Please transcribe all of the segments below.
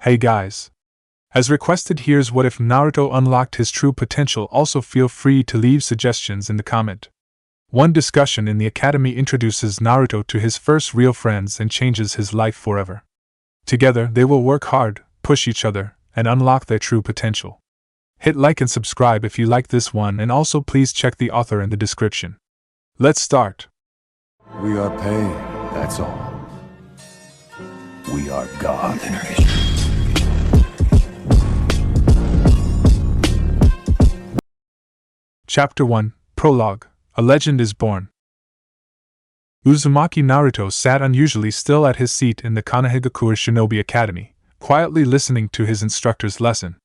Hey guys. As requested, here's what if Naruto unlocked his true potential. Also feel free to leave suggestions in the comment. One discussion in the academy introduces Naruto to his first real friends and changes his life forever. Together, they will work hard, push each other, and unlock their true potential. Hit like and subscribe if you like this one, and also please check the author in the description. Let's start. We are pain, that's all. We are God. Chapter 1, Prologue, A Legend is Born. Uzumaki Naruto sat unusually still at his seat in the Konohagakure Shinobi Academy, quietly listening to his instructor's lesson.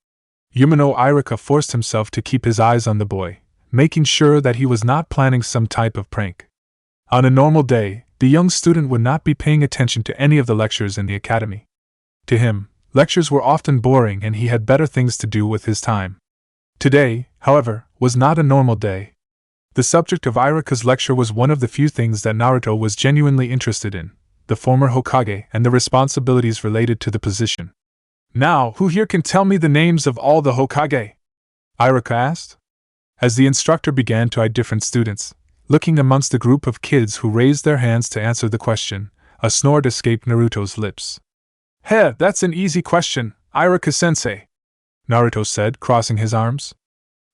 Yumino Irika forced himself to keep his eyes on the boy, making sure that he was not planning some type of prank. On a normal day, the young student would not be paying attention to any of the lectures in the academy. To him, lectures were often boring and he had better things to do with his time. Today, however, was not a normal day. The subject of Irika's lecture was one of the few things that Naruto was genuinely interested in, the former Hokage and the responsibilities related to the position. Now, who here can tell me the names of all the Hokage? Irika asked. As the instructor began to eye different students, looking amongst a group of kids who raised their hands to answer the question, a snort escaped Naruto's lips. Heh, that's an easy question, Irika-sensei, Naruto said, crossing his arms.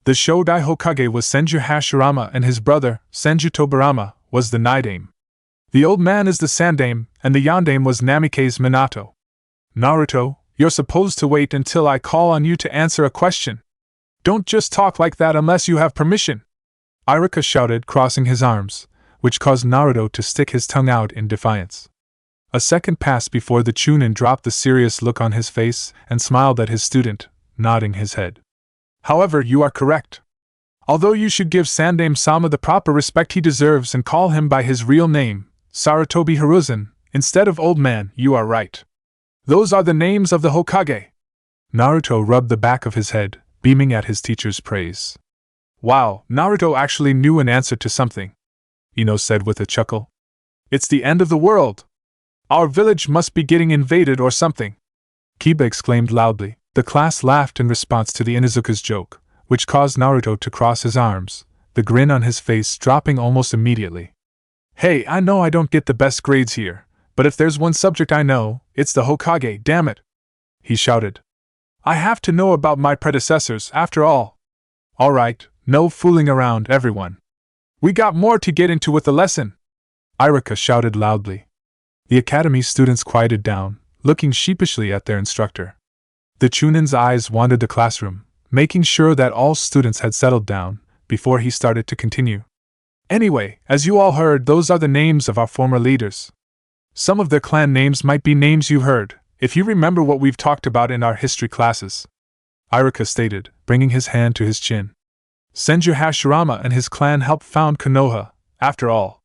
The Shodai Hokage was Senju Hashirama and his brother, Senju Tobirama, was the Naidame. The old man is the Sandame, and the Yandame was Namikaze Minato. Naruto, you're supposed to wait until I call on you to answer a question. Don't just talk like that unless you have permission, Irika shouted, crossing his arms, which caused Naruto to stick his tongue out in defiance. A second passed before the Chunin dropped the serious look on his face and smiled at his student, nodding his head. However, you are correct. Although you should give Sandame-sama the proper respect he deserves and call him by his real name, Sarutobi Hiruzen, instead of old man, you are right. Those are the names of the Hokage. Naruto rubbed the back of his head, beaming at his teacher's praise. Wow, Naruto actually knew an answer to something, Ino said with a chuckle. It's the end of the world. Our village must be getting invaded or something, Kiba exclaimed loudly. The class laughed in response to the Inuzuka's joke, which caused Naruto to cross his arms, the grin on his face dropping almost immediately. Hey, I know I don't get the best grades here, but if there's one subject I know, it's the Hokage, damn it, he shouted. I have to know about my predecessors, after all. Alright, no fooling around, everyone. We got more to get into with the lesson, Irika shouted loudly. The academy students quieted down, looking sheepishly at their instructor. The Chunin's eyes wandered the classroom, making sure that all students had settled down, before he started to continue. Anyway, as you all heard, those are the names of our former leaders. Some of their clan names might be names you heard, if you remember what we've talked about in our history classes, Irika stated, bringing his hand to his chin. Senju Hashirama and his clan helped found Konoha, after all.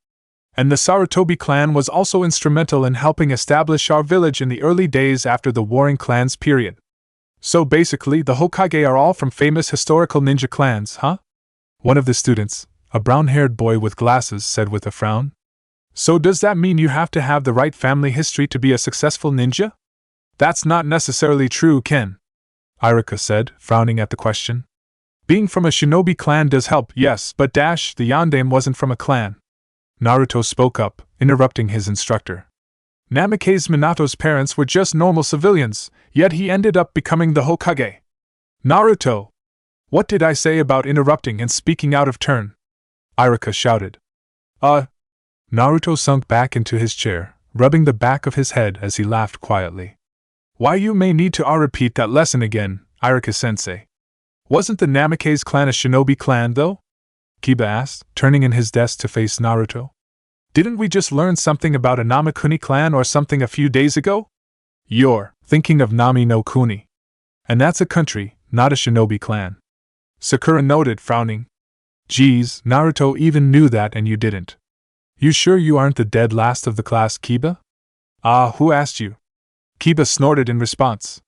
And the Sarutobi clan was also instrumental in helping establish our village in the early days after the Warring Clans period. So basically, the Hokage are all from famous historical ninja clans, huh? One of the students, a brown-haired boy with glasses, said with a frown. So does that mean you have to have the right family history to be a successful ninja? That's not necessarily true, Ken, Irika said, frowning at the question. Being from a shinobi clan does help, yes, but the Yandame wasn't from a clan. Naruto spoke up, interrupting his instructor. Namikaze Minato's parents were just normal civilians, yet he ended up becoming the Hokage. Naruto! What did I say about interrupting and speaking out of turn? Irika shouted. Naruto sunk back into his chair, rubbing the back of his head as he laughed quietly. Why you may need to repeat that lesson again, Irika-sensei. Wasn't the Namikaze clan a shinobi clan, though? Kiba asked, turning in his desk to face Naruto. Didn't we just learn something about a Namakuni clan or something a few days ago? You're thinking of Nami no Kuni. And that's a country, not a shinobi clan. Sakura noted, frowning. Geez, Naruto even knew that and you didn't. You sure you aren't the dead last of the class, Kiba? Who asked you? Kiba snorted in response.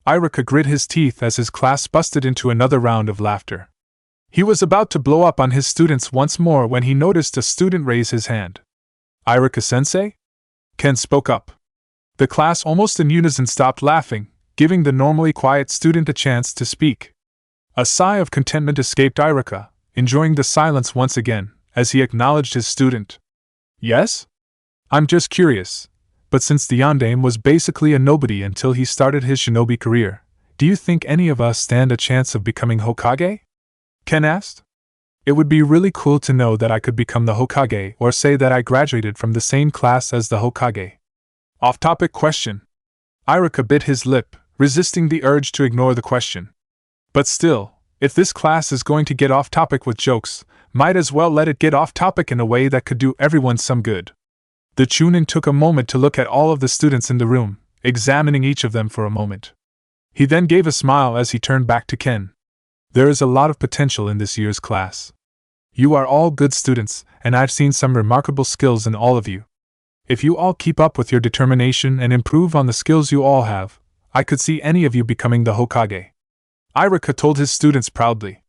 Irika grit his teeth as his class busted into another round of laughter. He was about to blow up on his students once more when he noticed a student raise his hand. Irika-sensei? Ken spoke up. The class almost in unison stopped laughing, giving the normally quiet student a chance to speak. A sigh of contentment escaped Irika, enjoying the silence once again, as he acknowledged his student. Yes? I'm just curious, but since the Yondaime was basically a nobody until he started his shinobi career, do you think any of us stand a chance of becoming Hokage? Ken asked. It would be really cool to know that I could become the Hokage or say that I graduated from the same class as the Hokage. Off-topic question. Irika bit his lip, resisting the urge to ignore the question. But still, if this class is going to get off-topic with jokes, might as well let it get off-topic in a way that could do everyone some good. The Chunin took a moment to look at all of the students in the room, examining each of them for a moment. He then gave a smile as he turned back to Ken. There is a lot of potential in this year's class. You are all good students, and I've seen some remarkable skills in all of you. If you all keep up with your determination and improve on the skills you all have, I could see any of you becoming the Hokage. Irika told his students proudly.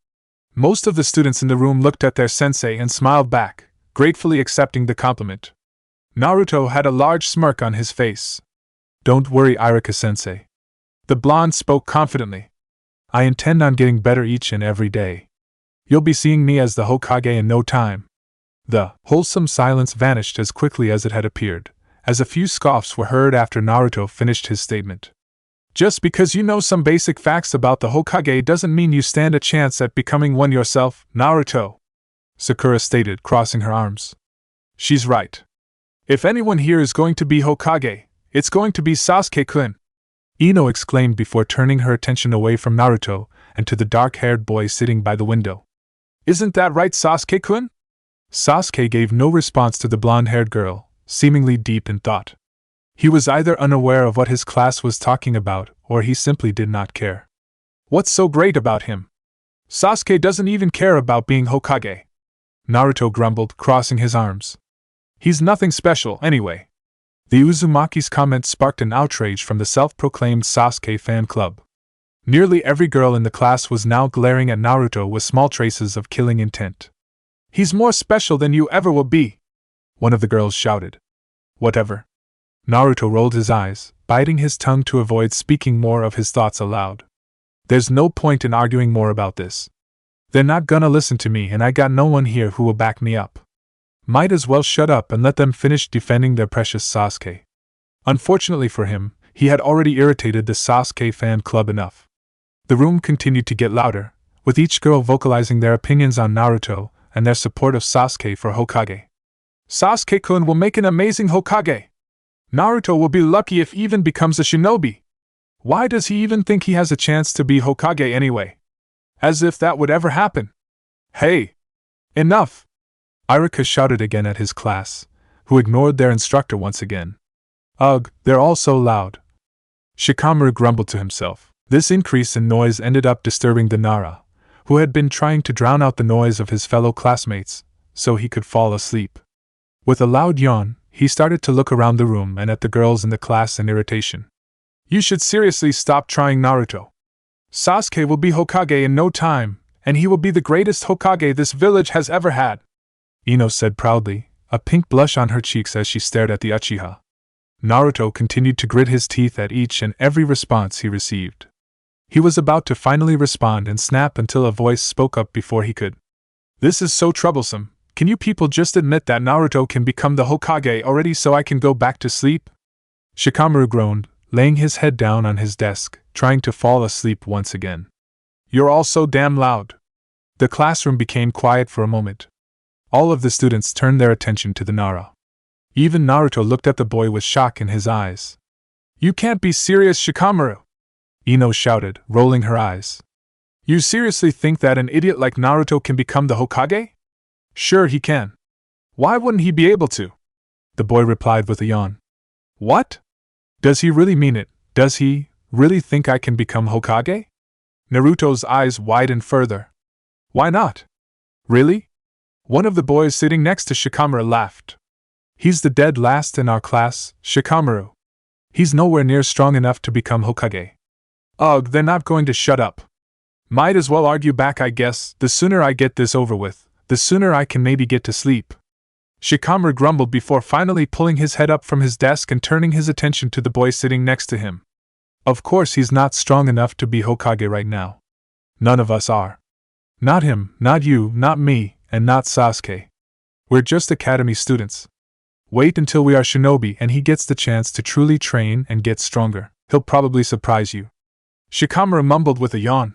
Most of the students in the room looked at their sensei and smiled back, gratefully accepting the compliment. Naruto had a large smirk on his face. Don't worry, Irika-sensei. The blonde spoke confidently. I intend on getting better each and every day. You'll be seeing me as the Hokage in no time. The wholesome silence vanished as quickly as it had appeared, as a few scoffs were heard after Naruto finished his statement. Just because you know some basic facts about the Hokage doesn't mean you stand a chance at becoming one yourself, Naruto, Sakura stated, crossing her arms. She's right. If anyone here is going to be Hokage, it's going to be Sasuke-kun, Ino exclaimed before turning her attention away from Naruto and to the dark-haired boy sitting by the window. Isn't that right, Sasuke-kun? Sasuke gave no response to the blonde-haired girl, seemingly deep in thought. He was either unaware of what his class was talking about, or he simply did not care. What's so great about him? Sasuke doesn't even care about being Hokage, Naruto grumbled, crossing his arms. He's nothing special, anyway. The Uzumaki's comment sparked an outrage from the self-proclaimed Sasuke fan club. Nearly every girl in the class was now glaring at Naruto with small traces of killing intent. He's more special than you ever will be, one of the girls shouted. Whatever. Naruto rolled his eyes, biting his tongue to avoid speaking more of his thoughts aloud. There's no point in arguing more about this. They're not gonna listen to me, and I got no one here who will back me up. Might as well shut up and let them finish defending their precious Sasuke. Unfortunately for him, he had already irritated the Sasuke fan club enough. The room continued to get louder, with each girl vocalizing their opinions on Naruto and their support of Sasuke for Hokage. Sasuke-kun will make an amazing Hokage. Naruto will be lucky if he even becomes a shinobi. Why does he even think he has a chance to be Hokage anyway? As if that would ever happen. Hey! Enough! Irika shouted again at his class, who ignored their instructor once again. Ugh, they're all so loud. Shikamaru grumbled to himself. This increase in noise ended up disturbing the Nara, who had been trying to drown out the noise of his fellow classmates, so he could fall asleep. With a loud yawn, he started to look around the room and at the girls in the class in irritation. You should seriously stop trying, Naruto. Sasuke will be Hokage in no time, and he will be the greatest Hokage this village has ever had, Ino said proudly, a pink blush on her cheeks as she stared at the Uchiha. Naruto continued to grit his teeth at each and every response he received. He was about to finally respond and snap until a voice spoke up before he could. This is so troublesome. Can you people just admit that Naruto can become the Hokage already so I can go back to sleep? Shikamaru groaned, laying his head down on his desk, trying to fall asleep once again. You're all so damn loud. The classroom became quiet for a moment. All of the students turned their attention to the Nara. Even Naruto looked at the boy with shock in his eyes. You can't be serious, Shikamaru! Ino shouted, rolling her eyes. You seriously think that an idiot like Naruto can become the Hokage? Sure he can. Why wouldn't he be able to? The boy replied with a yawn. What? Does he really mean it? Does he really think I can become Hokage? Naruto's eyes widened further. Why not? Really? One of the boys sitting next to Shikamaru laughed. He's the dead last in our class, Shikamaru. He's nowhere near strong enough to become Hokage. Ugh, they're not going to shut up. Might as well argue back, I guess. The sooner I get this over with, the sooner I can maybe get to sleep. Shikamaru grumbled before finally pulling his head up from his desk and turning his attention to the boy sitting next to him. Of course he's not strong enough to be Hokage right now. None of us are. Not him, not you, not me, and not Sasuke. We're just academy students. Wait until we are shinobi and he gets the chance to truly train and get stronger. He'll probably surprise you. Shikamaru mumbled with a yawn.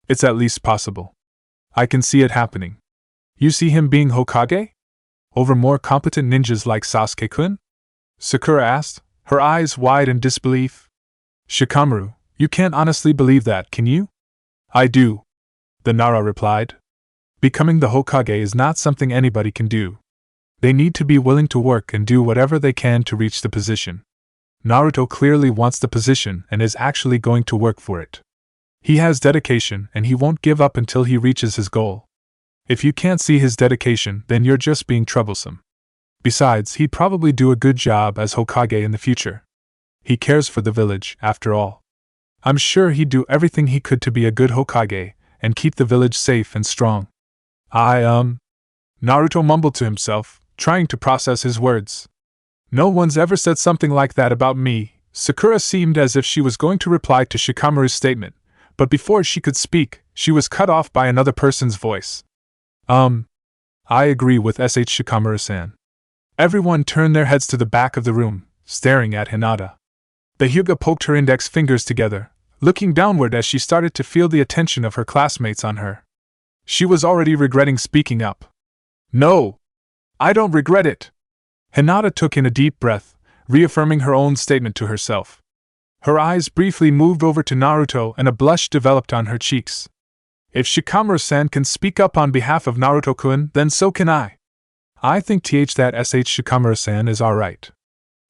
It's at least possible. I can see it happening. You see him being Hokage? Over more competent ninjas like Sasuke-kun? Sakura asked, her eyes wide in disbelief. Shikamaru, you can't honestly believe that, can you? I do. The Nara replied. Becoming the Hokage is not something anybody can do. They need to be willing to work and do whatever they can to reach the position. Naruto clearly wants the position and is actually going to work for it. He has dedication and he won't give up until he reaches his goal. If you can't see his dedication, then you're just being troublesome. Besides, he'd probably do a good job as Hokage in the future. He cares for the village, after all. I'm sure he'd do everything he could to be a good Hokage and keep the village safe and strong. Naruto mumbled to himself, trying to process his words. No one's ever said something like that about me. Sakura seemed as if she was going to reply to Shikamaru's statement, but before she could speak, she was cut off by another person's voice. I agree with SH Shikamaru-san. Everyone turned their heads to the back of the room, staring at Hinata. The Hyuga poked her index fingers together, looking downward as she started to feel the attention of her classmates on her. She was already regretting speaking up. No! I don't regret it! Hinata took in a deep breath, reaffirming her own statement to herself. Her eyes briefly moved over to Naruto and a blush developed on her cheeks. If Shikamaru-san can speak up on behalf of Naruto-kun, then so can I. I think that SH Shikamaru-san is alright.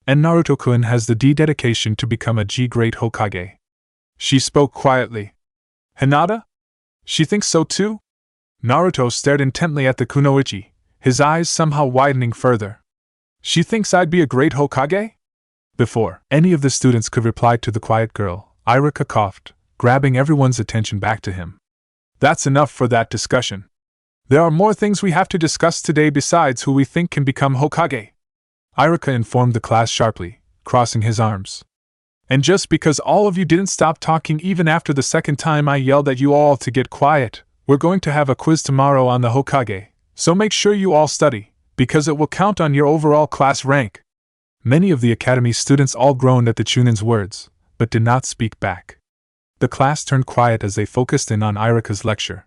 And Naruto-kun has the dedication to become a great Hokage. She spoke quietly. Hinata? She thinks so too? Naruto stared intently at the kunoichi, his eyes somehow widening further. She thinks I'd be a great Hokage? Before any of the students could reply to the quiet girl, Iruka coughed, grabbing everyone's attention back to him. That's enough for that discussion. There are more things we have to discuss today besides who we think can become Hokage. Iruka informed the class sharply, crossing his arms. And just because all of you didn't stop talking even after the second time I yelled at you all to get quiet, we're going to have a quiz tomorrow on the Hokage, so make sure you all study, because it will count on your overall class rank. Many of the academy students all groaned at the Chunin's words, but did not speak back. The class turned quiet as they focused in on Iruka's lecture.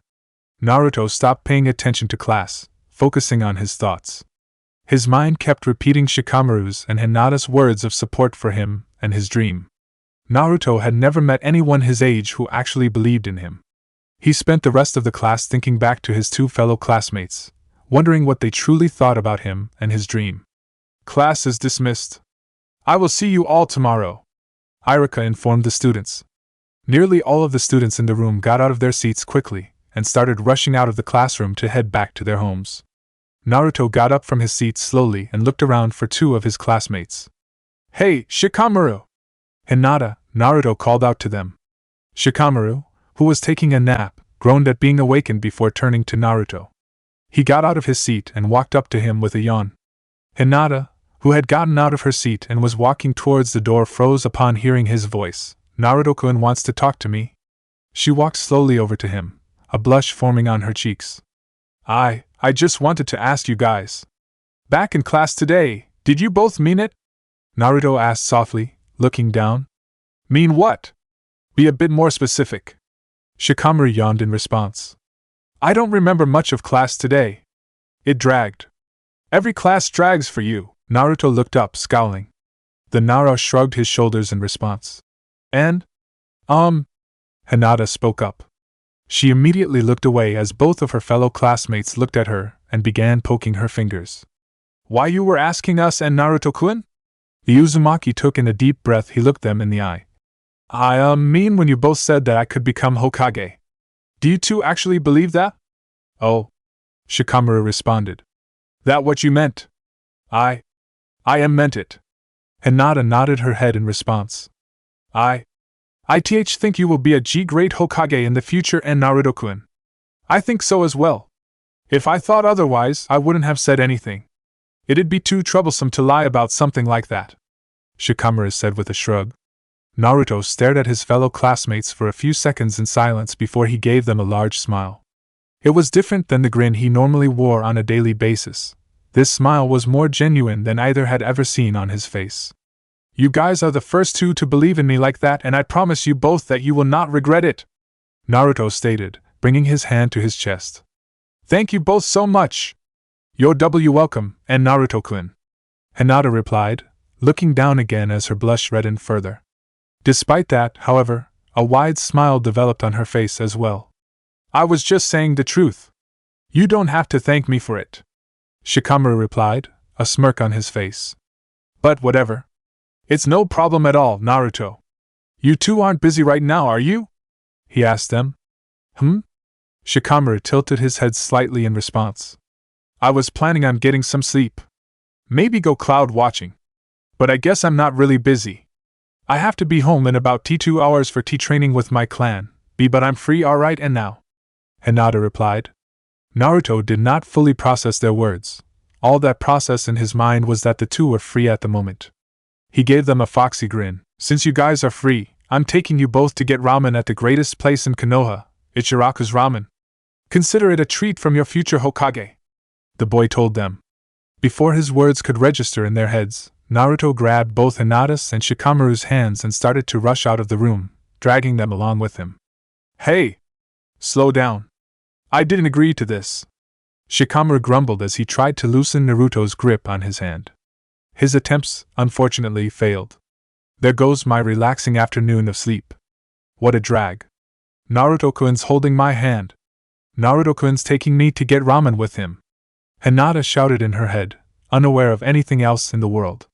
Naruto stopped paying attention to class, focusing on his thoughts. His mind kept repeating Shikamaru's and Hinata's words of support for him and his dream. Naruto had never met anyone his age who actually believed in him. He spent the rest of the class thinking back to his two fellow classmates, wondering what they truly thought about him and his dream. Class is dismissed. I will see you all tomorrow, Iruka informed the students. Nearly all of the students in the room got out of their seats quickly and started rushing out of the classroom to head back to their homes. Naruto got up from his seat slowly and looked around for two of his classmates. Hey, Shikamaru! Hinata, Naruto called out to them. Shikamaru, who was taking a nap, groaned at being awakened before turning to Naruto. He got out of his seat and walked up to him with a yawn. Hinata, who had gotten out of her seat and was walking towards the door, froze upon hearing his voice. Naruto-kun wants to talk to me. She walked slowly over to him, a blush forming on her cheeks. I just wanted to ask you guys. Back in class today, did you both mean it? Naruto asked softly, looking down. Mean what? Be a bit more specific. Shikamaru yawned in response. I don't remember much of class today. It dragged. Every class drags for you. Naruto looked up, scowling. The Nara shrugged his shoulders in response. And? Hinata spoke up. She immediately looked away as both of her fellow classmates looked at her and began poking her fingers. Why you were asking us and Naruto-kun? The Uzumaki took in a deep breath. He looked them in the eye. I mean when you both said that I could become Hokage. Do you two actually believe that? Oh, Shikamaru responded. That what you meant? I meant it. Hinata nodded her head in response. I think you will be a great Hokage in the future and Naruto-kun. I think so as well. If I thought otherwise, I wouldn't have said anything. It'd be too troublesome to lie about something like that, Shikamaru said with a shrug. Naruto stared at his fellow classmates for a few seconds in silence before he gave them a large smile. It was different than the grin he normally wore on a daily basis. This smile was more genuine than either had ever seen on his face. "You guys are the first two to believe in me like that, and I promise you both that you will not regret it," Naruto stated, bringing his hand to his chest. "Thank you both so much." "You're welcome, and Naruto-kun," Hinata replied, looking down again as her blush reddened further. Despite that, however, a wide smile developed on her face as well. "I was just saying the truth. You don't have to thank me for it," Shikamaru replied, a smirk on his face. "But whatever. It's no problem at all, Naruto. You two aren't busy right now, are you?" he asked them. Shikamaru tilted his head slightly in response. "I was planning on getting some sleep. Maybe go cloud watching. But I guess I'm not really busy. I have to be home in about 2 hours for tea training with my clan, but I'm free alright and now," Hinata replied. Naruto did not fully process their words. All that processed in his mind was that the two were free at the moment. He gave them a foxy grin. "Since you guys are free, I'm taking you both to get ramen at the greatest place in Konoha, Ichiraku's Ramen. Consider it a treat from your future Hokage," the boy told them. Before his words could register in their heads, Naruto grabbed both Hinata's and Shikamaru's hands and started to rush out of the room, dragging them along with him. "Hey! Slow down. I didn't agree to this," Shikamaru grumbled as he tried to loosen Naruto's grip on his hand. His attempts, unfortunately, failed. "There goes my relaxing afternoon of sleep. What a drag. Naruto-kun's holding my hand. Naruto-kun's taking me to get ramen with him," Hinata shouted in her head, unaware of anything else in the world.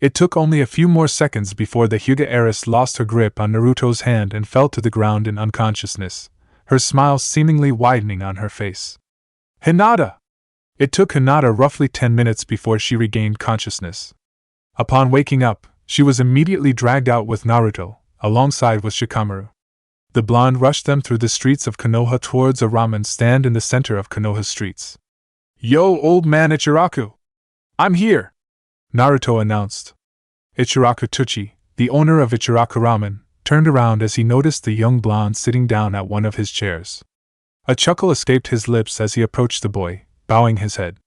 It took only a few more seconds before the Hyuga heiress lost her grip on Naruto's hand and fell to the ground in unconsciousness, her smile seemingly widening on her face. "Hinata!" It took Hinata roughly 10 minutes before she regained consciousness. Upon waking up, she was immediately dragged out with Naruto, alongside with Shikamaru. The blonde rushed them through the streets of Konoha towards a ramen stand in the center of Konoha streets. "Yo, old man Ichiraku! I'm here!" Naruto announced. Ichiraku Tuchi, the owner of Ichiraku Ramen, turned around as he noticed the young blonde sitting down at one of his chairs. A chuckle escaped his lips as he approached the boy, bowing his head.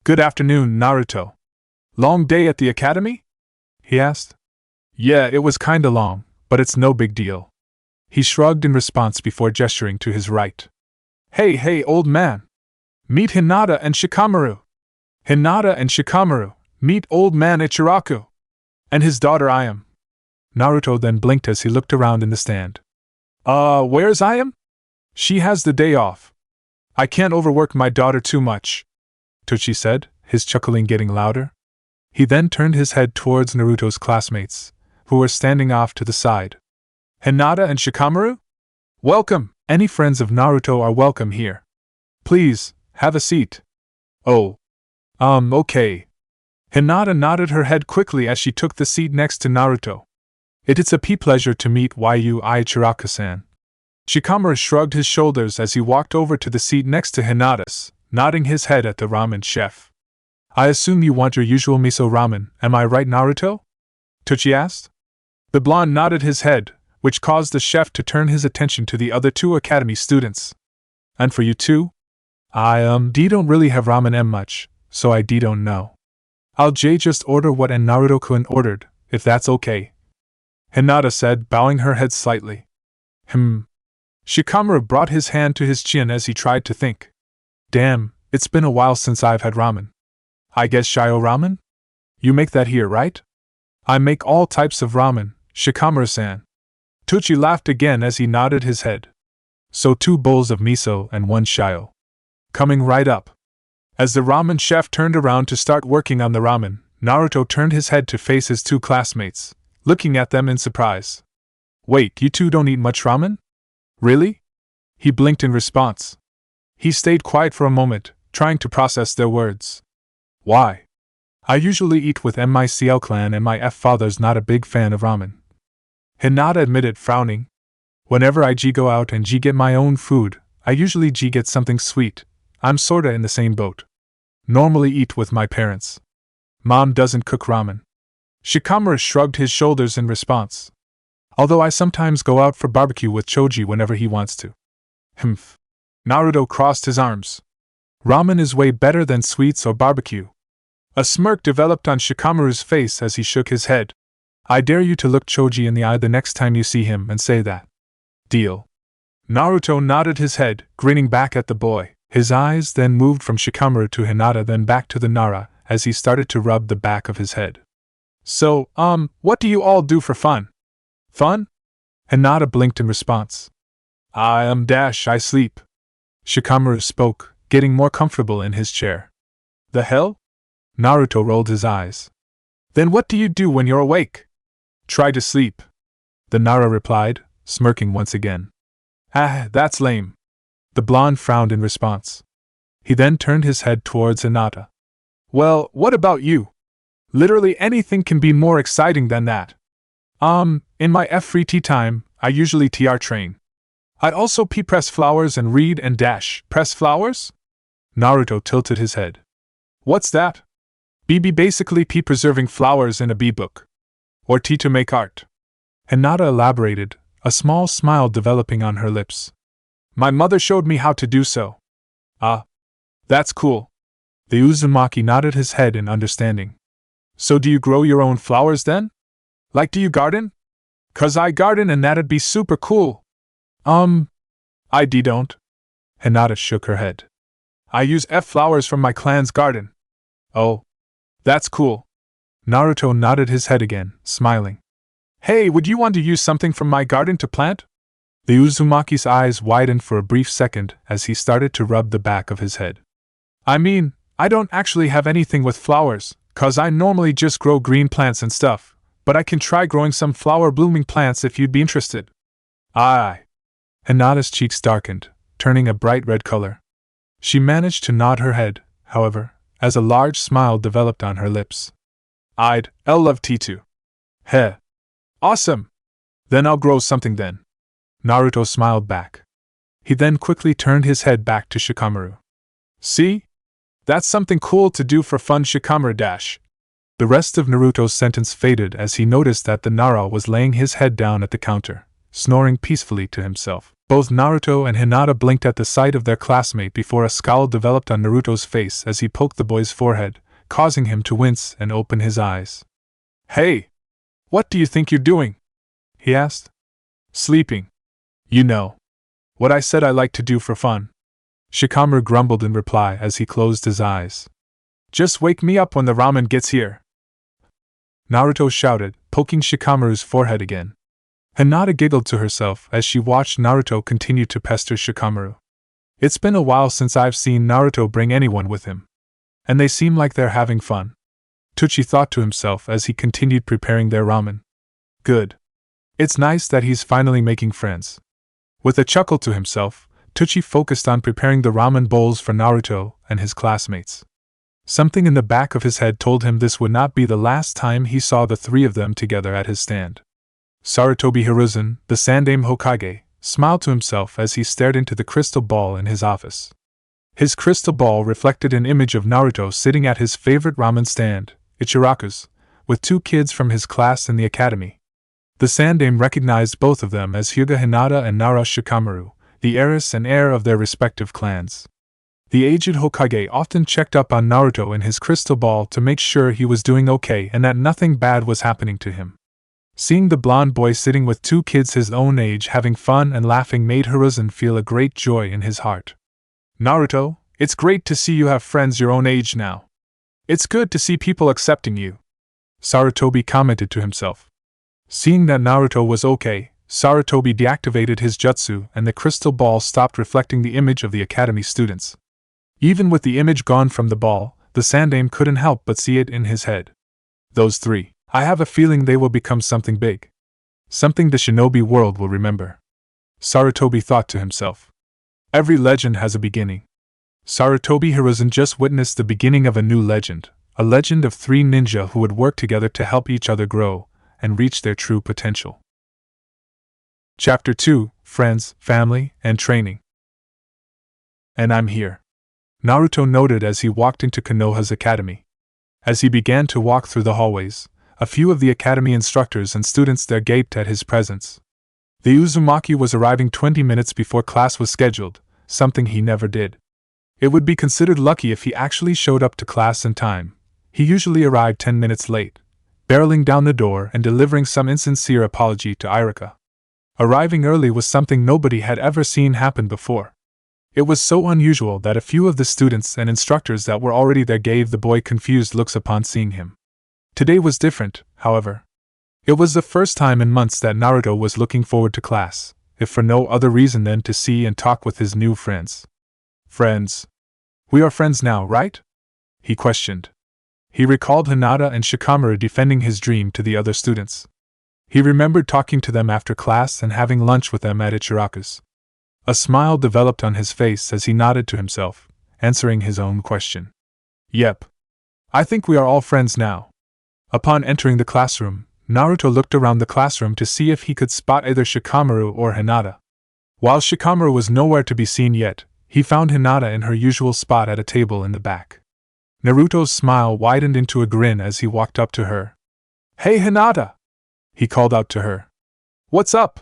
"Good afternoon, Naruto. Long day at the academy?" he asked. "Yeah, it was kinda long, but it's no big deal," he shrugged in response before gesturing to his right. Hey, old man! Meet Hinata and Shikamaru! Hinata and Shikamaru! Meet old man Ichiraku! And his daughter Ayam." Naruto then blinked as he looked around in the stand. Where's Ayam? She has the day off. I can't overwork my daughter too much," Tuchi said, his chuckling getting louder. He then turned his head towards Naruto's classmates, who were standing off to the side. "Hinata and Shikamaru? Welcome! Any friends of Naruto are welcome here. Please, have a seat." "Oh. Okay." Hinata nodded her head quickly as she took the seat next to Naruto. "It's a pleasure to meet you, Ichiraku-san." Shikamaru shrugged his shoulders as he walked over to the seat next to Hinata's, nodding his head at the ramen chef. "I assume you want your usual miso ramen, am I right, Naruto?" Tuchi asked. The blonde nodded his head, which caused the chef to turn his attention to the other two academy students. "And for you too? I don't really have ramen much, so I don't know. I'll just order what Naruto-kun ordered, if that's okay," Hinata said, bowing her head slightly. Shikamaru brought his hand to his chin as he tried to think. "Damn, it's been a while since I've had ramen. I guess Shio ramen? You make that here, right?" "I make all types of ramen, Shikamaru-san." Tuchi laughed again as he nodded his head. "So 2 bowls of miso and 1 shio. Coming right up." As the ramen chef turned around to start working on the ramen, Naruto turned his head to face his 2 classmates, looking at them in surprise. "Wait, you two don't eat much ramen? Really?" He blinked in response. He stayed quiet for a moment, trying to process their words. "Why? I usually eat with my CL clan and my father's not a big fan of ramen," Hinata admitted, frowning. "Whenever I go out and get my own food, I usually get something sweet. I'm sorta in the same boat. Normally eat with my parents. Mom doesn't cook ramen." Shikamaru shrugged his shoulders in response. Although I sometimes go out for barbecue with Choji whenever he wants to. Humph. Naruto crossed his arms. Ramen is way better than sweets or barbecue. A smirk developed on Shikamaru's face as he shook his head. I dare you to look Choji in the eye the next time you see him and say that. Deal. Naruto nodded his head, grinning back at the boy. His eyes then moved from Shikamaru to Hinata, then back to the Nara, as he started to rub the back of his head. So, what do you all do for fun? Fun? Hinata blinked in response. I sleep. Shikamaru spoke, getting more comfortable in his chair. The hell? Naruto rolled his eyes. Then what do you do when you're awake? Try to sleep. The Nara replied, smirking once again. Ah, that's lame. The blonde frowned in response. He then turned his head towards Hinata. Well, what about you? Literally anything can be more exciting than that. In my free tea time, I usually TR train. I'd also press flowers and read and dash. Press flowers? Naruto tilted his head. What's that? Basically preserving flowers in a bee book. Or tea to make art. Hinata elaborated, a small smile developing on her lips. My mother showed me how to do so. Ah. That's cool. The Uzumaki nodded his head in understanding. So do you grow your own flowers then? Like do you garden? 'Cause I garden and that'd be super cool. I don't. Hinata shook her head. I use flowers from my clan's garden. Oh. That's cool. Naruto nodded his head again, smiling. Hey, would you want to use something from my garden to plant? The Uzumaki's eyes widened for a brief second as he started to rub the back of his head. I mean, I don't actually have anything with flowers, 'cause I normally just grow green plants and stuff, but I can try growing some flower-blooming plants if you'd be interested. Aye. Hinata's cheeks darkened, turning a bright red color. She managed to nod her head, however, as a large smile developed on her lips. I'd love tea too. Heh. Awesome! Then I'll grow something then. Naruto smiled back. He then quickly turned his head back to Shikamaru. See? That's something cool to do for fun, Shikamaru dash. The rest of Naruto's sentence faded as he noticed that the Nara was laying his head down at the counter, snoring peacefully to himself. Both Naruto and Hinata blinked at the sight of their classmate before a scowl developed on Naruto's face as he poked the boy's forehead, causing him to wince and open his eyes. Hey! What do you think you're doing? He asked. Sleeping. You know. What I said I like to do for fun. Shikamaru grumbled in reply as he closed his eyes. Just wake me up when the ramen gets here. Naruto shouted, poking Shikamaru's forehead again. Hinata giggled to herself as she watched Naruto continue to pester Shikamaru. It's been a while since I've seen Naruto bring anyone with him. And they seem like they're having fun. Tucci thought to himself as he continued preparing their ramen. Good. It's nice that he's finally making friends. With a chuckle to himself, Tucci focused on preparing the ramen bowls for Naruto and his classmates. Something in the back of his head told him this would not be the last time he saw the three of them together at his stand. Sarutobi Hiruzen, the Sandaime Hokage, smiled to himself as he stared into the crystal ball in his office. His crystal ball reflected an image of Naruto sitting at his favorite ramen stand, Ichiraku's, with two kids from his class in the academy. The Sandaime recognized both of them as Hyuga Hinata and Nara Shikamaru, the heiress and heir of their respective clans. The aged Hokage often checked up on Naruto in his crystal ball to make sure he was doing okay and that nothing bad was happening to him. Seeing the blonde boy sitting with two kids his own age having fun and laughing made Hiruzen feel a great joy in his heart. Naruto, it's great to see you have friends your own age now. It's good to see people accepting you. Sarutobi commented to himself. Seeing that Naruto was okay, Sarutobi deactivated his jutsu and the crystal ball stopped reflecting the image of the academy students. Even with the image gone from the ball, the Sandaime couldn't help but see it in his head. Those three, I have a feeling they will become something big. Something the shinobi world will remember. Sarutobi thought to himself. Every legend has a beginning. Sarutobi Hiruzen just witnessed the beginning of a new legend, a legend of three ninja who would work together to help each other grow and reach their true potential. Chapter 2, Friends, Family, and Training. And I'm here. Naruto noted as he walked into Konoha's academy. As he began to walk through the hallways, A few of the academy instructors and students there gaped at his presence. The Uzumaki was arriving 20 minutes before class was scheduled, something he never did. It would be considered lucky if he actually showed up to class in time. He usually arrived 10 minutes late, barreling down the door and delivering some insincere apology to Irika. Arriving early was something nobody had ever seen happen before. It was so unusual that a few of the students and instructors that were already there gave the boy confused looks upon seeing him. Today was different, however. It was the first time in months that Naruto was looking forward to class, if for no other reason than to see and talk with his new friends. Friends. We are friends now, right? He questioned. He recalled Hinata and Shikamaru defending his dream to the other students. He remembered talking to them after class and having lunch with them at Ichiraku's. A smile developed on his face as he nodded to himself, answering his own question. Yep. I think we are all friends now. Upon entering the classroom, Naruto looked around the classroom to see if he could spot either Shikamaru or Hinata. While Shikamaru was nowhere to be seen yet, he found Hinata in her usual spot at a table in the back. Naruto's smile widened into a grin as he walked up to her. Hey Hinata! He called out to her. What's up?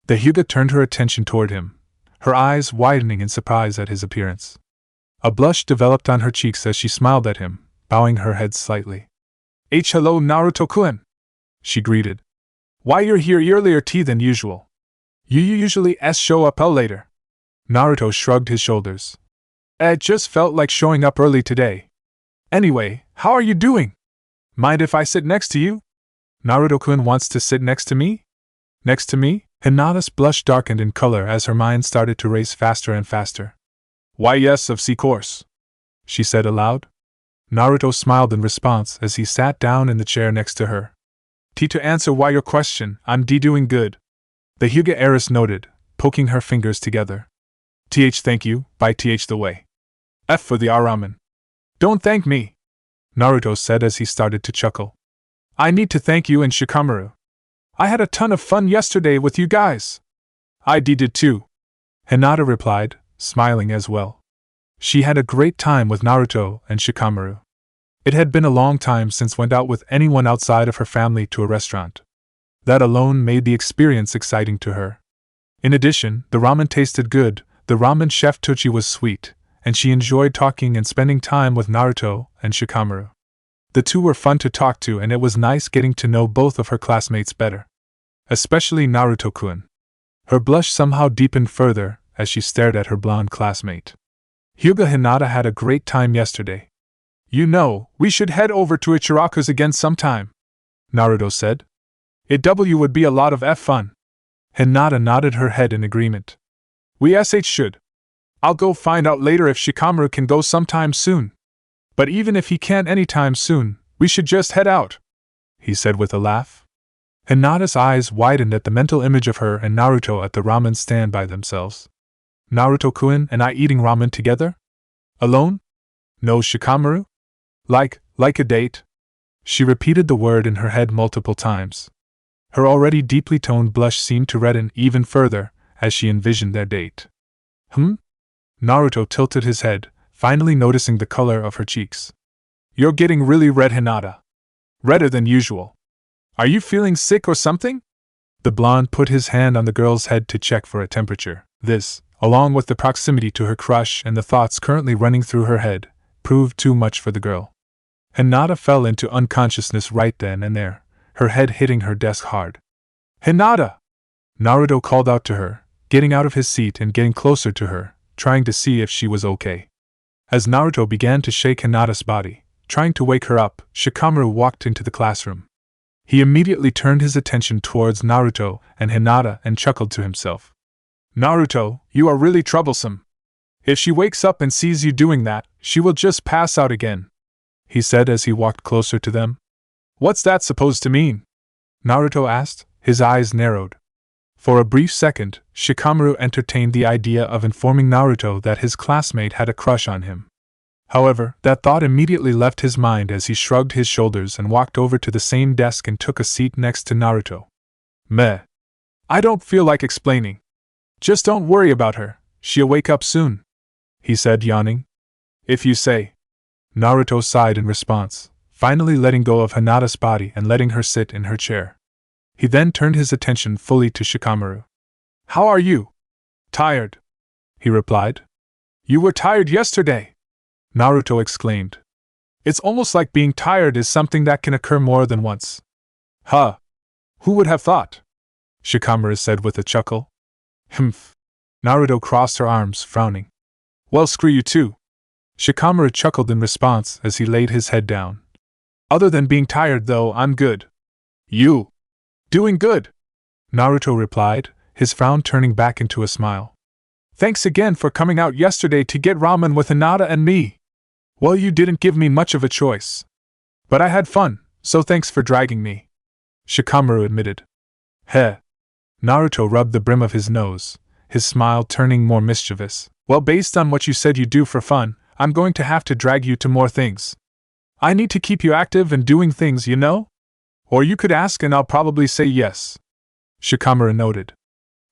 The Hyuga turned her attention toward him, her eyes widening in surprise at his appearance. A blush developed on her cheeks as she smiled at him, bowing her head slightly. Hello Naruto-kun, she greeted. Why you're here earlier than usual? You usually show up later. Naruto shrugged his shoulders. It just felt like showing up early today. Anyway, how are you doing? Mind if I sit next to you? Naruto-kun wants to sit next to me? Next to me? Hinata's blush darkened in color as her mind started to race faster and faster. Why yes, of course, she said aloud. Naruto smiled in response as he sat down in the chair next to her. To answer why your question, I'm doing good. The Hyuga heiress noted, poking her fingers together. Thank you, by the way. F for the ramen. Don't thank me, Naruto said as he started to chuckle. I need to thank you and Shikamaru. I had a ton of fun yesterday with you guys. I did too, Hinata replied, smiling as well. She had a great time with Naruto and Shikamaru. It had been a long time since went out with anyone outside of her family to a restaurant. That alone made the experience exciting to her. In addition, the ramen tasted good, the ramen chef Tochi was sweet, and she enjoyed talking and spending time with Naruto and Shikamaru. The two were fun to talk to and it was nice getting to know both of her classmates better. Especially Naruto-kun. Her blush somehow deepened further as she stared at her blonde classmate. Hyuga Hinata had a great time yesterday. You know, we should head over to Ichiraku's again sometime, Naruto said. It would be a lot of fun. Hinata nodded her head in agreement. We should. I'll go find out later if Shikamaru can go sometime soon. But even if he can't anytime soon, we should just head out, he said with a laugh. Hinata's eyes widened at the mental image of her and Naruto at the ramen stand by themselves. Naruto-kun and I eating ramen together? Alone? No Shikamaru? Like a date? She repeated the word in her head multiple times. Her already deeply toned blush seemed to redden even further as she envisioned their date. Naruto tilted his head, finally noticing the color of her cheeks. You're getting really red, Hinata. Redder than usual. Are you feeling sick or something? The blonde put his hand on the girl's head to check for a temperature. This, along with the proximity to her crush and the thoughts currently running through her head, proved too much for the girl. Hinata fell into unconsciousness right then and there, her head hitting her desk hard. Hinata! Naruto called out to her, getting out of his seat and getting closer to her, trying to see if she was okay. As Naruto began to shake Hinata's body, trying to wake her up, Shikamaru walked into the classroom. He immediately turned his attention towards Naruto and Hinata and chuckled to himself. Naruto, you are really troublesome. If she wakes up and sees you doing that, she will just pass out again, he said as he walked closer to them. What's that supposed to mean? Naruto asked, his eyes narrowed. For a brief second, Shikamaru entertained the idea of informing Naruto that his classmate had a crush on him. However, that thought immediately left his mind as he shrugged his shoulders and walked over to the same desk and took a seat next to Naruto. Meh. I don't feel like explaining. Just don't worry about her, she'll wake up soon, he said, yawning. If you say. Naruto sighed in response, finally letting go of Hinata's body and letting her sit in her chair. He then turned his attention fully to Shikamaru. "How are you?" "Tired," he replied. "You were tired yesterday," Naruto exclaimed. "It's almost like being tired is something that can occur more than once." "Huh. Who would have thought?" Shikamaru said with a chuckle. "Humph." Naruto crossed her arms, frowning. "Well, screw you too." Shikamaru chuckled in response as he laid his head down. "Other than being tired, though, I'm good." "You?" "Doing good," Naruto replied, his frown turning back into a smile. "Thanks again for coming out yesterday to get ramen with Hinata and me." "Well, you didn't give me much of a choice. But I had fun, so thanks for dragging me," Shikamaru admitted. "Heh." Naruto rubbed the brim of his nose, his smile turning more mischievous. "Well, based on what you said you do for fun, I'm going to have to drag you to more things. I need to keep you active and doing things, you know? Or you could ask and I'll probably say yes," Shikamaru noted.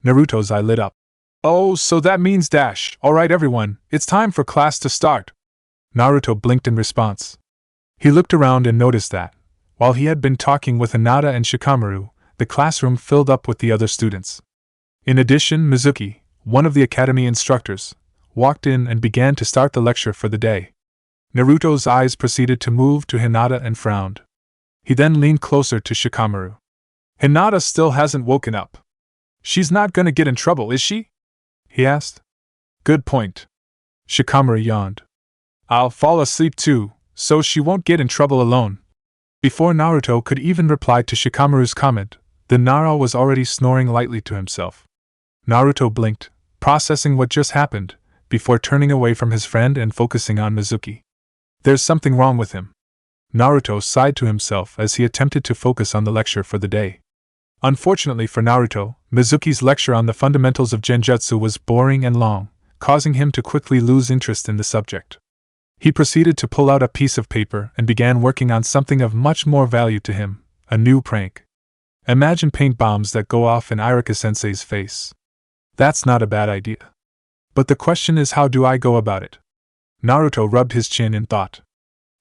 Naruto's eye lit up. "Oh, so that means dash. Alright everyone, it's time for class to start." Naruto blinked in response. He looked around and noticed that, while he had been talking with Hinata and Shikamaru, the classroom filled up with the other students. In addition, Mizuki, one of the academy instructors, walked in and began to start the lecture for the day. Naruto's eyes proceeded to move to Hinata and frowned. He then leaned closer to Shikamaru. "Hinata still hasn't woken up. She's not gonna get in trouble, is she?" he asked. "Good point." Shikamaru yawned. "I'll fall asleep too, so she won't get in trouble alone." Before Naruto could even reply to Shikamaru's comment, the Nara was already snoring lightly to himself. Naruto blinked, processing what just happened, before turning away from his friend and focusing on Mizuki. "There's something wrong with him." Naruto sighed to himself as he attempted to focus on the lecture for the day. Unfortunately for Naruto, Mizuki's lecture on the fundamentals of genjutsu was boring and long, causing him to quickly lose interest in the subject. He proceeded to pull out a piece of paper and began working on something of much more value to him, a new prank. Imagine paint bombs that go off in Irika-sensei's face. That's not a bad idea. But the question is, how do I go about it? Naruto rubbed his chin in thought.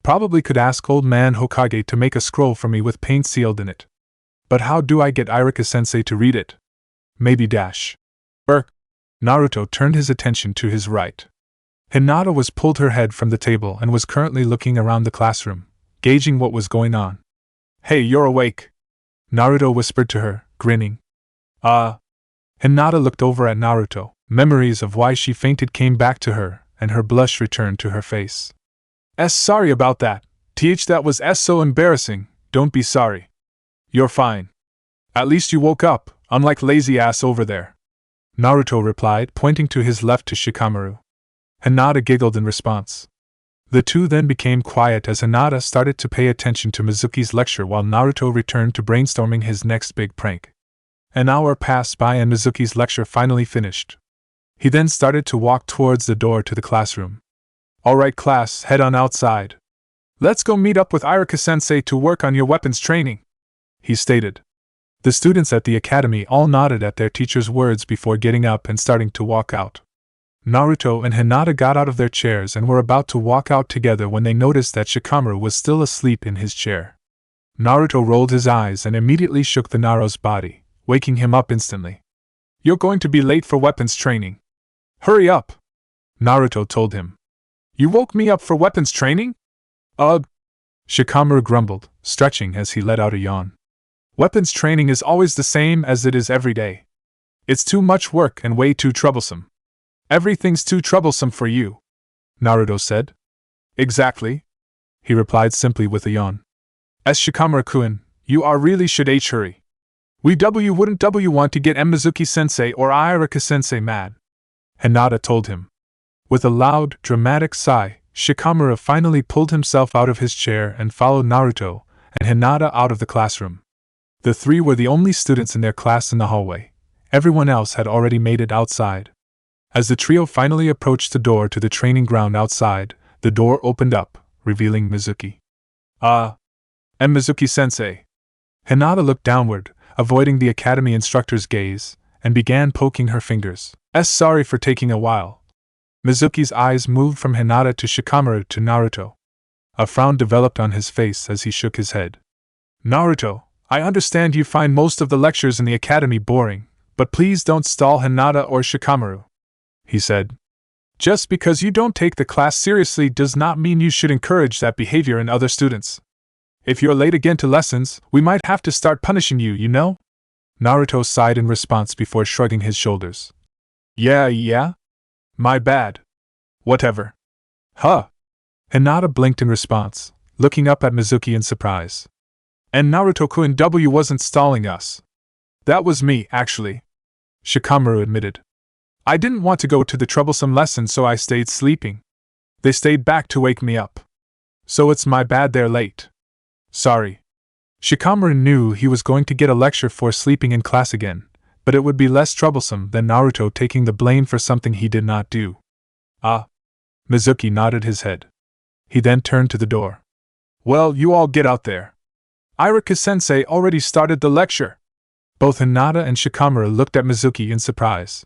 Probably could ask old man Hokage to make a scroll for me with paint sealed in it. But how do I get Irika-sensei to read it? Maybe dash. Naruto turned his attention to his right. Hinata was pulled her head from the table and was currently looking around the classroom, gauging what was going on. "Hey, you're awake," Naruto whispered to her, grinning. Hinata looked over at Naruto. Memories of why she fainted came back to her, and her blush returned to her face. Sorry about that. That was so embarrassing. Don't be sorry. You're fine. At least you woke up, unlike lazy ass over there," Naruto replied, pointing to his left to Shikamaru. Hinata giggled in response. The two then became quiet as Hinata started to pay attention to Mizuki's lecture while Naruto returned to brainstorming his next big prank. An hour passed by and Mizuki's lecture finally finished. He then started to walk towards the door to the classroom. "Alright class, head on outside. Let's go meet up with Irika-sensei to work on your weapons training," he stated. The students at the academy all nodded at their teacher's words before getting up and starting to walk out. Naruto and Hinata got out of their chairs and were about to walk out together when they noticed that Shikamaru was still asleep in his chair. Naruto rolled his eyes and immediately shook the Naruto's body, waking him up instantly. "You're going to be late for weapons training. Hurry up," Naruto told him. "You woke me up for weapons training?" "Ugh," Shikamaru grumbled, stretching as he let out a yawn. "Weapons training is always the same as it is every day. It's too much work and way too troublesome." "Everything's too troublesome for you," Naruto said. "Exactly," he replied simply with a yawn. "Shikamaru-kun, you are really should hurry. Wouldn't want to get Mizuki-sensei or Irika-sensei mad," Hinata told him. With a loud, dramatic sigh, Shikamaru finally pulled himself out of his chair and followed Naruto and Hinata out of the classroom. The three were the only students in their class in the hallway. Everyone else had already made it outside. As the trio finally approached the door to the training ground outside, the door opened up, revealing Mizuki. And Mizuki-sensei." Hinata looked downward, avoiding the academy instructor's gaze, and began poking her fingers. Sorry for taking a while." Mizuki's eyes moved from Hinata to Shikamaru to Naruto. A frown developed on his face as he shook his head. Naruto, I understand you find most of the lectures in the academy boring, but please don't stall Hinata or Shikamaru, he said. Just because you don't take the class seriously does not mean you should encourage that behavior in other students. If you're late again to lessons, we might have to start punishing you, you know? Naruto sighed in response before shrugging his shoulders. Yeah? My bad. Whatever. Huh. Hinata blinked in response, looking up at Mizuki in surprise. And Naruto-kun wasn't stalling us. That was me, actually, Shikamaru admitted. I didn't want to go to the troublesome lesson, so I stayed sleeping. They stayed back to wake me up. So it's my bad they're late. Sorry. Shikamaru knew he was going to get a lecture for sleeping in class again, but it would be less troublesome than Naruto taking the blame for something he did not do. Ah. Mizuki nodded his head. He then turned to the door. Well, you all get out there. Iruka-sensei already started the lecture. Both Hinata and Shikamaru looked at Mizuki in surprise.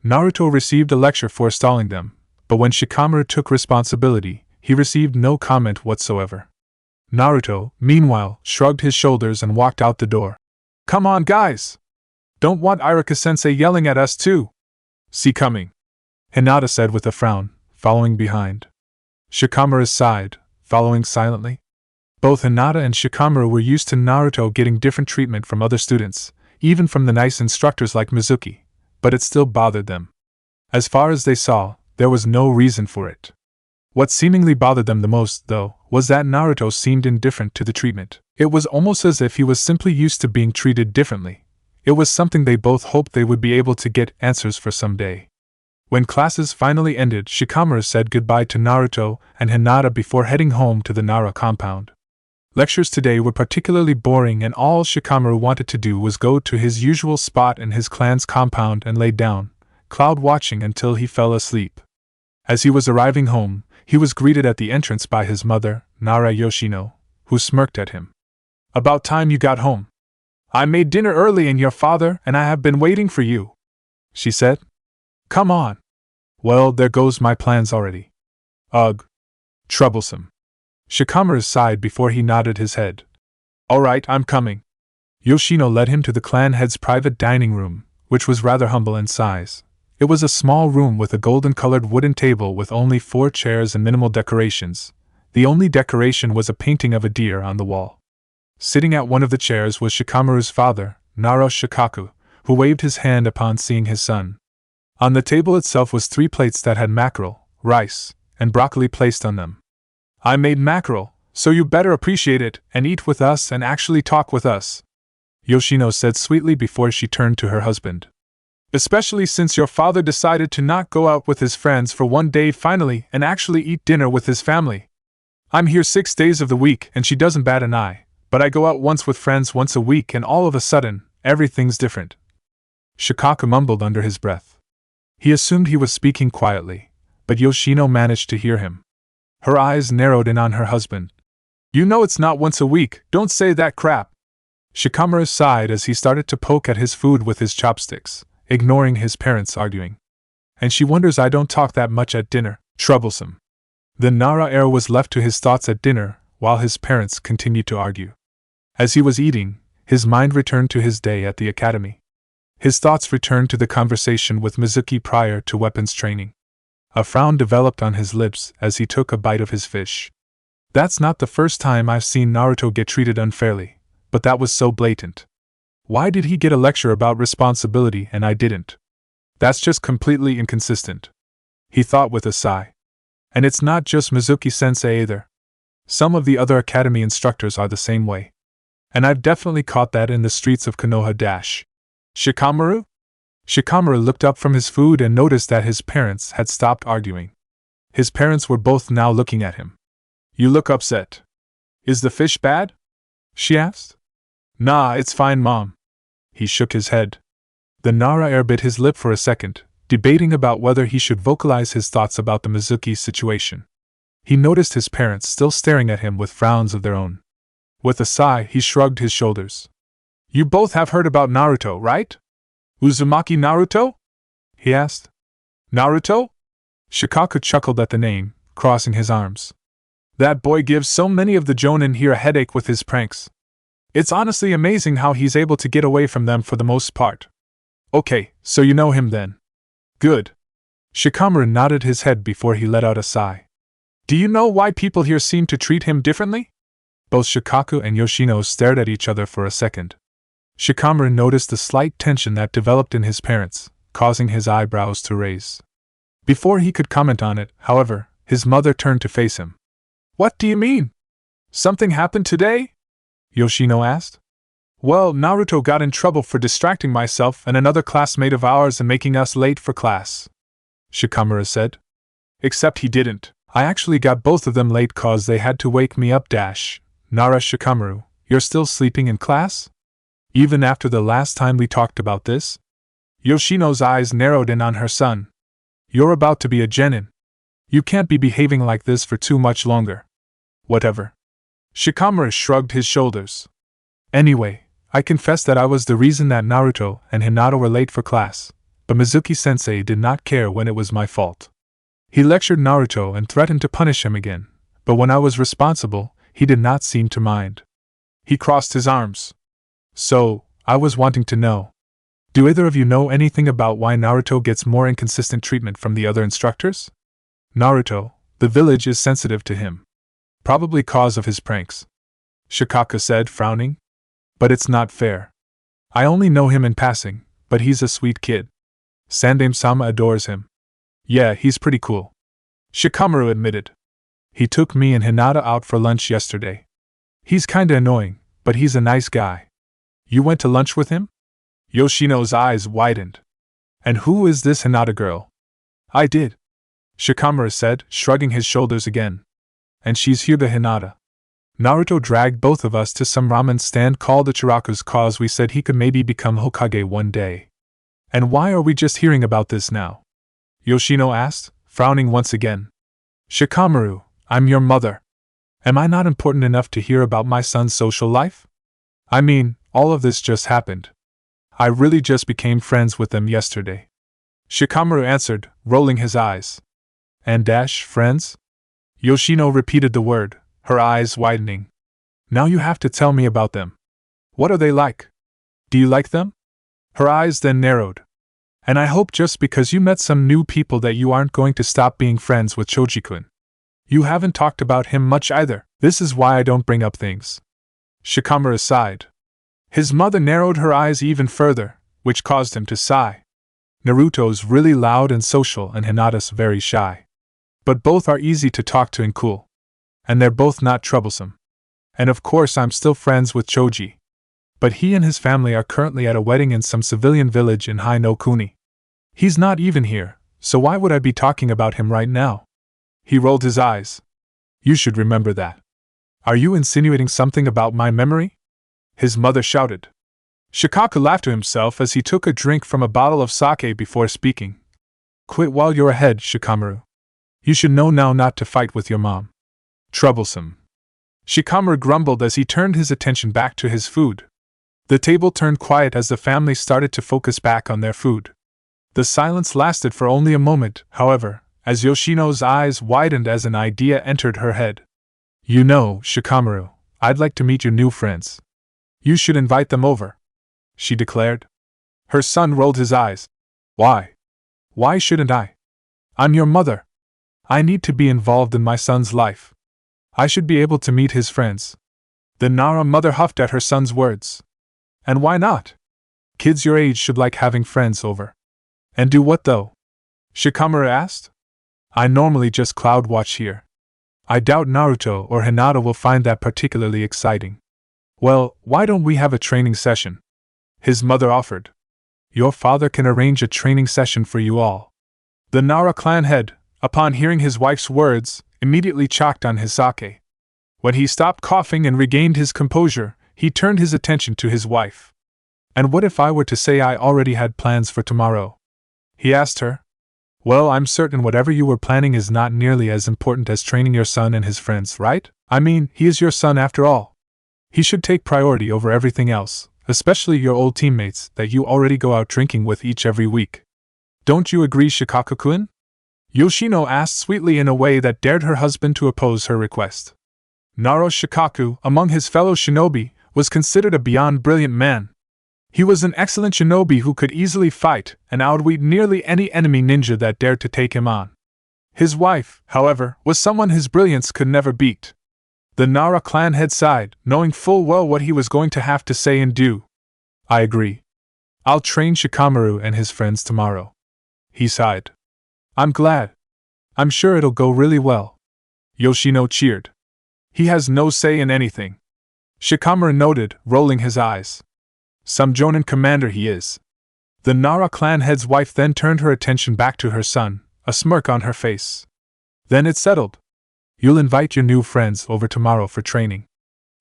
Naruto received a lecture for stalling them, but when Shikamaru took responsibility, he received no comment whatsoever. Naruto, meanwhile, shrugged his shoulders and walked out the door. Come on, guys! Don't want Iruka-sensei yelling at us too. See coming, Hinata said with a frown, following behind. Shikamaru sighed, following silently. Both Hinata and Shikamaru were used to Naruto getting different treatment from other students, even from the nice instructors like Mizuki, but it still bothered them. As far as they saw, there was no reason for it. What seemingly bothered them the most, though, was that Naruto seemed indifferent to the treatment. It was almost as if he was simply used to being treated differently. It was something they both hoped they would be able to get answers for someday. When classes finally ended, Shikamaru said goodbye to Naruto and Hinata before heading home to the Nara compound. Lectures today were particularly boring, and all Shikamaru wanted to do was go to his usual spot in his clan's compound and lay down, cloud-watching until he fell asleep. As he was arriving home, he was greeted at the entrance by his mother, Nara Yoshino, who smirked at him. About time you got home. I made dinner early and your father and I have been waiting for you, she said. Come on. Well, there goes my plans already. Ugh. Troublesome. Shikamaru sighed before he nodded his head. All right, I'm coming. Yoshino led him to the clan head's private dining room, which was rather humble in size. It was a small room with a golden-colored wooden table with only 4 chairs and minimal decorations. The only decoration was a painting of a deer on the wall. Sitting at one of the chairs was Shikamaru's father, Naro Shikaku, who waved his hand upon seeing his son. On the table itself was 3 plates that had mackerel, rice, and broccoli placed on them. I made mackerel, so you better appreciate it and eat with us and actually talk with us, Yoshino said sweetly before she turned to her husband. Especially since your father decided to not go out with his friends for one day finally and actually eat dinner with his family. I'm here 6 days of the week and she doesn't bat an eye, but I go out once with friends once a week and all of a sudden, everything's different. Shikaku mumbled under his breath. He assumed he was speaking quietly, but Yoshino managed to hear him. Her eyes narrowed in on her husband. You know it's not once a week, don't say that crap. Shikamaru sighed as he started to poke at his food with his chopsticks, ignoring his parents arguing. And she wonders I don't talk that much at dinner, troublesome. The Nara heir was left to his thoughts at dinner, while his parents continued to argue. As he was eating, his mind returned to his day at the academy. His thoughts returned to the conversation with Mizuki prior to weapons training. A frown developed on his lips as he took a bite of his fish. That's not the first time I've seen Naruto get treated unfairly, but that was so blatant. Why did he get a lecture about responsibility and I didn't? That's just completely inconsistent, he thought with a sigh. And it's not just Mizuki-sensei either. Some of the other academy instructors are the same way. And I've definitely caught that in the streets of Konoha. Shikamaru? Shikamaru looked up from his food and noticed that his parents had stopped arguing. His parents were both now looking at him. You look upset. Is the fish bad? She asked. Nah, it's fine, Mom. He shook his head. The Nara heir bit his lip for a second, debating about whether he should vocalize his thoughts about the Mizuki situation. He noticed his parents still staring at him with frowns of their own. With a sigh, he shrugged his shoulders. You both have heard about Naruto, right? Uzumaki Naruto? He asked. Naruto? Shikaku chuckled at the name, crossing his arms. That boy gives so many of the Jonin here a headache with his pranks. It's honestly amazing how he's able to get away from them for the most part. Okay, so you know him then. Good. Shikamaru nodded his head before he let out a sigh. Do you know why people here seem to treat him differently? Both Shikaku and Yoshino stared at each other for a second. Shikamaru noticed the slight tension that developed in his parents, causing his eyebrows to raise. Before he could comment on it, however, his mother turned to face him. What do you mean? Something happened today? Yoshino asked. Well, Naruto got in trouble for distracting myself and another classmate of ours and making us late for class, Shikamaru said. Except he didn't. I actually got both of them late cause they had to wake me up. Nara Shikamaru, you're still sleeping in class? Even after the last time we talked about this? Yoshino's eyes narrowed in on her son. You're about to be a genin. You can't be behaving like this for too much longer. Whatever. Shikamaru shrugged his shoulders. Anyway, I confess that I was the reason that Naruto and Hinata were late for class, but Mizuki-sensei did not care when it was my fault. He lectured Naruto and threatened to punish him again, but when I was responsible, he did not seem to mind. He crossed his arms. So, I was wanting to know. Do either of you know anything about why Naruto gets more inconsistent treatment from the other instructors? Naruto, the village is sensitive to him. Probably cause of his pranks. Shikaka said, frowning. But it's not fair. I only know him in passing, but he's a sweet kid. Sandaime-sama adores him. Yeah, he's pretty cool. Shikamaru admitted. He took me and Hinata out for lunch yesterday. He's kinda annoying, but he's a nice guy. You went to lunch with him? Yoshino's eyes widened. And who is this Hinata girl? I did. Shikamaru said, shrugging his shoulders again. And she's here to Hinata. Naruto dragged both of us to some ramen stand called the Chiraku's cause we said he could maybe become Hokage one day. And why are we just hearing about this now? Yoshino asked, frowning once again. Shikamaru, I'm your mother. Am I not important enough to hear about my son's social life? I mean, all of this just happened. I really just became friends with them yesterday. Shikamaru answered, rolling his eyes. And friends? Yoshino repeated the word, her eyes widening. Now you have to tell me about them. What are they like? Do you like them? Her eyes then narrowed. And I hope just because you met some new people that you aren't going to stop being friends with Choji-kun. You haven't talked about him much either. This is why I don't bring up things. Shikamaru sighed. His mother narrowed her eyes even further, which caused him to sigh. Naruto's really loud and social and Hinata's very shy. But both are easy to talk to and cool. And they're both not troublesome. And of course I'm still friends with Choji. But he and his family are currently at a wedding in some civilian village in Hai no Kuni. He's not even here, so why would I be talking about him right now? He rolled his eyes. You should remember that. Are you insinuating something about my memory? His mother shouted. Shikaka laughed to himself as he took a drink from a bottle of sake before speaking. Quit while you're ahead, Shikamaru. You should know now not to fight with your mom. Troublesome. Shikamaru grumbled as he turned his attention back to his food. The table turned quiet as the family started to focus back on their food. The silence lasted for only a moment, however, as Yoshino's eyes widened as an idea entered her head. You know, Shikamaru, I'd like to meet your new friends. You should invite them over, she declared. Her son rolled his eyes. Why? Why shouldn't I? I'm your mother. I need to be involved in my son's life. I should be able to meet his friends. The Nara mother huffed at her son's words. And why not? Kids your age should like having friends over. And do what though? Shikamaru asked. I normally just cloud watch here. I doubt Naruto or Hinata will find that particularly exciting. Well, why don't we have a training session? His mother offered. Your father can arrange a training session for you all. The Nara clan head, upon hearing his wife's words, immediately choked on his sake. When he stopped coughing and regained his composure, he turned his attention to his wife. And what if I were to say I already had plans for tomorrow? He asked her. Well, I'm certain whatever you were planning is not nearly as important as training your son and his friends, right? I mean, he is your son after all. He should take priority over everything else, especially your old teammates that you already go out drinking with each every week. Don't you agree, Shikaka-kun? Yoshino asked sweetly in a way that dared her husband to oppose her request. Naro Shikaku, among his fellow shinobi, was considered a beyond brilliant man. He was an excellent shinobi who could easily fight and outwit nearly any enemy ninja that dared to take him on. His wife, however, was someone his brilliance could never beat. The Nara clan head sighed, knowing full well what he was going to have to say and do. I agree. I'll train Shikamaru and his friends tomorrow. He sighed. I'm glad. I'm sure it'll go really well. Yoshino cheered. He has no say in anything. Shikamaru noted, rolling his eyes. Some Jonin commander he is. The Nara clan head's wife then turned her attention back to her son, a smirk on her face. Then it settled. You'll invite your new friends over tomorrow for training.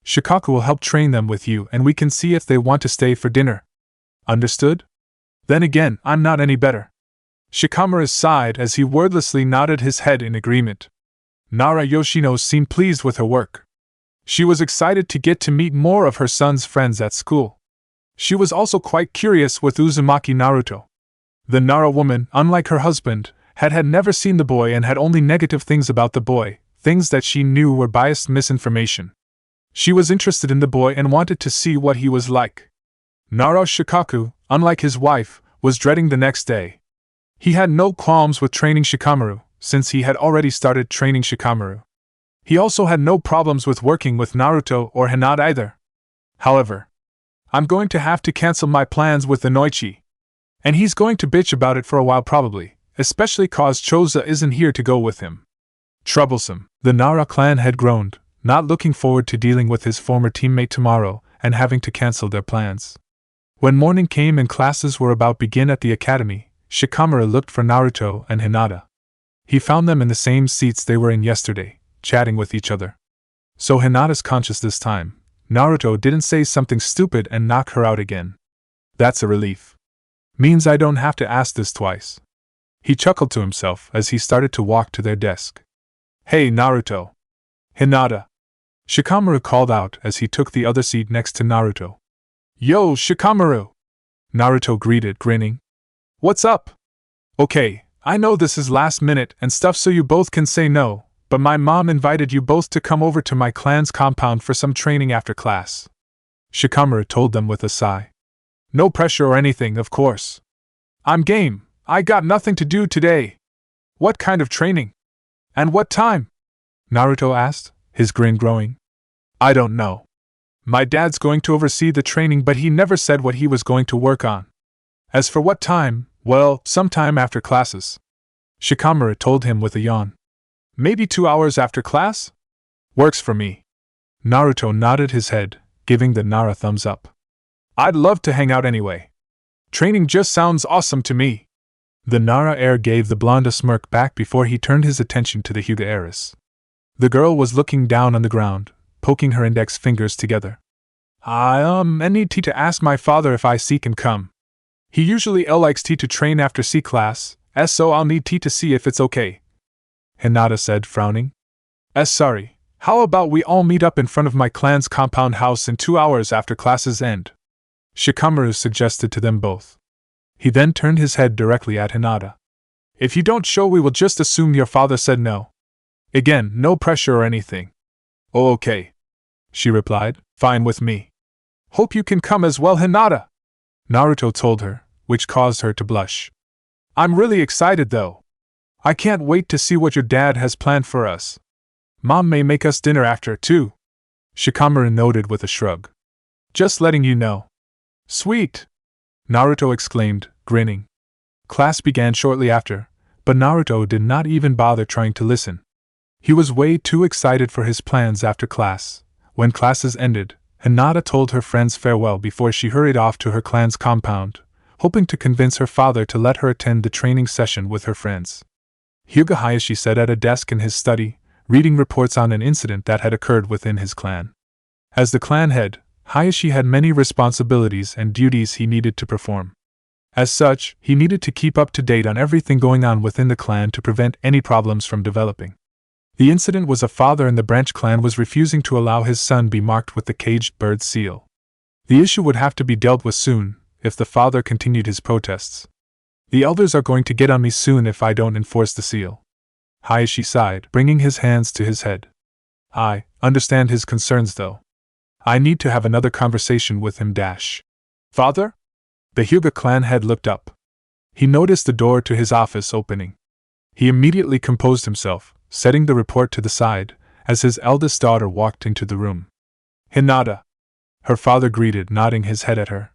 Shikaku will help train them with you and we can see if they want to stay for dinner. Understood? Then again, I'm not any better. Shikamaru sighed as he wordlessly nodded his head in agreement. Nara Yoshino seemed pleased with her work. She was excited to get to meet more of her son's friends at school. She was also quite curious with Uzumaki Naruto. The Nara woman, unlike her husband, had never seen the boy and had only negative things about the boy, things that she knew were biased misinformation. She was interested in the boy and wanted to see what he was like. Nara Shikaku, unlike his wife, was dreading the next day. He had no qualms with training Shikamaru, since he had already started training Shikamaru. He also had no problems with working with Naruto or Hinata either. However, I'm going to have to cancel my plans with Inoichi. And he's going to bitch about it for a while probably, especially cause Choza isn't here to go with him. Troublesome, the Nara clan had groaned, not looking forward to dealing with his former teammate tomorrow and having to cancel their plans. When morning came and classes were about to begin at the academy, Shikamaru looked for Naruto and Hinata. He found them in the same seats they were in yesterday, chatting with each other. So Hinata's conscious this time. Naruto didn't say something stupid and knock her out again. That's a relief. Means I don't have to ask this twice. He chuckled to himself as he started to walk to their desk. Hey Naruto. Hinata. Shikamaru called out as he took the other seat next to Naruto. Yo, Shikamaru! Naruto greeted, grinning. What's up? Okay, I know this is last minute and stuff so you both can say no, but my mom invited you both to come over to my clan's compound for some training after class. Shikamaru told them with a sigh. No pressure or anything, of course. I'm game, I got nothing to do today. What kind of training? And what time? Naruto asked, his grin growing. I don't know. My dad's going to oversee the training but he never said what he was going to work on. As for what time, well, sometime after classes. Shikamaru told him with a yawn. Maybe 2 hours after class? Works for me. Naruto nodded his head, giving the Nara thumbs up. I'd love to hang out anyway. Training just sounds awesome to me. The Nara heir gave the blonde a smirk back before he turned his attention to the Hyuga heiress. The girl was looking down on the ground, poking her index fingers together. I need to ask my father if I can come. He usually likes to train after C class, so I'll need to see if it's okay. Hinata said, frowning. Sorry, how about we all meet up in front of my clan's compound house in 2 hours after classes end? Shikamaru suggested to them both. He then turned his head directly at Hinata. If you don't show we will just assume your father said no. Again, no pressure or anything. Oh okay. She replied, fine with me. Hope you can come as well Hinata. Naruto told her, which caused her to blush. I'm really excited though. I can't wait to see what your dad has planned for us. Mom may make us dinner after, too. Shikamaru noted with a shrug. Just letting you know. Sweet! Naruto exclaimed, grinning. Class began shortly after, but Naruto did not even bother trying to listen. He was way too excited for his plans after class. When classes ended, Hinata told her friends farewell before she hurried off to her clan's compound, hoping to convince her father to let her attend the training session with her friends. Hyuga Hayashi sat at a desk in his study, reading reports on an incident that had occurred within his clan. As the clan head, Hayashi had many responsibilities and duties he needed to perform. As such, he needed to keep up to date on everything going on within the clan to prevent any problems from developing. The incident was a father in the branch clan was refusing to allow his son be marked with the caged bird seal. The issue would have to be dealt with soon, if the father continued his protests. The elders are going to get on me soon if I don't enforce the seal. Hayashi sighed, bringing his hands to his head. I understand his concerns though. I need to have another conversation with him. Father? The Hyuga clan head looked up. He noticed the door to his office opening. He immediately composed himself, setting the report to the side, as his eldest daughter walked into the room. Hinata. Her father greeted, nodding his head at her.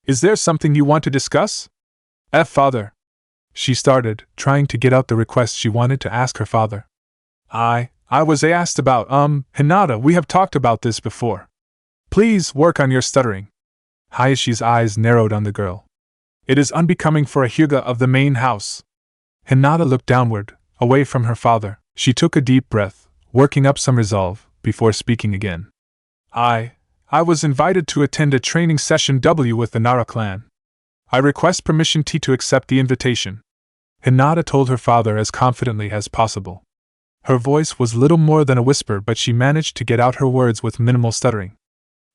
Is there something you want to discuss? Father. She started, trying to get out the request she wanted to ask her father. I was asked about, Hinata, we have talked about this before. Please work on your stuttering. Hayashi's eyes narrowed on the girl. It is unbecoming for a Hyuga of the main house. Hinata looked downward, away from her father. She took a deep breath, working up some resolve, before speaking again. I was invited to attend a training session W with the Nara clan. I request permission to accept the invitation. Hinata told her father as confidently as possible. Her voice was little more than a whisper, but she managed to get out her words with minimal stuttering.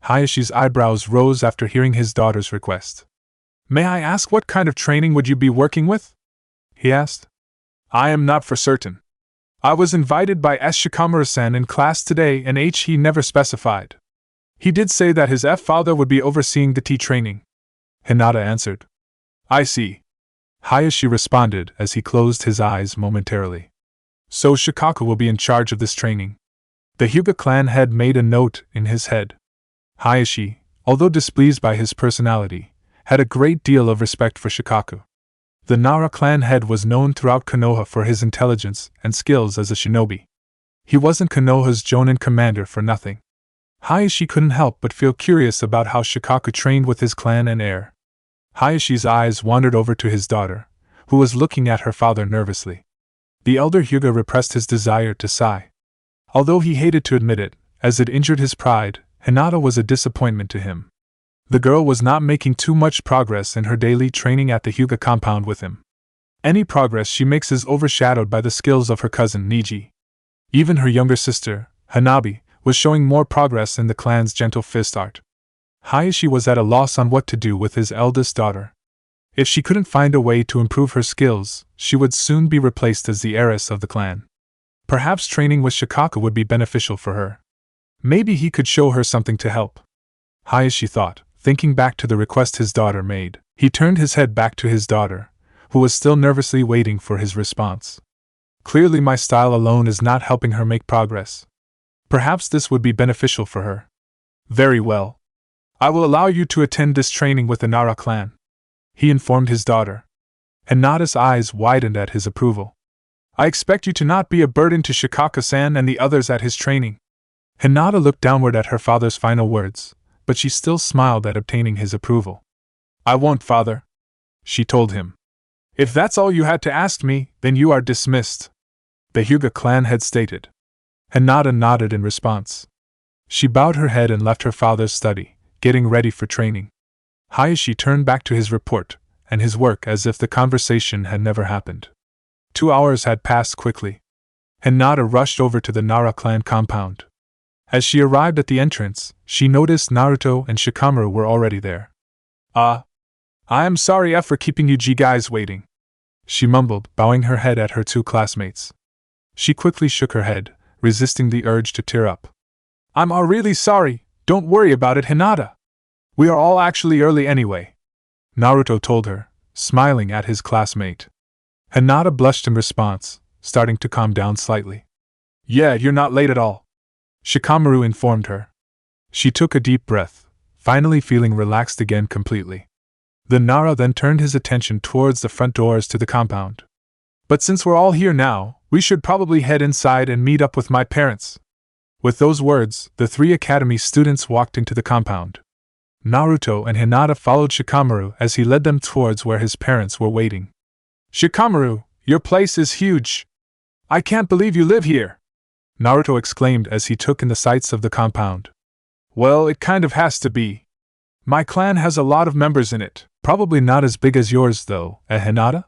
Hayashi's eyebrows rose after hearing his daughter's request. May I ask what kind of training would you be working with? He asked. I am not for certain. I was invited by Shikamaru-san in class today and he never specified. He did say that his father would be overseeing the tea training. Hinata answered. I see. Hayashi responded as he closed his eyes momentarily. So Shikaku will be in charge of this training. The Hyuga clan head made a note in his head. Hayashi, although displeased by his personality, had a great deal of respect for Shikaku. The Nara clan head was known throughout Konoha for his intelligence and skills as a shinobi. He wasn't Konoha's Jonin commander for nothing. Hayashi couldn't help but feel curious about how Shikaku trained with his clan and heir. Hayashi's eyes wandered over to his daughter, who was looking at her father nervously. The elder Hyuga repressed his desire to sigh. Although he hated to admit it, as it injured his pride, Hinata was a disappointment to him. The girl was not making too much progress in her daily training at the Hyuga compound with him. Any progress she makes is overshadowed by the skills of her cousin Niji. Even her younger sister, Hanabi, was showing more progress in the clan's gentle fist art. Hayashi was at a loss on what to do with his eldest daughter. If she couldn't find a way to improve her skills, she would soon be replaced as the heiress of the clan. Perhaps training with Shikaku would be beneficial for her. Maybe he could show her something to help. Hayashi thought, thinking back to the request his daughter made. He turned his head back to his daughter, who was still nervously waiting for his response. Clearly my style alone is not helping her make progress. Perhaps this would be beneficial for her. Very well. I will allow you to attend this training with the Nara clan, he informed his daughter. Hinata's eyes widened at his approval. I expect you to not be a burden to Shikaku-san and the others at his training. Hinata looked downward at her father's final words, but she still smiled at obtaining his approval. I won't, father, she told him. If that's all you had to ask me, then you are dismissed, the Hyuga clan had stated. Hinata nodded in response. She bowed her head and left her father's study, getting ready for training. Hayashi turned back to his report and his work as if the conversation had never happened. 2 hours had passed quickly. Hinata rushed over to the Nara clan compound. As she arrived at the entrance, she noticed Naruto and Shikamaru were already there. I am sorry for keeping you guys waiting, she mumbled, bowing her head at her 2 classmates. She quickly shook her head, resisting the urge to tear up. I'm really sorry, don't worry about it, Hinata. We are all actually early anyway, Naruto told her, smiling at his classmate. Hinata blushed in response, starting to calm down slightly. Yeah, you're not late at all, Shikamaru informed her. She took a deep breath, finally feeling relaxed again completely. The Nara then turned his attention towards the front doors to the compound. But since we're all here now, we should probably head inside and meet up with my parents. With those words, the 3 academy students walked into the compound. Naruto and Hinata followed Shikamaru as he led them towards where his parents were waiting. Shikamaru, your place is huge. I can't believe you live here, Naruto exclaimed as he took in the sights of the compound. Well, it kind of has to be. My clan has a lot of members in it, probably not as big as yours though, Hinata?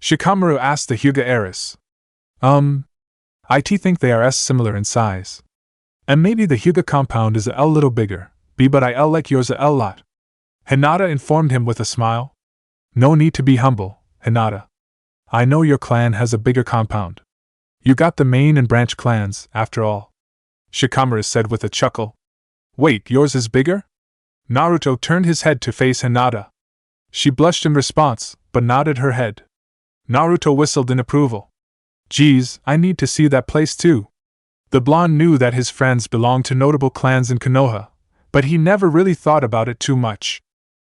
Shikamaru asked the Hyuga heiress. I think they are similar in size. And maybe the Hyuga compound is a little bigger, but I like yours a lot, Hinata informed him with a smile. No need to be humble, Hinata. I know your clan has a bigger compound. You got the main and branch clans, after all. Shikamaru said with a chuckle. Wait, yours is bigger? Naruto turned his head to face Hinata. She blushed in response, but nodded her head. Naruto whistled in approval. Geez, I need to see that place too. The blonde knew that his friends belonged to notable clans in Konoha, but he never really thought about it too much.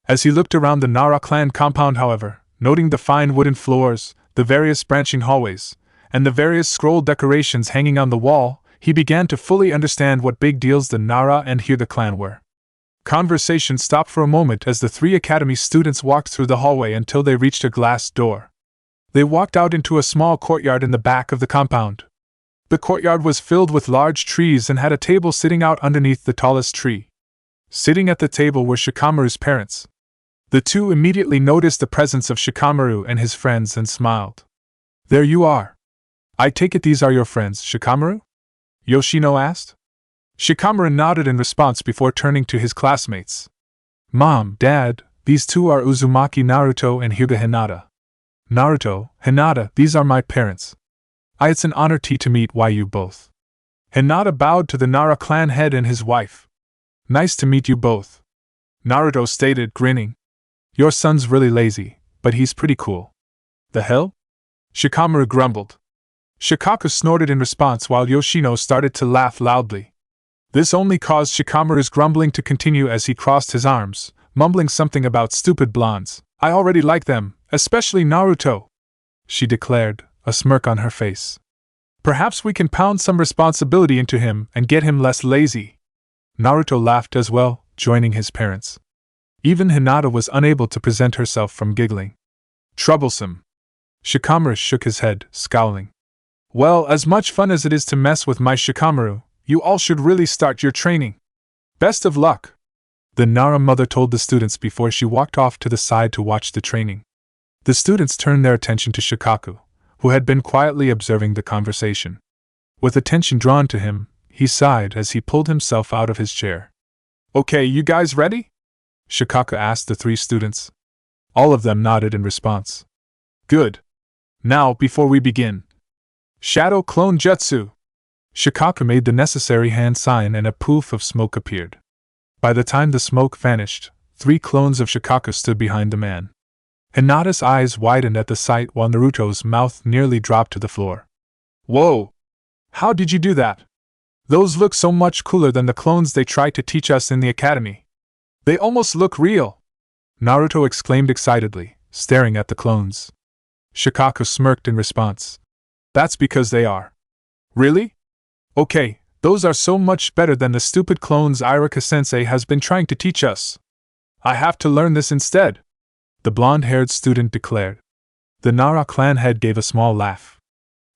As he looked around the Nara clan compound, however, noting the fine wooden floors, the various branching hallways, and the various scroll decorations hanging on the wall, he began to fully understand what big deals the Nara and Hyuga clan were. Conversation stopped for a moment as the 3 academy students walked through the hallway until they reached a glass door. They walked out into a small courtyard in the back of the compound. The courtyard was filled with large trees and had a table sitting out underneath the tallest tree. Sitting at the table were Shikamaru's parents. The two immediately noticed the presence of Shikamaru and his friends and smiled. There you are. I take it these are your friends, Shikamaru? Yoshino asked. Shikamaru nodded in response before turning to his classmates. Mom, Dad, these two are Uzumaki Naruto and Hyuga Hinata. Naruto, Hinata, these are my parents. It's an honor to meet you both. Hinata bowed to the Nara clan head and his wife. Nice to meet you both. Naruto stated, grinning. Your son's really lazy, but he's pretty cool. The hell? Shikamaru grumbled. Shikaku snorted in response while Yoshino started to laugh loudly. This only caused Shikamaru's grumbling to continue as he crossed his arms, mumbling something about stupid blondes. I already like them, especially Naruto, she declared, a smirk on her face. Perhaps we can pound some responsibility into him and get him less lazy. Naruto laughed as well, joining his parents. Even Hinata was unable to prevent herself from giggling. Troublesome. Shikamaru shook his head, scowling. Well, as much fun as it is to mess with my Shikamaru, you all should really start your training. Best of luck, the Nara mother told the students before she walked off to the side to watch the training. The students turned their attention to Shikaku, who had been quietly observing the conversation. With attention drawn to him, he sighed as he pulled himself out of his chair. Okay, you guys ready? Shikaku asked the 3 students. All of them nodded in response. Good. Now, before we begin, Shadow Clone Jutsu! Shikaku made the necessary hand sign and a poof of smoke appeared. By the time the smoke vanished, 3 clones of Shikaku stood behind the man. Hinata's eyes widened at the sight while Naruto's mouth nearly dropped to the floor. Whoa! How did you do that? Those look so much cooler than the clones they tried to teach us in the academy. They almost look real! Naruto exclaimed excitedly, staring at the clones. Shikaku smirked in response. That's because they are. Really? Okay, those are so much better than the stupid clones Iruka-sensei has been trying to teach us. I have to learn this instead, the blonde-haired student declared. The Nara clan head gave a small laugh.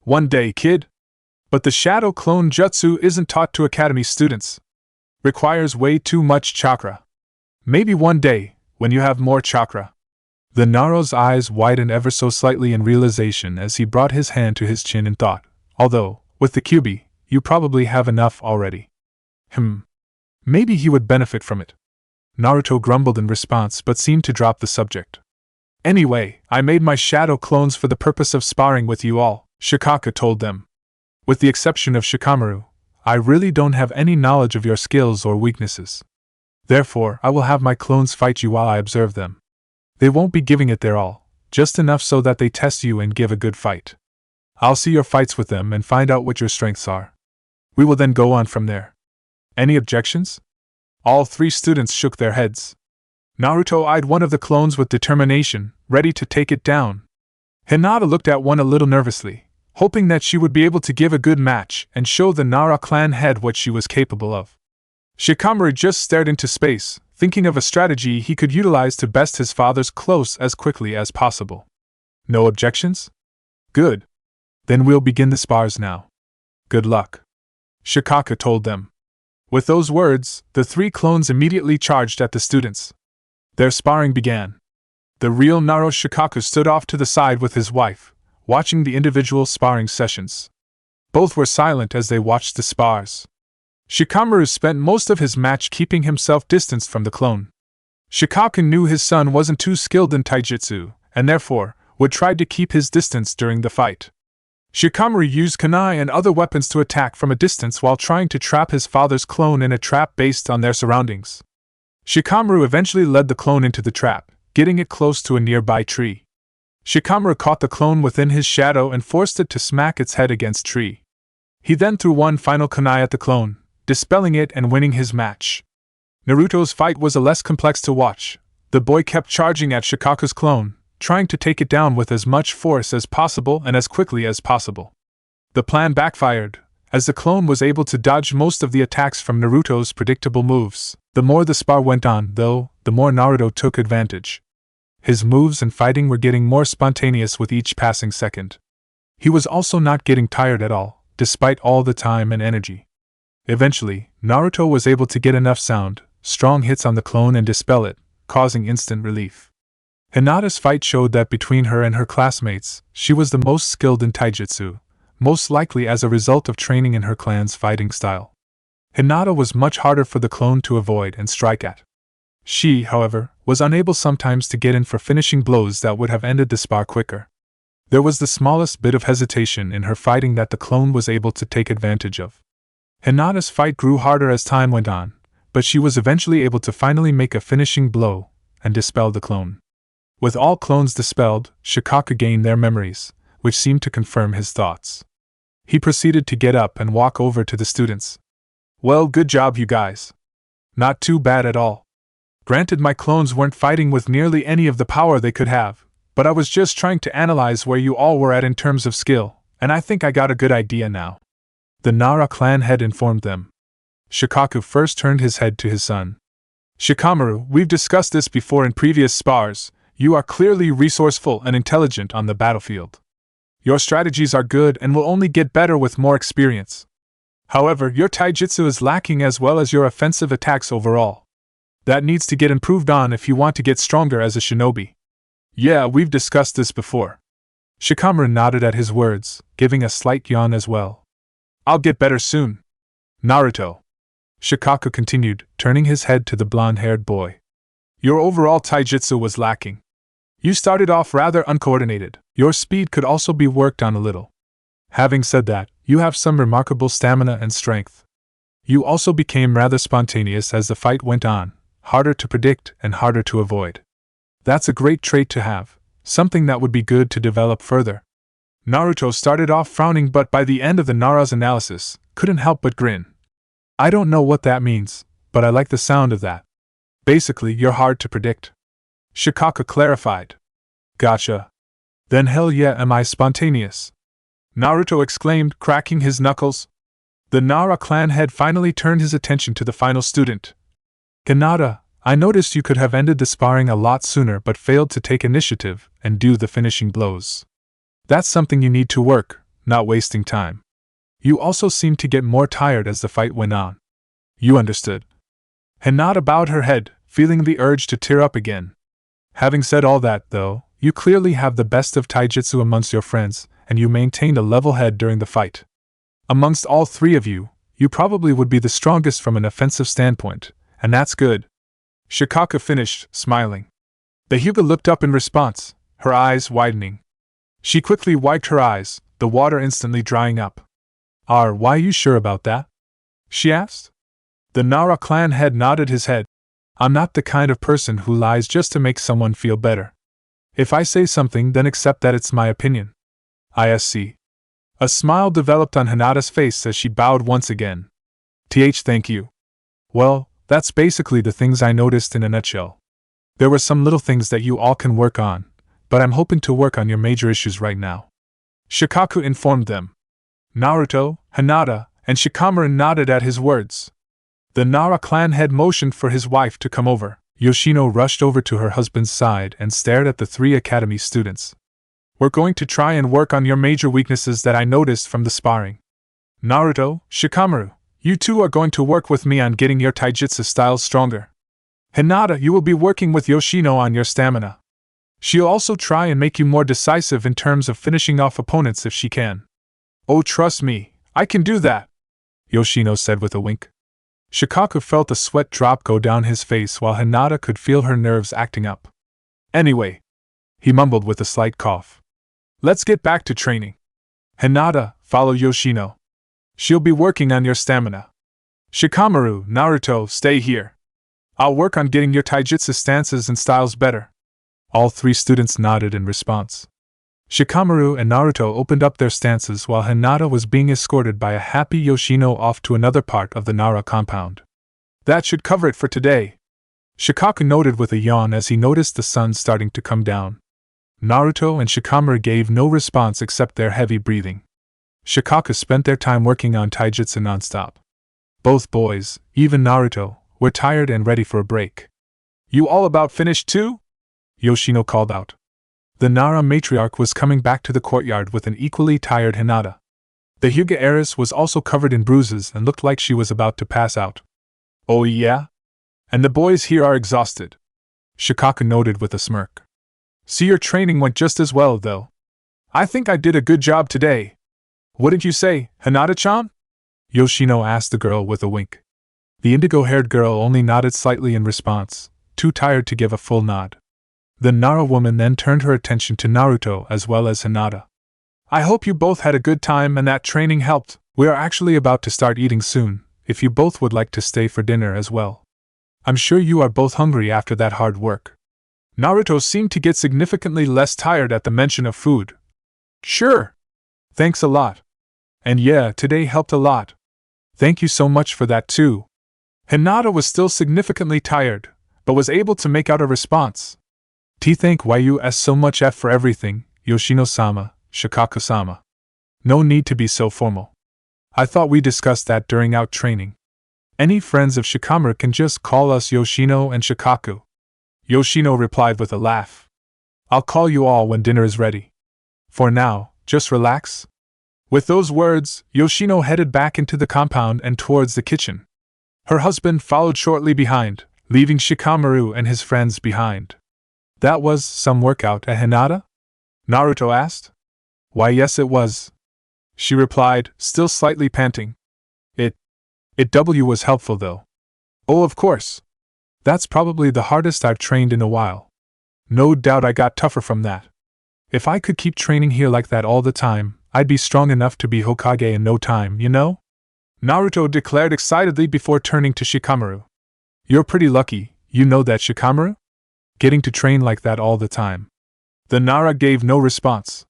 One day, kid. But the Shadow Clone Jutsu isn't taught to academy students. Requires way too much chakra. Maybe one day, when you have more chakra. The Naro's eyes widened ever so slightly in realization as he brought his hand to his chin and thought, although, with the Kyuubi, you probably have enough already. Maybe he would benefit from it. Naruto grumbled in response but seemed to drop the subject. Anyway, I made my shadow clones for the purpose of sparring with you all, Shikaku told them. With the exception of Shikamaru, I really don't have any knowledge of your skills or weaknesses. Therefore, I will have my clones fight you while I observe them. They won't be giving it their all, just enough so that they test you and give a good fight. I'll see your fights with them and find out what your strengths are. We will then go on from there. Any objections? All 3 students shook their heads. Naruto eyed one of the clones with determination, ready to take it down. Hinata looked at one a little nervously, hoping that she would be able to give a good match and show the Nara clan head what she was capable of. Shikamaru just stared into space, thinking of a strategy he could utilize to best his father's close as quickly as possible. No objections? Good. Then we'll begin the spars now. Good luck, Shikaku told them. With those words, the 3 clones immediately charged at the students. Their sparring began. The real Naro Shikaku stood off to the side with his wife, watching the individual sparring sessions. Both were silent as they watched the spars. Shikamaru spent most of his match keeping himself distanced from the clone. Shikaku knew his son wasn't too skilled in taijutsu, and therefore, Wood tried to keep his distance during the fight. Shikamaru used kunai and other weapons to attack from a distance while trying to trap his father's clone in a trap based on their surroundings. Shikamaru eventually led the clone into the trap, getting it close to a nearby tree. Shikamaru caught the clone within his shadow and forced it to smack its head against tree. He then threw one final kunai at the clone, dispelling it and winning his match. Naruto's fight was less complex to watch. The boy kept charging at Shikaku's clone, trying to take it down with as much force as possible and as quickly as possible. The plan backfired, as the clone was able to dodge most of the attacks from Naruto's predictable moves. The more the spar went on, though, the more Naruto took advantage. His moves and fighting were getting more spontaneous with each passing second. He was also not getting tired at all, despite all the time and energy. Eventually, Naruto was able to get enough sound, strong hits on the clone and dispel it, causing instant relief. Hinata's fight showed that between her and her classmates, she was the most skilled in taijutsu, most likely as a result of training in her clan's fighting style. Hinata was much harder for the clone to avoid and strike at. She, however, was unable sometimes to get in for finishing blows that would have ended the spar quicker. There was the smallest bit of hesitation in her fighting that the clone was able to take advantage of. Hinata's fight grew harder as time went on, but she was eventually able to finally make a finishing blow and dispel the clone. With all clones dispelled, Shikaku gained their memories, which seemed to confirm his thoughts. He proceeded to get up and walk over to the students. "Well, good job, you guys. Not too bad at all. Granted, my clones weren't fighting with nearly any of the power they could have, but I was just trying to analyze where you all were at in terms of skill, and I think I got a good idea now," the Nara clan head informed them. Shikaku first turned his head to his son. "Shikamaru, we've discussed this before in previous spars. You are clearly resourceful and intelligent on the battlefield. Your strategies are good and will only get better with more experience. However, your taijutsu is lacking as well as your offensive attacks overall. That needs to get improved on if you want to get stronger as a shinobi." "Yeah, we've discussed this before." Shikamaru nodded at his words, giving a slight yawn as well. "I'll get better soon. Naruto," Shikaku continued, turning his head to the blonde-haired boy. "Your overall taijutsu was lacking. You started off rather uncoordinated. Your speed could also be worked on a little. Having said that, you have some remarkable stamina and strength. You also became rather spontaneous as the fight went on, harder to predict and harder to avoid. That's a great trait to have, something that would be good to develop further." Naruto started off frowning, but by the end of the Nara's analysis, couldn't help but grin. "I don't know what that means, but I like the sound of that. Basically, you're hard to predict," Shikaku clarified. "Gotcha. Then hell yeah, am I spontaneous?" Naruto exclaimed, cracking his knuckles. The Nara clan head finally turned his attention to the final student. "Hinata, I noticed you could have ended the sparring a lot sooner but failed to take initiative and do the finishing blows. That's something you need to work, not wasting time. You also seemed to get more tired as the fight went on." "You understood." Hinata bowed her head, feeling the urge to tear up again. "Having said all that, though, you clearly have the best of taijutsu amongst your friends, and you maintained a level head during the fight. Amongst all three of you, you probably would be the strongest from an offensive standpoint, and that's good," Shikaku finished, smiling. The Hyuga looked up in response, her eyes widening. She quickly wiped her eyes, the water instantly drying up. Why are you sure about that?" she asked. The Nara clan head nodded his head. "I'm not the kind of person who lies just to make someone feel better. If I say something, then accept that it's my opinion." "I see." A smile developed on Hinata's face as she bowed once again. Thank you." "Well, that's basically the things I noticed in a nutshell. There were some little things that you all can work on, but I'm hoping to work on your major issues right now," Shikaku informed them. Naruto, Hinata, and Shikamaru nodded at his words. The Nara clan head motioned for his wife to come over. Yoshino rushed over to her husband's side and stared at the three academy students. "We're going to try and work on your major weaknesses that I noticed from the sparring. Naruto, Shikamaru, you two are going to work with me on getting your taijutsu styles stronger. Hinata, you will be working with Yoshino on your stamina. She'll also try and make you more decisive in terms of finishing off opponents if she can." "Oh, trust me, I can do that," Yoshino said with a wink. Shikaku felt a sweat drop go down his face while Hinata could feel her nerves acting up. "Anyway," he mumbled with a slight cough. Let's get back to training. Hinata, follow Yoshino. She'll be working on your stamina. Shikamaru, Naruto, stay here. I'll work on getting your taijutsu stances and styles better. All three students nodded in response. Shikamaru and Naruto opened up their stances while Hinata was being escorted by a happy Yoshino off to another part of the Nara compound. That should cover it for today, Shikaku noted with a yawn as he noticed the sun starting to come down. Naruto and Shikamaru gave no response except their heavy breathing. Shikaku spent their time working on taijutsu nonstop. Both boys, even Naruto, were tired and ready for a break. You all about finished too? Yoshino called out. The Nara matriarch was coming back to the courtyard with an equally tired Hinata. The Hyuga heiress was also covered in bruises and looked like she was about to pass out. Oh yeah? And the boys here are exhausted, Shikaku noted with a smirk. See, your training went just as well, though. I think I did a good job today. Wouldn't you say, Hinata-chan? Yoshino asked the girl with a wink. The indigo-haired girl only nodded slightly in response, too tired to give a full nod. The Nara woman then turned her attention to Naruto as well as Hinata. I hope you both had a good time and that training helped. We are actually about to start eating soon, if you both would like to stay for dinner as well. I'm sure you are both hungry after that hard work. Naruto seemed to get significantly less tired at the mention of food. Sure. Thanks a lot. And yeah, today helped a lot. Thank you so much for that too. Hinata was still significantly tired, but was able to make out a response. Thank you so much for everything, Yoshino-sama, Shikaku-sama. No need to be so formal. I thought we discussed that during out training. Any friends of Shikamaru can just call us Yoshino and Shikaku. Yoshino replied with a laugh. I'll call you all when dinner is ready. For now, just relax. With those words, Yoshino headed back into the compound and towards the kitchen. Her husband followed shortly behind, leaving Shikamaru and his friends behind. That was some workout, Hinata? Naruto asked. Why, yes it was. She replied, still slightly panting. It was helpful though. Oh, of course. That's probably the hardest I've trained in a while. No doubt I got tougher from that. If I could keep training here like that all the time, I'd be strong enough to be Hokage in no time, you know? Naruto declared excitedly before turning to Shikamaru. You're pretty lucky, you know that, Shikamaru? Getting to train like that all the time. The Nara gave no response.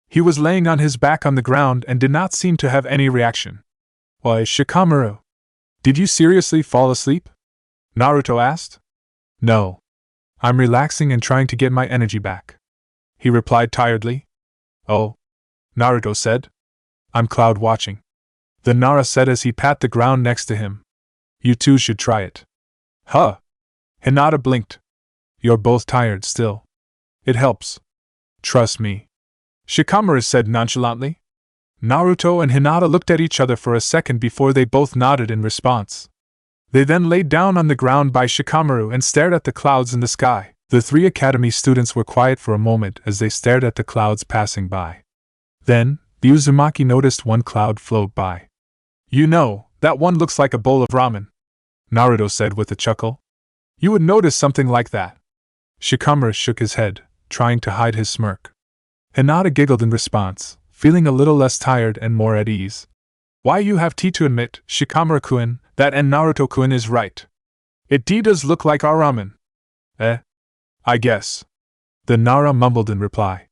He was laying on his back on the ground and did not seem to have any reaction. Why, Shikamaru, did you seriously fall asleep? Naruto asked. No. I'm relaxing and trying to get my energy back, he replied tiredly. Oh, Naruto said. I'm cloud watching. The Nara said as he pat the ground next to him. You two should try it. Huh? Hinata blinked. You're both tired still. It helps. Trust me. Shikamaru said nonchalantly. Naruto and Hinata looked at each other for a second before they both nodded in response. They then laid down on the ground by Shikamaru and stared at the clouds in the sky. The three academy students were quiet for a moment as they stared at the clouds passing by. Then, the Uzumaki noticed one cloud float by. You know, that one looks like a bowl of ramen, Naruto said with a chuckle. You would notice something like that. Shikamaru shook his head, trying to hide his smirk. Hinata giggled in response, feeling a little less tired and more at ease. Why, you have to admit, Shikamaru-kun, that and Naruto-kun is right. It does look like our ramen. I guess. The Nara mumbled in reply.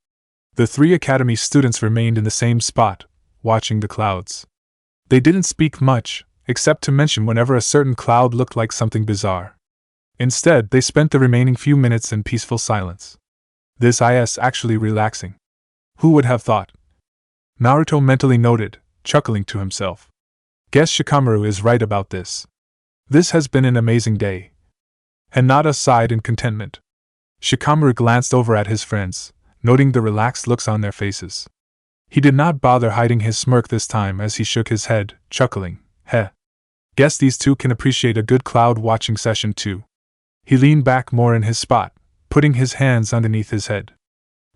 The three academy students remained in the same spot, watching the clouds. They didn't speak much, except to mention whenever a certain cloud looked like something bizarre. Instead, they spent the remaining few minutes in peaceful silence. This is actually relaxing. Who would have thought? Naruto mentally noted, chuckling to himself. Guess Shikamaru is right about this. This has been an amazing day. Hinata sighed in contentment. Shikamaru glanced over at his friends, noting the relaxed looks on their faces. He did not bother hiding his smirk this time as he shook his head, chuckling. Guess these two can appreciate a good cloud watching session too. He leaned back more in his spot, putting his hands underneath his head.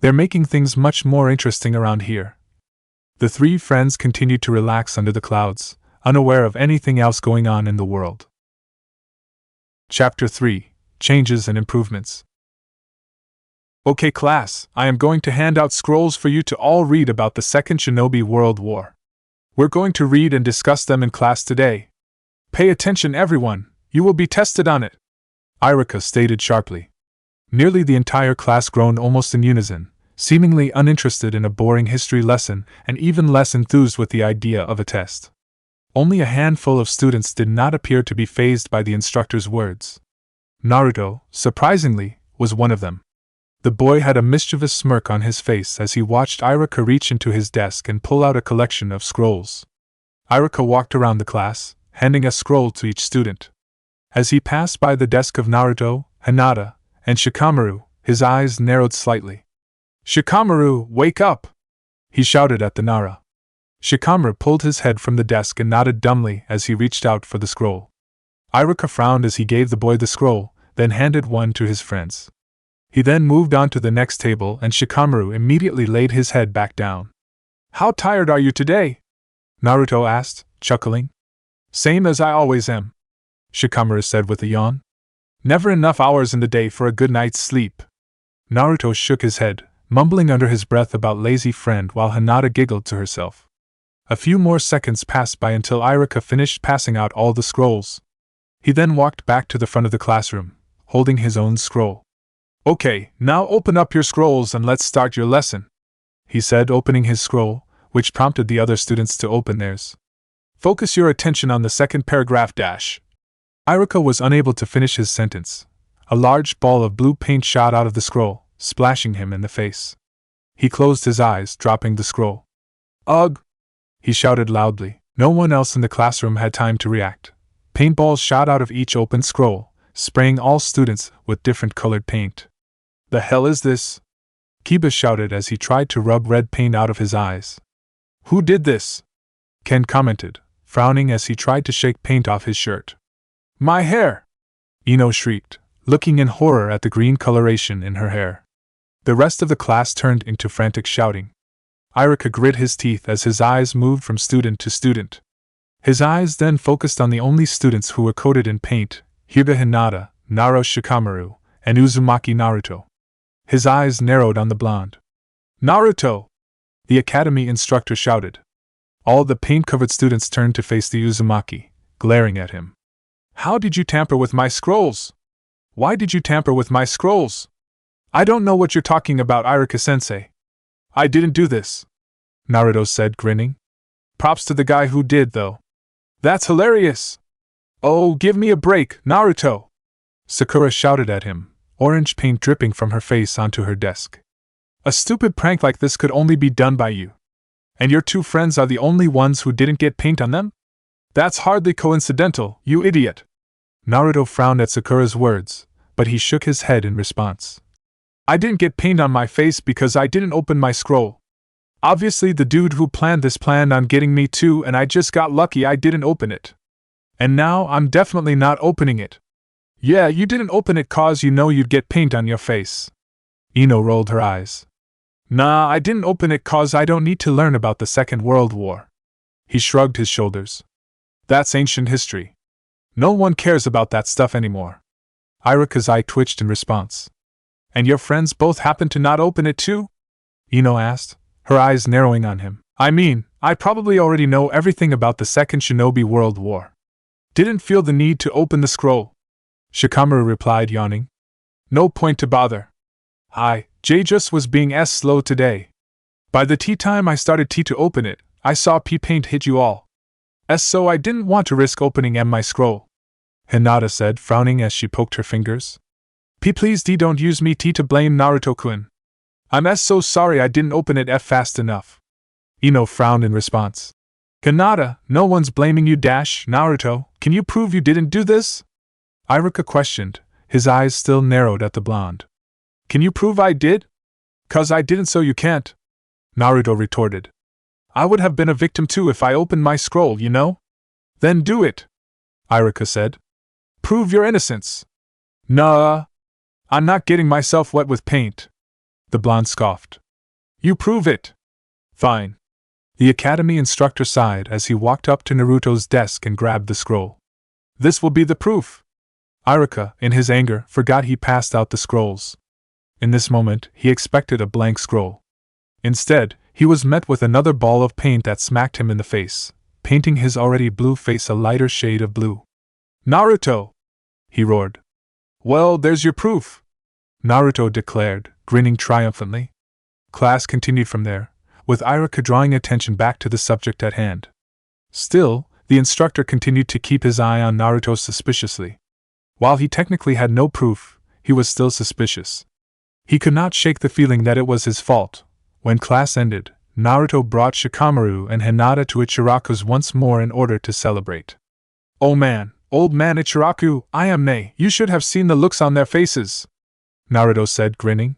They're making things much more interesting around here. The three friends continued to relax under the clouds, unaware of anything else going on in the world. Chapter 3: Changes and Improvements. Okay, class, I am going to hand out scrolls for you to all read about the Second Shinobi World War. We're going to read and discuss them in class today. Pay attention, everyone, you will be tested on it, Irika stated sharply. Nearly the entire class groaned almost in unison, seemingly uninterested in a boring history lesson and even less enthused with the idea of a test. Only a handful of students did not appear to be fazed by the instructor's words. Naruto, surprisingly, was one of them. The boy had a mischievous smirk on his face as he watched Irika reach into his desk and pull out a collection of scrolls. Irika walked around the class, handing a scroll to each student. As he passed by the desk of Naruto, Hinata, and Shikamaru, his eyes narrowed slightly. "Shikamaru, wake up!" he shouted at the Nara. Shikamaru pulled his head from the desk and nodded dumbly as he reached out for the scroll. Irika frowned as he gave the boy the scroll, then handed one to his friends. He then moved on to the next table and Shikamaru immediately laid his head back down. "How tired are you today?" Naruto asked, chuckling. "Same as I always am," Shikamaru said with a yawn. "Never enough hours in the day for a good night's sleep." Naruto shook his head, mumbling under his breath about lazy friend while Hinata giggled to herself. A few more seconds passed by until Irika finished passing out all the scrolls. He then walked back to the front of the classroom, holding his own scroll. "Okay, now open up your scrolls and let's start your lesson," he said, opening his scroll, which prompted the other students to open theirs. "Focus your attention on the second paragraph dash." Irika was unable to finish his sentence. A large ball of blue paint shot out of the scroll, splashing him in the face. He closed his eyes, dropping the scroll. "Ugh!" he shouted loudly. No one else in the classroom had time to react. Paintballs shot out of each open scroll, spraying all students with different colored paint. "The hell is this?" Kiba shouted as he tried to rub red paint out of his eyes. "Who did this?" Ken commented, frowning as he tried to shake paint off his shirt. "My hair!" Ino shrieked, looking in horror at the green coloration in her hair. The rest of the class turned into frantic shouting. Irika grit his teeth as his eyes moved from student to student. His eyes then focused on the only students who were coated in paint, Hyuga Hinata, Naro Shikamaru, and Uzumaki Naruto. His eyes narrowed on the blonde. "Naruto!" the academy instructor shouted. All the paint-covered students turned to face the Uzumaki, glaring at him. "How did you tamper with my scrolls? Why did you tamper with my scrolls?" "I don't know what you're talking about, Irika-sensei. I didn't do this," Naruto said, grinning. "Props to the guy who did, though. That's hilarious!" "Oh, give me a break, Naruto!" Sakura shouted at him, orange paint dripping from her face onto her desk. "A stupid prank like this could only be done by you. And your two friends are the only ones who didn't get paint on them? That's hardly coincidental, you idiot!" Naruto frowned at Sakura's words, but he shook his head in response. "I didn't get paint on my face because I didn't open my scroll. Obviously the dude who planned this planned on getting me too, and I just got lucky I didn't open it. And now I'm definitely not opening it." "Yeah, you didn't open it 'cause you know you'd get paint on your face." Ino rolled her eyes. "Nah, I didn't open it 'cause I don't need to learn about the Second World War." He shrugged his shoulders. "That's ancient history. No one cares about that stuff anymore." Irika's eye twitched in response. "And your friends both happen to not open it too?" Ino asked, her eyes narrowing on him. "I mean, I probably already know everything about the Second Shinobi World War. Didn't feel the need to open the scroll," Shikamaru replied, yawning. "No point to bother. Jay just was being slow today. By the tea time I started to open it, I saw paint hit you all. So I didn't want to risk opening my scroll," Hinata said, frowning as she poked her fingers. Please don't use me to blame Naruto-kun. I'm so sorry I didn't open it fast enough." Ino frowned in response. "Hinata, no one's blaming you, Naruto, can you prove you didn't do this?" Irika questioned, his eyes still narrowed at the blonde. "Can you prove I did?" "'Cause I didn't, so you can't," Naruto retorted. "I would have been a victim too if I opened my scroll, you know?" "Then do it," Irika said. "Prove your innocence." "Nah, I'm not getting myself wet with paint," the blonde scoffed. "You prove it." "Fine." The academy instructor sighed as he walked up to Naruto's desk and grabbed the scroll. "This will be the proof." Irika, in his anger, forgot he passed out the scrolls. In this moment, he expected a blank scroll. Instead, he was met with another ball of paint that smacked him in the face, painting his already blue face a lighter shade of blue. "Naruto!" he roared. "Well, there's your proof," Naruto declared, grinning triumphantly. Class continued from there, with Iruka drawing attention back to the subject at hand. Still, the instructor continued to keep his eye on Naruto suspiciously. While he technically had no proof, he was still suspicious. He could not shake the feeling that it was his fault. When class ended, Naruto brought Shikamaru and Hinata to Ichiraku's once more in order to celebrate. Old man Ichiraku, you should have seen the looks on their faces," Naruto said, grinning.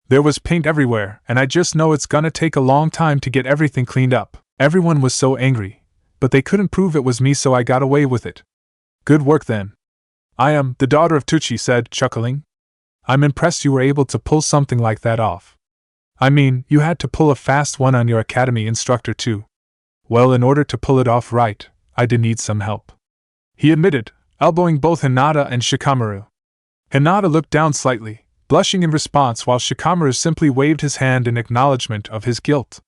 "There was paint everywhere, and I just know it's gonna take a long time to get everything cleaned up. Everyone was so angry, but they couldn't prove it was me, so I got away with it." "Good work then." "I am the daughter of Tucci," said, chuckling. "I'm impressed you were able to pull something like that off. I mean, you had to pull a fast one on your academy instructor too." "Well, in order to pull it off right, I did need some help," he admitted, elbowing both Hinata and Shikamaru. Hinata looked down slightly, blushing in response, while Shikamaru simply waved his hand in acknowledgement of his guilt.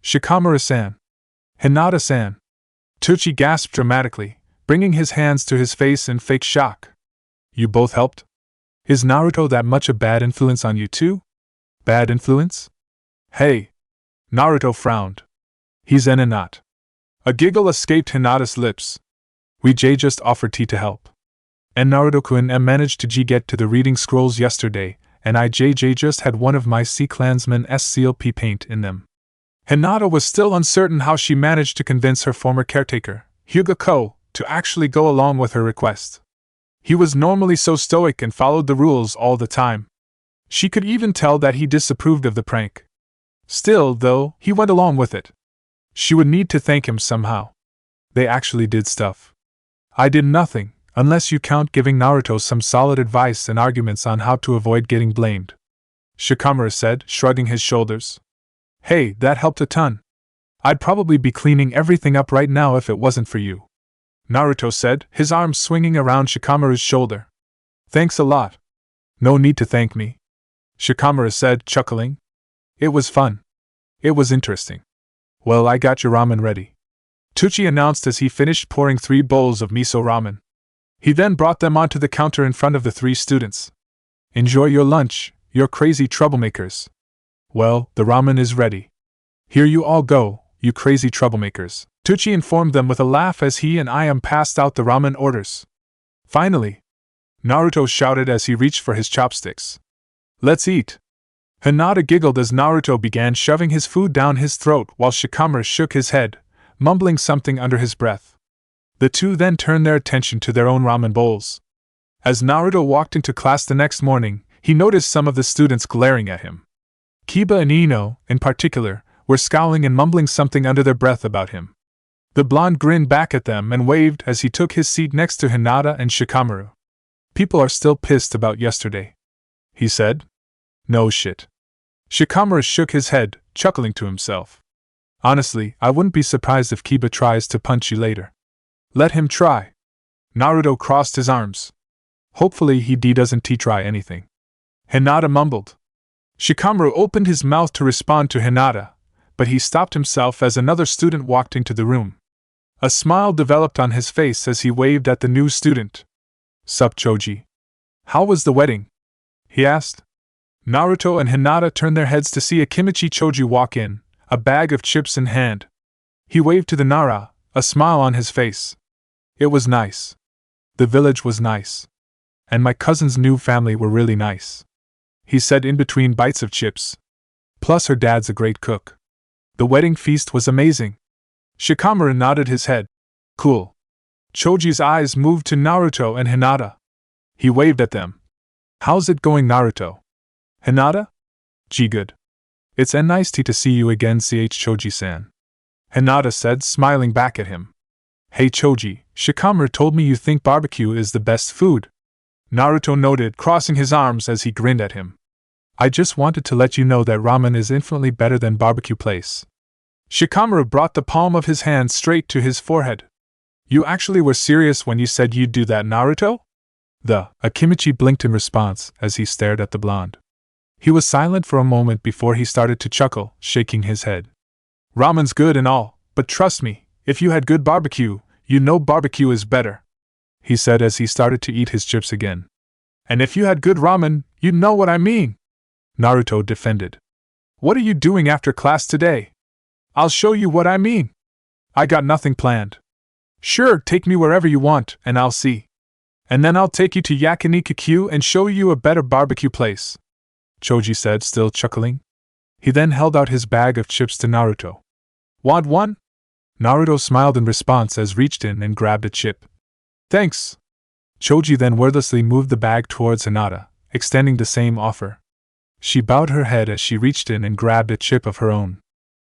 "Shikamaru-san. Hinata-san." Tucci gasped dramatically, bringing his hands to his face in fake shock. "You both helped? Is Naruto that much a bad influence on you too?" "Bad influence? Hey!" Naruto frowned. "He's in a knot." A giggle escaped Hinata's lips. "We just offered tea to help. And Naruto-kun managed to get to the reading scrolls yesterday, and I just had one of my Sea Clansmen's CLP paint in them." Hinata was still uncertain how she managed to convince her former caretaker, Hyuga Ko, to actually go along with her request. He was normally so stoic and followed the rules all the time. She could even tell that he disapproved of the prank. Still, though, he went along with it. She would need to thank him somehow. They actually did stuff. "I did nothing, unless you count giving Naruto some solid advice and arguments on how to avoid getting blamed," Shikamaru said, shrugging his shoulders. "Hey, that helped a ton. I'd probably be cleaning everything up right now if it wasn't for you," Naruto said, his arm swinging around Shikamaru's shoulder. "Thanks a lot." "No need to thank me," Shikamaru said, chuckling. "It was fun. It was interesting. Well, I got your ramen ready," Tucci announced as he finished pouring 3 bowls of miso ramen. He then brought them onto the counter in front of the 3 students. "Enjoy your lunch, you crazy troublemakers." "Well, the ramen is ready. Here you all go, you crazy troublemakers," Tucci informed them with a laugh as he and Iam passed out the ramen orders. "Finally!" Naruto shouted as he reached for his chopsticks. "Let's eat." Hinata giggled as Naruto began shoving his food down his throat while Shikamaru shook his head, mumbling something under his breath. The two then turned their attention to their own ramen bowls. As Naruto walked into class the next morning, he noticed some of the students glaring at him. Kiba and Ino, in particular, were scowling and mumbling something under their breath about him. The blonde grinned back at them and waved as he took his seat next to Hinata and Shikamaru. "People are still pissed about yesterday," he said. "No shit." Shikamaru shook his head, chuckling to himself. "Honestly, I wouldn't be surprised if Kiba tries to punch you later." "Let him try." Naruto crossed his arms. "Hopefully he doesn't try anything." Hinata mumbled. Shikamaru opened his mouth to respond to Hinata, but he stopped himself as another student walked into the room. A smile developed on his face as he waved at the new student. "Sup, Choji? How was the wedding?" he asked. Naruto and Hinata turned their heads to see Akimichi Choji walk in, a bag of chips in hand. He waved to the Nara, a smile on his face. "It was nice. The village was nice. And my cousin's new family were really nice," he said in between bites of chips. "Plus her dad's a great cook. The wedding feast was amazing." Shikamaru nodded his head. "Cool." Choji's eyes moved to Naruto and Hinata. He waved at them. "How's it going, Naruto?" "Hinata? Good. It's nice to see you again, Choji-san," Hinata said, smiling back at him. "Hey Choji, Shikamaru told me you think barbecue is the best food," Naruto noted, crossing his arms as he grinned at him. "I just wanted to let you know that ramen is infinitely better than barbecue place." Shikamaru brought the palm of his hand straight to his forehead. "You actually were serious when you said you'd do that, Naruto?" Akimichi blinked in response as he stared at the blonde. He was silent for a moment before he started to chuckle, shaking his head. Ramen's good and all, but trust me, if you had good barbecue, you know barbecue is better, he said as he started to eat his chips again. And if you had good ramen, you'd know what I mean, Naruto defended. What are you doing after class today? I'll show you what I mean. I got nothing planned. Sure, take me wherever you want, and I'll see. And then I'll take you to Yakiniku and show you a better barbecue place, Choji said, still chuckling. He then held out his bag of chips to Naruto. Want one? Naruto smiled in response as reached in and grabbed a chip. Thanks. Choji then wordlessly moved the bag towards Hinata, extending the same offer. She bowed her head as she reached in and grabbed a chip of her own.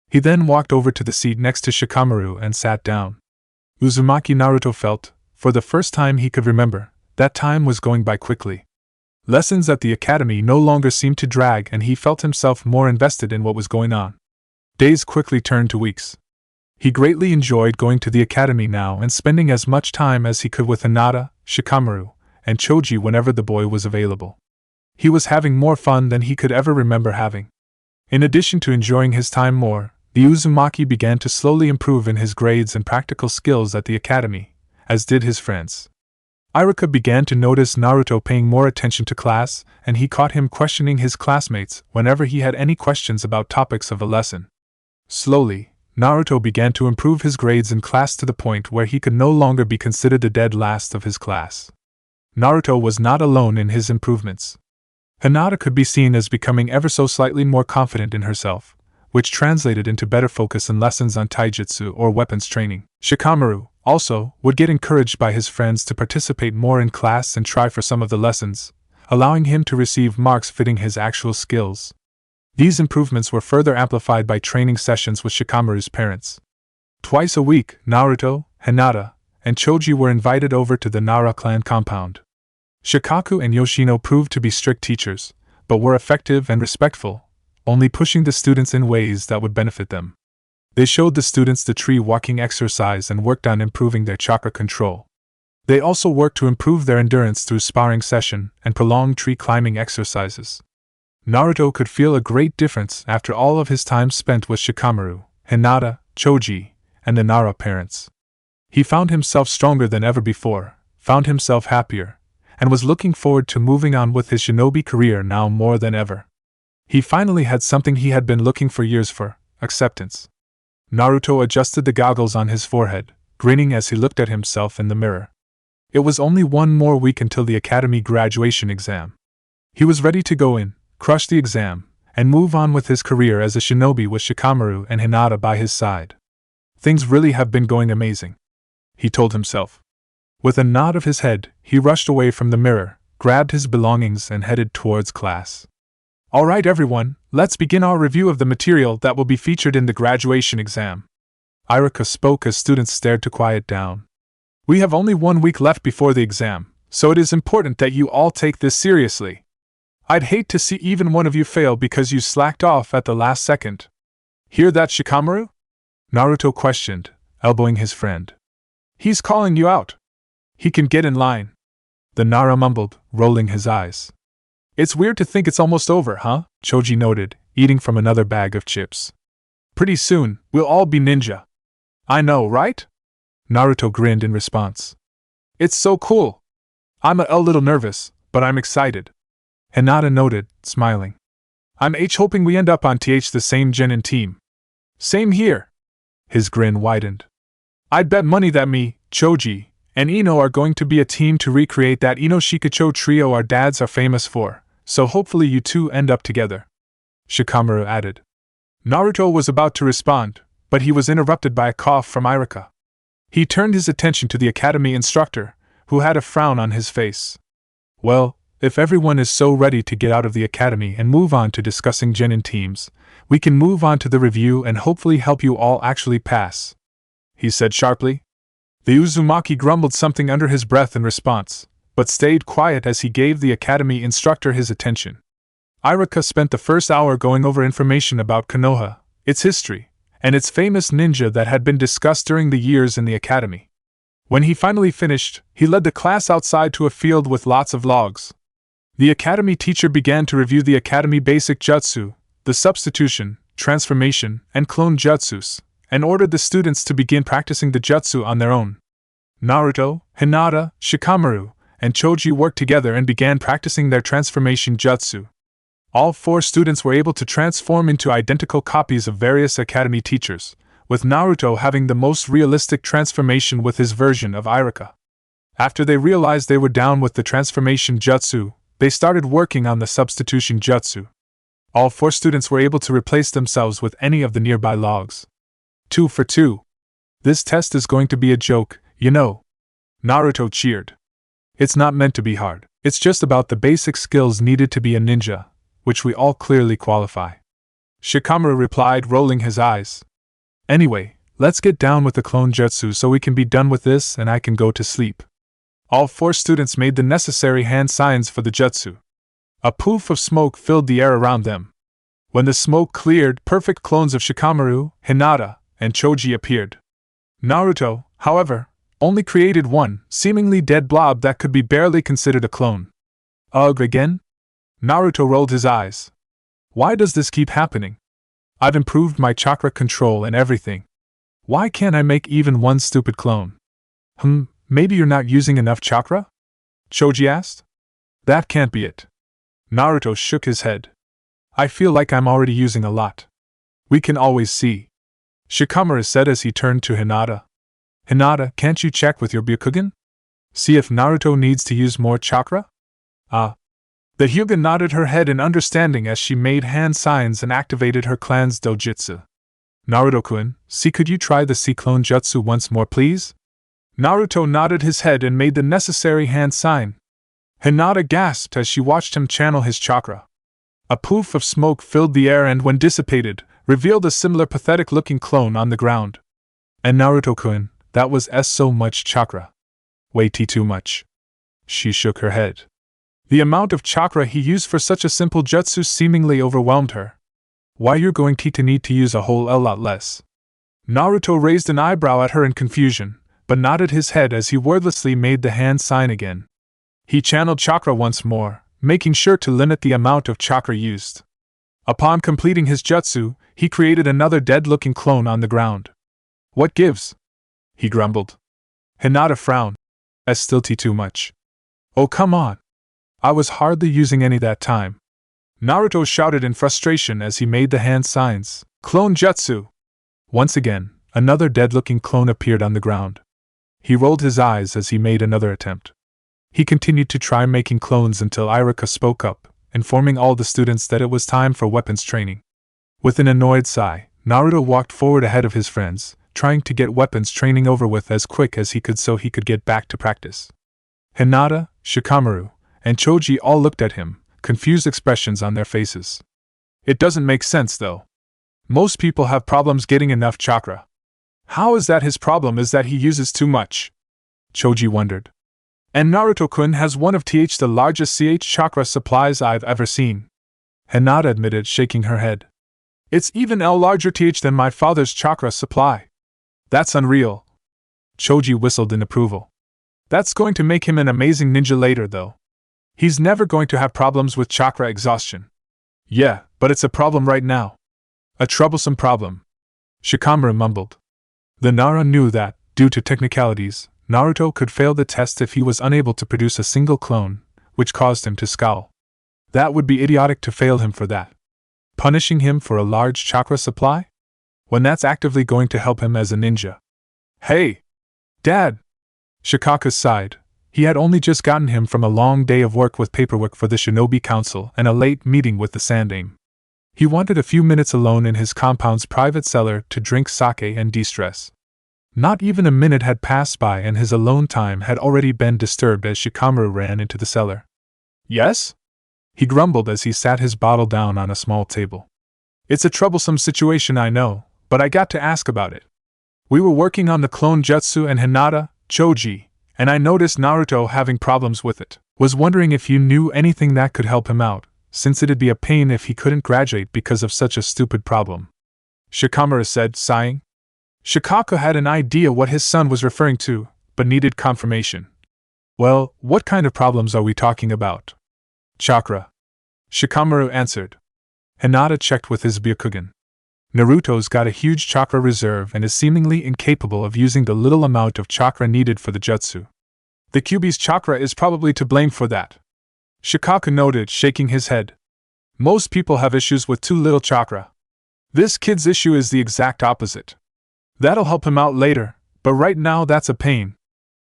He then walked over to the seat next to Shikamaru and sat down. Uzumaki Naruto felt, for the first time he could remember, that time was going by quickly. Lessons at the academy no longer seemed to drag and he felt himself more invested in what was going on. Days quickly turned to weeks. He greatly enjoyed going to the academy now and spending as much time as he could with Hinata, Shikamaru, and Choji whenever the boy was available. He was having more fun than he could ever remember having. In addition to enjoying his time more, the Uzumaki began to slowly improve in his grades and practical skills at the academy, as did his friends. Iruka began to notice Naruto paying more attention to class, and he caught him questioning his classmates whenever he had any questions about topics of a lesson. Slowly, Naruto began to improve his grades in class to the point where he could no longer be considered the dead last of his class. Naruto was not alone in his improvements. Hinata could be seen as becoming ever so slightly more confident in herself, which translated into better focus in lessons on taijutsu or weapons training. Shikamaru, also, would get encouraged by his friends to participate more in class and try for some of the lessons, allowing him to receive marks fitting his actual skills. These improvements were further amplified by training sessions with Shikamaru's parents. Twice a week, Naruto, Hinata, and Choji were invited over to the Nara clan compound. Shikaku and Yoshino proved to be strict teachers, but were effective and respectful, only pushing the students in ways that would benefit them. They showed the students the tree walking exercise and worked on improving their chakra control. They also worked to improve their endurance through sparring session and prolonged tree climbing exercises. Naruto could feel a great difference after all of his time spent with Shikamaru, Hinata, Choji, and the Nara parents. He found himself stronger than ever before, found himself happier, and was looking forward to moving on with his shinobi career now more than ever. He finally had something he had been looking for years for: acceptance. Naruto adjusted the goggles on his forehead, grinning as he looked at himself in the mirror. It was only one more week until the academy graduation exam. He was ready to go in, crush the exam, and move on with his career as a shinobi with Shikamaru and Hinata by his side. Things really have been going amazing, he told himself. With a nod of his head, he rushed away from the mirror, grabbed his belongings and headed towards class. Alright everyone, let's begin our review of the material that will be featured in the graduation exam. Iruka spoke as students stared to quiet down. We have only 1 week left before the exam, so it is important that you all take this seriously. I'd hate to see even one of you fail because you slacked off at the last second. Hear that, Shikamaru? Naruto questioned, elbowing his friend. He's calling you out. He can get in line. The Nara mumbled, rolling his eyes. It's weird to think it's almost over, huh? Choji noted, eating from another bag of chips. Pretty soon, we'll all be ninja. I know, right? Naruto grinned in response. It's so cool. I'm a little nervous, but I'm excited. Hinata noted, smiling. I'm hoping we end up on the same genin team. Same here. His grin widened. I'd bet money that me, Choji, and Ino are going to be a team to recreate that Ino Shikacho trio our dads are famous for, so hopefully you two end up together. Shikamaru added. Naruto was about to respond, but he was interrupted by a cough from Iruka. He turned his attention to the academy instructor, who had a frown on his face. Well, if everyone is so ready to get out of the academy and move on to discussing genin teams, we can move on to the review and hopefully help you all actually pass, he said sharply. The Uzumaki grumbled something under his breath in response, but stayed quiet as he gave the academy instructor his attention. Iruka spent the first hour going over information about Konoha, its history, and its famous ninja that had been discussed during the years in the academy. When he finally finished, he led the class outside to a field with lots of logs. The academy teacher began to review the academy basic jutsu, the substitution, transformation, and clone jutsus, and ordered the students to begin practicing the jutsu on their own. Naruto, Hinata, Shikamaru, and Choji worked together and began practicing their transformation jutsu. All 4 students were able to transform into identical copies of various academy teachers, with Naruto having the most realistic transformation with his version of Iruka. After they realized they were down with the transformation jutsu, they started working on the substitution jutsu. All 4 students were able to replace themselves with any of the nearby logs. 2 for 2. This test is going to be a joke, you know. Naruto cheered. It's not meant to be hard, it's just about the basic skills needed to be a ninja, which we all clearly qualify. Shikamaru replied, rolling his eyes. Anyway, let's get down with the clone jutsu so we can be done with this and I can go to sleep. All 4 students made the necessary hand signs for the jutsu. A poof of smoke filled the air around them. When the smoke cleared, perfect clones of Shikamaru, Hinata, and Choji appeared. Naruto, however, only created one, seemingly dead blob that could be barely considered a clone. Ugh, again? Naruto rolled his eyes. Why does this keep happening? I've improved my chakra control and everything. Why can't I make even one stupid clone? Maybe you're not using enough chakra? Choji asked. That can't be it. Naruto shook his head. I feel like I'm already using a lot. We can always see. Shikamaru said as he turned to Hinata. Hinata, can't you check with your Byakugan? See if Naruto needs to use more chakra? The Hyuga nodded her head in understanding as she made hand signs and activated her clan's dojutsu. Naruto-kun, see, could you try the C-clone jutsu once more please? Naruto nodded his head and made the necessary hand sign. Hinata gasped as she watched him channel his chakra. A poof of smoke filled the air and, when dissipated, revealed a similar pathetic-looking clone on the ground. And Naruto-kun, that was so much chakra. Way too much. She shook her head. The amount of chakra he used for such a simple jutsu seemingly overwhelmed her. Why you're going to need to use a whole lot less? Naruto raised an eyebrow at her in confusion, but nodded his head as he wordlessly made the hand sign again. He channeled chakra once more, making sure to limit the amount of chakra used. Upon completing his jutsu, he created another dead-looking clone on the ground. What gives? He grumbled. Hinata frowned. That's still too much. Oh, come on. I was hardly using any that time. Naruto shouted in frustration as he made the hand signs. Clone jutsu! Once again, another dead-looking clone appeared on the ground. He rolled his eyes as he made another attempt. He continued to try making clones until Iruka spoke up, informing all the students that it was time for weapons training. With an annoyed sigh, Naruto walked forward ahead of his friends, trying to get weapons training over with as quick as he could so he could get back to practice. Hinata, Shikamaru, and Choji all looked at him, confused expressions on their faces. It doesn't make sense though. Most people have problems getting enough chakra. How is that his problem is that he uses too much? Choji wondered. And Naruto-kun has one of the largest chakra supplies I've ever seen. Hinata admitted, shaking her head. It's even larger than my father's chakra supply. That's unreal. Choji whistled in approval. That's going to make him an amazing ninja later though. He's never going to have problems with chakra exhaustion. Yeah, but it's a problem right now. A troublesome problem. Shikamaru mumbled. The Nara knew that, due to technicalities, Naruto could fail the test if he was unable to produce a single clone, which caused him to scowl. That would be idiotic to fail him for that. Punishing him for a large chakra supply? When that's actively going to help him as a ninja. Hey! Dad! Shikaka sighed. He had only just gotten him from a long day of work with paperwork for the Shinobi Council and a late meeting with the Sandaime. He wanted a few minutes alone in his compound's private cellar to drink sake and de-stress. Not even a minute had passed by and his alone time had already been disturbed as Shikamaru ran into the cellar. Yes? He grumbled as he sat his bottle down on a small table. It's a troublesome situation, I know, but I got to ask about it. We were working on the clone jutsu and Hinata, Choji, and I noticed Naruto having problems with it. Was wondering if you knew anything that could help him out, since it'd be a pain if he couldn't graduate because of such a stupid problem. Shikamaru said, sighing. Shikaka had an idea what his son was referring to, but needed confirmation. Well, what kind of problems are we talking about? Chakra. Shikamaru answered. Hinata checked with his Byakugan. Naruto's got a huge chakra reserve and is seemingly incapable of using the little amount of chakra needed for the jutsu. The Kyuubi's chakra is probably to blame for that. Shikaku noted, shaking his head. Most people have issues with too little chakra. This kid's issue is the exact opposite. That'll help him out later, but right now that's a pain.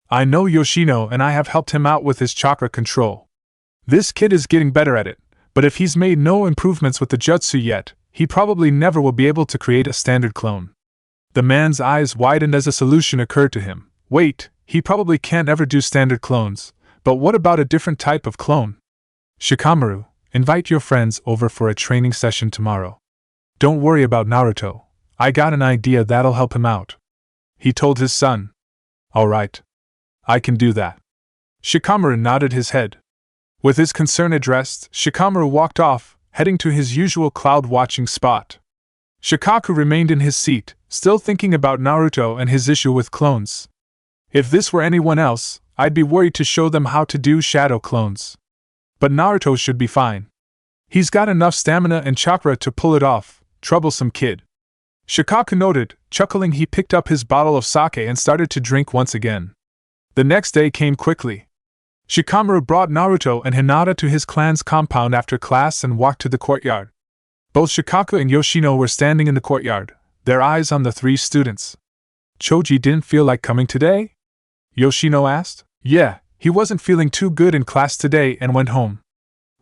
I know Yoshino and I have helped him out with his chakra control. This kid is getting better at it, but if he's made no improvements with the jutsu yet, he probably never will be able to create a standard clone. The man's eyes widened as a solution occurred to him. Wait, he probably can't ever do standard clones, but what about a different type of clone? Shikamaru, invite your friends over for a training session tomorrow. Don't worry about Naruto, I got an idea that'll help him out. He told his son. Alright. I can do that. Shikamaru nodded his head. With his concern addressed, Shikamaru walked off, heading to his usual cloud-watching spot. Shikaku remained in his seat, still thinking about Naruto and his issue with clones. If this were anyone else, I'd be worried to show them how to do shadow clones. But Naruto should be fine. He's got enough stamina and chakra to pull it off, troublesome kid. Shikaku noted, chuckling. He picked up his bottle of sake and started to drink once again. The next day came quickly. Shikamaru brought Naruto and Hinata to his clan's compound after class and walked to the courtyard. Both Shikaku and Yoshino were standing in the courtyard, their eyes on the three students. Choji didn't feel like coming today? Yoshino asked. Yeah, he wasn't feeling too good in class today and went home.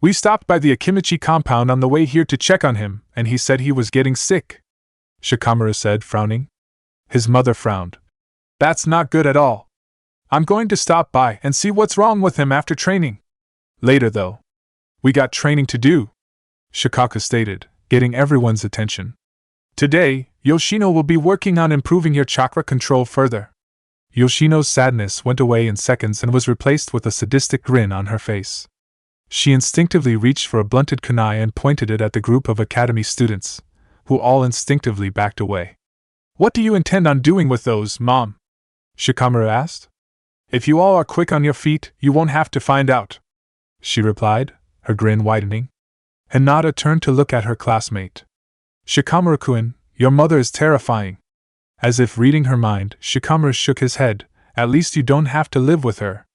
We stopped by the Akimichi compound on the way here to check on him, and he said he was getting sick. Shikamaru said, frowning. His mother frowned. That's not good at all. I'm going to stop by and see what's wrong with him after training. Later, though. We got training to do, Shikaku stated, getting everyone's attention. Today, Yoshino will be working on improving your chakra control further. Yoshino's sadness went away in seconds and was replaced with a sadistic grin on her face. She instinctively reached for a blunted kunai and pointed it at the group of academy students, who all instinctively backed away. What do you intend on doing with those, Mom? Shikamaru asked. If you all are quick on your feet, you won't have to find out, she replied, her grin widening. Hinata turned to look at her classmate. Shikamaru-kun, your mother is terrifying. As if reading her mind, Shikamaru shook his head. At least you don't have to live with her.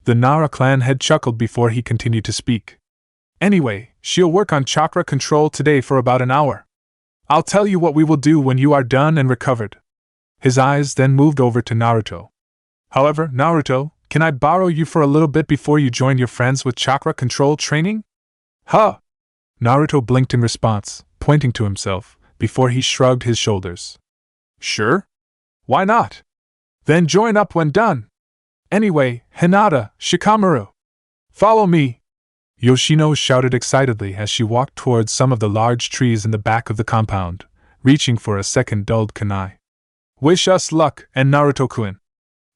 The Nara clan head chuckled before he continued to speak. Anyway, she'll work on chakra control today for about an hour. I'll tell you what we will do when you are done and recovered. His eyes then moved over to Naruto. However, Naruto, can I borrow you for a little bit before you join your friends with chakra control training? Huh! Naruto blinked in response, pointing to himself, before he shrugged his shoulders. Sure? Why not? Then join up when done. Anyway, Hinata, Shikamaru. Follow me! Yoshino shouted excitedly as she walked towards some of the large trees in the back of the compound, reaching for a second dulled kunai. Wish us luck, and Naruto-kun.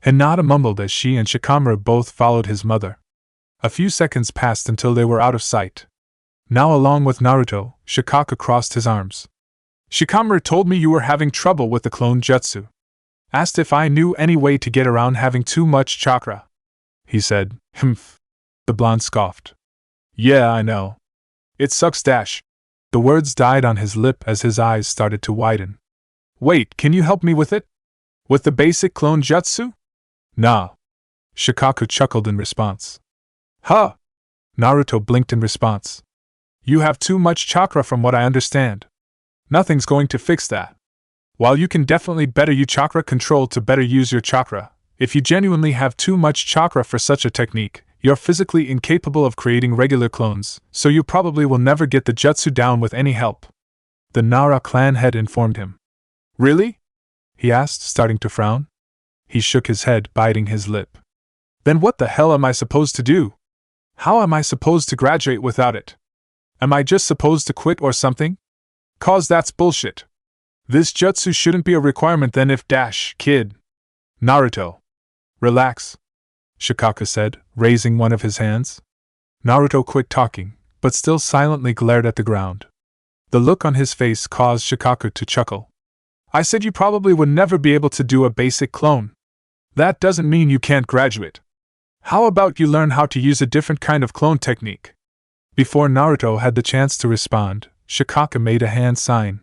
Hinata mumbled as she and Shikamaru both followed his mother. A few seconds passed until they were out of sight. Now, along with Naruto, Shikaku crossed his arms. Shikamaru told me you were having trouble with the clone jutsu. Asked if I knew any way to get around having too much chakra. He said, Humph. The blonde scoffed. Yeah, I know. It sucks dash. The words died on his lip as his eyes started to widen. Wait, can you help me with it? With the basic clone jutsu? Nah. Shikaku chuckled in response. Huh! Naruto blinked in response. You have too much chakra from what I understand. Nothing's going to fix that. While you can definitely better your chakra control to better use your chakra, if you genuinely have too much chakra for such a technique, you're physically incapable of creating regular clones, so you probably will never get the jutsu down with any help. The Nara clan head informed him. Really? He asked, starting to frown. He shook his head, biting his lip. Then what the hell am I supposed to do? How am I supposed to graduate without it? Am I just supposed to quit or something? 'Cause that's bullshit. This jutsu shouldn't be a requirement then if kid. Naruto. Relax, Shikaku said, raising one of his hands. Naruto quit talking, but still silently glared at the ground. The look on his face caused Shikaku to chuckle. I said you probably would never be able to do a basic clone. That doesn't mean you can't graduate. How about you learn how to use a different kind of clone technique? Before Naruto had the chance to respond, Shikaka made a hand sign.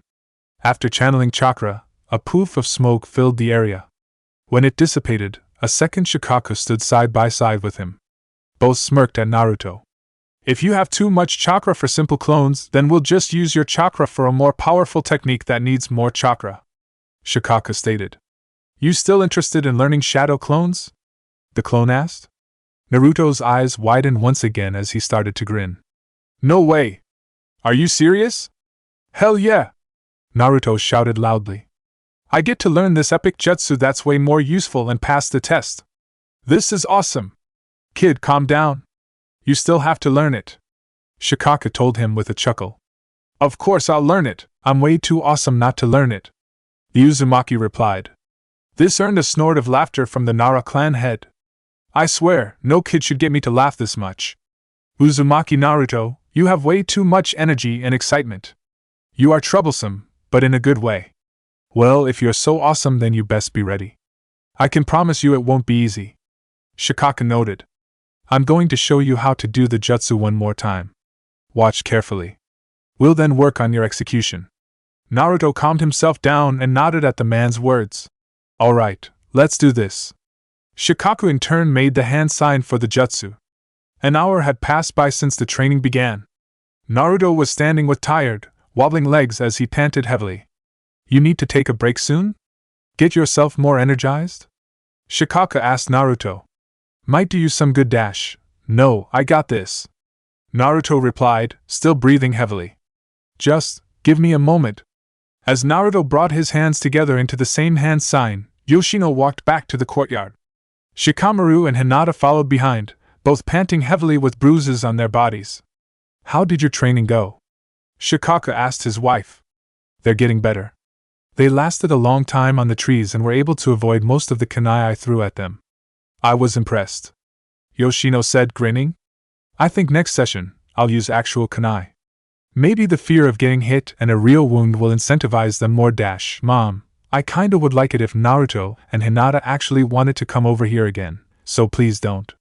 After channeling chakra, a poof of smoke filled the area. When it dissipated, a second Shikaka stood side by side with him. Both smirked at Naruto. If you have too much chakra for simple clones, then we'll just use your chakra for a more powerful technique that needs more chakra, Shikaka stated. You still interested in learning shadow clones? The clone asked. Naruto's eyes widened once again as he started to grin. No way! Are you serious? Hell yeah! Naruto shouted loudly. I get to learn this epic jutsu that's way more useful and pass the test. This is awesome! Kid, calm down. You still have to learn it, Shikaka told him with a chuckle. Of course I'll learn it, I'm way too awesome not to learn it, the Uzumaki replied. This earned a snort of laughter from the Nara clan head. I swear, no kid should get me to laugh this much. Uzumaki Naruto, you have way too much energy and excitement. You are troublesome, but in a good way. Well, if you're so awesome, then you best be ready. I can promise you it won't be easy, Shikaka noted. I'm going to show you how to do the jutsu one more time. Watch carefully. We'll then work on your execution. Naruto calmed himself down and nodded at the man's words. Alright, let's do this. Shikaku in turn made the hand sign for the jutsu. An hour had passed by since the training began. Naruto was standing with tired, wobbling legs as he panted heavily. You need to take a break soon? Get yourself more energized? Shikaka asked Naruto. Might do you some good dash. No, I got this. Naruto replied, still breathing heavily. Just, give me a moment. As Naruto brought his hands together into the same hand sign, Yoshino walked back to the courtyard. Shikamaru and Hinata followed behind, both panting heavily with bruises on their bodies. How did your training go? Shikaka asked his wife. They're getting better. They lasted a long time on the trees and were able to avoid most of the kunai I threw at them. I was impressed, Yoshino said, grinning. I think next session, I'll use actual kunai. Maybe the fear of getting hit and a real wound will incentivize them more. Mom, I kinda would like it if Naruto and Hinata actually wanted to come over here again, so please don't.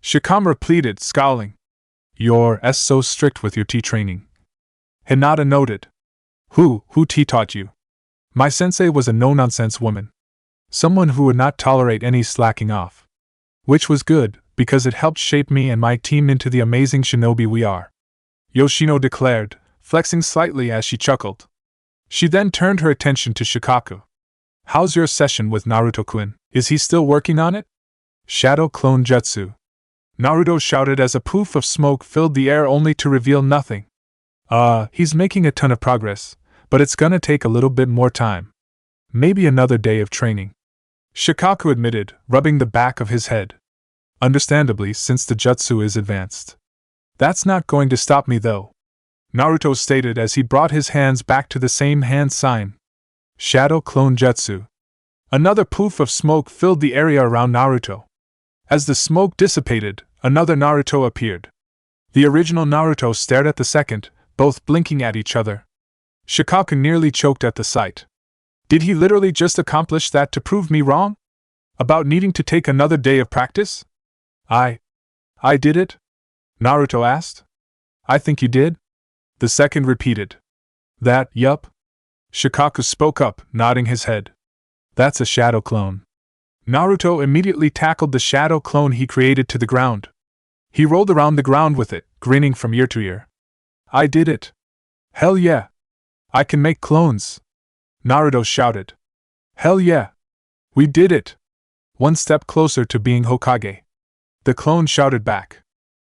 Shikamaru pleaded, scowling. You're so strict with your tea training. Hinata noted. Who tea taught you? My sensei was a no-nonsense woman. Someone who would not tolerate any slacking off. Which was good, because it helped shape me and my team into the amazing shinobi we are, Yoshino declared, flexing slightly as she chuckled. She then turned her attention to Shikaku. How's your session with Naruto-kun? Is he still working on it? Shadow clone jutsu. Naruto shouted as a poof of smoke filled the air only to reveal nothing. He's making a ton of progress, but it's gonna take a little bit more time. Maybe another day of training, Shikaku admitted, rubbing the back of his head. Understandably, since the jutsu is advanced. That's not going to stop me though, Naruto stated as he brought his hands back to the same hand sign. Shadow clone jutsu. Another poof of smoke filled the area around Naruto. As the smoke dissipated, another Naruto appeared. The original Naruto stared at the second, both blinking at each other. Shikaku nearly choked at the sight. Did he literally just accomplish that to prove me wrong? About needing to take another day of practice? I did it? Naruto asked. I think you did? The second repeated. That, yup. Shikaku spoke up, nodding his head. That's a shadow clone. Naruto immediately tackled the shadow clone he created to the ground. He rolled around the ground with it, grinning from ear to ear. I did it. Hell yeah. I can make clones. Naruto shouted. Hell yeah. We did it. One step closer to being Hokage. The clone shouted back.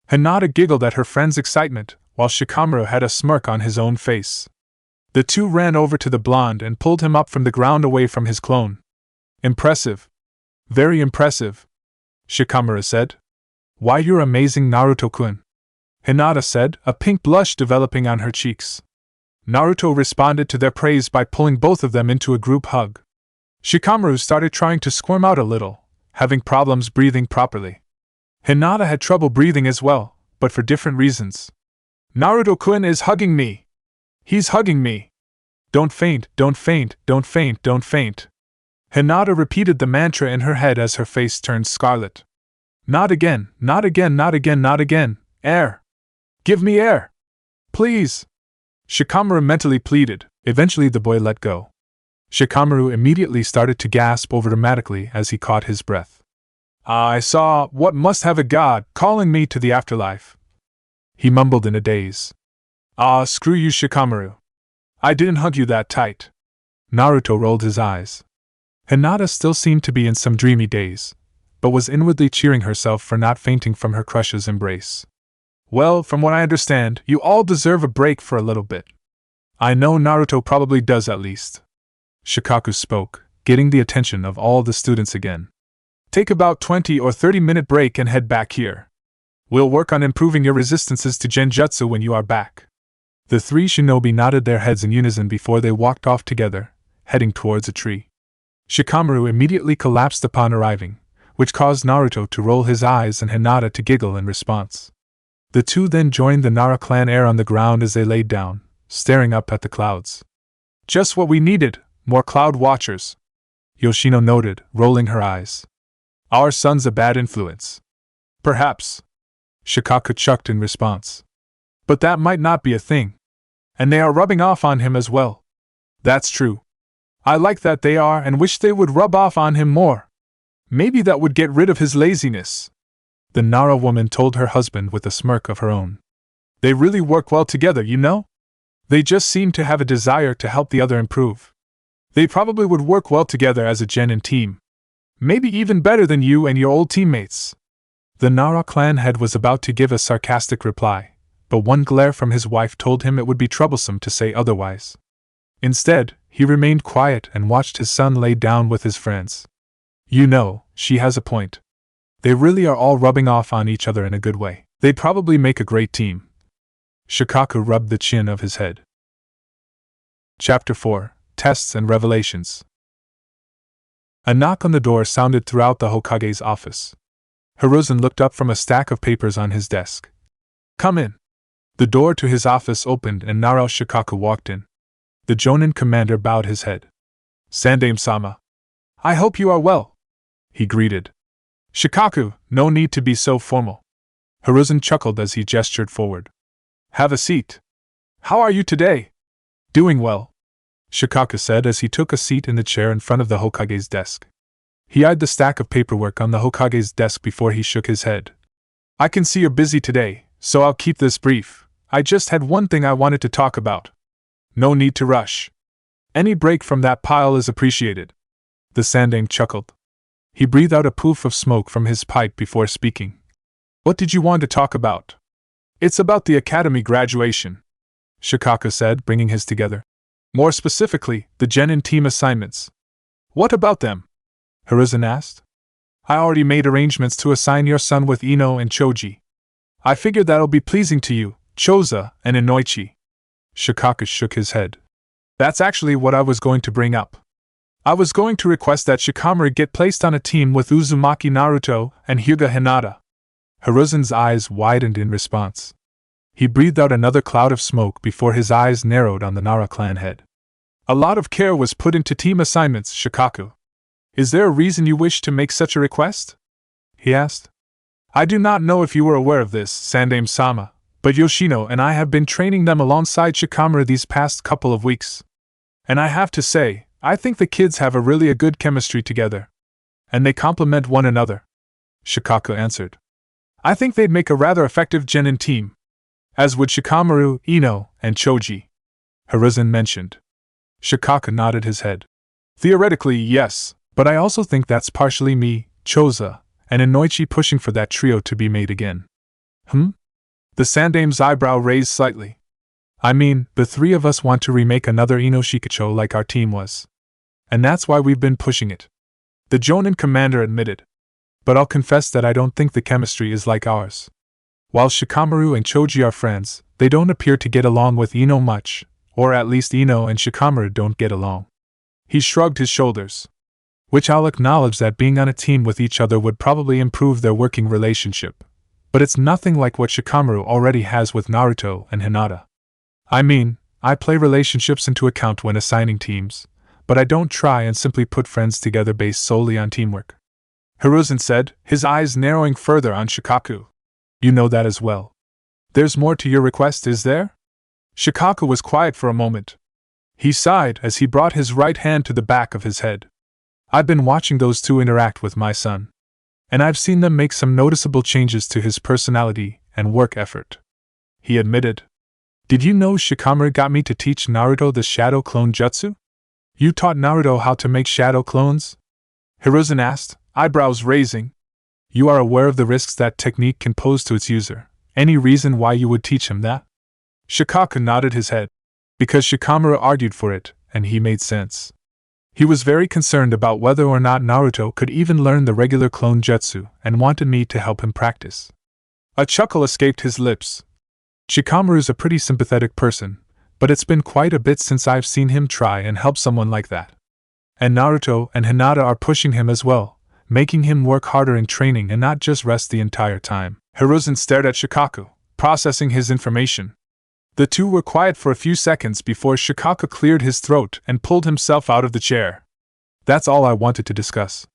Hinata giggled at her friend's excitement, while Shikamaru had a smirk on his own face. The two ran over to the blonde and pulled him up from the ground away from his clone. Impressive. Very impressive, Shikamaru said. Why, you're amazing, Naruto-kun, Hinata said, a pink blush developing on her cheeks. Naruto responded to their praise by pulling both of them into a group hug. Shikamaru started trying to squirm out a little, having problems breathing properly. Hinata had trouble breathing as well, but for different reasons. Naruto-kun is hugging me! He's hugging me! Don't faint, don't faint, don't faint, don't faint. Hinata repeated the mantra in her head as her face turned scarlet. Not again, not again, not again, not again, air! Give me air! Please! Shikamaru mentally pleaded. Eventually the boy let go. Shikamaru immediately started to gasp over dramatically as he caught his breath. I saw what must have a god calling me to the afterlife. He mumbled in a daze. Screw you, Shikamaru. I didn't hug you that tight. Naruto rolled his eyes. Hinata still seemed to be in some dreamy daze, but was inwardly cheering herself for not fainting from her crush's embrace. Well, from what I understand, you all deserve a break for a little bit. I know Naruto probably does at least. Shikaku spoke, getting the attention of all the students again. Take about 20 or 30-minute break and head back here. We'll work on improving your resistances to genjutsu when you are back. The three shinobi nodded their heads in unison before they walked off together, heading towards a tree. Shikamaru immediately collapsed upon arriving, which caused Naruto to roll his eyes and Hinata to giggle in response. The two then joined the Nara clan heir on the ground as they laid down, staring up at the clouds. Just what we needed, more cloud watchers, Yoshino noted, rolling her eyes. Our son's a bad influence. Perhaps, Shikaku chucked in response. But that might not be a thing. And they are rubbing off on him as well. That's true. I like that they are and wish they would rub off on him more. Maybe that would get rid of his laziness. The Nara woman told her husband with a smirk of her own. They really work well together, you know? They just seem to have a desire to help the other improve. They probably would work well together as a genin team. Maybe even better than you and your old teammates. The Nara clan head was about to give a sarcastic reply, but one glare from his wife told him it would be troublesome to say otherwise. Instead, he remained quiet and watched his son lay down with his friends. You know, she has a point. They really are all rubbing off on each other in a good way. They'd probably make a great team. Shikaku rubbed the chin of his head. Chapter 4: Tests and Revelations. A knock on the door sounded throughout the Hokage's office. Hiruzen looked up from a stack of papers on his desk. Come in. The door to his office opened and Naro Shikaku walked in. The Jonin commander bowed his head. Sandaime-sama. I hope you are well, he greeted. Shikaku, no need to be so formal. Hiruzen chuckled as he gestured forward. Have a seat. How are you today? Doing well, Shikaku said as he took a seat in the chair in front of the Hokage's desk. He eyed the stack of paperwork on the Hokage's desk before he shook his head. I can see you're busy today, so I'll keep this brief. I just had one thing I wanted to talk about. No need to rush. Any break from that pile is appreciated. The Sandaime chuckled. He breathed out a poof of smoke from his pipe before speaking. What did you want to talk about? It's about the academy graduation, Shikaku said, bringing his together. More specifically, the genin team assignments. What about them? Hiruzen asked. I already made arrangements to assign your son with Ino and Choji. I figured that'll be pleasing to you, Choza and Inoichi. Shikaku shook his head. That's actually what I was going to bring up. I was going to request that Shikamaru get placed on a team with Uzumaki Naruto and Hyuga Hinata. Hiruzen's eyes widened in response. He breathed out another cloud of smoke before his eyes narrowed on the Nara clan head. A lot of care was put into team assignments, Shikaku. Is there a reason you wish to make such a request? He asked. I do not know if you were aware of this, Sandaime-sama, but Yoshino and I have been training them alongside Shikamaru these past couple of weeks. And I have to say, I think the kids have a good chemistry together. And they complement one another, Shikaku answered. I think they'd make a rather effective genin team. As would Shikamaru, Ino, and Choji, Hiruzen mentioned. Shikaku nodded his head. Theoretically, yes, but I also think that's partially me, Choza, and Inoichi pushing for that trio to be made again. The Sandaime's eyebrow raised slightly. I mean, the three of us want to remake another Ino Shikacho like our team was. And that's why we've been pushing it. The Jonin commander admitted. But I'll confess that I don't think the chemistry is like ours. While Shikamaru and Choji are friends, they don't appear to get along with Ino much, or at least Ino and Shikamaru don't get along. He shrugged his shoulders. Which I'll acknowledge that being on a team with each other would probably improve their working relationship. But it's nothing like what Shikamaru already has with Naruto and Hinata. I mean, I play relationships into account when assigning teams, but I don't try and simply put friends together based solely on teamwork. Hiruzen said, his eyes narrowing further on Shikaku. You know that as well. There's more to your request, is there? Shikaku was quiet for a moment. He sighed as he brought his right hand to the back of his head. I've been watching those two interact with my son, and I've seen them make some noticeable changes to his personality and work effort, he admitted. Did you know Shikamaru got me to teach Naruto the shadow clone jutsu? You taught Naruto how to make shadow clones? Hiruzen asked, eyebrows raising. You are aware of the risks that technique can pose to its user. Any reason why you would teach him that? Shikaku nodded his head. Because Shikamaru argued for it, and he made sense. He was very concerned about whether or not Naruto could even learn the regular clone jutsu and wanted me to help him practice. A chuckle escaped his lips. Shikamaru's a pretty sympathetic person, but it's been quite a bit since I've seen him try and help someone like that. And Naruto and Hinata are pushing him as well, making him work harder in training and not just rest the entire time. Hiruzen stared at Shikaku, processing his information. The two were quiet for a few seconds before Shikaku cleared his throat and pulled himself out of the chair. That's all I wanted to discuss.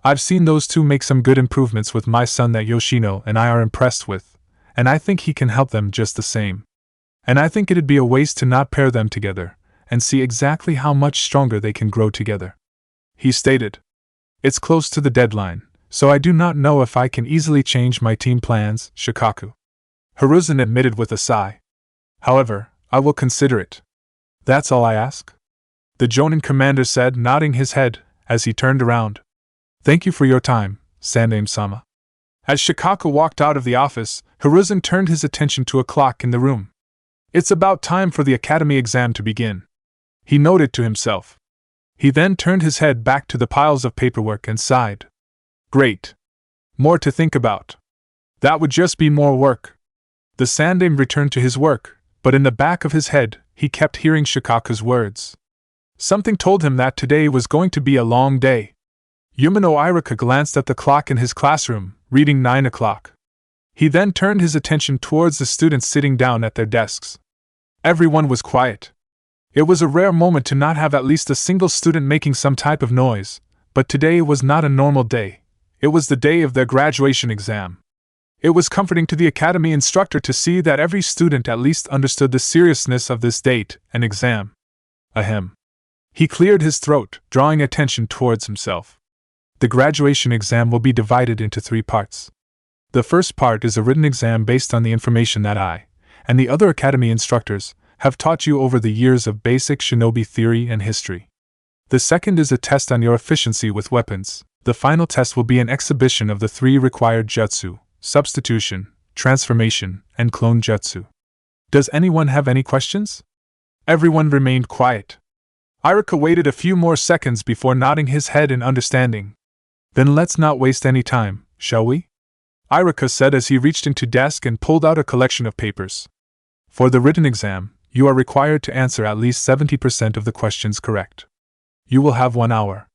I've seen those two make some good improvements with my son that Yoshino and I are impressed with, and I think he can help them just the same. And I think it'd be a waste to not pair them together and see exactly how much stronger they can grow together. He stated. It's close to the deadline, so I do not know if I can easily change my team plans, Shikaku. Hiruzen admitted with a sigh. However, I will consider it. That's all I ask? The Jonin commander said, nodding his head as he turned around. Thank you for your time, Sandaime-sama. As Shikaku walked out of the office, Hiruzen turned his attention to a clock in the room. It's about time for the academy exam to begin, he noted to himself. He then turned his head back to the piles of paperwork and sighed. Great. More to think about. That would just be more work. The Sandaime returned to his work, but in the back of his head, he kept hearing Shikaku's words. Something told him that today was going to be a long day. Yumino Iruka glanced at the clock in his classroom, reading 9 o'clock. He then turned his attention towards the students sitting down at their desks. Everyone was quiet. It was a rare moment to not have at least a single student making some type of noise, but today was not a normal day. It was the day of their graduation exam. It was comforting to the academy instructor to see that every student at least understood the seriousness of this date and exam. Ahem. He cleared his throat, drawing attention towards himself. The graduation exam will be divided into 3 parts. The first part is a written exam based on the information that I, and the other academy instructors, have taught you over the years of basic shinobi theory and history. The second is a test on your efficiency with weapons. The final test will be an exhibition of the 3 required jutsu: substitution, transformation, and clone jutsu. Does anyone have any questions? Everyone remained quiet. Iruka waited a few more seconds before nodding his head in understanding. Then let's not waste any time, shall we? Iruka said as he reached into desk and pulled out a collection of papers. For the written exam, you are required to answer at least 70% of the questions correct. You will have 1 hour.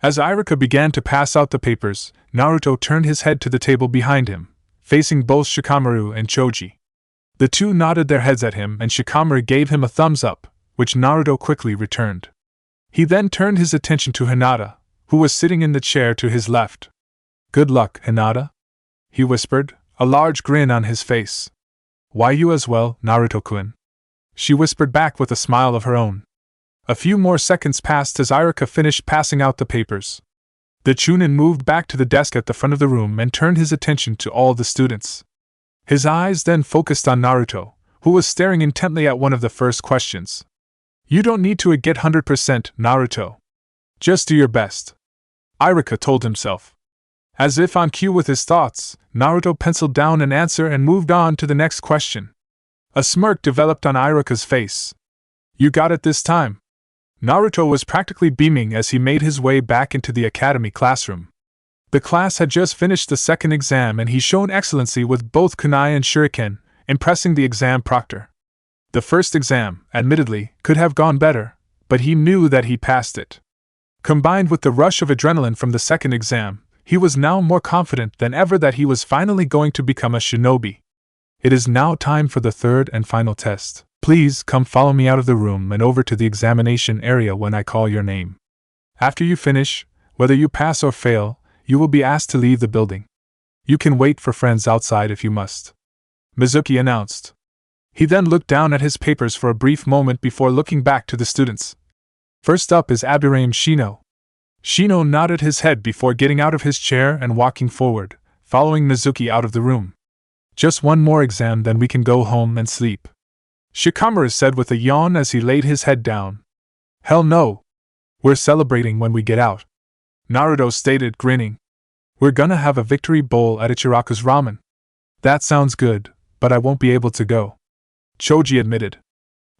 As Iruka began to pass out the papers, Naruto turned his head to the table behind him, facing both Shikamaru and Choji. The two nodded their heads at him and Shikamaru gave him a thumbs up, which Naruto quickly returned. He then turned his attention to Hinata, who was sitting in the chair to his left. Good luck, Hinata, he whispered, a large grin on his face. Why you as well, Naruto-kun? She whispered back with a smile of her own. A few more seconds passed as Iruka finished passing out the papers. The Chunin moved back to the desk at the front of the room and turned his attention to all the students. His eyes then focused on Naruto, who was staring intently at one of the first questions. You don't need to get 100%, Naruto. Just do your best, Iruka told himself. As if on cue with his thoughts, Naruto penciled down an answer and moved on to the next question. A smirk developed on Iruka's face. You got it this time. Naruto was practically beaming as he made his way back into the academy classroom. The class had just finished the second exam and he shone excellency with both kunai and shuriken, impressing the exam proctor. The first exam, admittedly, could have gone better, but he knew that he passed it. Combined with the rush of adrenaline from the second exam, he was now more confident than ever that he was finally going to become a shinobi. It is now time for the third and final test. Please come follow me out of the room and over to the examination area when I call your name. After you finish, whether you pass or fail, you will be asked to leave the building. You can wait for friends outside if you must. Mizuki announced. He then looked down at his papers for a brief moment before looking back to the students. First up is Abirame Shino. Shino nodded his head before getting out of his chair and walking forward, following Mizuki out of the room. Just one more exam, then we can go home and sleep, Shikamaru said with a yawn as he laid his head down. Hell no. We're celebrating when we get out, Naruto stated, grinning. We're gonna have a victory bowl at Ichiraku's ramen. That sounds good, but I won't be able to go, Choji admitted.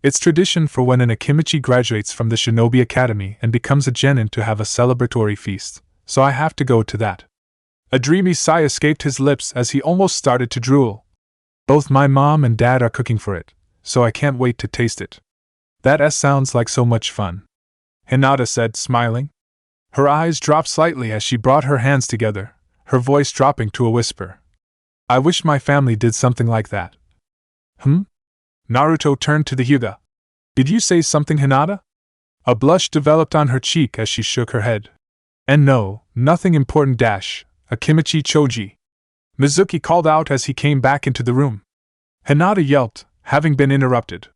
It's tradition for when an Akimichi graduates from the Shinobi Academy and becomes a genin to have a celebratory feast, so I have to go to that. A dreamy sigh escaped his lips as he almost started to drool. Both my mom and dad are cooking for it, so I can't wait to taste it. That sounds like so much fun, Hinata said, smiling. Her eyes dropped slightly as she brought her hands together, her voice dropping to a whisper. I wish my family did something like that. Naruto turned to the Hyuga. Did you say something, Hinata? A blush developed on her cheek as she shook her head. And no, nothing important. Akimichi Choji, Mizuki called out as he came back into the room. Hinata yelped, having been interrupted.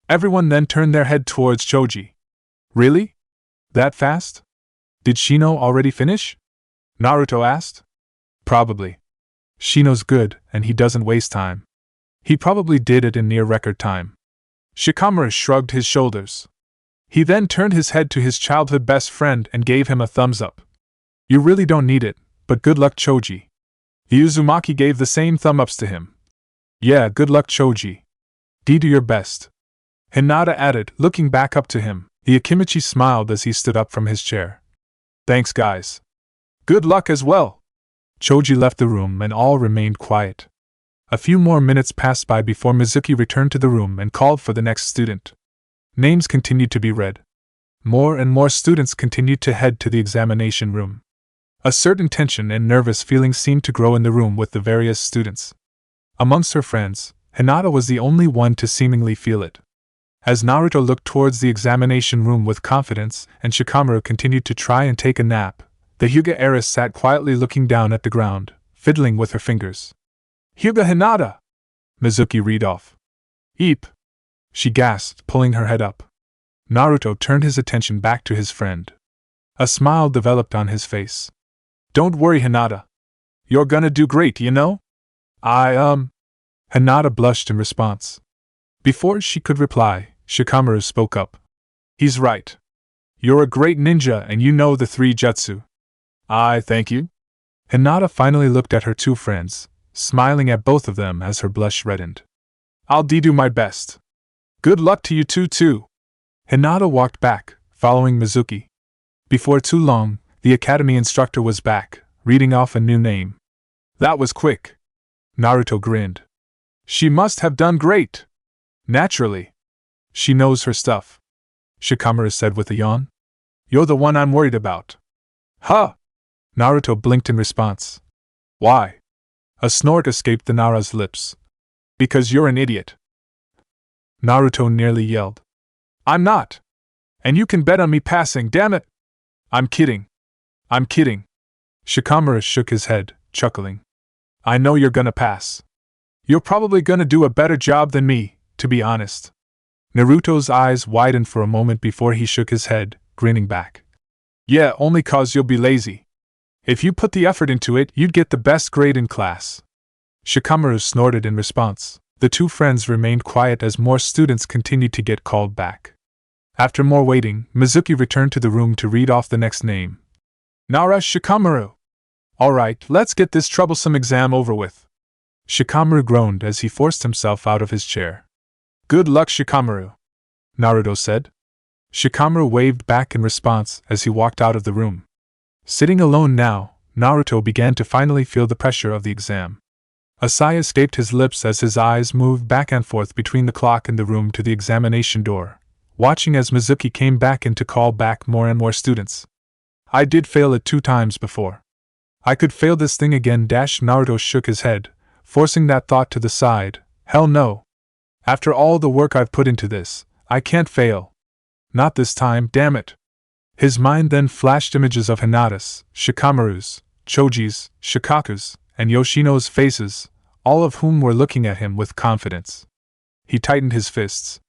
Everyone then turned their head towards Choji. Really? That fast? Did Shino already finish? Naruto asked. Probably. Shino's good, and he doesn't waste time. He probably did it in near record time. Shikamaru shrugged his shoulders. He then turned his head to his childhood best friend and gave him a thumbs up. You really don't need it, but good luck, Choji. Uzumaki gave the same thumb ups to him. Yeah, good luck, Choji. Do your best, Hinata added, looking back up to him. The Akimichi smiled as he stood up from his chair. Thanks, guys. Good luck as well. Choji left the room and all remained quiet. A few more minutes passed by before Mizuki returned to the room and called for the next student. Names continued to be read. More and more students continued to head to the examination room. A certain tension and nervous feeling seemed to grow in the room with the various students. Amongst her friends, Hinata was the only one to seemingly feel it. As Naruto looked towards the examination room with confidence and Shikamaru continued to try and take a nap, the Hyuga heiress sat quietly looking down at the ground, fiddling with her fingers. Hyuga Hinata! Mizuki read off. Eep! She gasped, pulling her head up. Naruto turned his attention back to his friend. A smile developed on his face. Don't worry, Hinata. You're gonna do great, you know? Hinata blushed in response. Before she could reply, Shikamaru spoke up. He's right. You're a great ninja and you know the 3 jutsu. Thank you. Hinata finally looked at her 2 friends, smiling at both of them as her blush reddened. I'll do my best. Good luck to you two too. Hinata walked back, following Mizuki. Before too long, the academy instructor was back, reading off a new name. That was quick. Naruto grinned. She must have done great. Naturally. She knows her stuff, Shikamaru said with a yawn. You're the one I'm worried about. Huh! Naruto blinked in response. Why? A snort escaped the Nara's lips. Because you're an idiot. Naruto nearly yelled. I'm not. And you can bet on me passing, damn it! I'm kidding. I'm kidding. Shikamaru shook his head, chuckling. I know you're gonna pass. You're probably gonna do a better job than me, to be honest. Naruto's eyes widened for a moment before he shook his head, grinning back. Yeah, only 'cause you'll be lazy. If you put the effort into it, you'd get the best grade in class. Shikamaru snorted in response. The 2 friends remained quiet as more students continued to get called back. After more waiting, Mizuki returned to the room to read off the next name. Nara Shikamaru. Alright, let's get this troublesome exam over with. Shikamaru groaned as he forced himself out of his chair. Good luck, Shikamaru, Naruto said. Shikamaru waved back in response as he walked out of the room. Sitting alone now, Naruto began to finally feel the pressure of the exam. A sigh escaped his lips as his eyes moved back and forth between the clock in the room to the examination door, watching as Mizuki came back in to call back more and more students. I did fail it 2 times before. I could fail this thing again. Naruto shook his head, forcing that thought to the side. Hell no. After all the work I've put into this, I can't fail. Not this time, damn it. His mind then flashed images of Hinata's, Shikamaru's, Choji's, Shikaku's, and Yoshino's faces, all of whom were looking at him with confidence. He tightened his fists.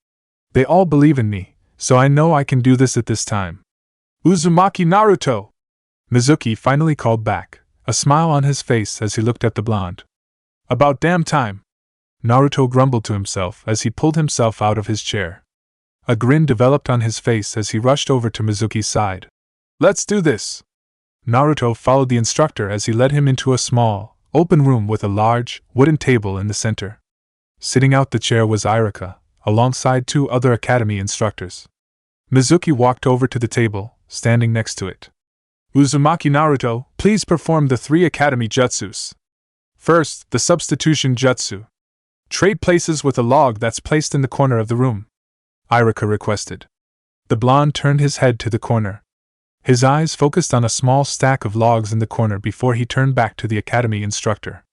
They all believe in me, so I know I can do this at this time. Uzumaki Naruto! Mizuki finally called back, a smile on his face as he looked at the blonde. About damn time! Naruto grumbled to himself as he pulled himself out of his chair. A grin developed on his face as he rushed over to Mizuki's side. Let's do this! Naruto followed the instructor as he led him into a small, open room with a large, wooden table in the center. Sitting out the chair was Irika, alongside 2 other academy instructors. Mizuki walked over to the table, standing next to it. Uzumaki Naruto, please perform the 3 academy jutsus. First, the substitution jutsu. Trade places with a log that's placed in the corner of the room, Irika requested. The blonde turned his head to the corner. His eyes focused on a small stack of logs in the corner before he turned back to the academy instructor.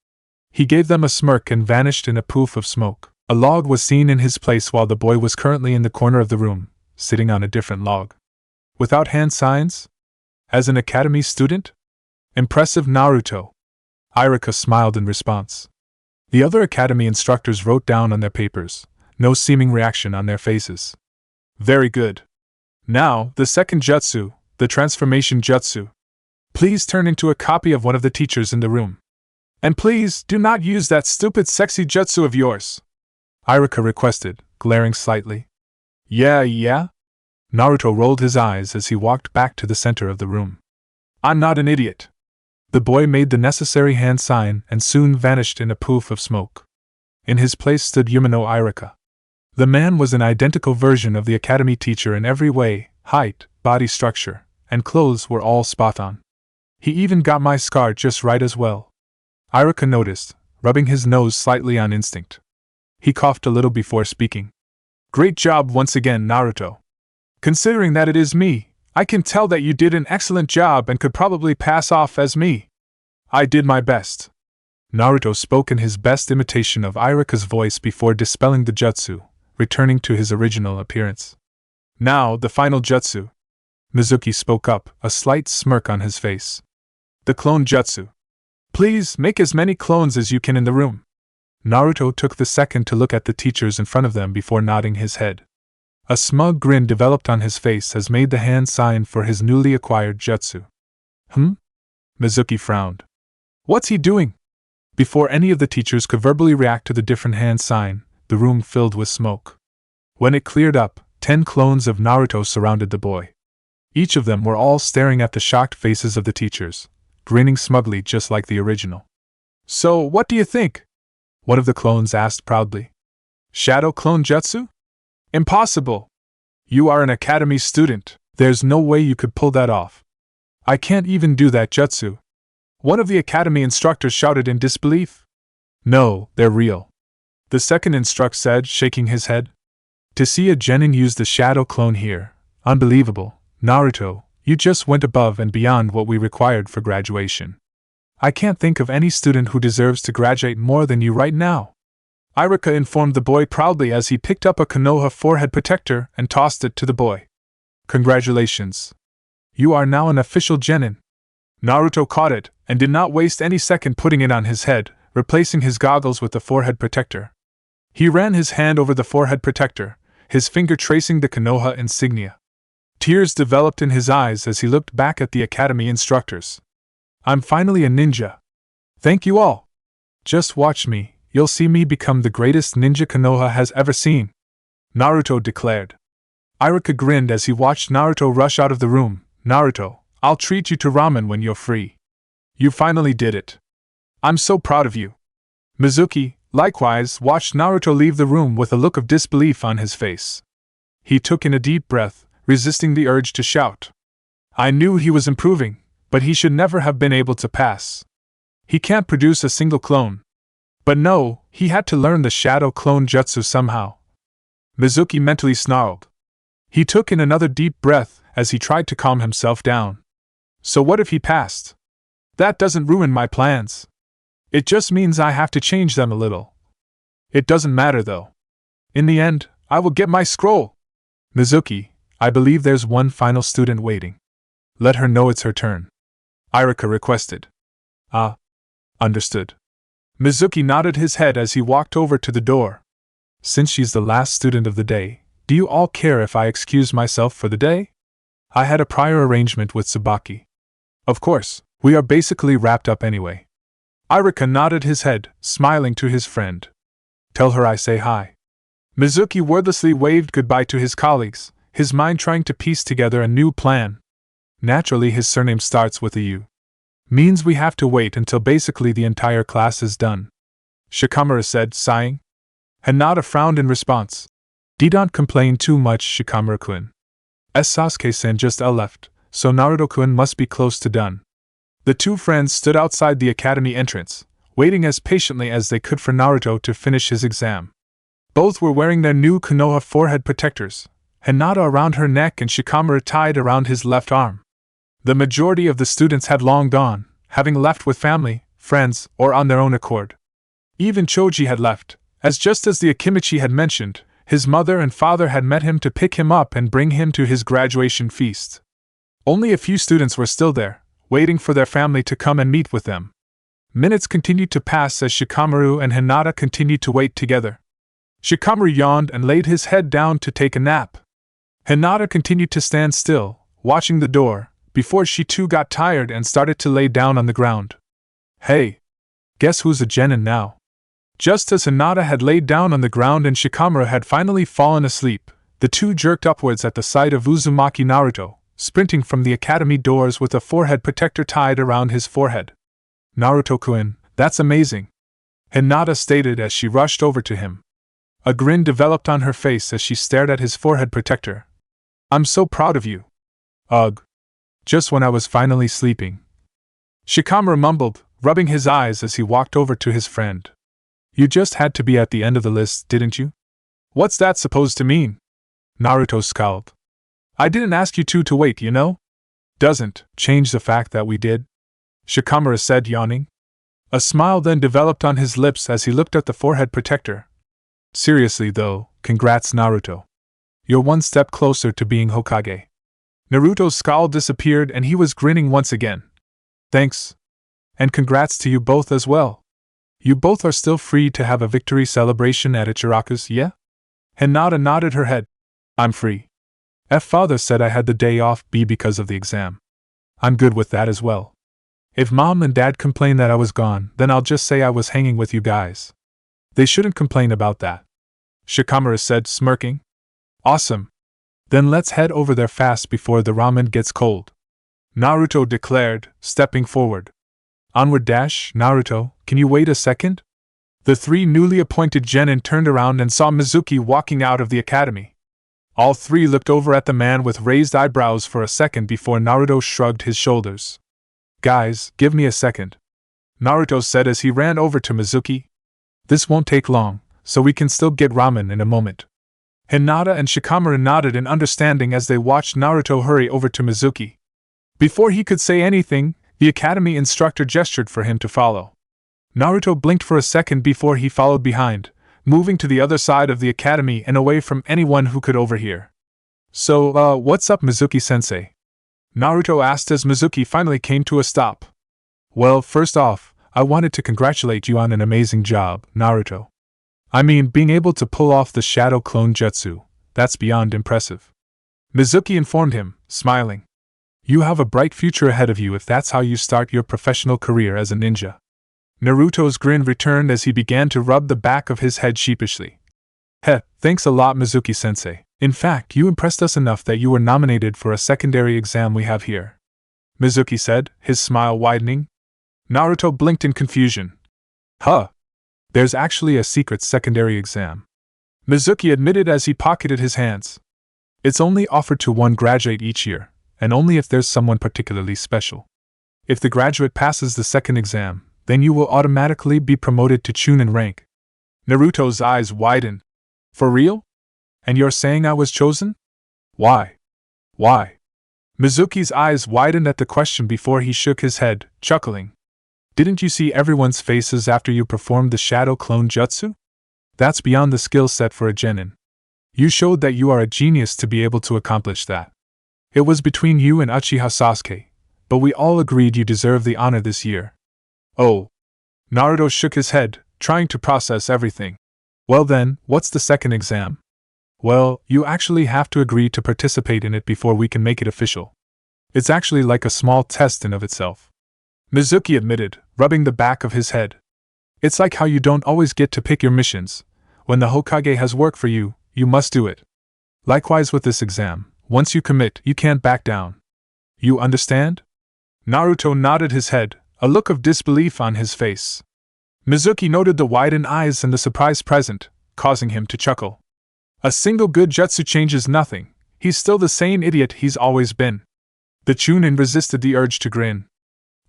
He gave them a smirk and vanished in a poof of smoke. A log was seen in his place while the boy was currently in the corner of the room, sitting on a different log. Without hand signs? As an academy student? Impressive, Naruto. Irika smiled in response. The other academy instructors wrote down on their papers, no seeming reaction on their faces. Very good. Now, the second jutsu, the transformation jutsu. Please turn into a copy of one of the teachers in the room. And please, do not use that stupid sexy jutsu of yours, Irika requested, glaring slightly. Yeah? Naruto rolled his eyes as he walked back to the center of the room. I'm not an idiot. The boy made the necessary hand sign and soon vanished in a poof of smoke. In his place stood Yumino Irika. The man was an identical version of the academy teacher in every way: height, body structure, and clothes were all spot on. He even got my scar just right as well, Irika noticed, rubbing his nose slightly on instinct. He coughed a little before speaking. Great job once again, Naruto. Considering that it is me, I can tell that you did an excellent job and could probably pass off as me. I did my best. Naruto spoke in his best imitation of Irika's voice before dispelling the jutsu, returning to his original appearance. Now, the final jutsu. Mizuki spoke up, a slight smirk on his face. The clone jutsu. Please, make as many clones as you can in the room. Naruto took the second to look at the teachers in front of them before nodding his head. A smug grin developed on his face as made the hand sign for his newly acquired jutsu. Mizuki frowned. What's he doing? Before any of the teachers could verbally react to the different hand sign, the room filled with smoke. When it cleared up, 10 clones of Naruto surrounded the boy. Each of them were all staring at the shocked faces of the teachers, grinning smugly just like the original. So, what do you think? One of the clones asked proudly. Shadow clone jutsu? Impossible! You are an academy student. There's no way you could pull that off. I can't even do that jutsu. One of the academy instructors shouted in disbelief. No, they're real, the second instructor said, shaking his head. To see a genin use the shadow clone here, unbelievable. Naruto, you just went above and beyond what we required for graduation. I can't think of any student who deserves to graduate more than you right now, Irika informed the boy proudly as he picked up a Konoha forehead protector and tossed it to the boy. Congratulations. You are now an official genin. Naruto caught it and did not waste any second putting it on his head, replacing his goggles with the forehead protector. He ran his hand over the forehead protector, his finger tracing the Konoha insignia. Tears developed in his eyes as he looked back at the academy instructors. I'm finally a ninja. Thank you all. Just watch me, you'll see me become the greatest ninja Konoha has ever seen, Naruto declared. Irika grinned as he watched Naruto rush out of the room. Naruto, I'll treat you to ramen when you're free. You finally did it. I'm so proud of you. Mizuki, likewise, watched Naruto leave the room with a look of disbelief on his face. He took in a deep breath, resisting the urge to shout. I knew he was improving, but he should never have been able to pass. He can't produce a single clone. But no, he had to learn the shadow clone jutsu somehow. Mizuki mentally snarled. He took in another deep breath as he tried to calm himself down. So what if he passed? That doesn't ruin my plans. It just means I have to change them a little. It doesn't matter though. In the end, I will get my scroll. Mizuki, I believe there's one final student waiting. Let her know it's her turn, Irika requested. Understood. Mizuki nodded his head as he walked over to the door. Since she's the last student of the day, do you all care if I excuse myself for the day? I had a prior arrangement with Tsubaki. Of course, we are basically wrapped up anyway. Irika nodded his head, smiling to his friend. Tell her I say hi. Mizuki wordlessly waved goodbye to his colleagues, his mind trying to piece together a new plan. Naturally, his surname starts with a U. Means we have to wait until basically the entire class is done. Shikamaru said, sighing. Hinata frowned in response. Don't complain too much, Shikamaru-kun. Sasuke-san just left, so Naruto-kun must be close to done. The two friends stood outside the academy entrance, waiting as patiently as they could for Naruto to finish his exam. Both were wearing their new Konoha forehead protectors, Hinata around her neck and Shikamaru tied around his left arm. The majority of the students had long gone, having left with family, friends, or on their own accord. Even Choji had left, as just as the Akimichi had mentioned, his mother and father had met him to pick him up and bring him to his graduation feast. Only a few students were still there, waiting for their family to come and meet with them. Minutes continued to pass as Shikamaru and Hinata continued to wait together. Shikamaru yawned and laid his head down to take a nap. Hinata continued to stand still, watching the door, before she too got tired and started to lay down on the ground. Hey! Guess who's a genin now? Just as Hinata had laid down on the ground and Shikamaru had finally fallen asleep, the two jerked upwards at the sight of Uzumaki Naruto, sprinting from the academy doors with a forehead protector tied around his forehead. Naruto-kun, that's amazing! Hinata stated as she rushed over to him. A grin developed on her face as she stared at his forehead protector. I'm so proud of you. Ugh. Just when I was finally sleeping. Shikamaru mumbled, rubbing his eyes as he walked over to his friend. You just had to be at the end of the list, didn't you? What's that supposed to mean? Naruto scowled. I didn't ask you two to wait, you know? Doesn't change the fact that we did, Shikamaru said, yawning. A smile then developed on his lips as he looked at the forehead protector. Seriously though, congrats Naruto. You're one step closer to being Hokage. Naruto's scowl disappeared and he was grinning once again. Thanks. And congrats to you both as well. You both are still free to have a victory celebration at Ichiraku's, yeah? Hinata nodded her head. I'm free. Father said I had the day off because of the exam. I'm good with that as well. If Mom and Dad complain that I was gone, then I'll just say I was hanging with you guys. They shouldn't complain about that. Shikamaru said, smirking. Awesome. Then let's head over there fast before the ramen gets cold. Naruto declared, stepping forward. Onward dash, Naruto, can you wait a second? The three newly appointed genin turned around and saw Mizuki walking out of the academy. All three looked over at the man with raised eyebrows for a second before Naruto shrugged his shoulders. Guys, give me a second, Naruto said as he ran over to Mizuki. This won't take long, so we can still get ramen in a moment. Hinata and Shikamaru nodded in understanding as they watched Naruto hurry over to Mizuki. Before he could say anything, the academy instructor gestured for him to follow. Naruto blinked for a second before he followed behind, moving to the other side of the academy and away from anyone who could overhear. So, what's up, Mizuki-sensei? Naruto asked as Mizuki finally came to a stop. Well, first off, I wanted to congratulate you on an amazing job, Naruto. I mean, being able to pull off the shadow clone jutsu, that's beyond impressive. Mizuki informed him, smiling. You have a bright future ahead of you if that's how you start your professional career as a ninja. Naruto's grin returned as he began to rub the back of his head sheepishly. Heh, thanks a lot, Mizuki-sensei. In fact, you impressed us enough that you were nominated for a secondary exam we have here, Mizuki said, his smile widening. Naruto blinked in confusion. Huh. There's actually a secret secondary exam, Mizuki admitted as he pocketed his hands. It's only offered to one graduate each year, and only if there's someone particularly special. If the graduate passes the second exam, then you will automatically be promoted to Chunin rank. Naruto's eyes widened. For real? And you're saying I was chosen? Why? Why? Mizuki's eyes widened at the question before he shook his head, chuckling. Didn't you see everyone's faces after you performed the shadow clone jutsu? That's beyond the skill set for a genin. You showed that you are a genius to be able to accomplish that. It was between you and Uchiha Sasuke, but we all agreed you deserve the honor this year. Oh. Naruto shook his head, trying to process everything. Well then, what's the second exam? Well, you actually have to agree to participate in it before we can make it official. It's actually like a small test in of itself. Mizuki admitted, rubbing the back of his head. It's like how you don't always get to pick your missions. When the Hokage has work for you, you must do it. Likewise with this exam, once you commit, you can't back down. You understand? Naruto nodded his head, a look of disbelief on his face. Mizuki noted the widened eyes and the surprise present, causing him to chuckle. A single good jutsu changes nothing, he's still the same idiot he's always been. The Chunin resisted the urge to grin.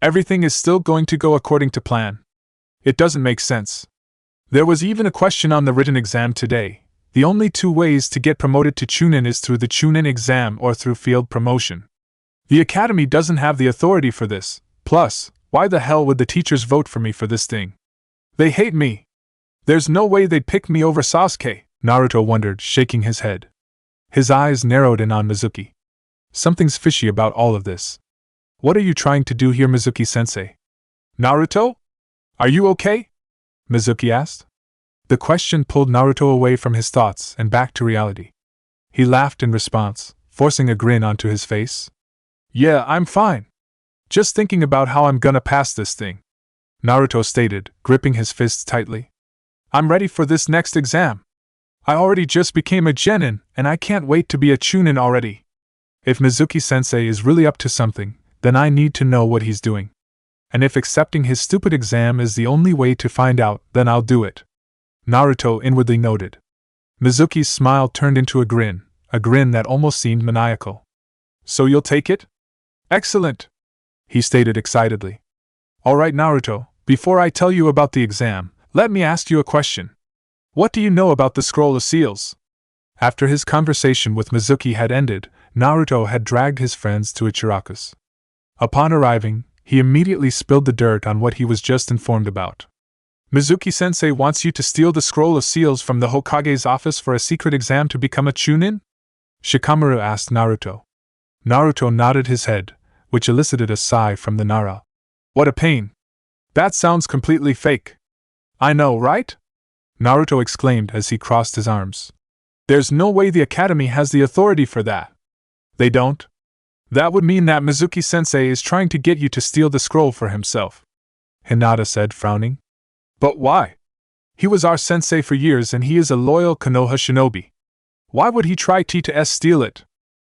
Everything is still going to go according to plan. It doesn't make sense. There was even a question on the written exam today. The only two ways to get promoted to Chunin is through the Chunin exam or through field promotion. The academy doesn't have the authority for this. Plus, why the hell would the teachers vote for me for this thing? They hate me. There's no way they'd pick me over Sasuke, Naruto wondered, shaking his head. His eyes narrowed in on Mizuki. Something's fishy about all of this. What are you trying to do here, Mizuki-sensei? Naruto? Are you okay? Mizuki asked. The question pulled Naruto away from his thoughts and back to reality. He laughed in response, forcing a grin onto his face. Yeah, I'm fine. Just thinking about how I'm gonna pass this thing, Naruto stated, gripping his fists tightly. I'm ready for this next exam. I already just became a genin, and I can't wait to be a chunin already. If Mizuki-sensei is really up to something, then I need to know what he's doing. And if accepting his stupid exam is the only way to find out, then I'll do it, Naruto inwardly noted. Mizuki's smile turned into a grin that almost seemed maniacal. So you'll take it? Excellent, he stated excitedly. Alright Naruto, before I tell you about the exam, let me ask you a question. What do you know about the Scroll of Seals? After his conversation with Mizuki had ended, Naruto had dragged his friends to Ichiraku's. Upon arriving, he immediately spilled the dirt on what he was just informed about. Mizuki-sensei wants you to steal the Scroll of Seals from the Hokage's office for a secret exam to become a Chunin? Shikamaru asked Naruto. Naruto nodded his head, which elicited a sigh from the Nara. What a pain. That sounds completely fake. I know, right? Naruto exclaimed as he crossed his arms. There's no way the academy has the authority for that. They don't? That would mean that Mizuki-sensei is trying to get you to steal the scroll for himself, Hinata said, frowning. But why? He was our sensei for years and he is a loyal Konoha shinobi. Why would he try to steal it?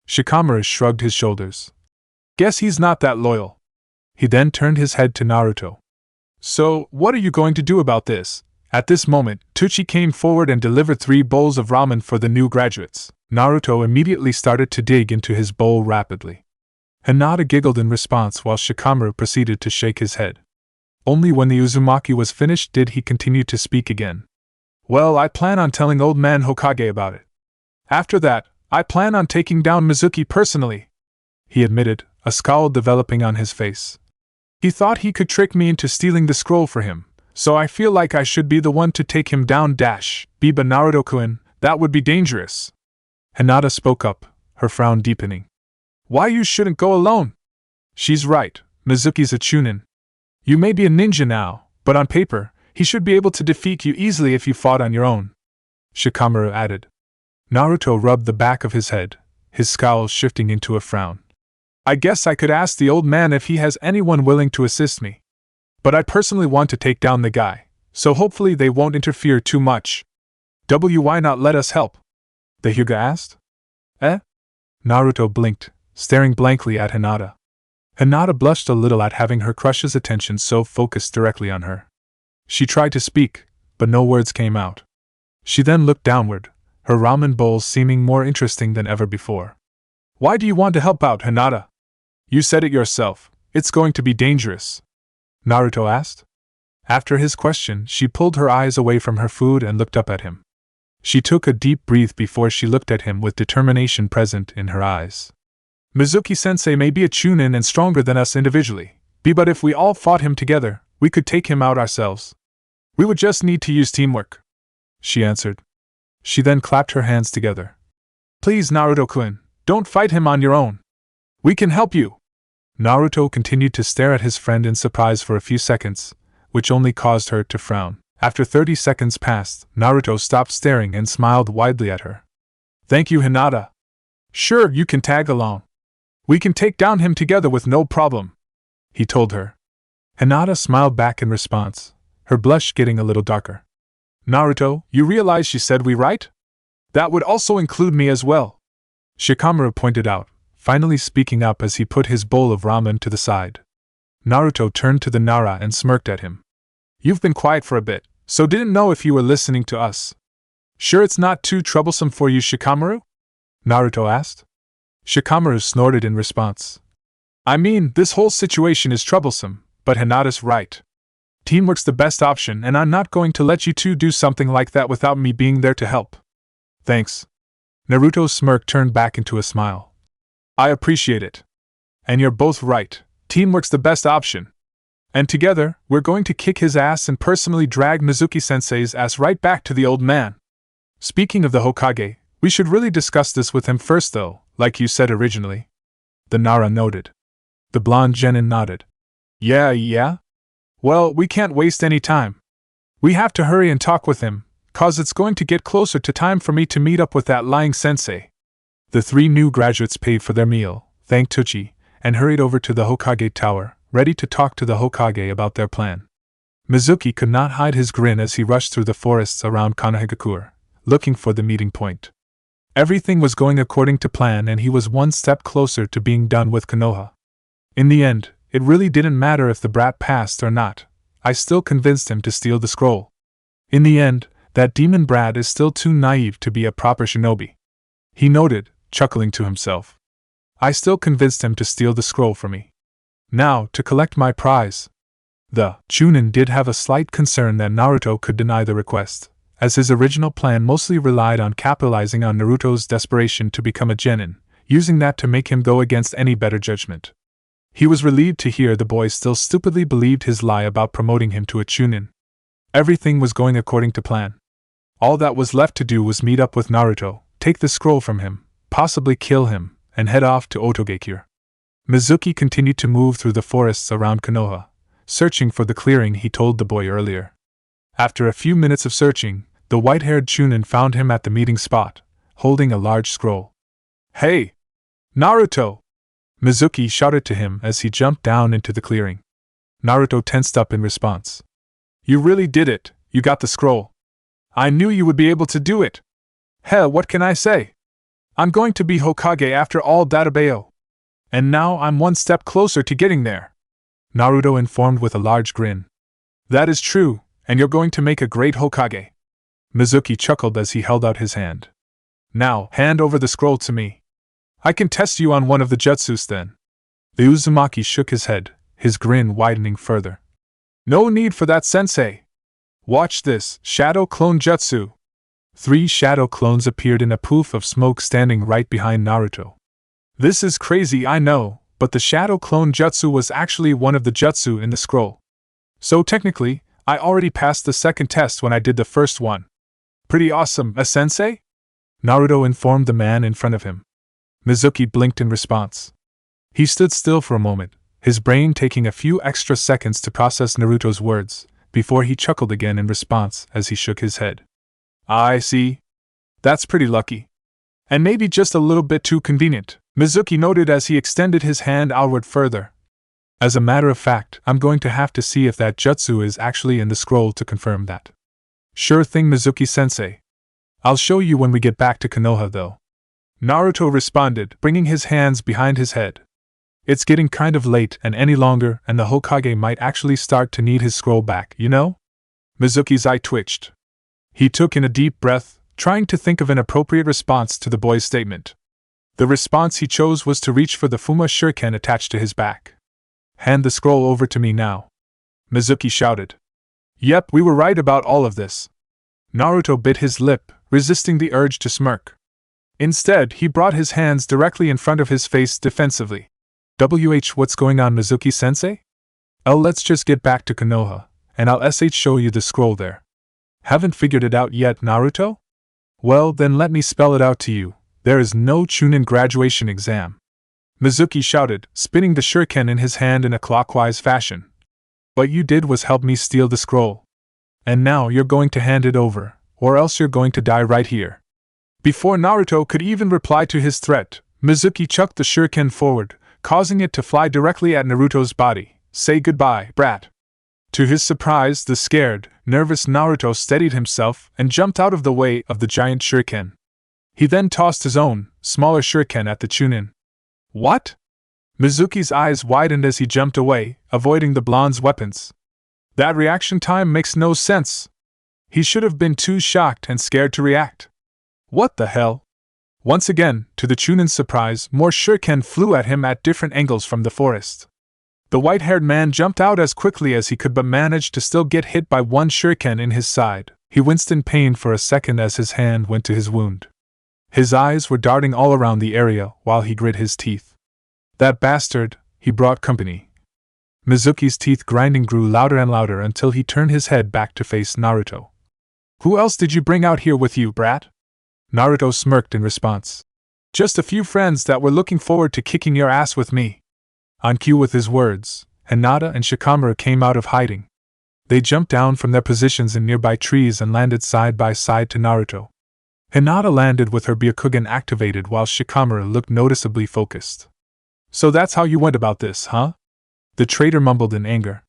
Shikamaru shrugged his shoulders. Guess he's not that loyal. He then turned his head to Naruto. So, what are you going to do about this? At this moment, Tuchi came forward and delivered 3 bowls of ramen for the new graduates. Naruto immediately started to dig into his bowl rapidly. Hinata giggled in response while Shikamaru proceeded to shake his head. Only when the Uzumaki was finished did he continue to speak again. Well, I plan on telling Old Man Hokage about it. After that, I plan on taking down Mizuki personally, he admitted, a scowl developing on his face. He thought he could trick me into stealing the scroll for him, so I feel like I should be the one to take him down. Biba Naruto-kun, that would be dangerous. Hinata spoke up, her frown deepening. Why you shouldn't go alone? She's right, Mizuki's a chunin. You may be a ninja now, but on paper, he should be able to defeat you easily if you fought on your own, Shikamaru added. Naruto rubbed the back of his head, his scowl shifting into a frown. I guess I could ask the old man if he has anyone willing to assist me. But I personally want to take down the guy, so hopefully they won't interfere too much. Why not let us help? The Hyuga asked. Eh? Naruto blinked, staring blankly at Hinata. Hinata blushed a little at having her crush's attention so focused directly on her. She tried to speak, but no words came out. She then looked downward, her ramen bowl seeming more interesting than ever before. Why do you want to help out, Hinata? You said it yourself, it's going to be dangerous, Naruto asked. After his question, she pulled her eyes away from her food and looked up at him. She took a deep breath before she looked at him with determination present in her eyes. Mizuki-sensei may be a chunin and stronger than us individually, but if we all fought him together, we could take him out ourselves. We would just need to use teamwork, she answered. She then clapped her hands together. Please, Naruto-kun, don't fight him on your own. We can help you. Naruto continued to stare at his friend in surprise for a few seconds, which only caused her to frown. After 30 seconds passed, Naruto stopped staring and smiled widely at her. Thank you, Hinata. Sure, you can tag along. We can take down him together with no problem, he told her. Hinata smiled back in response, her blush getting a little darker. Naruto, you realize she said we right? That would also include me as well, Shikamaru pointed out, finally speaking up as he put his bowl of ramen to the side. Naruto turned to the Nara and smirked at him. You've been quiet for a bit, so didn't know if you were listening to us. Sure it's not too troublesome for you, Shikamaru? Naruto asked. Shikamaru snorted in response. I mean, this whole situation is troublesome, but Hinata's right. Teamwork's the best option, and I'm not going to let you two do something like that without me being there to help. Thanks. Naruto's smirk turned back into a smile. I appreciate it. And you're both right. Teamwork's the best option. And together, we're going to kick his ass and personally drag Mizuki-sensei's ass right back to the old man. Speaking of the Hokage, we should really discuss this with him first though, like you said originally. The Nara noted. The blonde genin nodded. Yeah? Well, we can't waste any time. We have to hurry and talk with him, cause it's going to get closer to time for me to meet up with that lying sensei. The three new graduates paid for their meal, thanked Tucci, and hurried over to the Hokage tower, ready to talk to the Hokage about their plan. Mizuki could not hide his grin as he rushed through the forests around Konohagakure, looking for the meeting point. Everything was going according to plan and he was one step closer to being done with Konoha. In the end, it really didn't matter if the brat passed or not. I still convinced him to steal the scroll. In the end, that demon brat is still too naive to be a proper shinobi. He noted, chuckling to himself. I still convinced him to steal the scroll from me. Now, to collect my prize. The Chunin did have a slight concern that Naruto could deny the request, as his original plan mostly relied on capitalizing on Naruto's desperation to become a genin, using that to make him go against any better judgment. He was relieved to hear the boy still stupidly believed his lie about promoting him to a Chunin. Everything was going according to plan. All that was left to do was meet up with Naruto, take the scroll from him, possibly kill him, and head off to Otogakure. Mizuki continued to move through the forests around Konoha, searching for the clearing he told the boy earlier. After a few minutes of searching, the white-haired Chunin found him at the meeting spot, holding a large scroll. Hey! Naruto! Mizuki shouted to him as he jumped down into the clearing. Naruto tensed up in response. You really did it, you got the scroll. I knew you would be able to do it. Hell, what can I say? I'm going to be Hokage after all, Databeo. And now I'm one step closer to getting there. Naruto informed with a large grin. That is true, and you're going to make a great Hokage. Mizuki chuckled as he held out his hand. Now, hand over the scroll to me. I can test you on one of the jutsus then. The Uzumaki shook his head, his grin widening further. No need for that, sensei. Watch this, shadow clone jutsu. 3 shadow clones appeared in a poof of smoke standing right behind Naruto. This is crazy, I know, but the shadow clone jutsu was actually one of the jutsu in the scroll. So technically, I already passed the second test when I did the first one. Pretty awesome, sensei? Naruto informed the man in front of him. Mizuki blinked in response. He stood still for a moment, his brain taking a few extra seconds to process Naruto's words, before he chuckled again in response as he shook his head. I see. That's pretty lucky. And maybe just a little bit too convenient, Mizuki noted as he extended his hand outward further. As a matter of fact, I'm going to have to see if that jutsu is actually in the scroll to confirm that. Sure thing, Mizuki-sensei. I'll show you when we get back to Konoha though. Naruto responded, bringing his hands behind his head. It's getting kind of late and any longer and the Hokage might actually start to need his scroll back, you know? Mizuki's eye twitched. He took in a deep breath, trying to think of an appropriate response to the boy's statement. The response he chose was to reach for the Fuma shuriken attached to his back. Hand the scroll over to me now. Mizuki shouted. Yep, we were right about all of this. Naruto bit his lip, resisting the urge to smirk. Instead, he brought his hands directly in front of his face defensively. What's going on, Mizuki-sensei? Let's just get back to Konoha, and I'll show you the scroll there. Haven't figured it out yet, Naruto? Well, then let me spell it out to you. There is no Chunin graduation exam. Mizuki shouted, spinning the shuriken in his hand in a clockwise fashion. What you did was help me steal the scroll. And now you're going to hand it over, or else you're going to die right here. Before Naruto could even reply to his threat, Mizuki chucked the shuriken forward, causing it to fly directly at Naruto's body. Say goodbye, brat. To his surprise, the scared, nervous Naruto steadied himself and jumped out of the way of the giant shuriken. He then tossed his own, smaller shuriken at the Chunin. What? Mizuki's eyes widened as he jumped away, avoiding the blonde's weapons. That reaction time makes no sense. He should have been too shocked and scared to react. What the hell? Once again, to the Chunin's surprise, more shuriken flew at him at different angles from the forest. The white-haired man jumped out as quickly as he could but managed to still get hit by one shuriken in his side. He winced in pain for a second as his hand went to his wound. His eyes were darting all around the area while he grit his teeth. That bastard, he brought company. Mizuki's teeth grinding grew louder and louder until he turned his head back to face Naruto. Who else did you bring out here with you, brat? Naruto smirked in response. Just a few friends that were looking forward to kicking your ass with me. On cue with his words, Hinata and Shikamaru came out of hiding. They jumped down from their positions in nearby trees and landed side by side to Naruto. Hinata landed with her Byakugan activated while Shikamaru looked noticeably focused. So that's how you went about this, huh? The traitor mumbled in anger.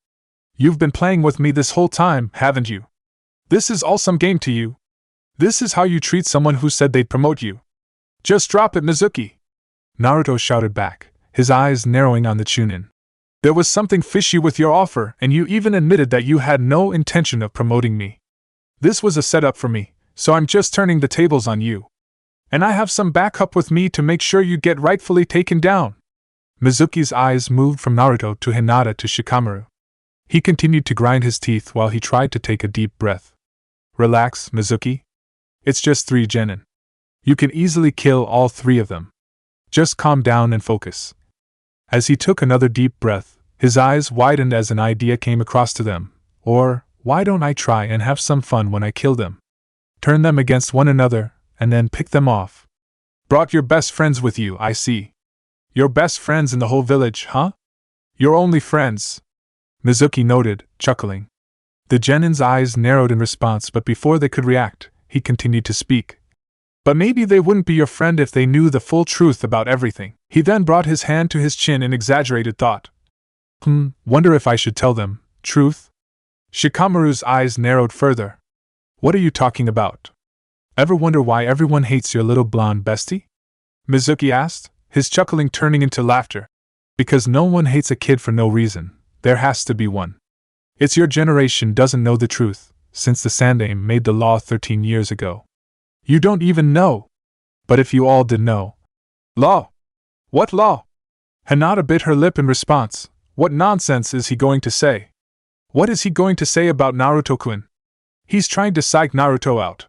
You've been playing with me this whole time, haven't you? This is all some game to you. This is how you treat someone who said they'd promote you. Just drop it, Mizuki! Naruto shouted back, his eyes narrowing on the Chunin. There was something fishy with your offer, and you even admitted that you had no intention of promoting me. This was a setup for me, so I'm just turning the tables on you. And I have some backup with me to make sure you get rightfully taken down. Mizuki's eyes moved from Naruto to Hinata to Shikamaru. He continued to grind his teeth while he tried to take a deep breath. Relax, Mizuki. It's just 3 genin. You can easily kill all 3 of them. Just calm down and focus. As he took another deep breath, his eyes widened as an idea came across to them. Or, why don't I try and have some fun when I kill them? Turn them against one another, and then pick them off. Brought your best friends with you, I see. Your best friends in the whole village, huh? Your only friends, Mizuki noted, chuckling. The genin's eyes narrowed in response, but before they could react, he continued to speak. But maybe they wouldn't be your friend if they knew the full truth about everything. He then brought his hand to his chin in exaggerated thought. Wonder if I should tell them, truth? Shikamaru's eyes narrowed further. What are you talking about? Ever wonder why everyone hates your little blonde bestie? Mizuki asked, his chuckling turning into laughter. Because no one hates a kid for no reason, there has to be one. It's your generation doesn't know the truth, since the Sandaime made the law 13 years ago. You don't even know. But if you all did know. Law? What law? Hinata bit her lip in response. What nonsense is he going to say? What is he going to say about Naruto-kun? He's trying to psych Naruto out.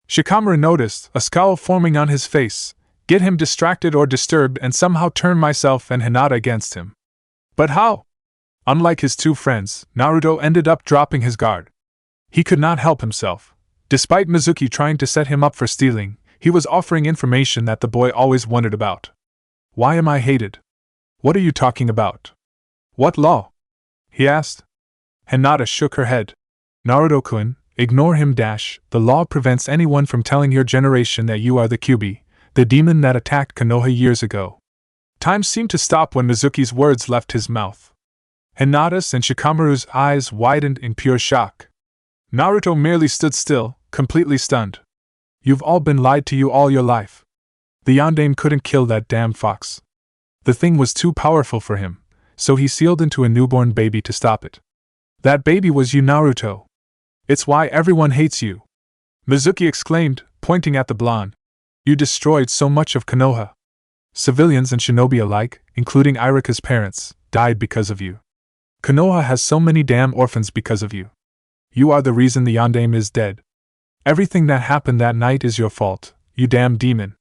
Shikamaru noticed, a scowl forming on his face. Get him distracted or disturbed and somehow turn myself and Hinata against him. But how? Unlike his 2 friends, Naruto ended up dropping his guard. He could not help himself. Despite Mizuki trying to set him up for stealing, he was offering information that the boy always wondered about. Why am I hated? What are you talking about? What law? He asked. Hinata shook her head. Naruto-kun, ignore him. The law prevents anyone from telling your generation that you are the Kyuubi, the demon that attacked Konoha years ago. Time seemed to stop when Mizuki's words left his mouth. Hinata's and Shikamaru's eyes widened in pure shock. Naruto merely stood still, completely stunned. You've all been lied to you all your life. The Yondaime couldn't kill that damn fox. The thing was too powerful for him, so he sealed into a newborn baby to stop it. That baby was you, Naruto. It's why everyone hates you. Mizuki exclaimed, pointing at the blonde. You destroyed so much of Konoha. Civilians and shinobi alike, including Irika's parents, died because of you. Konoha has so many damn orphans because of you. You are the reason the Yondaime is dead. Everything that happened that night is your fault, you damn demon.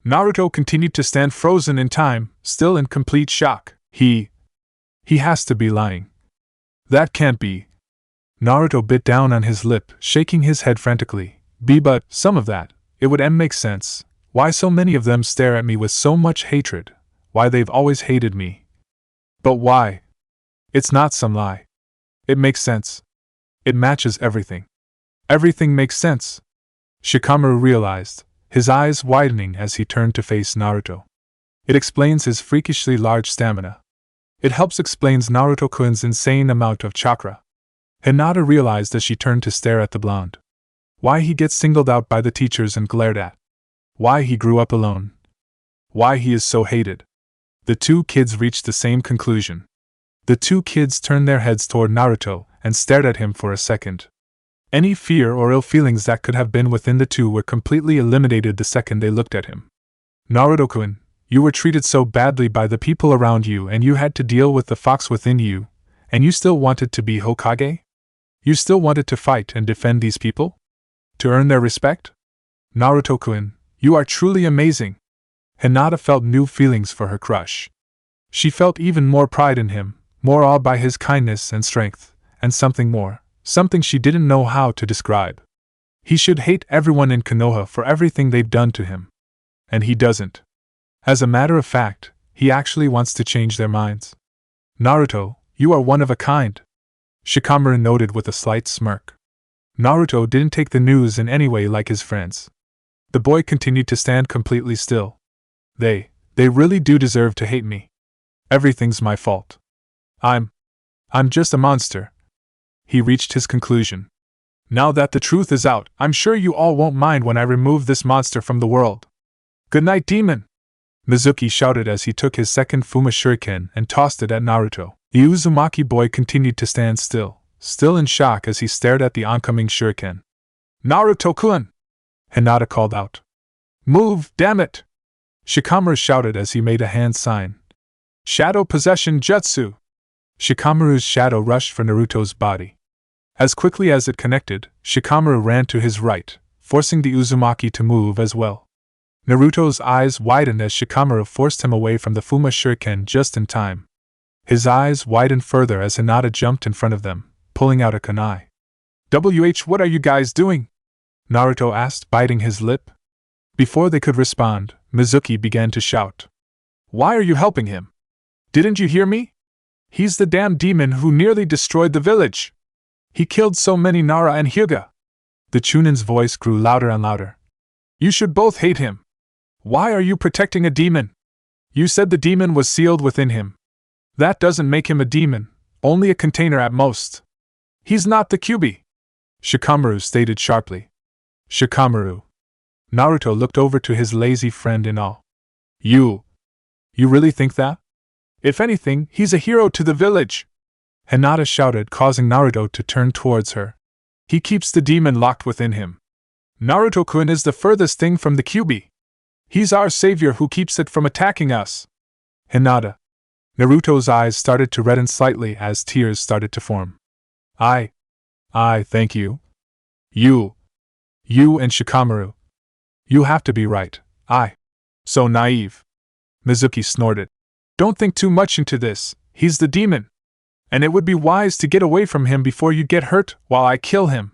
Naruto continued to stand frozen in time, still in complete shock. He has to be lying. That can't be. Naruto bit down on his lip, shaking his head frantically. But some of that, it would make sense. Why so many of them stare at me with so much hatred? Why they've always hated me? But why? It's not some lie. It makes sense. It matches everything. Everything makes sense. Shikamaru realized, his eyes widening as he turned to face Naruto. It explains his freakishly large stamina. It helps explains Naruto-kun's insane amount of chakra. Hinata realized as she turned to stare at the blonde. Why he gets singled out by the teachers and glared at. Why he grew up alone. Why he is so hated. The two kids reached the same conclusion. The two kids turned their heads toward Naruto and stared at him for a second. Any fear or ill feelings that could have been within the two were completely eliminated the second they looked at him. Naruto-kun, you were treated so badly by the people around you and you had to deal with the fox within you, and you still wanted to be Hokage? You still wanted to fight and defend these people? To earn their respect? Naruto-kun, you are truly amazing. Hinata felt new feelings for her crush. She felt even more pride in him, more awed by his kindness and strength, and something more, something she didn't know how to describe. He should hate everyone in Konoha for everything they've done to him. And he doesn't. As a matter of fact, he actually wants to change their minds. Naruto, you are one of a kind. Shikamaru noted with a slight smirk. Naruto didn't take the news in any way like his friends. The boy continued to stand completely still. They really do deserve to hate me. Everything's my fault. I'm just a monster. He reached his conclusion. Now that the truth is out, I'm sure you all won't mind when I remove this monster from the world. Good night, demon! Mizuki shouted as he took his second Fuma Shuriken and tossed it at Naruto. The Uzumaki boy continued to stand still in shock as he stared at the oncoming Shuriken. Naruto-kun! Hinata called out. Move, damn it! Shikamaru shouted as he made a hand sign. Shadow Possession Jutsu! Shikamaru's shadow rushed for Naruto's body. As quickly as it connected, Shikamaru ran to his right, forcing the Uzumaki to move as well. Naruto's eyes widened as Shikamaru forced him away from the Fuma Shuriken just in time. His eyes widened further as Hinata jumped in front of them, pulling out a kunai. What are you guys doing? Naruto asked, biting his lip. Before they could respond, Mizuki began to shout. Why are you helping him? Didn't you hear me? He's the damn demon who nearly destroyed the village. He killed so many Nara and Hyuga. The Chunin's voice grew louder and louder. You should both hate him. Why are you protecting a demon? You said the demon was sealed within him. That doesn't make him a demon, only a container at most. He's not the Kyuubi. Shikamaru stated sharply. Shikamaru. Naruto looked over to his lazy friend in awe. You really think that? If anything, he's a hero to the village. Hinata shouted, causing Naruto to turn towards her. He keeps the demon locked within him. Naruto-kun is the furthest thing from the Kyuubi. He's our savior who keeps it from attacking us. Hinata. Naruto's eyes started to redden slightly as tears started to form. I thank you. You and Shikamaru. You have to be right. So naive. Mizuki snorted. Don't think too much into this, he's the demon. And it would be wise to get away from him before you get hurt while I kill him.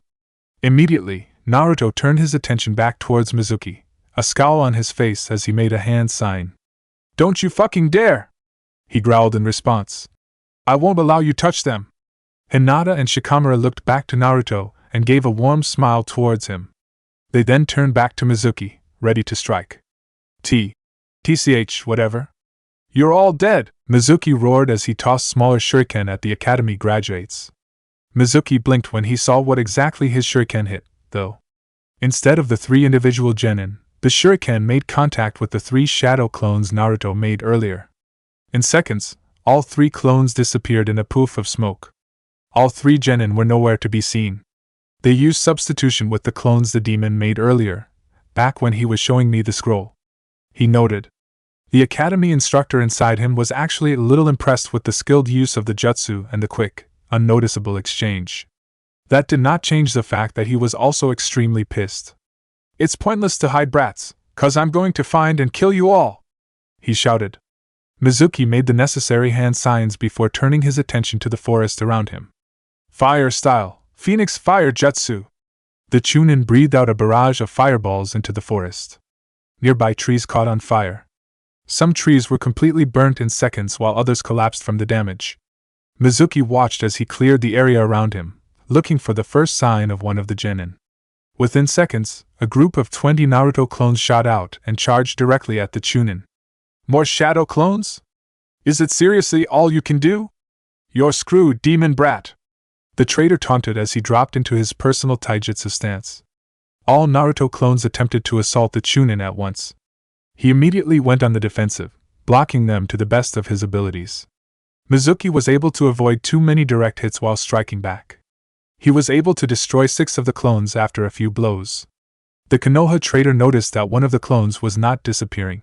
Immediately, Naruto turned his attention back towards Mizuki, a scowl on his face as he made a hand sign. Don't you fucking dare! He growled in response. I won't allow you touch them. Hinata and Shikamaru looked back to Naruto and gave a warm smile towards him. They then turned back to Mizuki, ready to strike. TCH, whatever. You're all dead, Mizuki roared as he tossed smaller shuriken at the academy graduates. Mizuki blinked when he saw what exactly his shuriken hit, though. Instead of the 3 individual genin, the shuriken made contact with the 3 shadow clones Naruto made earlier. In seconds, all 3 clones disappeared in a poof of smoke. All 3 genin were nowhere to be seen. They used substitution with the clones the demon made earlier, back when he was showing me the scroll. He noted. The academy instructor inside him was actually a little impressed with the skilled use of the jutsu and the quick, unnoticeable exchange. That did not change the fact that he was also extremely pissed. It's pointless to hide, brats, 'cause I'm going to find and kill you all! He shouted. Mizuki made the necessary hand signs before turning his attention to the forest around him. Fire style, Phoenix Fire Jutsu! The Chunin breathed out a barrage of fireballs into the forest. Nearby trees caught on fire. Some trees were completely burnt in seconds while others collapsed from the damage. Mizuki watched as he cleared the area around him, looking for the first sign of one of the genin. Within seconds, a group of 20 Naruto clones shot out and charged directly at the Chunin. More shadow clones? Is it seriously all you can do? You're screwed, demon brat! The traitor taunted as he dropped into his personal taijutsu stance. All Naruto clones attempted to assault the Chunin at once. He immediately went on the defensive, blocking them to the best of his abilities. Mizuki was able to avoid too many direct hits while striking back. He was able to destroy 6 of the clones after a few blows. The Konoha traitor noticed that one of the clones was not disappearing.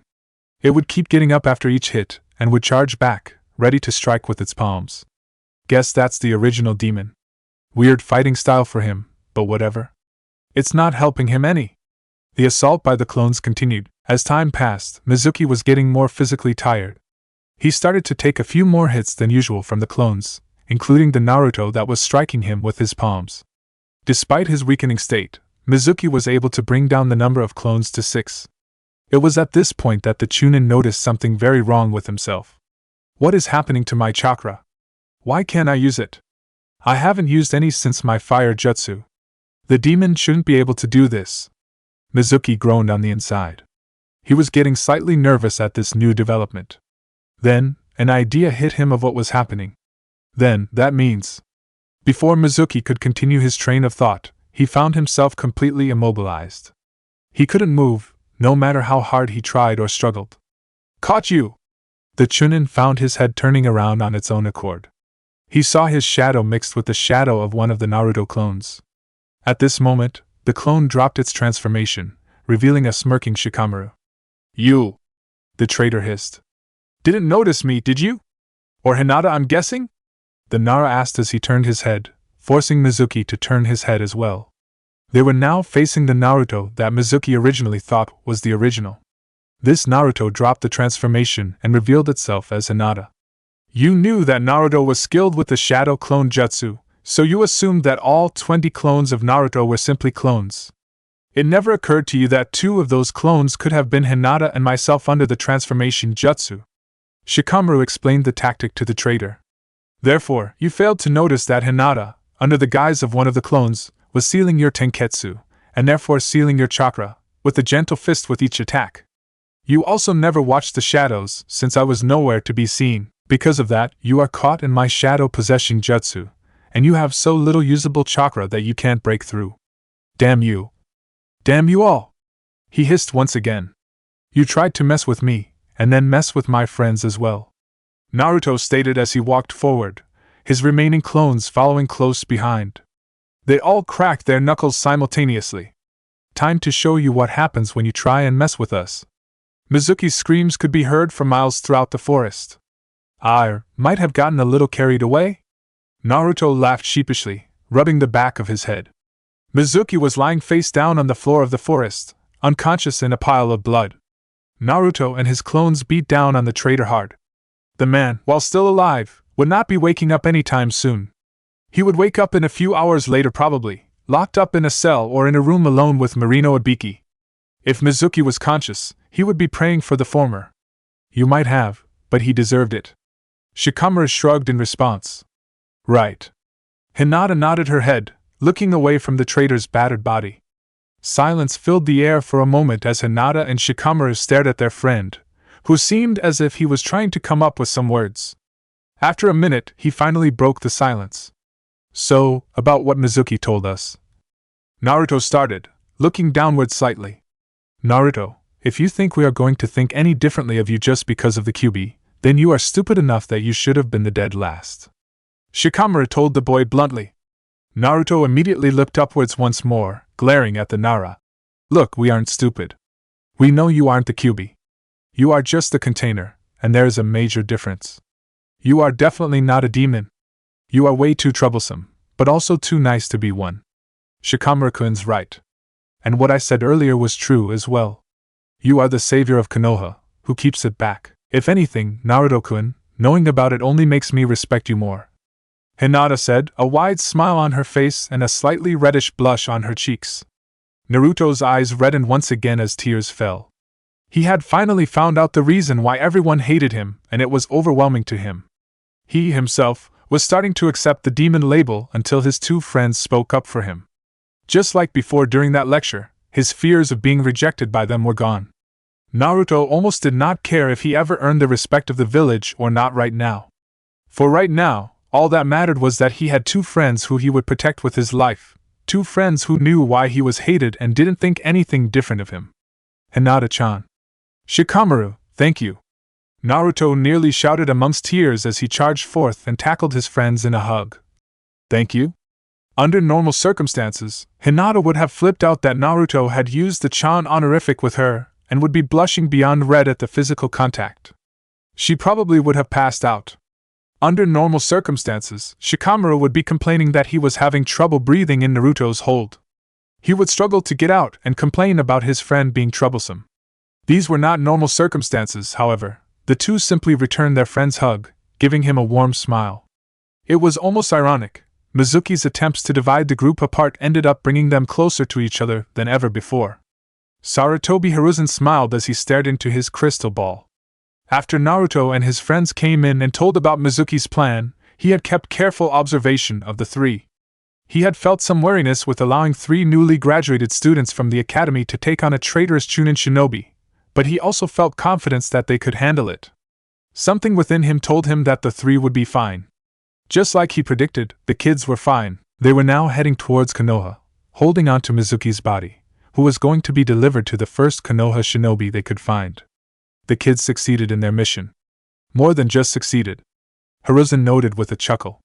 It would keep getting up after each hit, and would charge back, ready to strike with its palms. Guess that's the original demon. Weird fighting style for him, but whatever. It's not helping him any. The assault by the clones continued. As time passed, Mizuki was getting more physically tired. He started to take a few more hits than usual from the clones, including the Naruto that was striking him with his palms. Despite his weakening state, Mizuki was able to bring down the number of clones to 6. It was at this point that the Chunin noticed something very wrong with himself. What is happening to my chakra? Why can't I use it? I haven't used any since my fire jutsu. The demon shouldn't be able to do this. Mizuki groaned on the inside. He was getting slightly nervous at this new development. Then, an idea hit him of what was happening. Then, that means. Before Mizuki could continue his train of thought, he found himself completely immobilized. He couldn't move, no matter how hard he tried or struggled. Caught you! The Chunin found his head turning around on its own accord. He saw his shadow mixed with the shadow of one of the Naruto clones. At this moment, the clone dropped its transformation, revealing a smirking Shikamaru. You! The traitor hissed. Didn't notice me, did you? Or Hinata, I'm guessing? The Nara asked as he turned his head, forcing Mizuki to turn his head as well. They were now facing the Naruto that Mizuki originally thought was the original. This Naruto dropped the transformation and revealed itself as Hinata. You knew that Naruto was skilled with the Shadow Clone Jutsu, so you assumed that all 20 clones of Naruto were simply clones. It never occurred to you that 2 of those clones could have been Hinata and myself under the transformation jutsu. Shikamaru explained the tactic to the traitor. Therefore, you failed to notice that Hinata, under the guise of one of the clones, was sealing your tenketsu, and therefore sealing your chakra, with a gentle fist with each attack. You also never watched the shadows, since I was nowhere to be seen. Because of that, you are caught in my shadow possession jutsu, and you have so little usable chakra that you can't break through. Damn you! Damn you all! He hissed once again. You tried to mess with me, and then mess with my friends as well. Naruto stated as he walked forward, his remaining clones following close behind. They all cracked their knuckles simultaneously. Time to show you what happens when you try and mess with us. Mizuki's screams could be heard for miles throughout the forest. I might have gotten a little carried away? Naruto laughed sheepishly, rubbing the back of his head. Mizuki was lying face down on the floor of the forest, unconscious in a pile of blood. Naruto and his clones beat down on the traitor hard. The man, while still alive, would not be waking up anytime soon. He would wake up in a few hours later probably, locked up in a cell or in a room alone with Marino Ibiki. If Mizuki was conscious, he would be praying for the former. You might have, but he deserved it. Shikamaru shrugged in response. Right. Hinata nodded her head, looking away from the traitor's battered body. Silence filled the air for a moment as Hinata and Shikamaru stared at their friend, who seemed as if he was trying to come up with some words. After a minute, he finally broke the silence. So, about what Mizuki told us. Naruto started, looking downward slightly. Naruto, if you think we are going to think any differently of you just because of the Kyuubi, then you are stupid enough that you should have been the dead last. Shikamaru told the boy bluntly. Naruto immediately looked upwards once more, glaring at the Nara. Look, we aren't stupid. We know you aren't the Kyuubi. You are just the container, and there is a major difference. You are definitely not a demon. You are way too troublesome, but also too nice to be one. Shikamaru-kun's right. And what I said earlier was true as well. You are the savior of Konoha, who keeps it back. If anything, Naruto-kun, knowing about it only makes me respect you more. Hinata said, a wide smile on her face and a slightly reddish blush on her cheeks. Naruto's eyes reddened once again as tears fell. He had finally found out the reason why everyone hated him, and it was overwhelming to him. He himself, was starting to accept the demon label until his two friends spoke up for him. Just like before during that lecture, his fears of being rejected by them were gone. Naruto almost did not care if he ever earned the respect of the village or not right now. For right now, all that mattered was that he had two friends who he would protect with his life, two friends who knew why he was hated and didn't think anything different of him. Hinata-chan. Shikamaru, thank you. Naruto nearly shouted amongst tears as he charged forth and tackled his friends in a hug. Thank you? Under normal circumstances, Hinata would have flipped out that Naruto had used the Chan honorific with her, and would be blushing beyond red at the physical contact. She probably would have passed out. Under normal circumstances, Shikamaru would be complaining that he was having trouble breathing in Naruto's hold. He would struggle to get out and complain about his friend being troublesome. These were not normal circumstances, however. The two simply returned their friend's hug, giving him a warm smile. It was almost ironic. Mizuki's attempts to divide the group apart ended up bringing them closer to each other than ever before. Sarutobi Hiruzen smiled as he stared into his crystal ball. After Naruto and his friends came in and told about Mizuki's plan, he had kept careful observation of the three. He had felt some wariness with allowing 3 newly graduated students from the academy to take on a traitorous Chunin shinobi, but he also felt confidence that they could handle it. Something within him told him that the 3 would be fine. Just like he predicted, the kids were fine. They were now heading towards Konoha, holding on to Mizuki's body, who was going to be delivered to the first Konoha shinobi they could find. The kids succeeded in their mission. More than just succeeded. Hiruzen noted with a chuckle.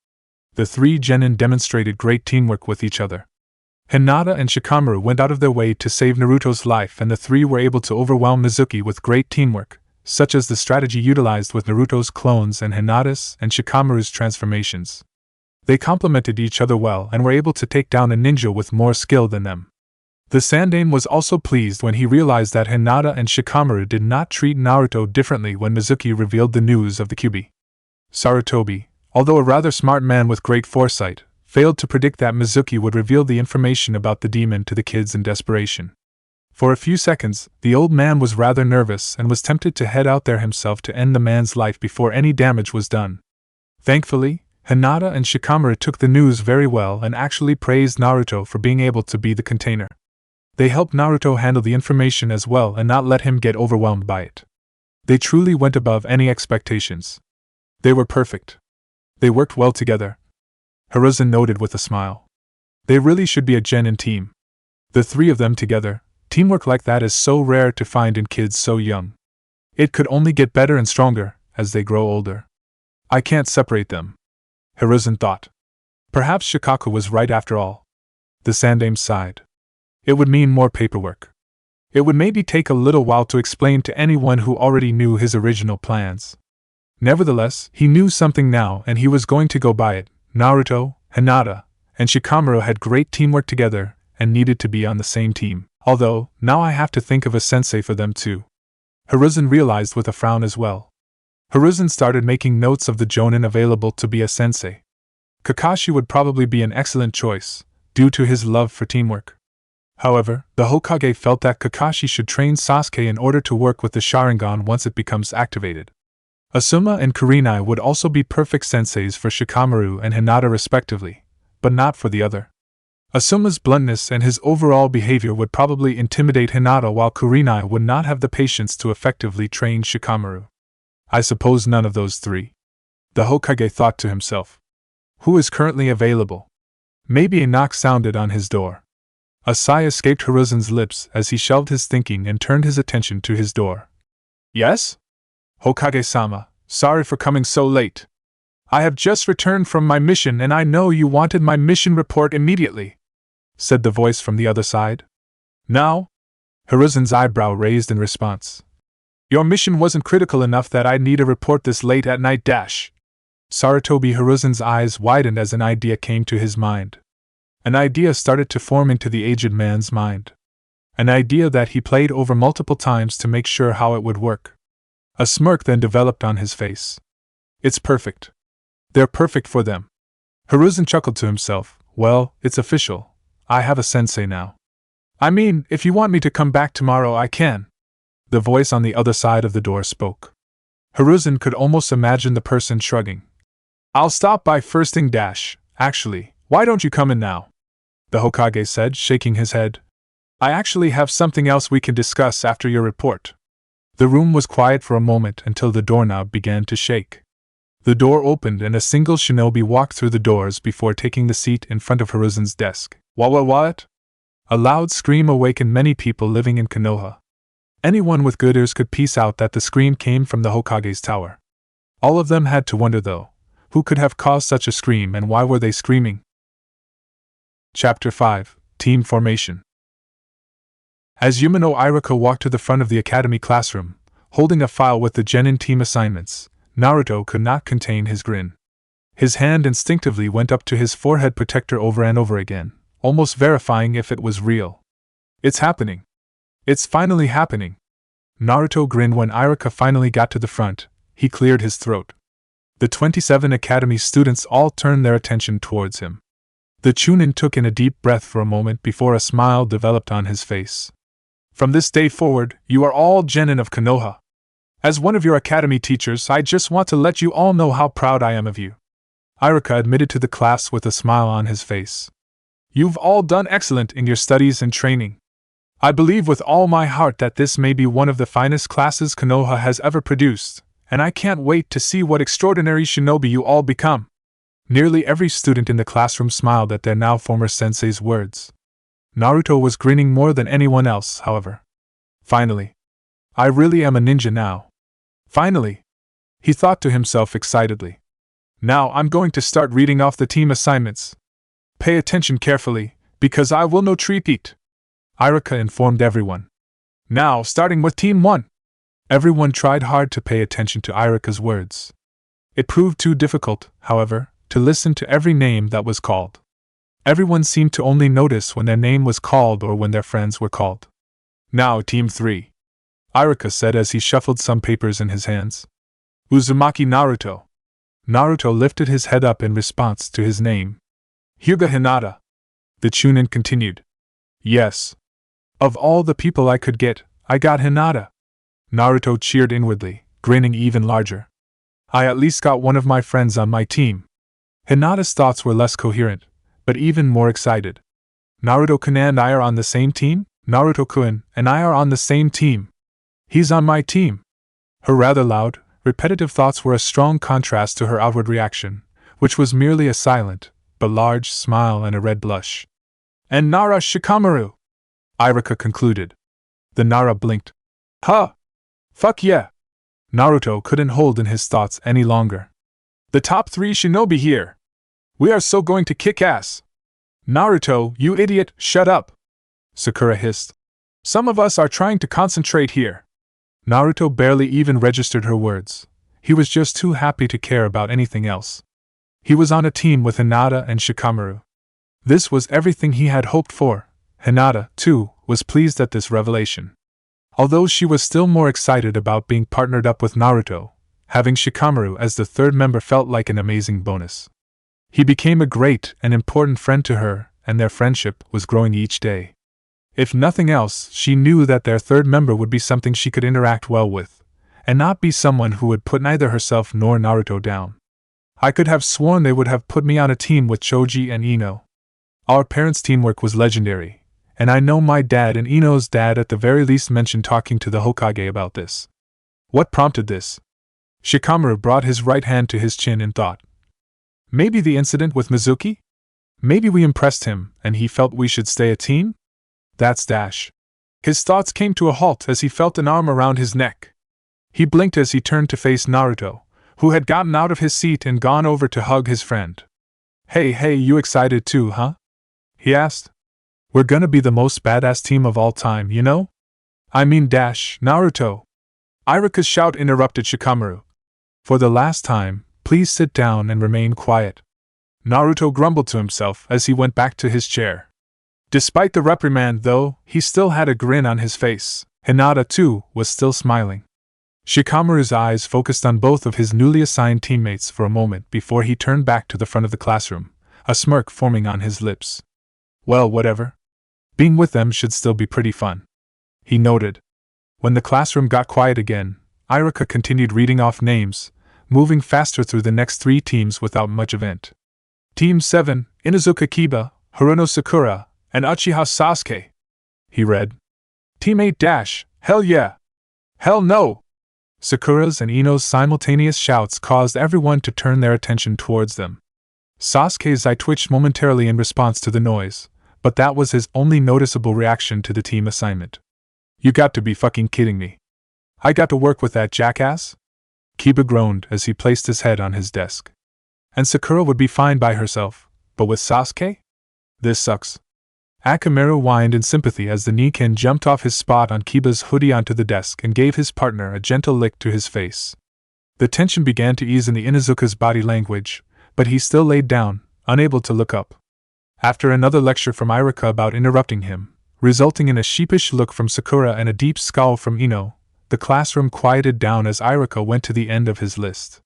The 3 genin demonstrated great teamwork with each other. Hinata and Shikamaru went out of their way to save Naruto's life, and the 3 were able to overwhelm Mizuki with great teamwork, such as the strategy utilized with Naruto's clones and Hinata's and Shikamaru's transformations. They complemented each other well and were able to take down a ninja with more skill than them. The Sandaime was also pleased when he realized that Hinata and Shikamaru did not treat Naruto differently when Mizuki revealed the news of the Kyuubi. Sarutobi, although a rather smart man with great foresight, failed to predict that Mizuki would reveal the information about the demon to the kids in desperation. For a few seconds, the old man was rather nervous and was tempted to head out there himself to end the man's life before any damage was done. Thankfully, Hinata and Shikamaru took the news very well and actually praised Naruto for being able to be the container. They helped Naruto handle the information as well and not let him get overwhelmed by it. They truly went above any expectations. They were perfect. They worked well together. Hiruzen noted with a smile. They really should be a genin team. The 3 of them together, teamwork like that is so rare to find in kids so young. It could only get better and stronger as they grow older. I can't separate them, Hiruzen thought. Perhaps Shikaku was right after all. The Sandaime sighed. It would mean more paperwork. It would maybe take a little while to explain to anyone who already knew his original plans. Nevertheless, he knew something now and he was going to go by it. Naruto, Hinata, and Shikamaru had great teamwork together and needed to be on the same team. Although, now I have to think of a sensei for them too. Hiruzen realized with a frown as well. Hiruzen started making notes of the jonin available to be a sensei. Kakashi would probably be an excellent choice, due to his love for teamwork. However, the Hokage felt that Kakashi should train Sasuke in order to work with the Sharingan once it becomes activated. Asuma and Kurenai would also be perfect senseis for Shikamaru and Hinata respectively, but not for the other. Asuma's bluntness and his overall behavior would probably intimidate Hinata, while Kurenai would not have the patience to effectively train Shikamaru. I suppose none of those 3. The Hokage thought to himself. Who is currently available? Maybe a knock sounded on his door. A sigh escaped Hiruzen's lips as he shelved his thinking and turned his attention to his door. Yes? Hokage-sama, sorry for coming so late. I have just returned from my mission and I know you wanted my mission report immediately, said the voice from the other side. Now? Hiruzen's eyebrow raised in response. Your mission wasn't critical enough that I'd need a report this late at night. Sarutobi Hiruzen's eyes widened as an idea came to his mind. An idea started to form into the aged man's mind. An idea that he played over multiple times to make sure how it would work. A smirk then developed on his face. It's perfect. They're perfect for them. Hiruzen chuckled to himself. Well, it's official. I have a sensei now. I mean, if you want me to come back tomorrow, I can. The voice on the other side of the door spoke. Hiruzen could almost imagine the person shrugging. I'll stop by first thing dash. Actually, why don't you come in now? The Hokage said, shaking his head. I actually have something else we can discuss after your report. The room was quiet for a moment until the doorknob began to shake. The door opened and a single shinobi walked through the doors before taking the seat in front of Hiruzen's desk. What? A loud scream awakened many people living in Konoha. Anyone with good ears could piece out that the scream came from the Hokage's tower. All of them had to wonder, though, who could have caused such a scream and why were they screaming? Chapter 5: Team Formation. As Yumino Iruka walked to the front of the academy classroom, holding a file with the genin team assignments, Naruto could not contain his grin. His hand instinctively went up to his forehead protector over and over again, almost verifying if it was real. It's happening. It's finally happening. Naruto grinned when Iruka finally got to the front. He cleared his throat. The 27 academy students all turned their attention towards him. The Chunin took in a deep breath for a moment before a smile developed on his face. From this day forward, you are all genin of Konoha. As one of your academy teachers, I just want to let you all know how proud I am of you. Iruka admitted to the class with a smile on his face. You've all done excellent in your studies and training. I believe with all my heart that this may be one of the finest classes Konoha has ever produced, and I can't wait to see what extraordinary shinobi you all become. Nearly every student in the classroom smiled at their now former sensei's words. Naruto was grinning more than anyone else, however. Finally. I really am a ninja now. Finally. He thought to himself excitedly. Now I'm going to start reading off the team assignments. Pay attention carefully, because I will not repeat. Iruka informed everyone. Now, starting with Team 1. Everyone tried hard to pay attention to Iruka's words. It proved too difficult, however, to listen to every name that was called. Everyone seemed to only notice when their name was called or when their friends were called. Now, Team 3. Iruka said as he shuffled some papers in his hands. Uzumaki Naruto. Naruto lifted his head up in response to his name. Hyuga Hinata. The Chunin continued. Yes. Of all the people I could get, I got Hinata. Naruto cheered inwardly, grinning even larger. I at least got one of my friends on my team. Hinata's thoughts were less coherent, but even more excited. Naruto-kun and I are on the same team? Naruto-kun and I are on the same team. He's on my team. Her rather loud, repetitive thoughts were a strong contrast to her outward reaction, which was merely a silent, but large smile and a red blush. And Nara Shikamaru! Iruka concluded. The Nara blinked. Huh! Fuck yeah! Naruto couldn't hold in his thoughts any longer. The top 3 shinobi here! We are so going to kick ass! Naruto, you idiot, shut up! Sakura hissed. Some of us are trying to concentrate here. Naruto barely even registered her words. He was just too happy to care about anything else. He was on a team with Hinata and Shikamaru. This was everything he had hoped for. Hinata, too, was pleased at this revelation. Although she was still more excited about being partnered up with Naruto, having Shikamaru as the third member felt like an amazing bonus. He became a great and important friend to her, and their friendship was growing each day. If nothing else, she knew that their third member would be something she could interact well with, and not be someone who would put neither herself nor Naruto down. I could have sworn they would have put me on a team with Choji and Ino. Our parents' teamwork was legendary, and I know my dad and Ino's dad at the very least mentioned talking to the Hokage about this. What prompted this? Shikamaru brought his right hand to his chin in thought. Maybe the incident with Mizuki? Maybe we impressed him, and he felt we should stay a team? That's dash. His thoughts came to a halt as he felt an arm around his neck. He blinked as he turned to face Naruto, who had gotten out of his seat and gone over to hug his friend. Hey, you excited too, huh? He asked. We're gonna be the most badass team of all time, you know? I mean dash, Naruto. Iruka's shout interrupted Shikamaru. For the last time, please sit down and remain quiet. Naruto grumbled to himself as he went back to his chair. Despite the reprimand, though, he still had a grin on his face. Hinata, too, was still smiling. Shikamaru's eyes focused on both of his newly assigned teammates for a moment before he turned back to the front of the classroom, a smirk forming on his lips. Well, whatever. Being with them should still be pretty fun, he noted. When the classroom got quiet again, Iruka continued reading off names, moving faster through the next 3 teams without much event. Team 7, Inuzuka Kiba, Haruno Sakura, and Uchiha Sasuke. He read. Team 8 dash, hell yeah! Hell no! Sakura's and Ino's simultaneous shouts caused everyone to turn their attention towards them. Sasuke's eye twitched momentarily in response to the noise, but that was his only noticeable reaction to the team assignment. You got to be fucking kidding me. I got to work with that jackass? Kiba groaned as he placed his head on his desk. And Sakura would be fine by herself, but with Sasuke? This sucks. Akamaru whined in sympathy as the Nikken jumped off his spot on Kiba's hoodie onto the desk and gave his partner a gentle lick to his face. The tension began to ease in the Inuzuka's body language, but he still laid down, unable to look up. After another lecture from Irika about interrupting him, resulting in a sheepish look from Sakura and a deep scowl from Ino, the classroom quieted down as Irika went to the end of his list.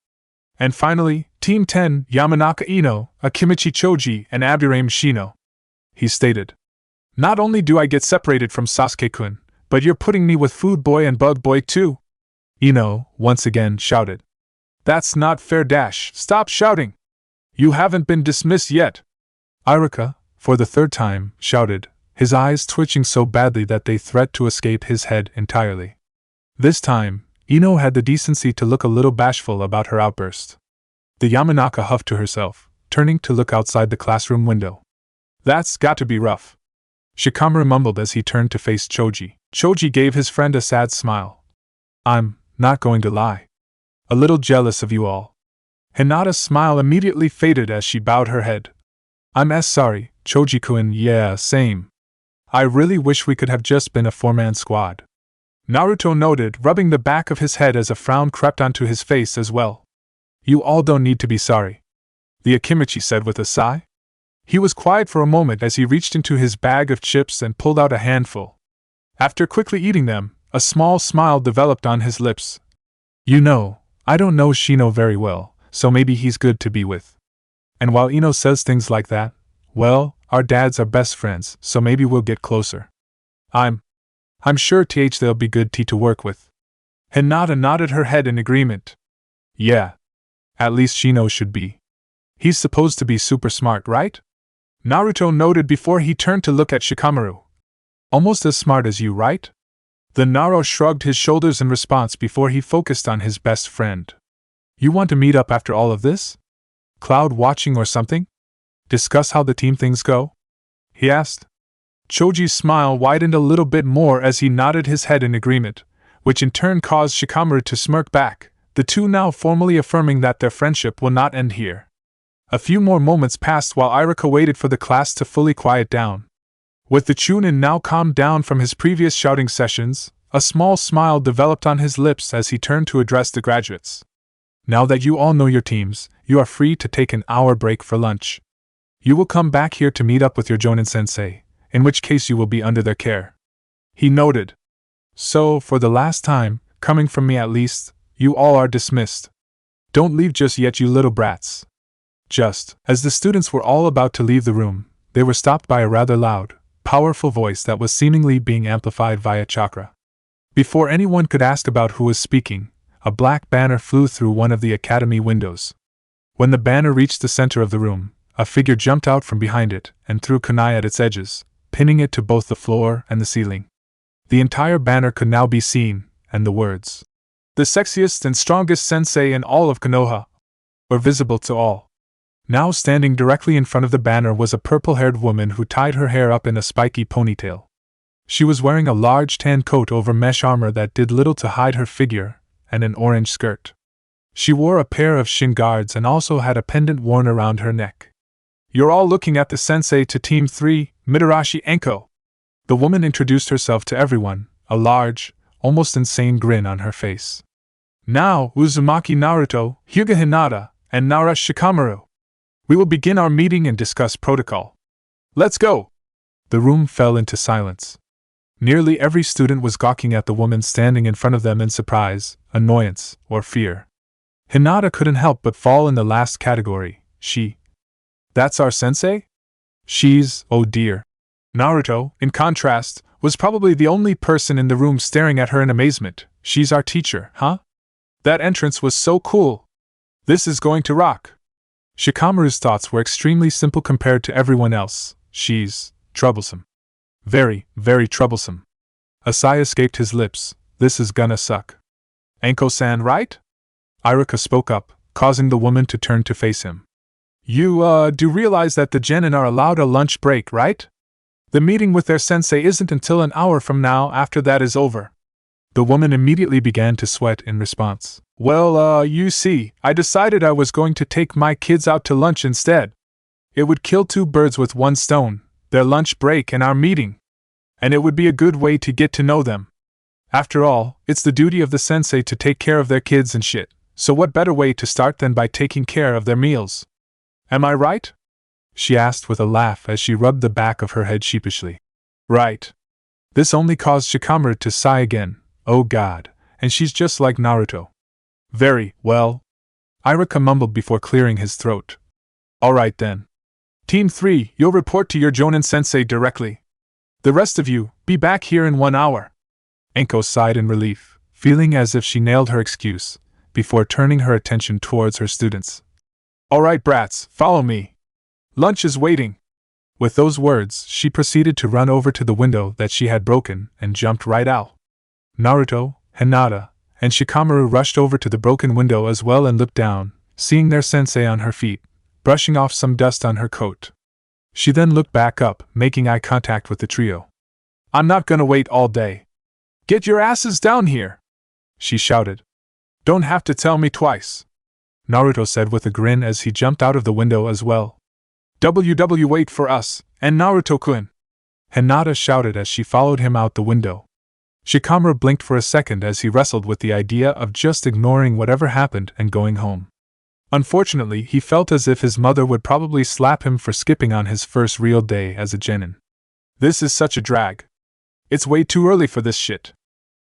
And finally, Team 10, Yamanaka Ino, Akimichi Choji, and Abdurrahim Shino. He stated. Not only do I get separated from Sasuke-kun, but you're putting me with Food Boy and Bug Boy too? Ino, once again, shouted. That's not fair dash, stop shouting! You haven't been dismissed yet! Irika, for the 3rd time, shouted, his eyes twitching so badly that they threatened to escape his head entirely. This time, Ino had the decency to look a little bashful about her outburst. The Yamanaka huffed to herself, turning to look outside the classroom window. That's got to be rough. Shikamaru mumbled as he turned to face Choji. Choji gave his friend a sad smile. I'm not going to lie. A little jealous of you all. Hinata's smile immediately faded as she bowed her head. I'm sorry, Choji-kun, yeah, same. I really wish we could have just been a 4-man squad. Naruto noted, rubbing the back of his head as a frown crept onto his face as well. You all don't need to be sorry, the Akimichi said with a sigh. He was quiet for a moment as he reached into his bag of chips and pulled out a handful. After quickly eating them, a small smile developed on his lips. You know, I don't know Shino very well, so maybe he's good to be with. And while Ino says things like that, well, our dads are best friends, so maybe we'll get closer. I'm sure they'll be good to work with. Hinata nodded her head in agreement. Yeah. At least Shino should be. He's supposed to be super smart, right? Naruto noted before he turned to look at Shikamaru. Almost as smart as you, right? The Naro shrugged his shoulders in response before he focused on his best friend. You want to meet up after all of this? Cloud watching or something? Discuss how the team things go? He asked. Choji's smile widened a little bit more as he nodded his head in agreement, which in turn caused Shikamaru to smirk back, the two now formally affirming that their friendship will not end here. A few more moments passed while Irika waited for the class to fully quiet down. With the Chunin now calmed down from his previous shouting sessions, a small smile developed on his lips as he turned to address the graduates. Now that you all know your teams, you are free to take an hour break for lunch. You will come back here to meet up with your Jonin-sensei, in which case you will be under their care. He noted. So, for the last time, coming from me at least, you all are dismissed. Don't leave just yet, you little brats. Just as the students were all about to leave the room, they were stopped by a rather loud, powerful voice that was seemingly being amplified via chakra. Before anyone could ask about who was speaking, a black banner flew through one of the academy windows. When the banner reached the center of the room, a figure jumped out from behind it and threw kunai at its edges, pinning it to both the floor and the ceiling. The entire banner could now be seen, and the words, "The sexiest and strongest sensei in all of Konoha," were visible to all. Now standing directly in front of the banner was a purple-haired woman who tied her hair up in a spiky ponytail. She was wearing a large tan coat over mesh armor that did little to hide her figure, and an orange skirt. She wore a pair of shin guards and also had a pendant worn around her neck. You're all looking at the sensei to Team 3, Mitarashi Enko. The woman introduced herself to everyone, a large, almost insane grin on her face. Now, Uzumaki Naruto, Hyuga Hinata, and Nara Shikamaru. We will begin our meeting and discuss protocol. Let's go! The room fell into silence. Nearly every student was gawking at the woman standing in front of them in surprise, annoyance, or fear. Hinata couldn't help but fall in the last category. That's our sensei? She's, oh dear. Naruto, in contrast, was probably the only person in the room staring at her in amazement. She's our teacher, huh? That entrance was so cool. This is going to rock. Shikamaru's thoughts were extremely simple compared to everyone else. She's troublesome. Very, very troublesome. A sigh escaped his lips. This is gonna suck. Anko-san, right? Irika spoke up, causing the woman to turn to face him. You, do realize that the genin are allowed a lunch break, right? The meeting with their sensei isn't until an hour from now after that is over. The woman immediately began to sweat in response. Well, you see, I decided I was going to take my kids out to lunch instead. It would kill two birds with one stone, their lunch break and our meeting. And it would be a good way to get to know them. After all, it's the duty of the sensei to take care of their kids and shit, so what better way to start than by taking care of their meals? Am I right? She asked with a laugh as she rubbed the back of her head sheepishly. Right. This only caused Shikamaru to sigh again. Oh god, and she's just like Naruto. Very well. Irika mumbled before clearing his throat. Alright then. Team 3, you'll report to your Jonin sensei directly. The rest of you, be back here in 1 hour. Anko sighed in relief, feeling as if she nailed her excuse, before turning her attention towards her students. Alright brats, follow me. Lunch is waiting. With those words, she proceeded to run over to the window that she had broken and jumped right out. Naruto, Hinata, and Shikamaru rushed over to the broken window as well and looked down, seeing their sensei on her feet, brushing off some dust on her coat. She then looked back up, making eye contact with the trio. I'm not gonna wait all day. Get your asses down here! She shouted. Don't have to tell me twice, Naruto said with a grin as he jumped out of the window as well. WW wait for us, and Naruto-kun! Hinata shouted as she followed him out the window. Shikamaru blinked for a second as he wrestled with the idea of just ignoring whatever happened and going home. Unfortunately, he felt as if his mother would probably slap him for skipping on his first real day as a genin. This is such a drag. It's way too early for this shit.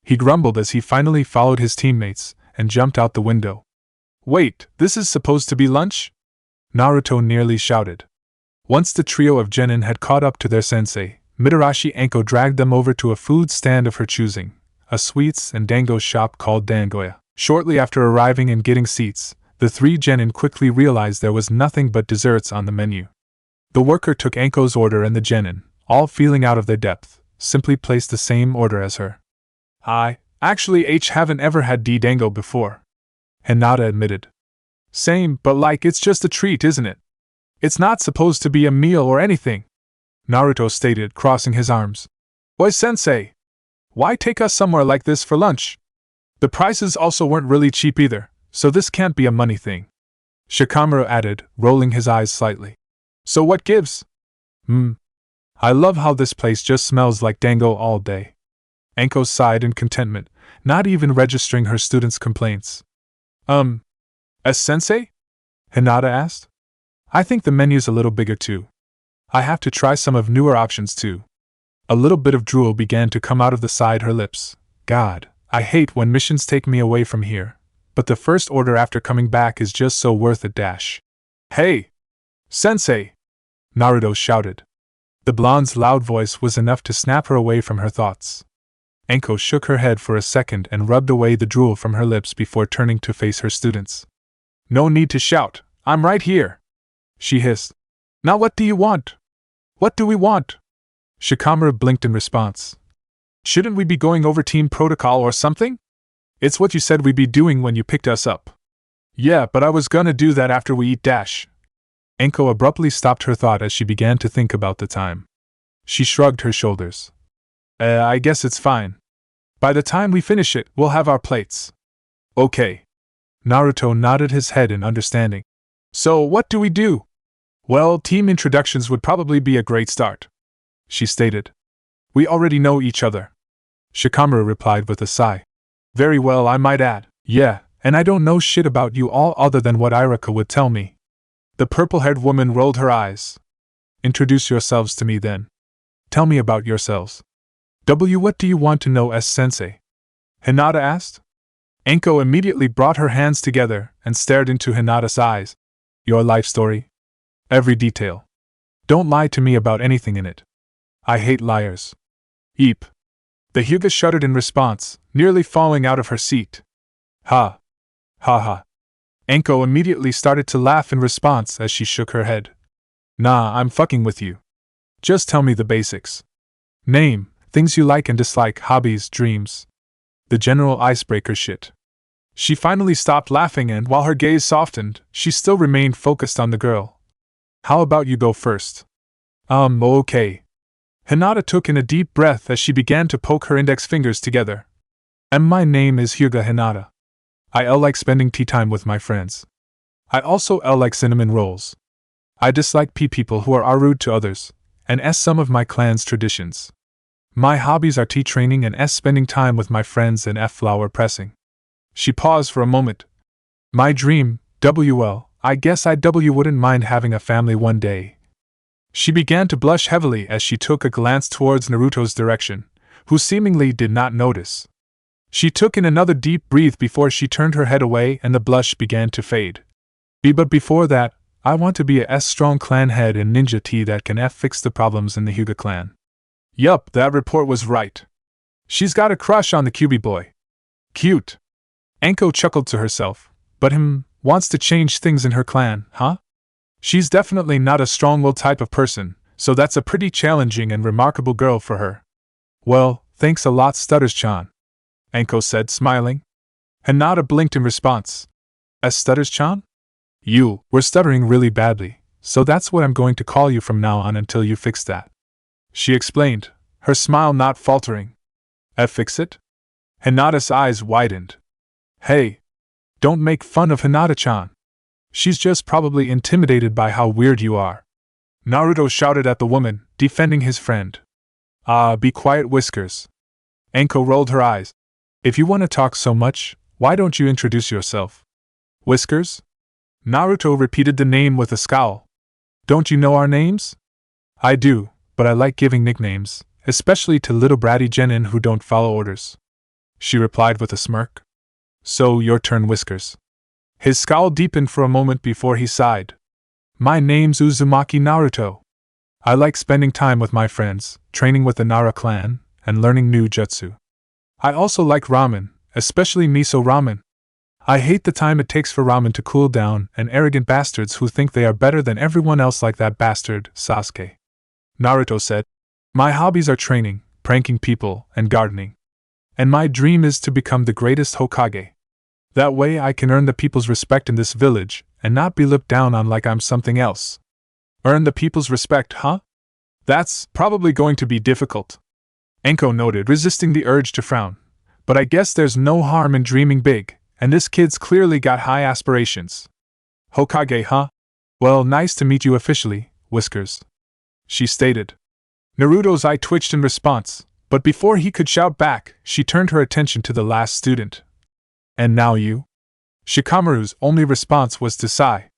He grumbled as he finally followed his teammates and jumped out the window. Wait, this is supposed to be lunch? Naruto nearly shouted. Once the trio of genin had caught up to their sensei, Mitarashi Anko dragged them over to a food stand of her choosing, a sweets and dango shop called Dangoya. Shortly after arriving and getting seats, the three genin quickly realized there was nothing but desserts on the menu. The worker took Anko's order and the genin, all feeling out of their depth, simply placed the same order as her. I actually haven't ever had dango before, Hinata admitted. Same, but like it's just a treat, isn't it? It's not supposed to be a meal or anything, Naruto stated, crossing his arms. Oi-sensei! Why take us somewhere like this for lunch? The prices also weren't really cheap either, so this can't be a money thing, Shikamaru added, rolling his eyes slightly. So what gives? I love how this place just smells like dango all day. Anko sighed in contentment, not even registering her students' complaints. As sensei? Hinata asked. I think the menu's a little bigger too. I have to try some of newer options too. A little bit of drool began to come out of the side her lips. God, I hate when missions take me away from here, but the first order after coming back is just so worth it. Hey! Sensei! Naruto shouted. The blonde's loud voice was enough to snap her away from her thoughts. Anko shook her head for a second and rubbed away the drool from her lips before turning to face her students. No need to shout, I'm right here, she hissed. Now what do you want? What do we want? Shikamaru blinked in response. Shouldn't we be going over team protocol or something? It's what you said we'd be doing when you picked us up. Yeah, but I was gonna do that after we eat. Anko abruptly stopped her thought as she began to think about the time. She shrugged her shoulders. I guess it's fine. By the time we finish it, we'll have our plates. Okay. Naruto nodded his head in understanding. So what do we do? Well, team introductions would probably be a great start, she stated. We already know each other, Shikamaru replied with a sigh. Very well, I might add. Yeah, and I don't know shit about you all other than what Irika would tell me. The purple-haired woman rolled her eyes. Introduce yourselves to me then. Tell me about yourselves. What do you want to know as sensei? Hinata asked. Anko immediately brought her hands together and stared into Hinata's eyes. Your life story? Every detail. Don't lie to me about anything in it. I hate liars. Eep. The Hyuga shuddered in response, nearly falling out of her seat. Ha. Ha ha. Anko immediately started to laugh in response as she shook her head. Nah, I'm fucking with you. Just tell me the basics. Name, things you like and dislike, hobbies, dreams. The general icebreaker shit. She finally stopped laughing and, while her gaze softened, she still remained focused on the girl. How about you go first? Okay. Hinata took in a deep breath as she began to poke her index fingers together. My name is Hyuga Hinata. I like spending tea time with my friends. I also like cinnamon rolls. I dislike people who are rude to others, and some of my clan's traditions. My hobbies are tea training and spending time with my friends and flower pressing. She paused for a moment. My dream, I guess I wouldn't mind having a family one day. She began to blush heavily as she took a glance towards Naruto's direction, who seemingly did not notice. She took in another deep breath before she turned her head away and the blush began to fade. But before that, I want to be a strong clan head and ninja tea that can fix the problems in the Hyuga clan. Yup, that report was right. She's got a crush on the QB boy. Cute. Anko chuckled to herself, but wants to change things in her clan, huh? She's definitely not a strong-willed type of person, so that's a pretty challenging and remarkable girl for her. Well, thanks a lot, Stutters-chan, Anko said, smiling. Hinata blinked in response. Stutters-chan? You were stuttering really badly, so that's what I'm going to call you from now on until you fix that. She explained, her smile not faltering. Fix it? Hinata's eyes widened. Hey! Don't make fun of Hinata-chan. She's just probably intimidated by how weird you are. Naruto shouted at the woman, defending his friend. Be quiet, Whiskers. Anko rolled her eyes. If you want to talk so much, why don't you introduce yourself? Whiskers? Naruto repeated the name with a scowl. Don't you know our names? I do, but I like giving nicknames, especially to little bratty genin who don't follow orders. She replied with a smirk. So, your turn, Whiskers. His scowl deepened for a moment before he sighed. My name's Uzumaki Naruto. I like spending time with my friends, training with the Nara clan, and learning new jutsu. I also like ramen, especially miso ramen. I hate the time it takes for ramen to cool down and arrogant bastards who think they are better than everyone else like that bastard, Sasuke. Naruto said, my hobbies are training, pranking people, and gardening. And my dream is to become the greatest Hokage. That way I can earn the people's respect in this village, and not be looked down on like I'm something else. Earn the people's respect, huh? That's probably going to be difficult. Anko noted, resisting the urge to frown. But I guess there's no harm in dreaming big, and this kid's clearly got high aspirations. Hokage, huh? Well, nice to meet you officially, Whiskers. She stated. Naruto's eye twitched in response, but before he could shout back, she turned her attention to the last student. And now you? Shikamaru's only response was to sigh.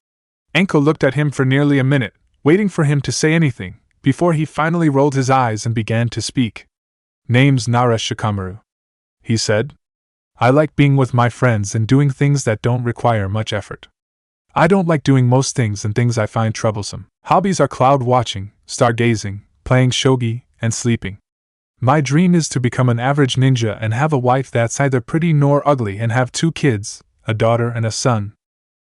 Anko looked at him for nearly a minute, waiting for him to say anything, before he finally rolled his eyes and began to speak. Name's Nara Shikamaru, he said. I like being with my friends and doing things that don't require much effort. I don't like doing most things and things I find troublesome. Hobbies are cloud watching, stargazing, playing shogi, and sleeping. My dream is to become an average ninja and have a wife that's neither pretty nor ugly and have 2 kids, a daughter and a son.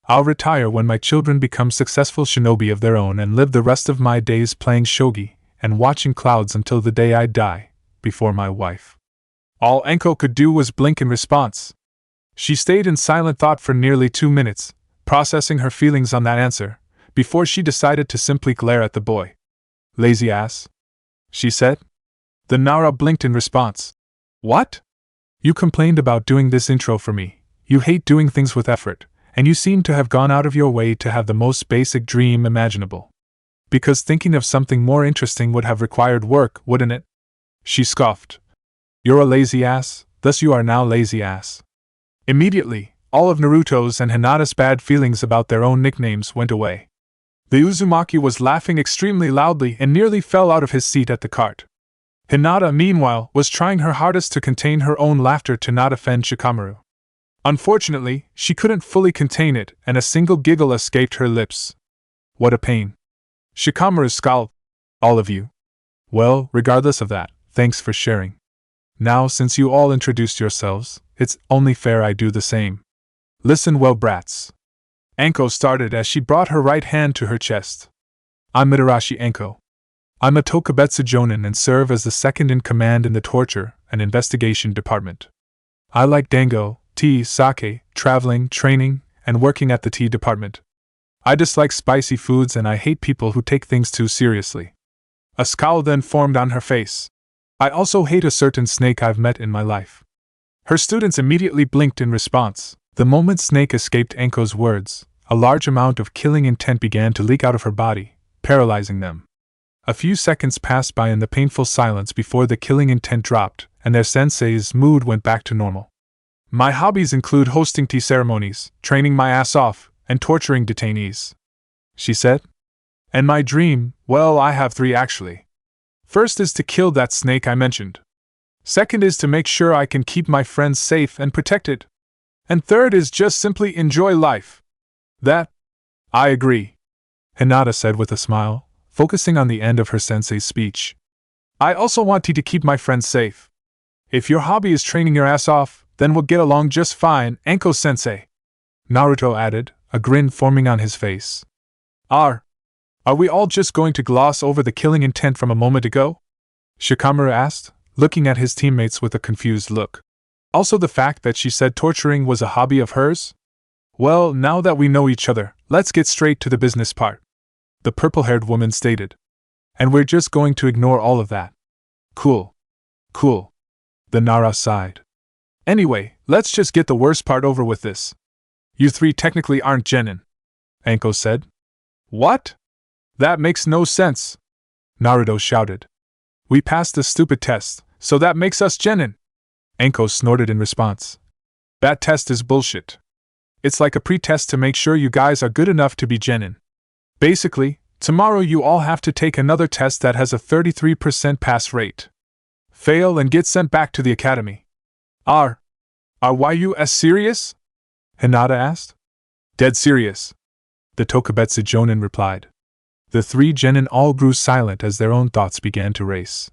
I'll retire when my children become successful shinobi of their own and live the rest of my days playing shogi and watching clouds until the day I die, before my wife. All Anko could do was blink in response. She stayed in silent thought for nearly 2 minutes, processing her feelings on that answer, before she decided to simply glare at the boy. Lazy ass, she said. The Nara blinked in response. What? You complained about doing this intro for me. You hate doing things with effort, and you seem to have gone out of your way to have the most basic dream imaginable. Because thinking of something more interesting would have required work, wouldn't it? She scoffed. You're a lazy ass, thus you are now lazy ass. Immediately, all of Naruto's and Hinata's bad feelings about their own nicknames went away. The Uzumaki was laughing extremely loudly and nearly fell out of his seat at the cart. Hinata, meanwhile, was trying her hardest to contain her own laughter to not offend Shikamaru. Unfortunately, she couldn't fully contain it, and a single giggle escaped her lips. What a pain. Shikamaru scowled. All of you. Well, regardless of that, thanks for sharing. Now, since you all introduced yourselves, it's only fair I do the same. Listen well, brats. Anko started as she brought her right hand to her chest. I'm Mitarashi Anko. I'm a Tokubetsu Jonin and serve as the second in command in the torture and investigation department. I like dango, tea, sake, traveling, training, and working at the tea department. I dislike spicy foods and I hate people who take things too seriously. A scowl then formed on her face. I also hate a certain snake I've met in my life. Her students immediately blinked in response. The moment Snake escaped Anko's words, a large amount of killing intent began to leak out of her body, paralyzing them. A few seconds passed by in the painful silence before the killing intent dropped, and their sensei's mood went back to normal. My hobbies include hosting tea ceremonies, training my ass off, and torturing detainees, she said. And my dream, well, I have 3 actually. First is to kill that snake I mentioned. Second is to make sure I can keep my friends safe and protected. And third is just simply enjoy life. That, I agree, Hinata said with a smile, focusing on the end of her sensei's speech. I also want you to keep my friends safe. If your hobby is training your ass off, then we'll get along just fine, Anko-sensei. Naruto added, a grin forming on his face. Are we all just going to gloss over the killing intent from a moment ago? Shikamaru asked, looking at his teammates with a confused look. Also the fact that she said torturing was a hobby of hers? Well, now that we know each other, let's get straight to the business part, the purple-haired woman stated. And we're just going to ignore all of that. Cool. The Nara sighed. Anyway, let's just get the worst part over with this. You 3 technically aren't genin, Anko said. What? That makes no sense, Naruto shouted. We passed the stupid test, so that makes us genin. Anko snorted in response. That test is bullshit. It's like a pre-test to make sure you guys are good enough to be genin. Basically, tomorrow you all have to take another test that has a 33% pass rate. Fail and get sent back to the academy. Are you as serious? Hinata asked. Dead serious, the Tokubetsu Jonin replied. The 3 genin all grew silent as their own thoughts began to race.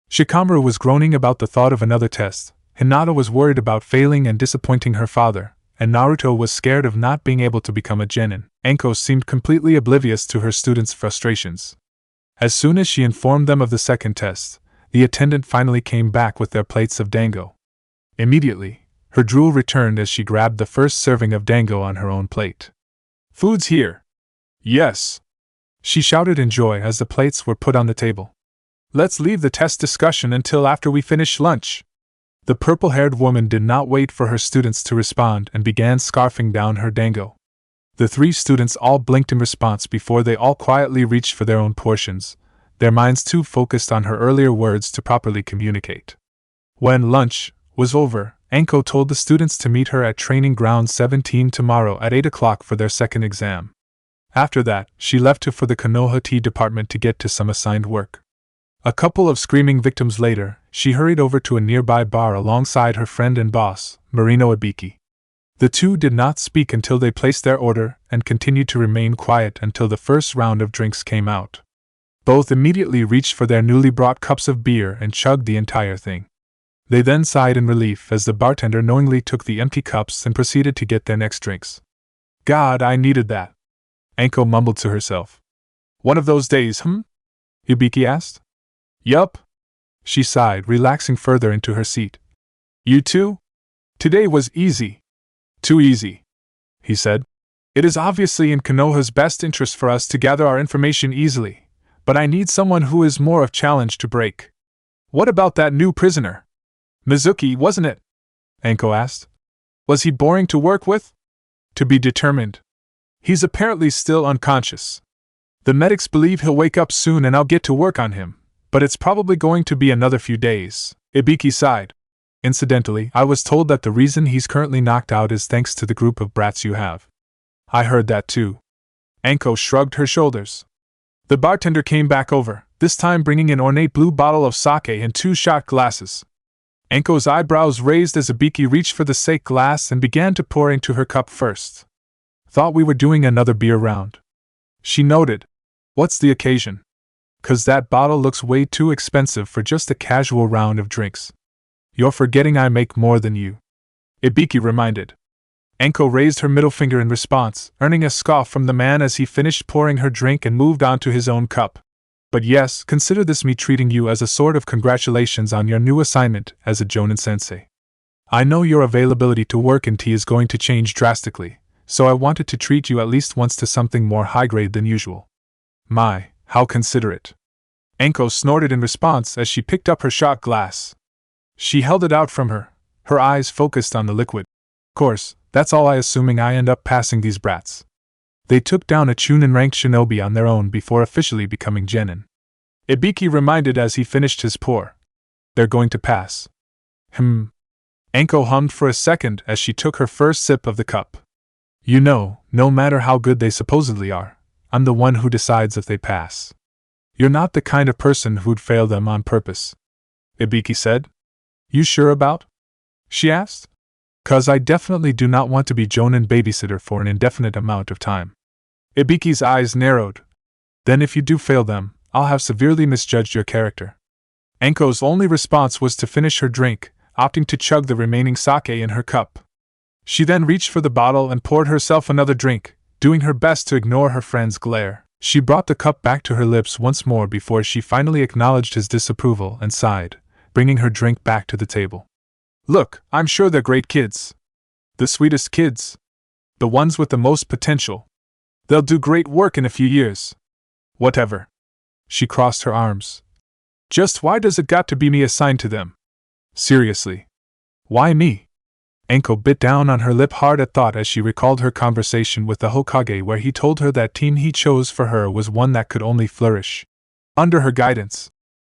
Shikamaru was groaning about the thought of another test, Hinata was worried about failing and disappointing her father, and Naruto was scared of not being able to become a genin. Anko seemed completely oblivious to her students' frustrations. As soon as she informed them of the second test, the attendant finally came back with their plates of dango. Immediately, her drool returned as she grabbed the first serving of dango on her own plate. Food's here. Yes, she shouted in joy as the plates were put on the table. Let's leave the test discussion until after we finish lunch. The purple-haired woman did not wait for her students to respond and began scarfing down her dango. The 3 students all blinked in response before they all quietly reached for their own portions, their minds too focused on her earlier words to properly communicate. When lunch was over, Anko told the students to meet her at Training Ground 17 tomorrow at 8 o'clock for their second exam. After that, she left for the Konoha tea department to get to some assigned work. A couple of screaming victims later, she hurried over to a nearby bar alongside her friend and boss, Marino Ibiki. The 2 did not speak until they placed their order and continued to remain quiet until the first round of drinks came out. Both immediately reached for their newly brought cups of beer and chugged the entire thing. They then sighed in relief as the bartender knowingly took the empty cups and proceeded to get their next drinks. God, I needed that, Anko mumbled to herself. One of those days, Ibiki asked. Yup, she sighed, relaxing further into her seat. You too? Today was easy. Too easy, he said. It is obviously in Konoha's best interest for us to gather our information easily, but I need someone who is more of challenge to break. What about that new prisoner? Mizuki, wasn't it? Anko asked. Was he boring to work with? To be determined. He's apparently still unconscious. The medics believe he'll wake up soon and I'll get to work on him, but it's probably going to be another few days. Ibiki sighed. Incidentally, I was told that the reason he's currently knocked out is thanks to the group of brats you have. I heard that too. Anko shrugged her shoulders. The bartender came back over, this time bringing an ornate blue bottle of sake and 2 shot glasses. Anko's eyebrows raised as Ibiki reached for the sake glass and began to pour into her cup first. Thought we were doing another beer round, she noted. What's the occasion? 'Cause that bottle looks way too expensive for just a casual round of drinks. You're forgetting I make more than you, Ibiki reminded. Anko raised her middle finger in response, earning a scoff from the man as he finished pouring her drink and moved on to his own cup. But yes, consider this me treating you as a sort of congratulations on your new assignment as a Jonin sensei. I know your availability to work in tea is going to change drastically, so I wanted to treat you at least once to something more high grade than usual. My, how considerate. Anko snorted in response as she picked up her shot glass. She held it out from her eyes focused on the liquid. Of course, that's all assuming I end up passing these brats. They took down a Chunin-ranked shinobi on their own before officially becoming genin. Ibiki reminded as he finished his pour. They're going to pass. Anko hummed for a second as she took her first sip of the cup. You know, no matter how good they supposedly are, I'm the one who decides if they pass. You're not the kind of person who'd fail them on purpose. Ibiki said. You sure about? She asked. 'Cause I definitely do not want to be Jonin babysitter for an indefinite amount of time. Ibiki's eyes narrowed. Then if you do fail them, I'll have severely misjudged your character. Anko's only response was to finish her drink, opting to chug the remaining sake in her cup. She then reached for the bottle and poured herself another drink, doing her best to ignore her friend's glare. She brought the cup back to her lips once more before she finally acknowledged his disapproval and sighed, bringing her drink back to the table. Look, I'm sure they're great kids. The sweetest kids. The ones with the most potential. They'll do great work in a few years. Whatever. She crossed her arms. Just why does it got to be me assigned to them? Seriously. Why me? Anko bit down on her lip hard at thought as she recalled her conversation with the Hokage where he told her that team he chose for her was one that could only flourish under her guidance.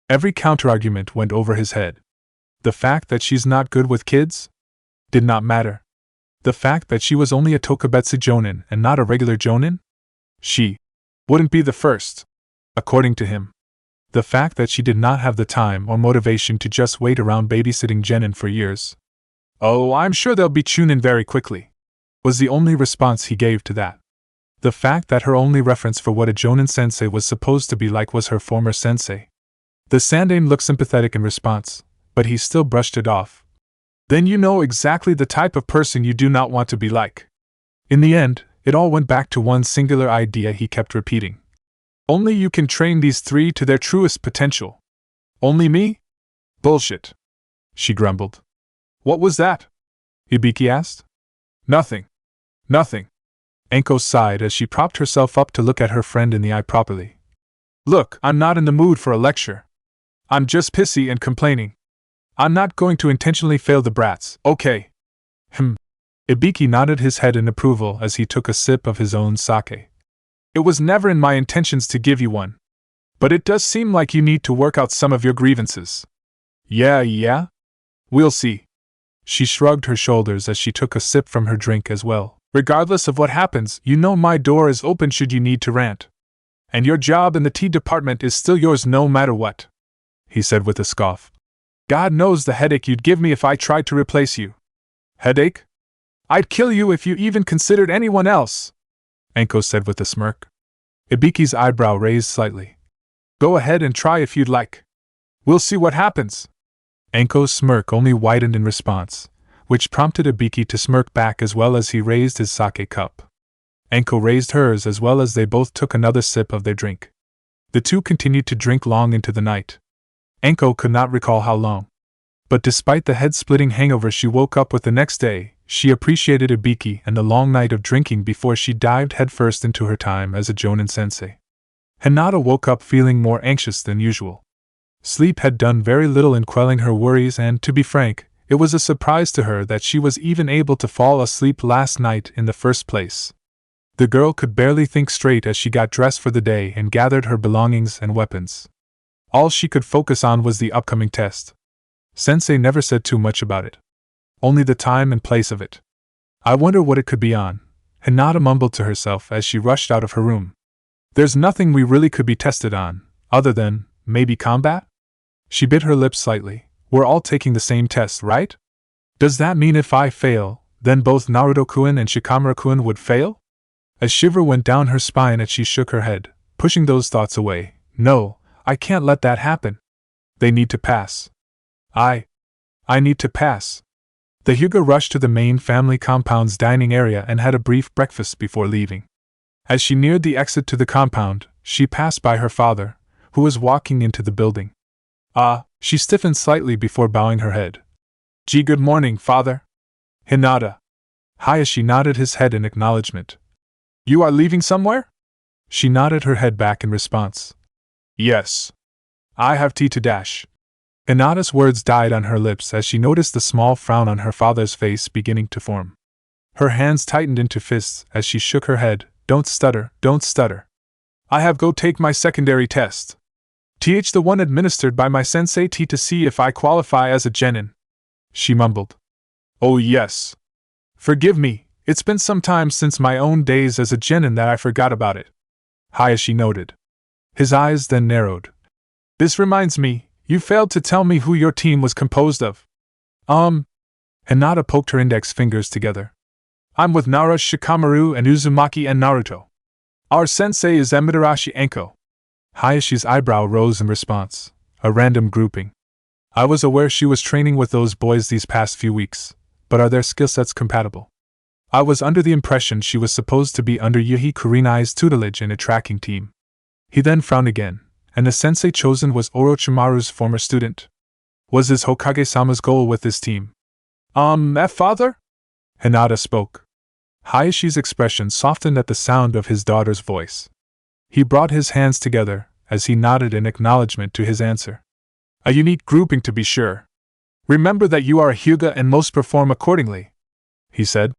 Every counterargument went over his head. The fact that she's not good with kids? Did not matter. The fact that she was only a Tokubetsu Jonin and not a regular Jonin? She wouldn't be the first, according to him. The fact that she did not have the time or motivation to just wait around babysitting Genin for years. Oh, I'm sure they'll be Chunin very quickly, was the only response he gave to that. The fact that her only reference for what a Jonin sensei was supposed to be like was her former sensei. The Sandaime looked sympathetic in response, but he still brushed it off. Then you know exactly the type of person you do not want to be like. In the end, it all went back to one singular idea he kept repeating. Only you can train these three to their truest potential. Only me? Bullshit. She grumbled. What was that? Ibiki asked. Nothing. Nothing. Anko sighed as she propped herself up to look at her friend in the eye properly. Look, I'm not in the mood for a lecture. I'm just pissy and complaining. I'm not going to intentionally fail the brats, okay? Ibiki nodded his head in approval as he took a sip of his own sake. It was never in my intentions to give you one. But it does seem like you need to work out some of your grievances. Yeah? We'll see. She shrugged her shoulders as she took a sip from her drink as well. Regardless of what happens, you know my door is open should you need to rant. And your job in the tea department is still yours no matter what, he said with a scoff. God knows the headache you'd give me if I tried to replace you. Headache? I'd kill you if you even considered anyone else, Anko said with a smirk. Ibiki's eyebrow raised slightly. Go ahead and try if you'd like. We'll see what happens. Anko's smirk only widened in response, which prompted Ibiki to smirk back as well as he raised his sake cup. Anko raised hers as well as they both took another sip of their drink. The two continued to drink long into the night. Anko could not recall how long. But despite the head-splitting hangover she woke up with the next day, she appreciated Ibiki and the long night of drinking before she dived headfirst into her time as a Jonin sensei. Hinata woke up feeling more anxious than usual. Sleep had done very little in quelling her worries and, to be frank, it was a surprise to her that she was even able to fall asleep last night in the first place. The girl could barely think straight as she got dressed for the day and gathered her belongings and weapons. All she could focus on was the upcoming test. Sensei never said too much about it. Only the time and place of it. I wonder what it could be on, Hinata mumbled to herself as she rushed out of her room. There's nothing we really could be tested on, other than, maybe combat? She bit her lips slightly. We're all taking the same test, right? Does that mean if I fail, then both Naruto-kun and Shikamaru-kun would fail? A shiver went down her spine as she shook her head, pushing those thoughts away. No, I can't let that happen. They need to pass. I need to pass. The Hyuga rushed to the main family compound's dining area and had a brief breakfast before leaving. As she neared the exit to the compound, she passed by her father, who was walking into the building. She stiffened slightly before bowing her head. Good morning, father. Hinata. Hayashi nodded his head in acknowledgement. You are leaving somewhere? She nodded her head back in response. Yes. I have tea to dash. Hinata's words died on her lips as she noticed the small frown on her father's face beginning to form. Her hands tightened into fists as she shook her head. Don't stutter, don't stutter. I have go take my secondary test. The one administered by my sensei T to see if I qualify as a genin. She mumbled. Oh yes. Forgive me, it's been some time since my own days as a genin that I forgot about it. Hayashi noted. His eyes then narrowed. This reminds me, you failed to tell me who your team was composed of. Hinata poked her index fingers together. I'm with Nara, Shikamaru, and Uzumaki and Naruto. Our sensei is Amaterasu Enko. Hayashi's eyebrow rose in response. A random grouping. I was aware she was training with those boys these past few weeks, but are their skill sets compatible? I was under the impression she was supposed to be under Yuhi Kurenai's tutelage in a tracking team. He then frowned again, and the sensei chosen was Orochimaru's former student. Was this Hokage-sama's goal with this team? Father? Hinata spoke. Hayashi's expression softened at the sound of his daughter's voice. He brought his hands together as he nodded in acknowledgement to his answer. A unique grouping to be sure. Remember that you are a Hyuga and must perform accordingly, he said.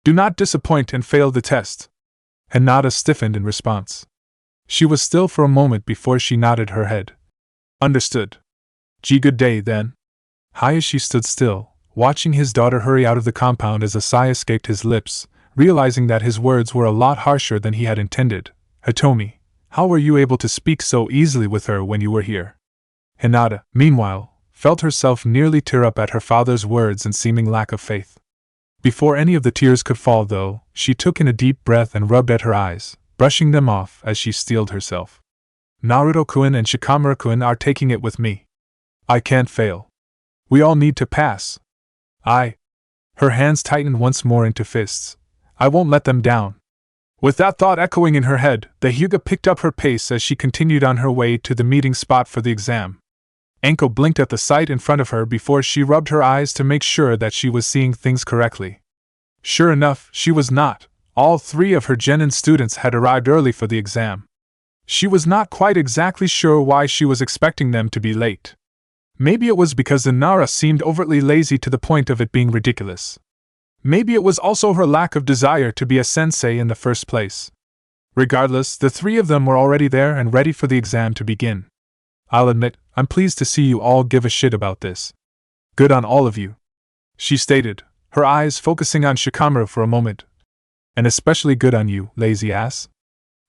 Do not disappoint and fail the test. Hinata stiffened in response. She was still for a moment before she nodded her head. Understood. Good day, then. Hayashi stood still, watching his daughter hurry out of the compound as a sigh escaped his lips, realizing that his words were a lot harsher than he had intended. Hitomi, how were you able to speak so easily with her when you were here? Hinata, meanwhile, felt herself nearly tear up at her father's words and seeming lack of faith. Before any of the tears could fall, though, she took in a deep breath and rubbed at her eyes, brushing them off as she steeled herself. Naruto-kun and Shikamaru-kun are taking it with me. I can't fail. We all need to pass. Her hands tightened once more into fists. I won't let them down. With that thought echoing in her head, the Hyuga picked up her pace as she continued on her way to the meeting spot for the exam. Enko blinked at the sight in front of her before she rubbed her eyes to make sure that she was seeing things correctly. Sure enough, she was not. All 3 of her genin students had arrived early for the exam. She was not quite exactly sure why she was expecting them to be late. Maybe it was because the Nara seemed overtly lazy to the point of it being ridiculous. Maybe it was also her lack of desire to be a sensei in the first place. Regardless, the 3 of them were already there and ready for the exam to begin. I'll admit, I'm pleased to see you all give a shit about this. Good on all of you, she stated, her eyes focusing on Shikamaru for a moment. And especially good on you, lazy ass.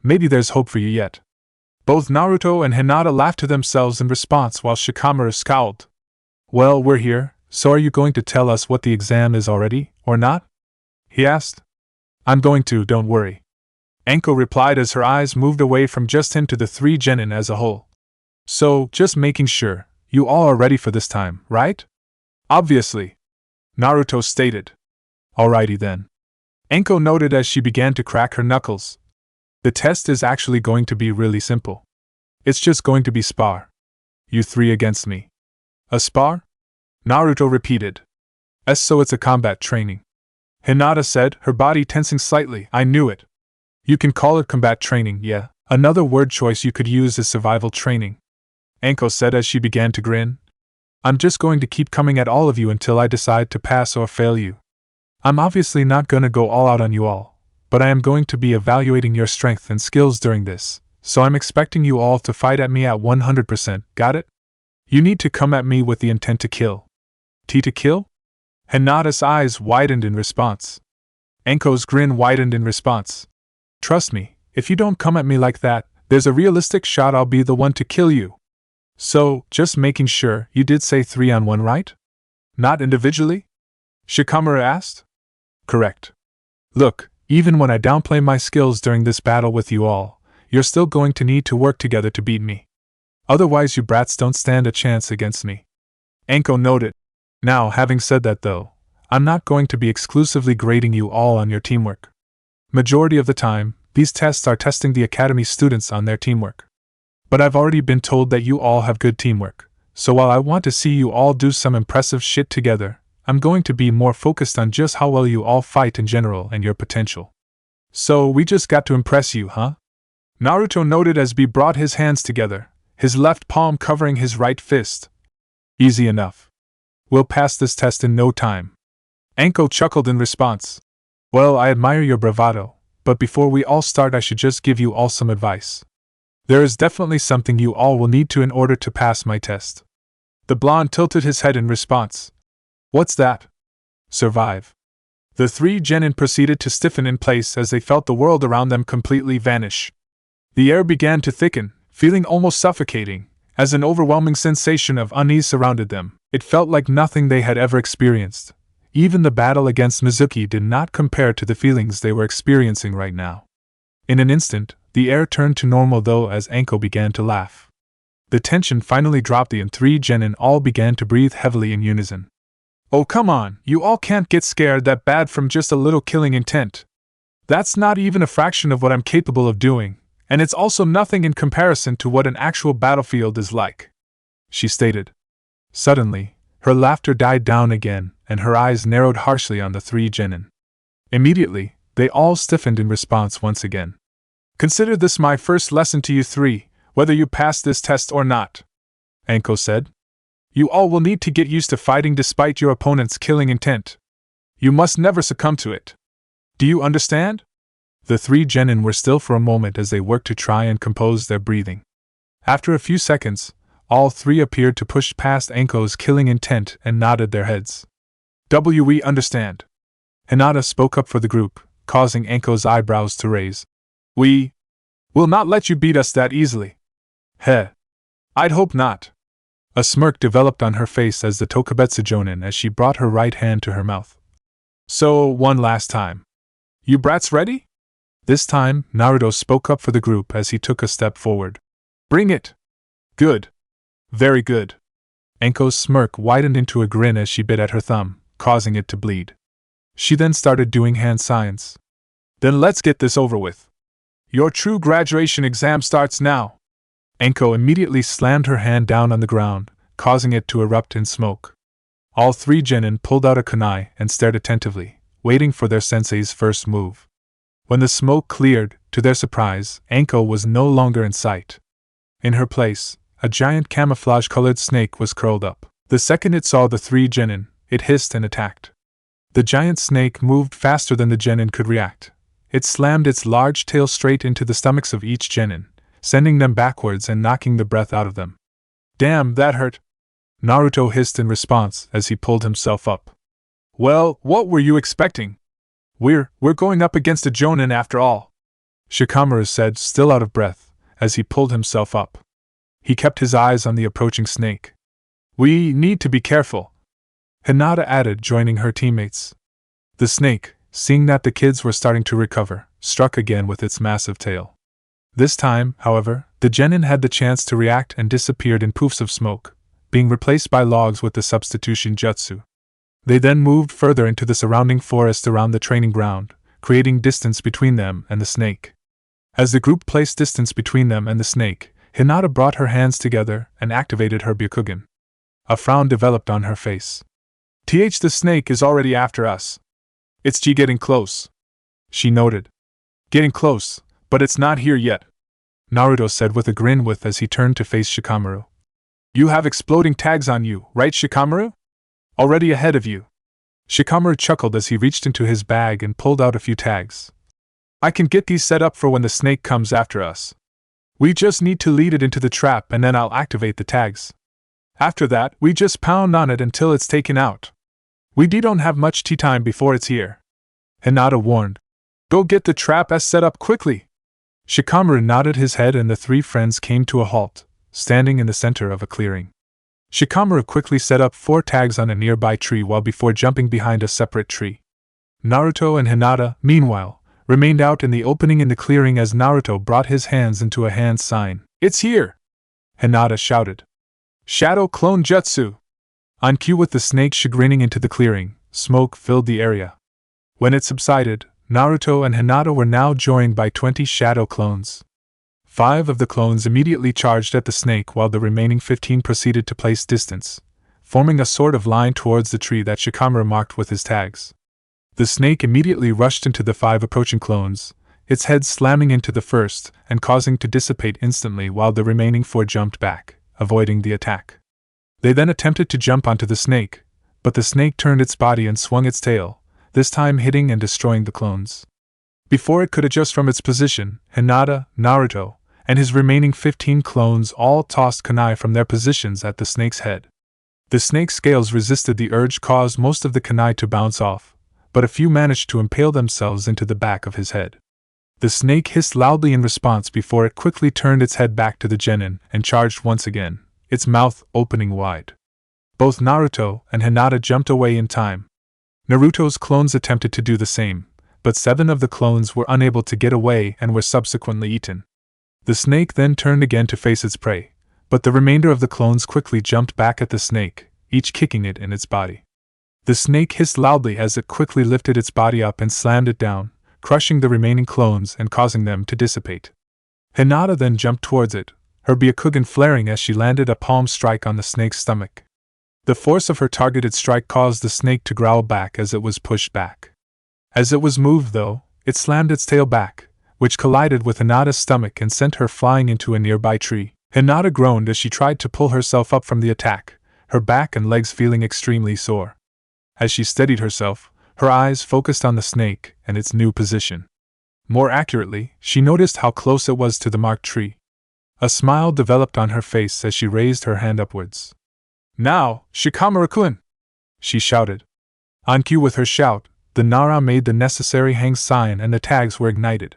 Maybe there's hope for you yet. Both Naruto and Hinata laughed to themselves in response while Shikamaru scowled. Well, we're here, so are you going to tell us what the exam is already, or not? He asked. I'm going to, don't worry. Enko replied as her eyes moved away from just him to the 3 genin as a whole. So, just making sure, you all are ready for this time, right? Obviously. Naruto stated. Alrighty then. Enko noted as she began to crack her knuckles. The test is actually going to be really simple. It's just going to be spar. You 3 against me. A spar? Naruto repeated. So it's a combat training. Hinata said, her body tensing slightly. I knew it. You can call it combat training, yeah. Another word choice you could use is survival training. Enko said as she began to grin. I'm just going to keep coming at all of you until I decide to pass or fail you. I'm obviously not gonna go all out on you all, but I am going to be evaluating your strength and skills during this, so I'm expecting you all to fight at me at 100%, got it? You need to come at me with the intent to kill. To kill? Hinata's eyes widened in response. Enko's grin widened in response. Trust me, if you don't come at me like that, there's a realistic shot I'll be the one to kill you. So, just making sure, you did say 3-on-1, right? Not individually? Shikamaru asked. Correct. Look, even when I downplay my skills during this battle with you all, you're still going to need to work together to beat me. Otherwise you brats don't stand a chance against me. Enko noted. Now, having said that though, I'm not going to be exclusively grading you all on your teamwork. Majority of the time, these tests are testing the Academy students on their teamwork. But I've already been told that you all have good teamwork, so while I want to see you all do some impressive shit together, I'm going to be more focused on just how well you all fight in general and your potential. So we just got to impress you, huh? Naruto noted as B brought his hands together, his left palm covering his right fist. Easy enough. We'll pass this test in no time. Anko chuckled in response. Well, I admire your bravado, but before we all start I should just give you all some advice. There is definitely something you all will need to in order to pass my test. The blonde tilted his head in response. What's that? Survive. The three genin proceeded to stiffen in place as they felt the world around them completely vanish. The air began to thicken, feeling almost suffocating, as an overwhelming sensation of unease surrounded them. It felt like nothing they had ever experienced. Even the battle against Mizuki did not compare to the feelings they were experiencing right now. In an instant, the air turned to normal though as Anko began to laugh. The tension finally dropped and three genin all began to breathe heavily in unison. Oh come on, you all can't get scared that bad from just a little killing intent. That's not even a fraction of what I'm capable of doing, and it's also nothing in comparison to what an actual battlefield is like, she stated. Suddenly, her laughter died down again, and her eyes narrowed harshly on the three genin. Immediately, they all stiffened in response once again. Consider this my first lesson to you three, whether you pass this test or not, Anko said. You all will need to get used to fighting despite your opponent's killing intent. You must never succumb to it. Do you understand? The three genin were still for a moment as they worked to try and compose their breathing. After a few seconds, all three appeared to push past Anko's killing intent and nodded their heads. We understand. Hinata spoke up for the group, causing Anko's eyebrows to raise. We will not let you beat us that easily. Heh. I'd hope not. A smirk developed on her face as the Tokubetsu Jonin as she brought her right hand to her mouth. So, one last time. You brats ready? This time, Naruto spoke up for the group as he took a step forward. Bring it! Good. Very good. Anko's smirk widened into a grin as she bit at her thumb, causing it to bleed. She then started doing hand signs. Then let's get this over with. Your true graduation exam starts now. Anko immediately slammed her hand down on the ground, causing it to erupt in smoke. All three genin pulled out a kunai and stared attentively, waiting for their sensei's first move. When the smoke cleared, to their surprise, Anko was no longer in sight. In her place, a giant camouflage-colored snake was curled up. The second it saw the three genin, it hissed and attacked. The giant snake moved faster than the genin could react. It slammed its large tail straight into the stomachs of each genin, sending them backwards and knocking the breath out of them. Damn, that hurt! Naruto hissed in response as he pulled himself up. Well, what were you expecting? We're going up against a Jonin after all, Shikamaru said, still out of breath, as he pulled himself up. He kept his eyes on the approaching snake. We need to be careful, Hinata added, joining her teammates. The snake, seeing that the kids were starting to recover, struck again with its massive tail. This time, however, the genin had the chance to react and disappeared in poofs of smoke, being replaced by logs with the substitution jutsu. They then moved further into the surrounding forest around the training ground, creating distance between them and the snake. As the group placed distance between them and the snake, Hinata brought her hands together and activated her Byakugan. A frown developed on her face. The snake is already after us. It's getting close, she noted. Getting close, but it's not here yet, Naruto said with a grin as he turned to face Shikamaru. You have exploding tags on you, right Shikamaru? Already ahead of you. Shikamaru chuckled as he reached into his bag and pulled out a few tags. I can get these set up for when the snake comes after us. We just need to lead it into the trap and then I'll activate the tags. After that, we just pound on it until it's taken out. We don't have much time before it's here, Hinata warned. Go get the trap set up quickly. Shikamaru nodded his head and the three friends came to a halt, standing in the center of a clearing. Shikamaru quickly set up 4 tags on a nearby tree before jumping behind a separate tree. Naruto and Hinata, meanwhile, remained out in the opening in the clearing as Naruto brought his hands into a hand sign. It's here! Hinata shouted. Shadow Clone Jutsu! On cue with the snake grinning into the clearing, smoke filled the area. When it subsided, Naruto and Hinata were now joined by 20 shadow clones. 5 of the clones immediately charged at the snake while the remaining 15 proceeded to place distance, forming a sort of line towards the tree that Shikamaru marked with his tags. The snake immediately rushed into the 5 approaching clones, its head slamming into the first and causing to dissipate instantly while the remaining 4 jumped back, avoiding the attack. They then attempted to jump onto the snake, but the snake turned its body and swung its tail, this time hitting and destroying the clones. Before it could adjust from its position, Hinata, Naruto, and his remaining 15 clones all tossed kunai from their positions at the snake's head. The snake's scales resisted the urge, caused most of the kunai to bounce off, but a few managed to impale themselves into the back of his head. The snake hissed loudly in response before it quickly turned its head back to the genin and charged once again, its mouth opening wide. Both Naruto and Hinata jumped away in time. Naruto's clones attempted to do the same, but 7 of the clones were unable to get away and were subsequently eaten. The snake then turned again to face its prey, but the remainder of the clones quickly jumped back at the snake, each kicking it in its body. The snake hissed loudly as it quickly lifted its body up and slammed it down, crushing the remaining clones and causing them to dissipate. Hinata then jumped towards it, her Byakugan flaring as she landed a palm strike on the snake's stomach. The force of her targeted strike caused the snake to growl back as it was pushed back. As it was moved, though, it slammed its tail back, which collided with Hinata's stomach and sent her flying into a nearby tree. Hinata groaned as she tried to pull herself up from the attack, her back and legs feeling extremely sore. As she steadied herself, her eyes focused on the snake and its new position. More accurately, she noticed how close it was to the marked tree. A smile developed on her face as she raised her hand upwards. "Now, Shikamaru-kun!" she shouted. On cue with her shout, the Nara made the necessary hang sign and the tags were ignited.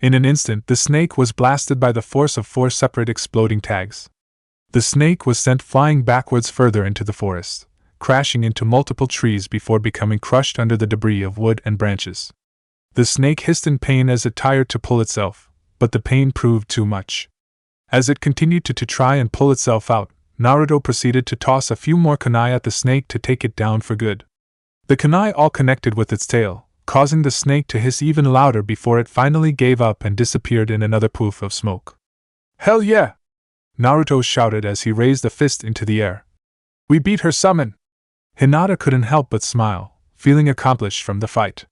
In an instant, the snake was blasted by the force of 4 separate exploding tags. The snake was sent flying backwards further into the forest, crashing into multiple trees before becoming crushed under the debris of wood and branches. The snake hissed in pain as it tried to pull itself, but the pain proved too much. As it continued to try and pull itself out, Naruto proceeded to toss a few more kunai at the snake to take it down for good. The kunai all connected with its tail, causing the snake to hiss even louder before it finally gave up and disappeared in another poof of smoke. "Hell yeah!" Naruto shouted as he raised a fist into the air. "We beat her summon!" Hinata couldn't help but smile, feeling accomplished from the fight.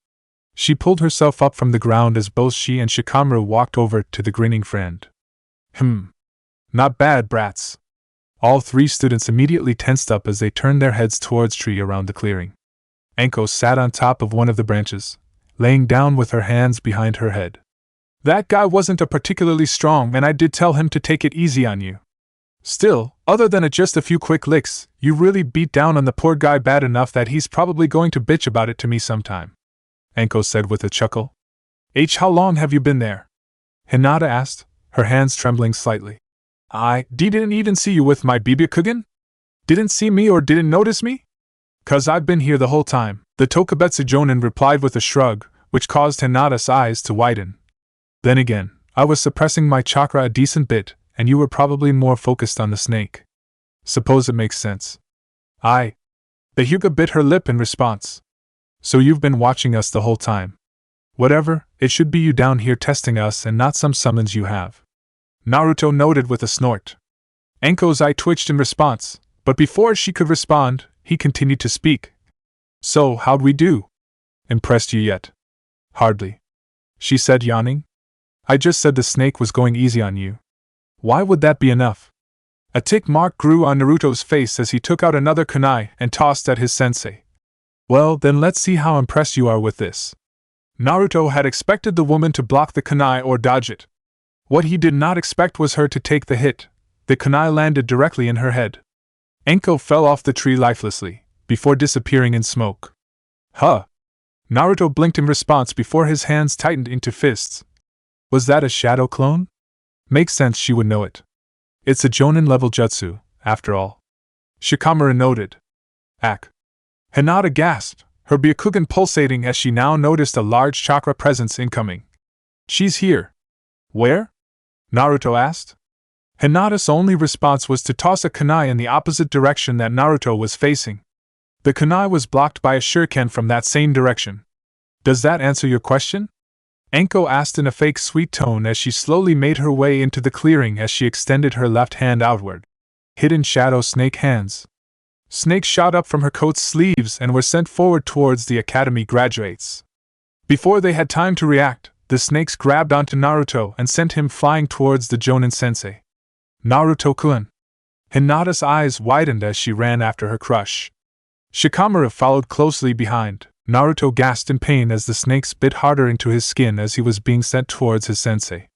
She pulled herself up from the ground as both she and Shikamaru walked over to the grinning friend. Not bad, brats." All 3 students immediately tensed up as they turned their heads towards tree around the clearing. Anko sat on top of one of the branches, laying down with her hands behind her head. "That guy wasn't a particularly strong, and I did tell him to take it easy on you. Still, other than just a few quick licks, you really beat down on the poor guy bad enough that he's probably going to bitch about it to me sometime," Anko said with a chuckle. "How long have you been there?" Hinata asked, her hands trembling slightly. "I didn't even see you with my Byakugan? Didn't see me or didn't notice me?" "'Cause I've been here the whole time," the Tokubetsu Jonin replied with a shrug, which caused Hinata's eyes to widen. "Then again, I was suppressing my chakra a decent bit, and you were probably more focused on the snake. Suppose it makes sense." The Hyuga bit her lip in response. "So you've been watching us the whole time. Whatever, it should be you down here testing us and not some summons you have," Naruto noted with a snort. Anko's eye twitched in response, but before she could respond, he continued to speak. "So, how'd we do? Impressed you yet?" "Hardly," she said, yawning. "I just said the snake was going easy on you. Why would that be enough?" A tick mark grew on Naruto's face as he took out another kunai and tossed at his sensei. "Well, then let's see how impressed you are with this." Naruto had expected the woman to block the kunai or dodge it. What he did not expect was her to take the hit. The kunai landed directly in her head. Anko fell off the tree lifelessly, before disappearing in smoke. "Huh!" Naruto blinked in response before his hands tightened into fists. Was that a shadow clone? Makes sense she would know it. It's a Jonin-level jutsu, after all. Shikamaru noted. Hinata gasped, her Byakugan pulsating as she now noticed a large chakra presence incoming. "She's here." "Where?" Naruto asked. Hinata's only response was to toss a kunai in the opposite direction that Naruto was facing. The kunai was blocked by a shuriken from that same direction. Does that answer your question? Anko asked in a fake sweet tone as she slowly made her way into the clearing as she extended her left hand outward. Hidden shadow snake hands. Snakes shot up from her coat's sleeves and were sent forward towards the academy graduates. Before they had time to react, the snakes grabbed onto Naruto and sent him flying towards the Jonin sensei. Naruto-kun. Hinata's eyes widened as she ran after her crush. Shikamaru followed closely behind. Naruto gasped in pain as the snakes bit harder into his skin as he was being sent towards his sensei.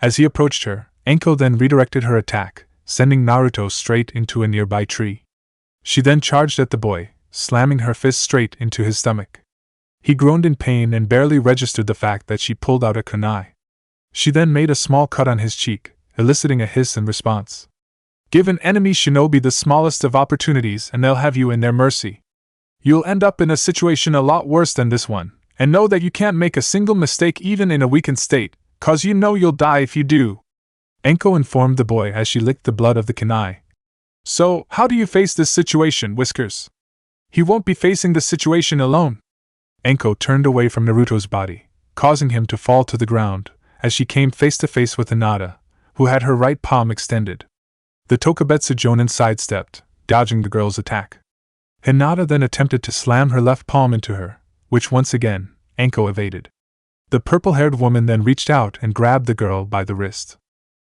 As he approached her, Anko then redirected her attack, sending Naruto straight into a nearby tree. She then charged at the boy, slamming her fist straight into his stomach. He groaned in pain and barely registered the fact that she pulled out a kunai. She then made a small cut on his cheek, eliciting a hiss in response. Give an enemy shinobi the smallest of opportunities and they'll have you in their mercy. You'll end up in a situation a lot worse than this one, and know that you can't make a single mistake even in a weakened state, 'cause you know you'll die if you do. Anko informed the boy as she licked the blood of the kunai. So, how do you face this situation, Whiskers? He won't be facing the situation alone. Anko turned away from Naruto's body, causing him to fall to the ground, as she came face to face with Hinata, who had her right palm extended. The Tokubetsu Jonin sidestepped, dodging the girl's attack. Hinata then attempted to slam her left palm into her, which once again, Anko evaded. The purple-haired woman then reached out and grabbed the girl by the wrist.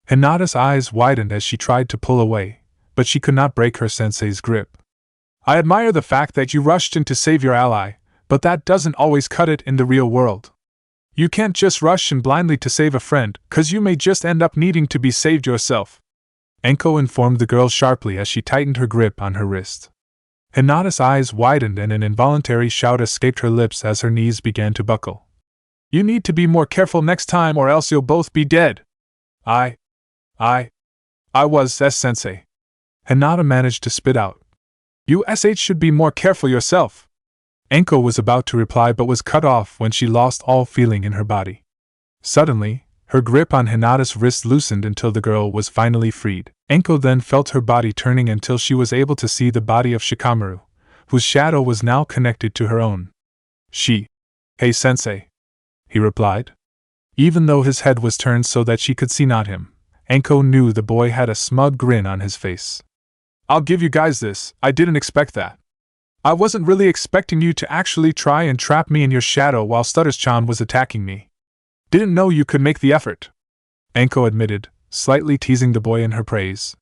Hinata's eyes widened as she tried to pull away, but she could not break her sensei's grip. I admire the fact that you rushed in to save your ally, but that doesn't always cut it in the real world. You can't just rush in blindly to save a friend, 'cause you may just end up needing to be saved yourself. Anko informed the girl sharply as she tightened her grip on her wrist. Hinata's eyes widened and an involuntary shout escaped her lips as her knees began to buckle. You need to be more careful next time or else you'll both be dead. I was sensei. Hinata managed to spit out. You should be more careful yourself. Anko was about to reply but was cut off when she lost all feeling in her body. Suddenly, her grip on Hinata's wrist loosened until the girl was finally freed. Anko then felt her body turning until she was able to see the body of Shikamaru, whose shadow was now connected to her own. Hey sensei, he replied. Even though his head was turned so that she could see not him, Anko knew the boy had a smug grin on his face. I'll give you guys this, I didn't expect that. I wasn't really expecting you to actually try and trap me in your shadow while Stutters-chan was attacking me. Didn't know you could make the effort, Anko admitted, slightly teasing the boy in her praise.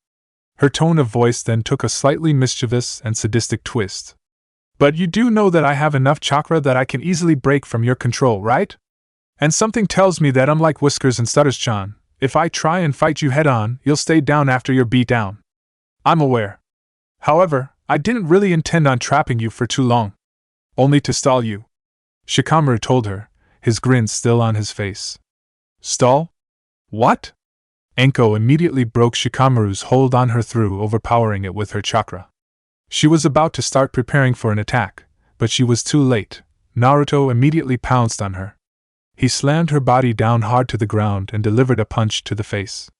Her tone of voice then took a slightly mischievous and sadistic twist. But you do know that I have enough chakra that I can easily break from your control, right? And something tells me that unlike Whiskers and Stutters-chan, if I try and fight you head-on, you'll stay down after you're beat down. I'm aware. However, I didn't really intend on trapping you for too long. Only to stall you. Shikamaru told her, his grin still on his face. Stall? What? Anko immediately broke Shikamaru's hold on her through overpowering it with her chakra. She was about to start preparing for an attack, but she was too late. Naruto immediately pounced on her. He slammed her body down hard to the ground and delivered a punch to the face.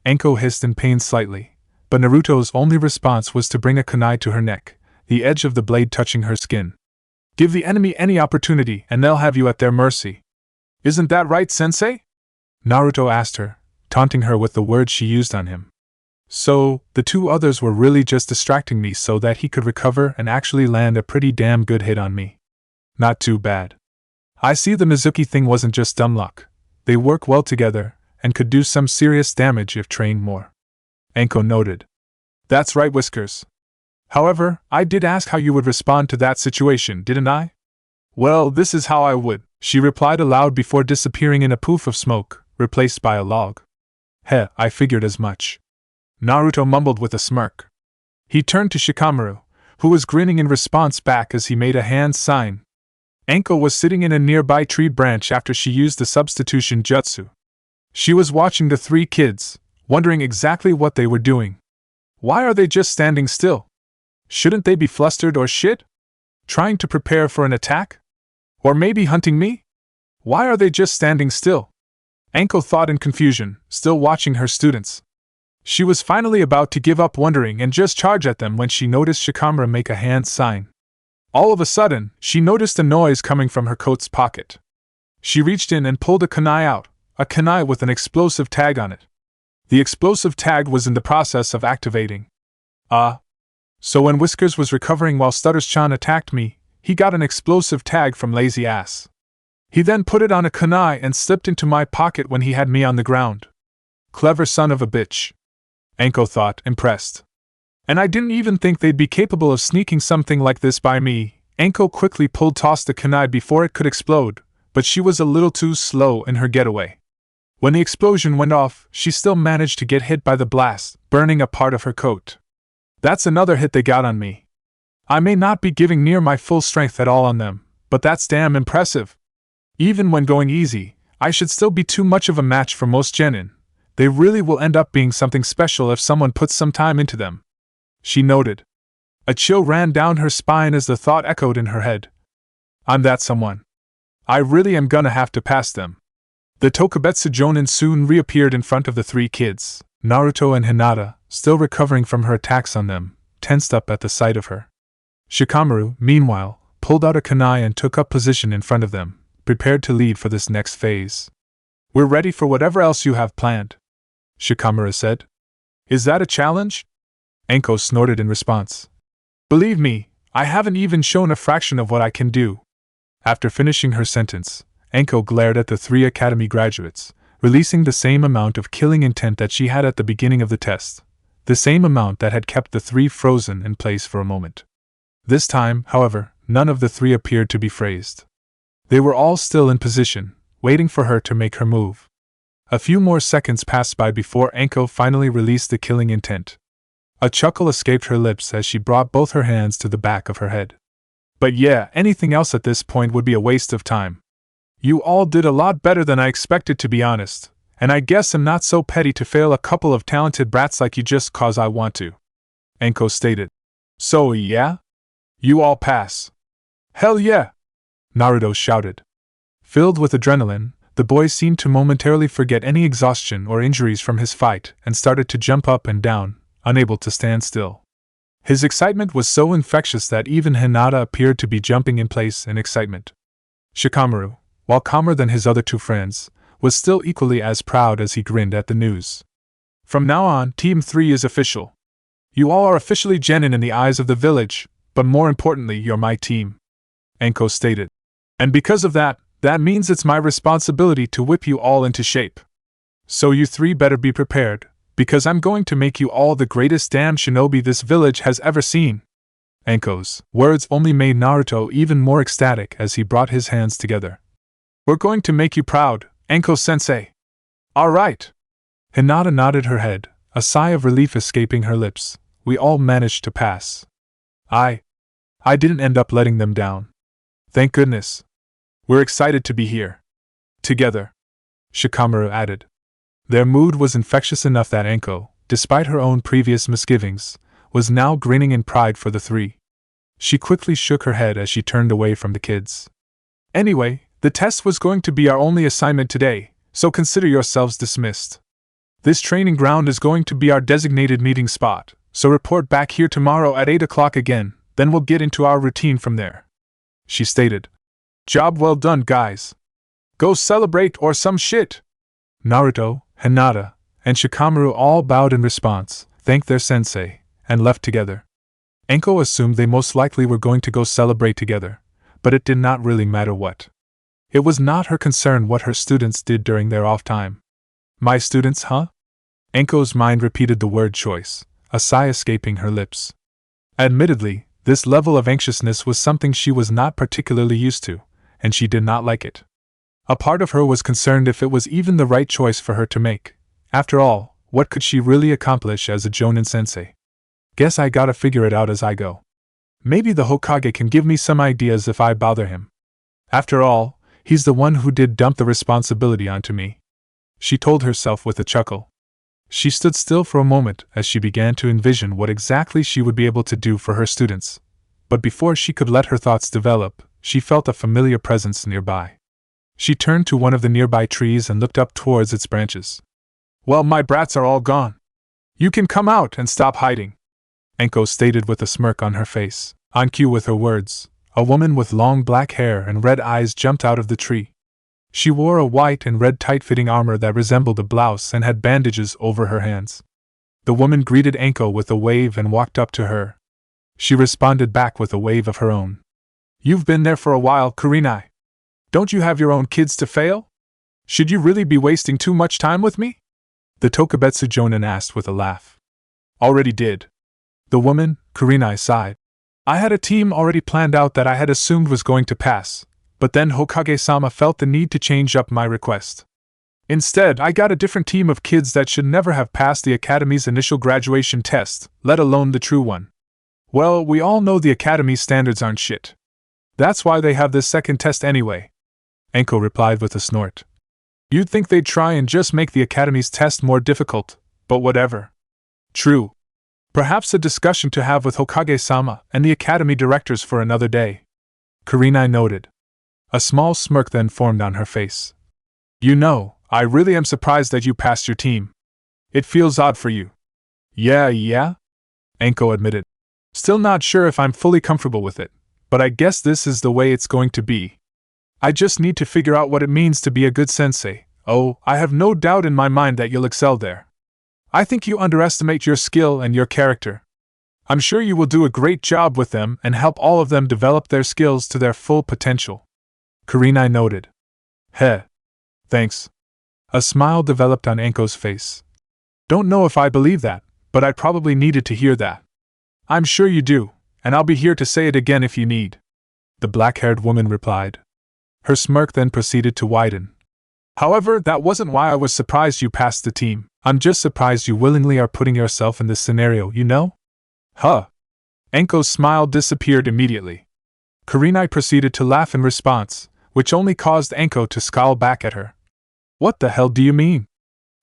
Anko hissed in pain slightly, but Naruto's only response was to bring a kunai to her neck, the edge of the blade touching her skin. Give the enemy any opportunity and they'll have you at their mercy. Isn't that right, sensei? Naruto asked her, taunting her with the words she used on him. So, the two others were really just distracting me so that he could recover and actually land a pretty damn good hit on me. Not too bad. I see the Mizuki thing wasn't just dumb luck. They work well together, and could do some serious damage if trained more. Anko noted. That's right, Whiskers. However, I did ask how you would respond to that situation, didn't I? Well, this is how I would, she replied aloud before disappearing in a poof of smoke, replaced by a log. Heh, I figured as much. Naruto mumbled with a smirk. He turned to Shikamaru, who was grinning in response back as he made a hand sign. Anko was sitting in a nearby tree branch after she used the substitution jutsu. She was watching the three kids, wondering exactly what they were doing. Why are they just standing still? Shouldn't they be flustered or shit? Trying to prepare for an attack? Or maybe hunting me? Why are they just standing still? Anko thought in confusion, still watching her students. She was finally about to give up wondering and just charge at them when she noticed Shikamaru make a hand sign. All of a sudden, she noticed a noise coming from her coat's pocket. She reached in and pulled a kunai out, a kunai with an explosive tag on it. The explosive tag was in the process of activating. So when Whiskers was recovering while Stutters-chan attacked me, he got an explosive tag from Lazy Ass. He then put it on a kunai and slipped into my pocket when he had me on the ground. Clever son of a bitch. Anko thought, impressed. And I didn't even think they'd be capable of sneaking something like this by me. Anko quickly tossed the kunai before it could explode, but she was a little too slow in her getaway. When the explosion went off, she still managed to get hit by the blast, burning a part of her coat. That's another hit they got on me. I may not be giving near my full strength at all on them, but that's damn impressive. Even when going easy, I should still be too much of a match for most genin. They really will end up being something special if someone puts some time into them. She noted. A chill ran down her spine as the thought echoed in her head. I'm that someone. I really am gonna have to pass them. The Tokubetsu Jonin soon reappeared in front of the three kids. Naruto and Hinata, still recovering from her attacks on them, tensed up at the sight of her. Shikamaru, meanwhile, pulled out a kunai and took up position in front of them, prepared to lead for this next phase. We're ready for whatever else you have planned, Shikamaru said. Is that a challenge? Anko snorted in response. Believe me, I haven't even shown a fraction of what I can do. After finishing her sentence, Anko glared at the three academy graduates, releasing the same amount of killing intent that she had at the beginning of the test, the same amount that had kept the three frozen in place for a moment. This time, however, none of the three appeared to be phased. They were all still in position, waiting for her to make her move. A few more seconds passed by before Anko finally released the killing intent. A chuckle escaped her lips as she brought both her hands to the back of her head. But yeah, anything else at this point would be a waste of time. You all did a lot better than I expected, to be honest, and I guess I'm not so petty to fail a couple of talented brats like you just cause I want to. Anko stated. So yeah? You all pass. Hell yeah! Naruto shouted. Filled with adrenaline, the boy seemed to momentarily forget any exhaustion or injuries from his fight and started to jump up and down, unable to stand still. His excitement was so infectious that even Hinata appeared to be jumping in place in excitement. Shikamaru, while calmer than his other two friends, was still equally as proud as he grinned at the news. From now on, Team 3 is official. You all are officially genin in the eyes of the village, but more importantly, you're my team, Anko stated. And because of that, that means it's my responsibility to whip you all into shape. So you three better be prepared, because I'm going to make you all the greatest damn shinobi this village has ever seen. Anko's words only made Naruto even more ecstatic as he brought his hands together. We're going to make you proud, Anko-sensei. All right. Hinata nodded her head, a sigh of relief escaping her lips. We all managed to pass. I didn't end up letting them down. Thank goodness. We're excited to be here. Together, Shikamaru added. Their mood was infectious enough that Anko, despite her own previous misgivings, was now grinning in pride for the three. She quickly shook her head as she turned away from the kids. Anyway, the test was going to be our only assignment today, so consider yourselves dismissed. This training ground is going to be our designated meeting spot, so report back here tomorrow at 8 o'clock again, then we'll get into our routine from there, she stated. Job well done, guys. Go celebrate or some shit. Naruto, Hinata, and Shikamaru all bowed in response, thanked their sensei, and left together. Anko assumed they most likely were going to go celebrate together, but it did not really matter what. It was not her concern what her students did during their off time. My students, huh? Anko's mind repeated the word choice, a sigh escaping her lips. Admittedly, this level of anxiousness was something she was not particularly used to, and she did not like it. A part of her was concerned if it was even the right choice for her to make. After all, what could she really accomplish as a Jonin sensei? Guess I gotta figure it out as I go. Maybe the Hokage can give me some ideas if I bother him. After all, he's the one who did dump the responsibility onto me, she told herself with a chuckle. She stood still for a moment as she began to envision what exactly she would be able to do for her students. But before she could let her thoughts develop, she felt a familiar presence nearby. She turned to one of the nearby trees and looked up towards its branches. Well, my brats are all gone. You can come out and stop hiding, Anko stated with a smirk on her face. On cue with her words, A woman with long black hair and red eyes jumped out of the tree. She wore a white and red tight-fitting armor that resembled a blouse and had bandages over her hands. The woman greeted Anko with a wave and walked up to her. She responded back with a wave of her own. "You've been there for a while, Kurenai. Don't you have your own kids to fail? Should you really be wasting too much time with me?" The Tokubetsu Jonin asked with a laugh. "Already did." The woman, Kurenai, sighed. "I had a team already planned out that I had assumed was going to pass, but then Hokage-sama felt the need to change up my request. Instead, I got a different team of kids that should never have passed the Academy's initial graduation test, let alone the true one. Well, we all know the Academy standards aren't shit. That's why they have this second test anyway," Anko replied with a snort. "You'd think they'd try and just make the Academy's test more difficult, but whatever." "True. Perhaps a discussion to have with Hokage-sama and the Academy directors for another day," Kurenai noted. A small smirk then formed on her face. "You know, I really am surprised that you passed your team. It feels odd for you." Yeah, Anko admitted. "Still not sure if I'm fully comfortable with it, but I guess this is the way it's going to be. I just need to figure out what it means to be a good sensei. Oh, I have no doubt in my mind that you'll excel there. I think you underestimate your skill and your character. I'm sure you will do a great job with them and help all of them develop their skills to their full potential," Kurenai noted. "Heh. Thanks." A smile developed on Anko's face. "Don't know if I believe that, but I probably needed to hear that." "I'm sure you do, and I'll be here to say it again if you need," the black-haired woman replied. Her smirk then proceeded to widen. "However, that wasn't why I was surprised you passed the team. I'm just surprised you willingly are putting yourself in this scenario, you know?" "Huh." Anko's smile disappeared immediately. Kurenai proceeded to laugh in response, which only caused Anko to scowl back at her. "What the hell do you mean?"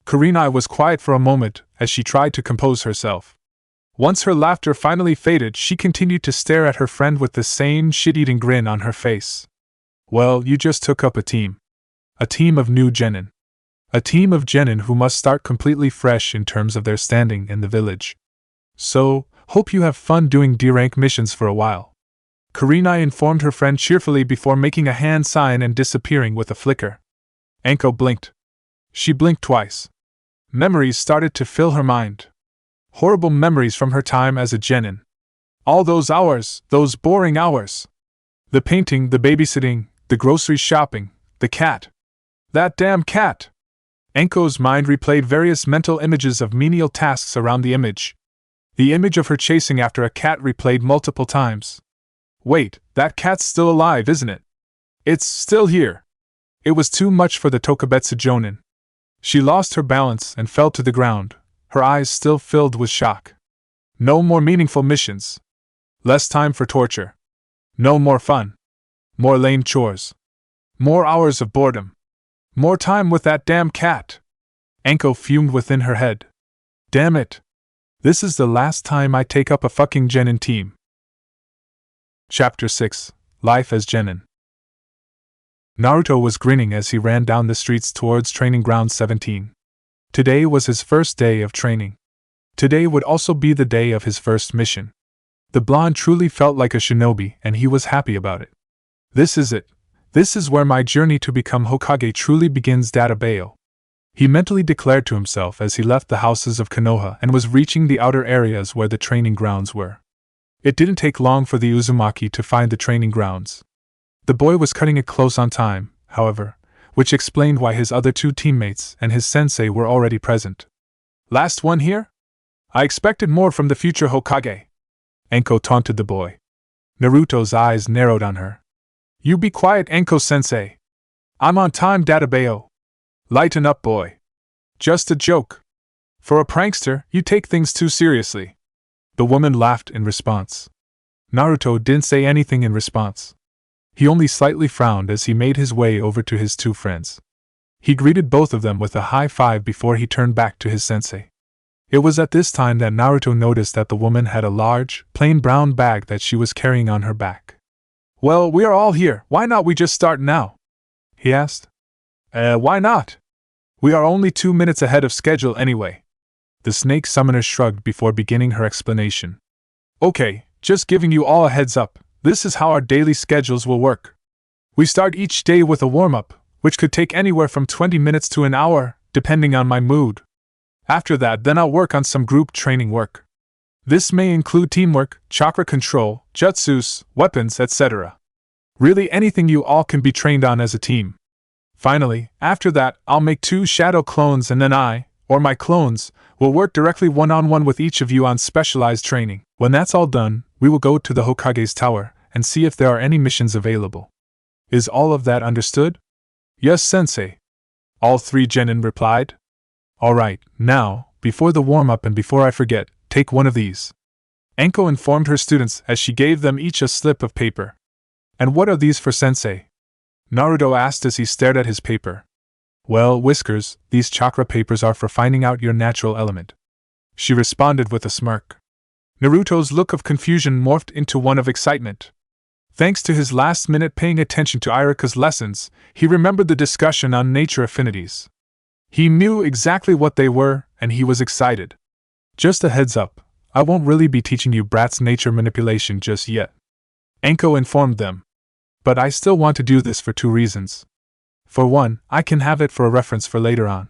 Kurenai was quiet for a moment as she tried to compose herself. Once her laughter finally faded, she continued to stare at her friend with the same shit-eating grin on her face. "Well, you just took up a team. A team of new genin. A team of genin who must start completely fresh in terms of their standing in the village. So, hope you have fun doing D-rank missions for a while," Kurenai informed her friend cheerfully before making a hand sign and disappearing with a flicker. Anko blinked. She blinked twice. Memories started to fill her mind. Horrible memories from her time as a genin. All those hours, those boring hours. The painting, the babysitting, the grocery shopping, the cat. That damn cat! Anko's mind replayed various mental images of menial tasks around the image. The image of her chasing after a cat replayed multiple times. Wait, that cat's still alive, isn't it? It's still here. It was too much for the Tokubetsu Jonin. She lost her balance and fell to the ground, her eyes still filled with shock. No more meaningful missions. Less time for torture. No more fun. More lame chores. More hours of boredom. More time with that damn cat. Anko fumed within her head. Damn it. This is the last time I take up a fucking genin team. Chapter 6. Life as Genin. Naruto was grinning as he ran down the streets towards Training Ground 17. Today was his first day of training. Today would also be the day of his first mission. The blonde truly felt like a shinobi, and he was happy about it. This is it. This is where my journey to become Hokage truly begins, Databeo. He mentally declared to himself as he left the houses of Konoha and was reaching the outer areas where the training grounds were. It didn't take long for the Uzumaki to find the training grounds. The boy was cutting it close on time, however, which explained why his other two teammates and his sensei were already present. Last one here? I expected more from the future Hokage. Anko taunted the boy. Naruto's eyes narrowed on her. You be quiet, Anko-sensei. I'm on time, Databeo. Lighten up, boy. Just a joke. For a prankster, you take things too seriously. The woman laughed in response. Naruto didn't say anything in response. He only slightly frowned as he made his way over to his two friends. He greeted both of them with a high five before he turned back to his sensei. It was at this time that Naruto noticed that the woman had a large, plain brown bag that she was carrying on her back. Well, we are all here, why not we just start now? He asked. Why not? We are only 2 minutes ahead of schedule anyway. The snake summoner shrugged before beginning her explanation. Okay, just giving you all a heads up, this is how our daily schedules will work. We start each day with a warm-up, which could take anywhere from 20 minutes to an hour, depending on my mood. After that, then I'll work on some group training work. This may include teamwork, chakra control, jutsus, weapons, etc. Really anything you all can be trained on as a team. Finally, after that, I'll make 2 shadow clones and then I, or my clones, will work directly one-on-one with each of you on specialized training. When that's all done, we will go to the Hokage's tower and see if there are any missions available. Is all of that understood? Yes, sensei. All 3 genin replied. Alright, now, before the warm-up and before I forget, take one of these. Enko informed her students as she gave them each a slip of paper. And what are these for, sensei? Naruto asked as he stared at his paper. Well, Whiskers, these chakra papers are for finding out your natural element. She responded with a smirk. Naruto's look of confusion morphed into one of excitement. Thanks to his last-minute paying attention to Irika's lessons, he remembered the discussion on nature affinities. He knew exactly what they were, and he was excited. Just a heads up, I won't really be teaching you brats nature manipulation just yet. Enko informed them. But I still want to do this for 2 reasons. For one, I can have it for a reference for later on.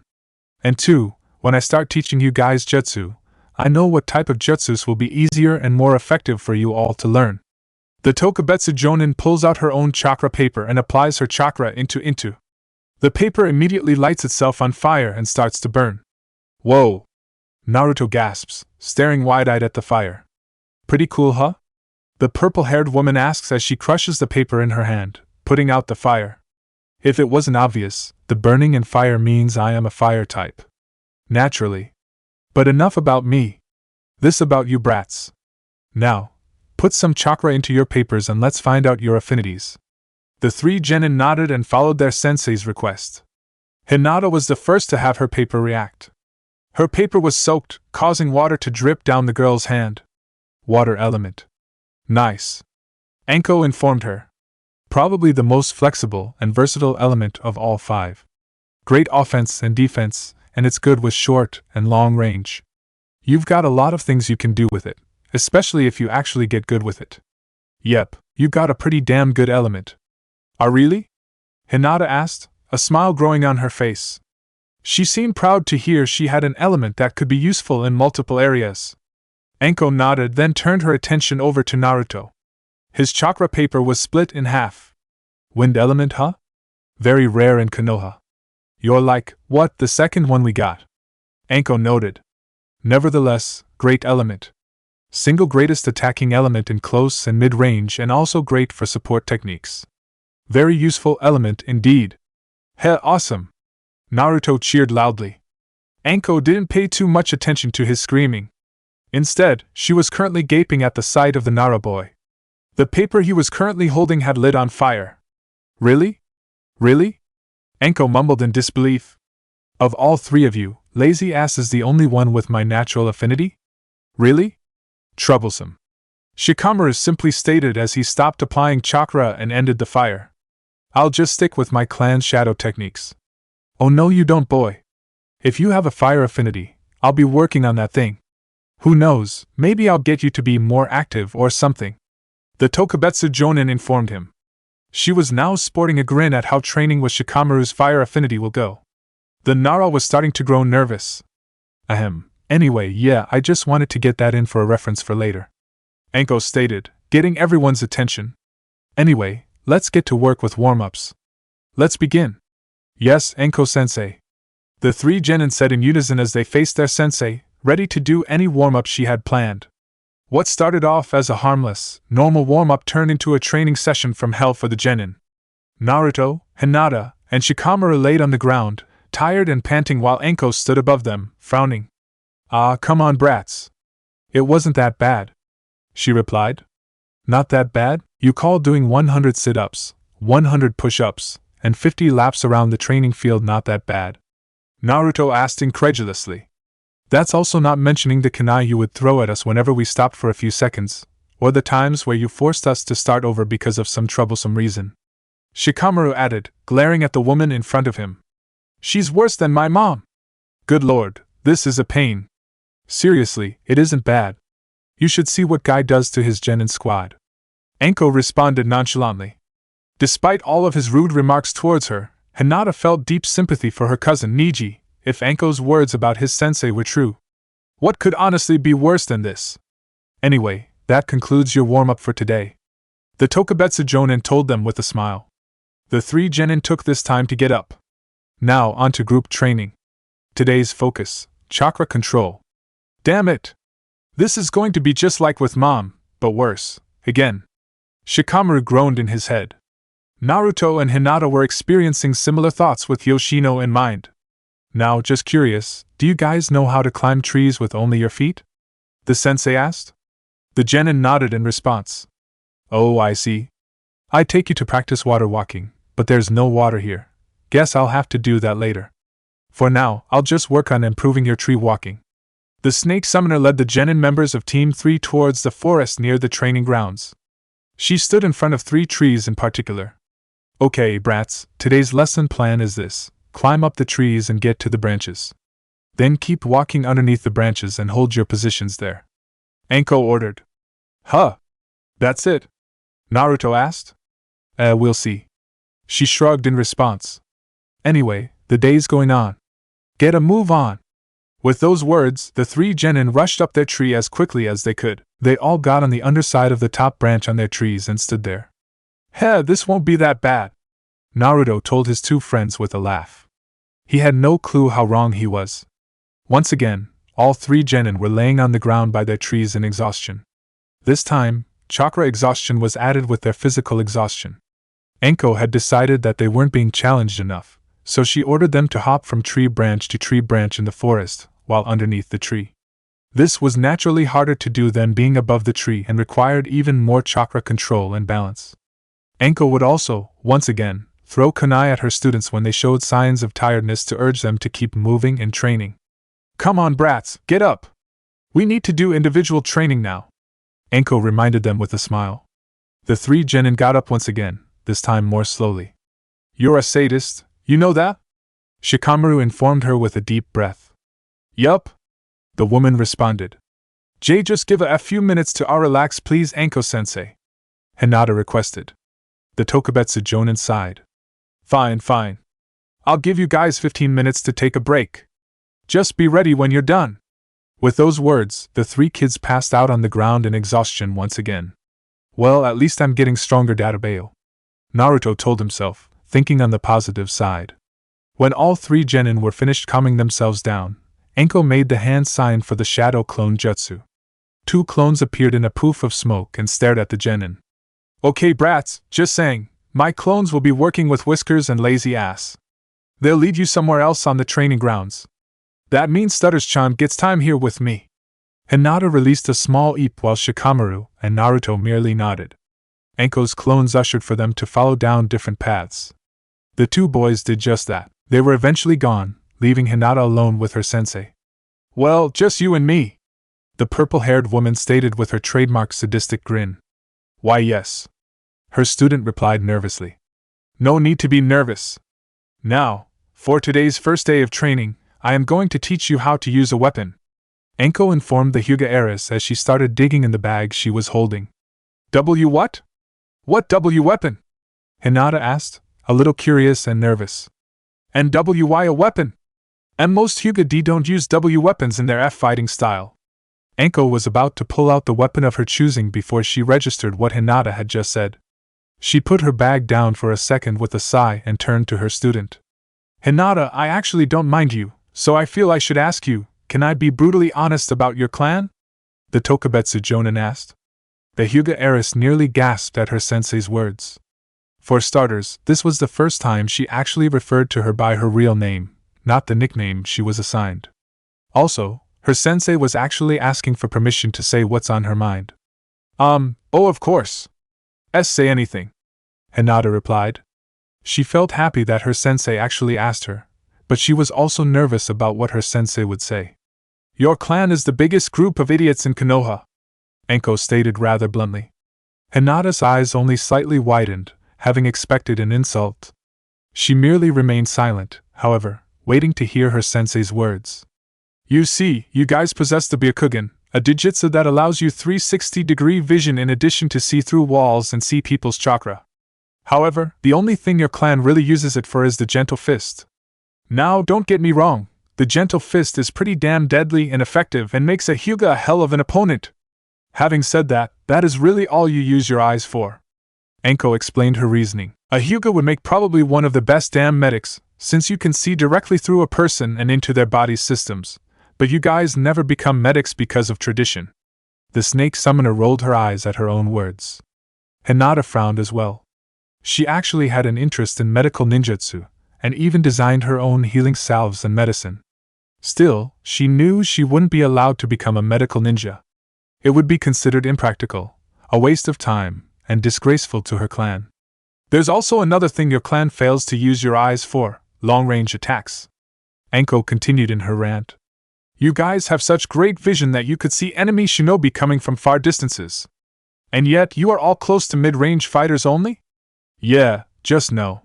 And 2, when I start teaching you guys jutsu, I know what type of jutsus will be easier and more effective for you all to learn. The Tokubetsu Jonin pulls out her own chakra paper and applies her chakra into. The paper immediately lights itself on fire and starts to burn. Whoa! Naruto gasps, staring wide-eyed at the fire. Pretty cool, huh? The purple-haired woman asks as she crushes the paper in her hand, putting out the fire. If it wasn't obvious, the burning and fire means I am a fire type. Naturally. But enough about me. This about you brats. Now, put some chakra into your papers and let's find out your affinities. The 3 genin nodded and followed their sensei's request. Hinata was the first to have her paper react. Her paper was soaked, causing water to drip down the girl's hand. Water element. Nice. Enko informed her. Probably the most flexible and versatile element of all 5. Great offense and defense, and it's good with short and long range. You've got a lot of things you can do with it, especially if you actually get good with it. Yep, you've got a pretty damn good element. Really? Hinata asked, a smile growing on her face. She seemed proud to hear she had an element that could be useful in multiple areas. Enko nodded, then turned her attention over to Naruto. His chakra paper was split in half. Wind element, huh? Very rare in Konoha. You're like, what, the second one we got? Enko noted. Nevertheless, great element. Single greatest attacking element in close and mid-range and also great for support techniques. Very useful element indeed. Heh, awesome. Naruto cheered loudly. Enko didn't pay too much attention to his screaming. Instead, she was currently gaping at the sight of the Nara boy. The paper he was currently holding had lit on fire. Really? Really? Enko mumbled in disbelief. Of all 3 of you, Lazy Ass is the only one with my natural affinity? Really? Troublesome. Shikamaru simply stated as he stopped applying chakra and ended the fire. I'll just stick with my clan's shadow techniques. Oh no you don't, boy. If you have a fire affinity, I'll be working on that thing. Who knows, maybe I'll get you to be more active or something. The Tokubetsu Jonin informed him. She was now sporting a grin at how training with Shikamaru's fire affinity will go. The Nara was starting to grow nervous. Anyway, yeah, I just wanted to get that in for a reference for later. Enko stated, getting everyone's attention. Anyway, let's get to work with warm-ups. Let's begin. Yes, Enko-sensei. The 3 genin said in unison as they faced their sensei, ready to do any warm-up she had planned. What started off as a harmless, normal warm-up turned into a training session from hell for the genin. Naruto, Hinata, and Shikamaru laid on the ground, tired and panting while Enko stood above them, frowning. Ah, come on brats. It wasn't that bad, she replied. Not that bad? You call doing 100 sit-ups, 100 push-ups, and 50 laps around the training field not that bad? Naruto asked incredulously. That's also not mentioning the kunai you would throw at us whenever we stopped for a few seconds, or the times where you forced us to start over because of some troublesome reason. Shikamaru added, glaring at the woman in front of him. She's worse than my mom. Good lord, this is a pain. Seriously, it isn't bad. You should see what Guy does to his genin squad. Anko responded nonchalantly. Despite all of his rude remarks towards her, Hinata felt deep sympathy for her cousin Niji, if Anko's words about his sensei were true. What could honestly be worse than this? Anyway, that concludes your warm-up for today. The Tokubetsu Jonin told them with a smile. The three genin took this time to get up. Now on to group training. Today's focus, chakra control. Damn it! This is going to be just like with Mom, but worse, again. Shikamaru groaned in his head. Naruto and Hinata were experiencing similar thoughts with Yoshino in mind. Now, just curious, do you guys know how to climb trees with only your feet? The sensei asked. The genin nodded in response. Oh, I see. I take you to practice water walking, but there's no water here. Guess I'll have to do that later. For now, I'll just work on improving your tree walking. The snake summoner led the genin members of Team 3 towards the forest near the training grounds. She stood in front of 3 trees in particular. Okay, brats, today's lesson plan is this. Climb up the trees and get to the branches. Then keep walking underneath the branches and hold your positions there. Anko ordered. Huh? That's it? Naruto asked. We'll see. She shrugged in response. Anyway, the day's going on. Get a move on. With those words, the 3 genin rushed up their tree as quickly as they could. They all got on the underside of the top branch on their trees and stood there. Heh, this won't be that bad, Naruto told his 2 friends with a laugh. He had no clue how wrong he was. Once again, all 3 genin were laying on the ground by their trees in exhaustion. This time, chakra exhaustion was added with their physical exhaustion. Anko had decided that they weren't being challenged enough, so she ordered them to hop from tree branch to tree branch in the forest, while underneath the tree. This was naturally harder to do than being above the tree and required even more chakra control and balance. Anko would also, once again, throw kunai at her students when they showed signs of tiredness to urge them to keep moving and training. Come on, brats, get up! We need to do individual training now, Anko reminded them with a smile. The 3 genin got up once again, this time more slowly. You're a sadist, you know that? Shikamaru informed her with a deep breath. Yup, the woman responded. Just give a few minutes to relax please, Anko-sensei, Hinata requested. The Tokubetsu Jonin sighed. Fine. I'll give you guys 15 minutes to take a break. Just be ready when you're done. With those words, the 3 kids passed out on the ground in exhaustion once again. Well, at least I'm getting stronger, Databayo, Naruto told himself, thinking on the positive side. When all 3 genin were finished calming themselves down, Anko made the hand sign for the shadow clone jutsu. 2 clones appeared in a poof of smoke and stared at the genin. Okay, brats, just saying, my clones will be working with Whiskers and Lazy Ass. They'll lead you somewhere else on the training grounds. That means Stutters-chan gets time here with me. Hinata released a small eep while Shikamaru and Naruto merely nodded. Anko's clones ushered for them to follow down different paths. The 2 boys did just that. They were eventually gone, leaving Hinata alone with her sensei. Well, just you and me, the purple-haired woman stated with her trademark sadistic grin. Why yes, her student replied nervously. No need to be nervous. Now, for today's first day of training, I am going to teach you how to use a weapon, Anko informed the Hyuga heiress as she started digging in the bag she was holding. What? What weapon? Hinata asked, a little curious and nervous. And why a weapon? And most Hyuga D don't use weapons in their F-fighting style. Anko was about to pull out the weapon of her choosing before she registered what Hinata had just said. She put her bag down for a second with a sigh and turned to her student. Hinata, I actually don't mind you, so I feel I should ask you, can I be brutally honest about your clan? The Tokubetsu Jonin asked. The Hyuga heiress nearly gasped at her sensei's words. For starters, this was the first time she actually referred to her by her real name, not the nickname she was assigned. Also, her sensei was actually asking for permission to say what's on her mind. Oh, of course. Say anything, Hinata replied. She felt happy that her sensei actually asked her, but she was also nervous about what her sensei would say. Your clan is the biggest group of idiots in Konoha, Anko stated rather bluntly. Hinata's eyes only slightly widened, having expected an insult. She merely remained silent, however, waiting to hear her sensei's words. You see, you guys possess the Byakugan, A Digitsu that allows you 360-degree vision in addition to see through walls and see people's chakra. However, the only thing your clan really uses it for is the Gentle Fist. Now, don't get me wrong, the Gentle Fist is pretty damn deadly and effective and makes a Hyuga a hell of an opponent. Having said that, that is really all you use your eyes for. Anko explained her reasoning. A Hyuga would make probably one of the best damn medics, since you can see directly through a person and into their body's systems, but you guys never become medics because of tradition. The snake summoner rolled her eyes at her own words. Hinata frowned as well. She actually had an interest in medical ninjutsu, and even designed her own healing salves and medicine. Still, she knew she wouldn't be allowed to become a medical ninja. It would be considered impractical, a waste of time, and disgraceful to her clan. There's also another thing your clan fails to use your eyes for: long-range attacks. Anko continued in her rant. You guys have such great vision that you could see enemy shinobi coming from far distances. And yet you are all close to mid-range fighters only? Yeah, just no.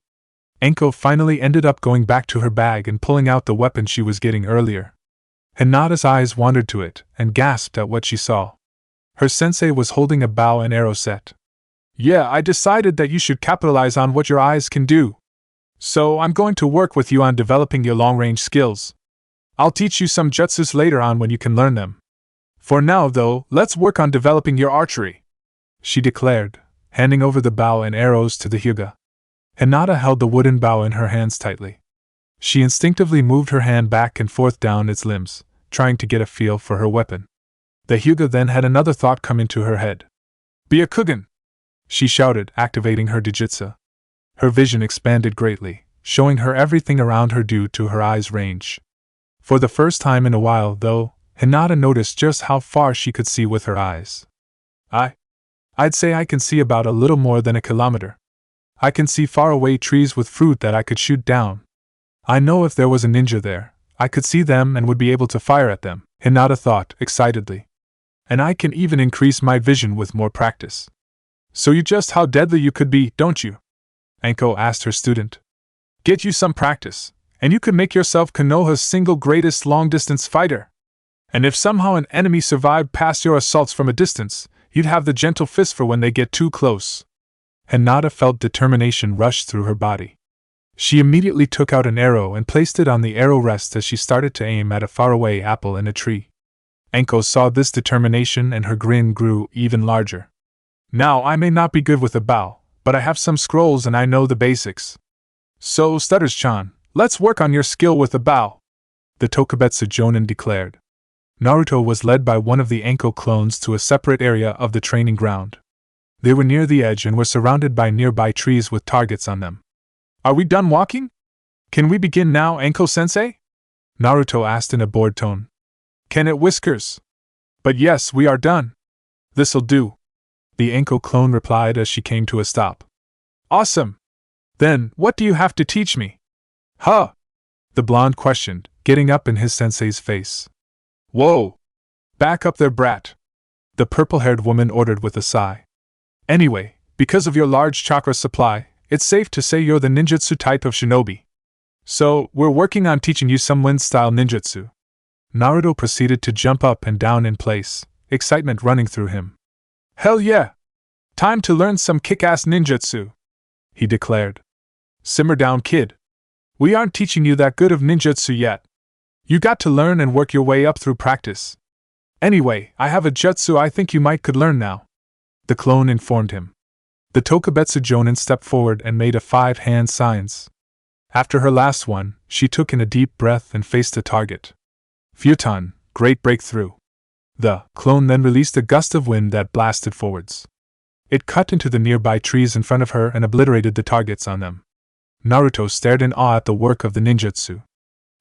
Anko finally ended up going back to her bag and pulling out the weapon she was getting earlier. Hinata's eyes wandered to it and gasped at what she saw. Her sensei was holding a bow and arrow set. Yeah, I decided that you should capitalize on what your eyes can do. So I'm going to work with you on developing your long-range skills. I'll teach you some jutsus later on when you can learn them. For now, though, let's work on developing your archery, she declared, handing over the bow and arrows to the Hyuga. Hinata held the wooden bow in her hands tightly. She instinctively moved her hand back and forth down its limbs, trying to get a feel for her weapon. The Hyuga then had another thought come into her head. Byakugan! She shouted, activating her Digitsu. Her vision expanded greatly, showing her everything around her due to her eyes' range. For the first time in a while, though, Hinata noticed just how far she could see with her eyes. I'd say I can see about a little more than a kilometer. I can see far away trees with fruit that I could shoot down. I know if there was a ninja there, I could see them and would be able to fire at them, Hinata thought, excitedly. And I can even increase my vision with more practice. So you just how deadly you could be, don't you? Anko asked her student. Get you some practice, and you could make yourself Konoha's single greatest long-distance fighter. And if somehow an enemy survived past your assaults from a distance, you'd have the gentle fist for when they get too close. Hinata felt determination rush through her body. She immediately took out an arrow and placed it on the arrow rest as she started to aim at a faraway apple in a tree. Anko saw this determination and her grin grew even larger. Now I may not be good with a bow, but I have some scrolls and I know the basics. So, Stutters-chan, let's work on your skill with a bow, the Tokubetsu Jonin declared. Naruto was led by one of the Anko clones to a separate area of the training ground. They were near the edge and were surrounded by nearby trees with targets on them. Are we done walking? Can we begin now, Anko-sensei? Naruto asked in a bored tone. Can it, Whiskers? But yes, we are done. This'll do, the Anko clone replied as she came to a stop. Awesome! Then, what do you have to teach me? Huh? The blonde questioned, getting up in his sensei's face. Whoa! Back up there, brat! The purple-haired woman ordered with a sigh. Anyway, because of your large chakra supply, it's safe to say you're the ninjutsu type of shinobi. So, we're working on teaching you some wind-style ninjutsu. Naruto proceeded to jump up and down in place, excitement running through him. Hell yeah! Time to learn some kick-ass ninjutsu, he declared. Simmer down, kid. We aren't teaching you that good of ninjutsu yet. You got to learn and work your way up through practice. Anyway, I have a jutsu I think you might could learn now, the clone informed him. The Tokubetsu Jonin stepped forward and made a 5-hand signs. After her last one, she took in a deep breath and faced the target. Futon, great breakthrough. The clone then released a gust of wind that blasted forwards. It cut into the nearby trees in front of her and obliterated the targets on them. Naruto stared in awe at the work of the ninjutsu.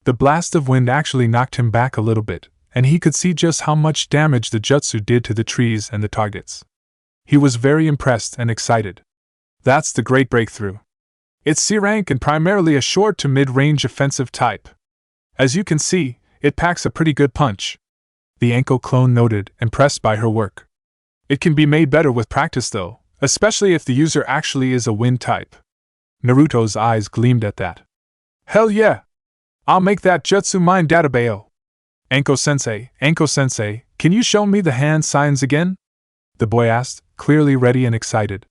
The blast of wind actually knocked him back a little bit, and he could see just how much damage the jutsu did to the trees and the targets. He was very impressed and excited. That's the great breakthrough. It's C-rank and primarily a short to mid-range offensive type. As you can see, it packs a pretty good punch, the Anko clone noted, impressed by her work. It can be made better with practice though, especially if the user actually is a wind type. Naruto's eyes gleamed at that. Hell yeah! I'll make that jutsu mine database. Anko-sensei, Can you show me the hand signs again? The boy asked, clearly ready and excited.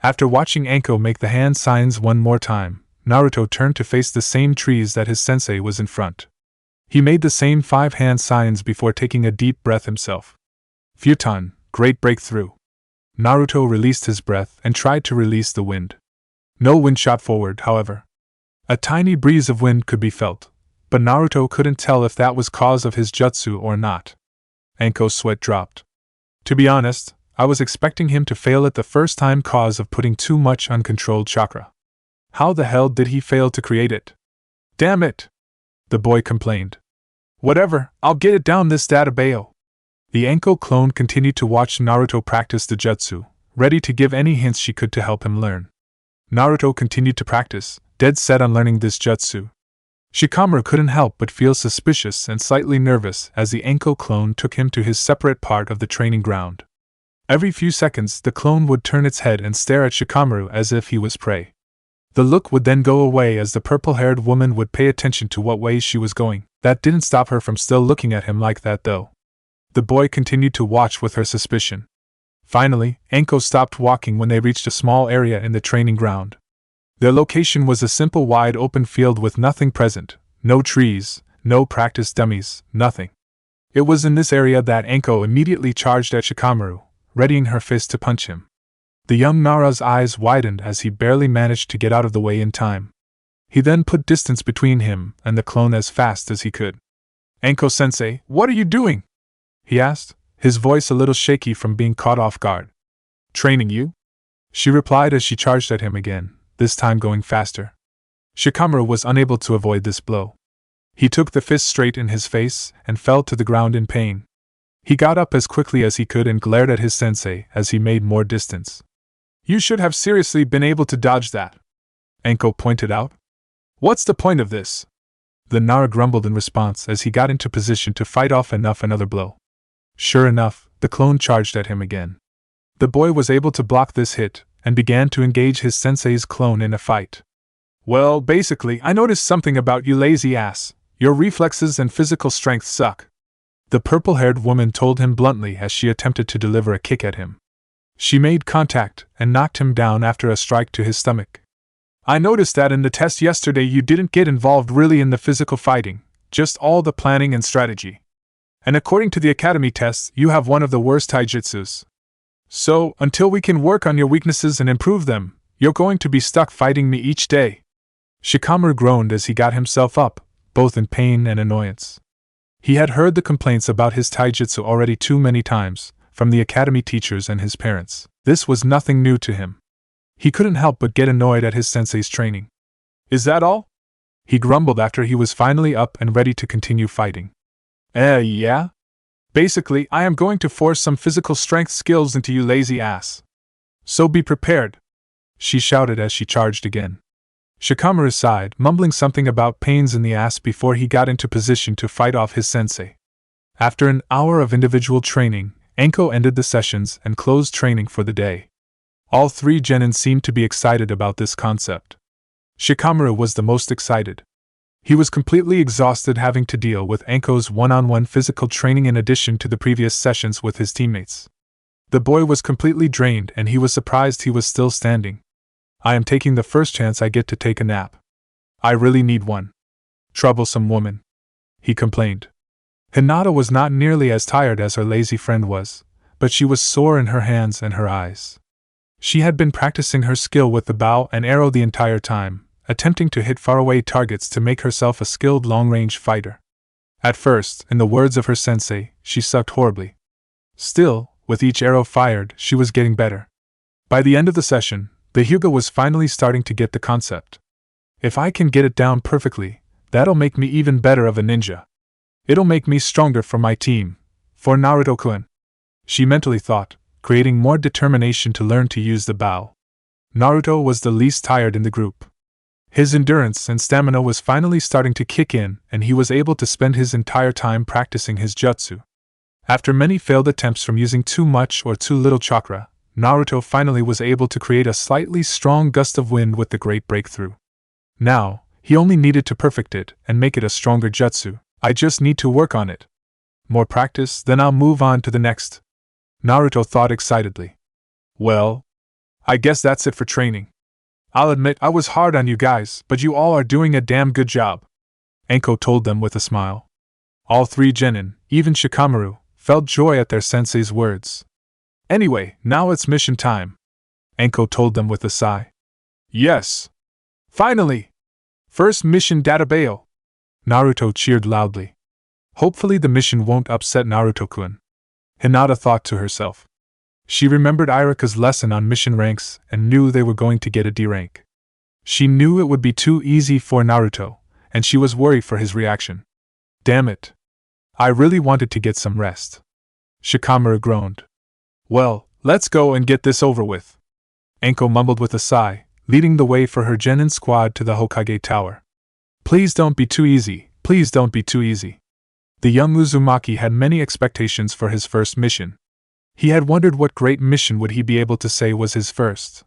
After watching Anko make the hand signs one more time, Naruto turned to face the same trees that his sensei was in front. He made the same 5 hand signs before taking a deep breath himself. Futon, great breakthrough. Naruto released his breath and tried to release the wind. No wind shot forward, however. A tiny breeze of wind could be felt, but Naruto couldn't tell if that was cause of his jutsu or not. Anko's sweat dropped. To be honest, I was expecting him to fail at the first time cause of putting too much uncontrolled chakra. How the hell did he fail to create it? Damn it! The boy complained. Whatever, I'll get it down this database. The Anko clone continued to watch Naruto practice the jutsu, ready to give any hints she could to help him learn. Naruto continued to practice, dead set on learning this jutsu. Shikamaru couldn't help but feel suspicious and slightly nervous as the Anko clone took him to his separate part of the training ground. Every few seconds the clone would turn its head and stare at Shikamaru as if he was prey. The look would then go away as the purple-haired woman would pay attention to what way she was going. That didn't stop her from still looking at him like that though. The boy continued to watch with her suspicion. Finally, Anko stopped walking when they reached a small area in the training ground. Their location was a simple wide open field with nothing present, no trees, no practice dummies, nothing. It was in this area that Anko immediately charged at Shikamaru, readying her fist to punch him. The young Nara's eyes widened as he barely managed to get out of the way in time. He then put distance between him and the clone as fast as he could. Anko-sensei, what are you doing? He asked, his voice a little shaky from being caught off guard. Training you? She replied as she charged at him again, this time going faster. Shikamaru was unable to avoid this blow. He took the fist straight in his face and fell to the ground in pain. He got up as quickly as he could and glared at his sensei as he made more distance. You should have seriously been able to dodge that, Anko pointed out. What's the point of this? The Nara grumbled in response as he got into position to fight off another blow. Sure enough, the clone charged at him again. The boy was able to block this hit and began to engage his sensei's clone in a fight. Well, basically, I noticed something about you, lazy ass. Your reflexes and physical strength suck. The purple-haired woman told him bluntly as she attempted to deliver a kick at him. She made contact and knocked him down after a strike to his stomach. I noticed that in the test yesterday you didn't get involved really in the physical fighting, just all the planning and strategy. And according to the academy tests, you have one of the worst taijutsus. So, until we can work on your weaknesses and improve them, you're going to be stuck fighting me each day. Shikamaru groaned as he got himself up, both in pain and annoyance. He had heard the complaints about his taijutsu already too many times, from the academy teachers and his parents. This was nothing new to him. He couldn't help but get annoyed at his sensei's training. Is that all? He grumbled after he was finally up and ready to continue fighting. Yeah? Basically, I am going to force some physical strength skills into you, lazy ass. So be prepared, she shouted as she charged again. Shikamaru sighed, mumbling something about pains in the ass before he got into position to fight off his sensei. After an hour of individual training, Anko ended the sessions and closed training for the day. All 3 genin seemed to be excited about this concept. Shikamaru was the most excited. He was completely exhausted having to deal with Anko's one-on-one physical training in addition to the previous sessions with his teammates. The boy was completely drained and he was surprised he was still standing. I am taking the first chance I get to take a nap. I really need one. Troublesome woman, he complained. Hinata was not nearly as tired as her lazy friend was, but she was sore in her hands and her eyes. She had been practicing her skill with the bow and arrow the entire time, attempting to hit faraway targets to make herself a skilled long-range fighter. At first, in the words of her sensei, she sucked horribly. Still, with each arrow fired, she was getting better. By the end of the session, the Hyuga was finally starting to get the concept. If I can get it down perfectly, that'll make me even better of a ninja. It'll make me stronger for my team, for Naruto-kun, she mentally thought, creating more determination to learn to use the bow. Naruto was the least tired in the group. His endurance and stamina was finally starting to kick in, and he was able to spend his entire time practicing his jutsu. After many failed attempts from using too much or too little chakra, Naruto finally was able to create a slightly strong gust of wind with the great breakthrough. Now, he only needed to perfect it and make it a stronger jutsu. I just need to work on it. More practice, then I'll move on to the next. Naruto thought excitedly. Well, I guess that's it for training. I'll admit I was hard on you guys, but you all are doing a damn good job, Anko told them with a smile. All three genin, even Shikamaru, felt joy at their sensei's words. Anyway, now it's mission time, Anko told them with a sigh. Yes! Finally! First mission Databeo! Naruto cheered loudly. Hopefully the mission won't upset Naruto-kun, Hinata thought to herself. She remembered Irika's lesson on mission ranks and knew they were going to get a D rank. She knew it would be too easy for Naruto, and she was worried for his reaction. Damn it! I really wanted to get some rest. Shikamaru groaned. Well, let's go and get this over with. Anko mumbled with a sigh, leading the way for her genin squad to the Hokage Tower. Please don't be too easy, please don't be too easy. The young Uzumaki had many expectations for his first mission. He had wondered what great mission would he be able to say was his first.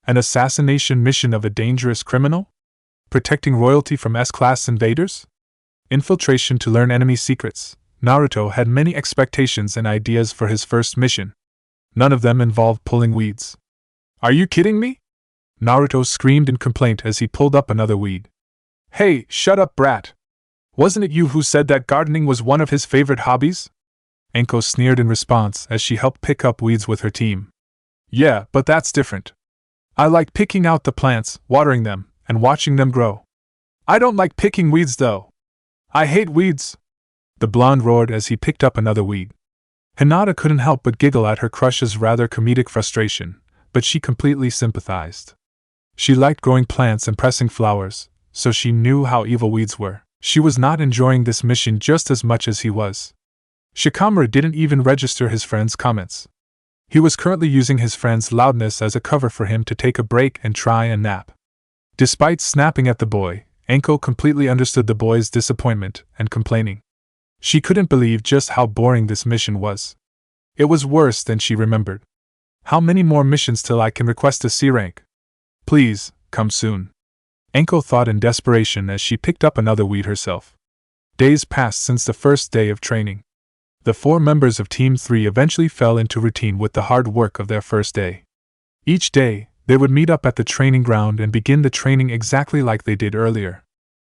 An assassination mission of a dangerous criminal? Protecting royalty from S-class invaders? Infiltration to learn enemy secrets. Naruto had many expectations and ideas for his first mission. None of them involved pulling weeds. Are you kidding me? Naruto screamed in complaint as he pulled up another weed. Hey, shut up, brat! Wasn't it you who said that gardening was one of his favorite hobbies? Anko sneered in response as she helped pick up weeds with her team. Yeah, but that's different. I like picking out the plants, watering them, and watching them grow. I don't like picking weeds though. I hate weeds! The blonde roared as he picked up another weed. Hinata couldn't help but giggle at her crush's rather comedic frustration, but she completely sympathized. She liked growing plants and pressing flowers, so she knew how evil weeds were. She was not enjoying this mission just as much as he was. Shikamaru didn't even register his friend's comments. He was currently using his friend's loudness as a cover for him to take a break and try and nap. Despite snapping at the boy, Anko completely understood the boy's disappointment and complaining. She couldn't believe just how boring this mission was. It was worse than she remembered. How many more missions till I can request a C rank? Please, come soon. Anko thought in desperation as she picked up another weed herself. Days passed since the first day of training. The 4 members of Team 3 eventually fell into routine with the hard work of their first day. Each day, they would meet up at the training ground and begin the training exactly like they did earlier.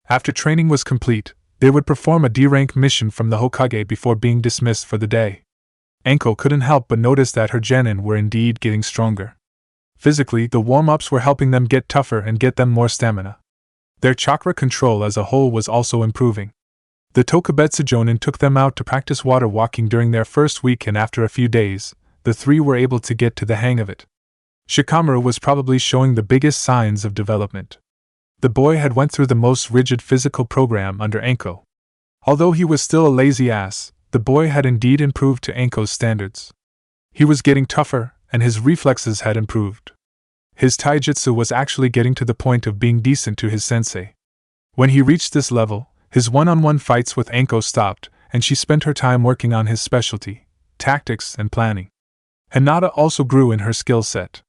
After training was complete, they would perform a D-rank mission from the Hokage before being dismissed for the day. Anko couldn't help but notice that her genin were indeed getting stronger. Physically, the warm-ups were helping them get tougher and get them more stamina. Their chakra control as a whole was also improving. The Tokubetsu Jonin took them out to practice water walking during their first week, and after a few days, the 3 were able to get to the hang of it. Shikamaru was probably showing the biggest signs of development. The boy had went through the most rigid physical program under Anko. Although he was still a lazy ass, the boy had indeed improved to Anko's standards. He was getting tougher, and his reflexes had improved. His taijutsu was actually getting to the point of being decent to his sensei. When he reached this level, his one-on-one fights with Anko stopped, and she spent her time working on his specialty, tactics and planning. Hinata also grew in her skill set.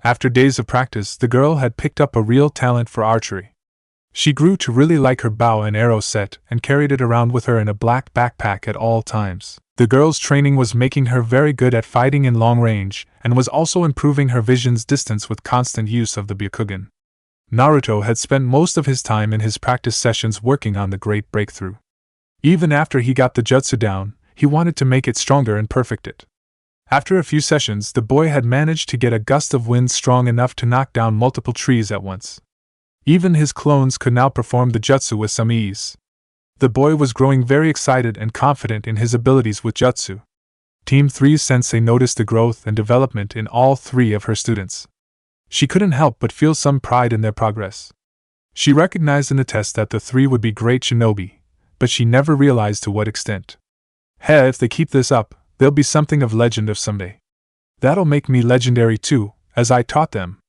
After days of practice, the girl had picked up a real talent for archery. She grew to really like her bow and arrow set and carried it around with her in a black backpack at all times. The girl's training was making her very good at fighting in long range, and was also improving her vision's distance with constant use of the Byakugan. Naruto had spent most of his time in his practice sessions working on the Great Breakthrough. Even after he got the jutsu down, he wanted to make it stronger and perfect it. After a few sessions, the boy had managed to get a gust of wind strong enough to knock down multiple trees at once. Even his clones could now perform the jutsu with some ease. The boy was growing very excited and confident in his abilities with jutsu. Team 3's sensei noticed the growth and development in all 3 of her students. She couldn't help but feel some pride in their progress. She recognized in the test that the 3 would be great shinobi, but she never realized to what extent. Hey, if they keep this up, they'll be something of legend of someday. That'll make me legendary too, as I taught them.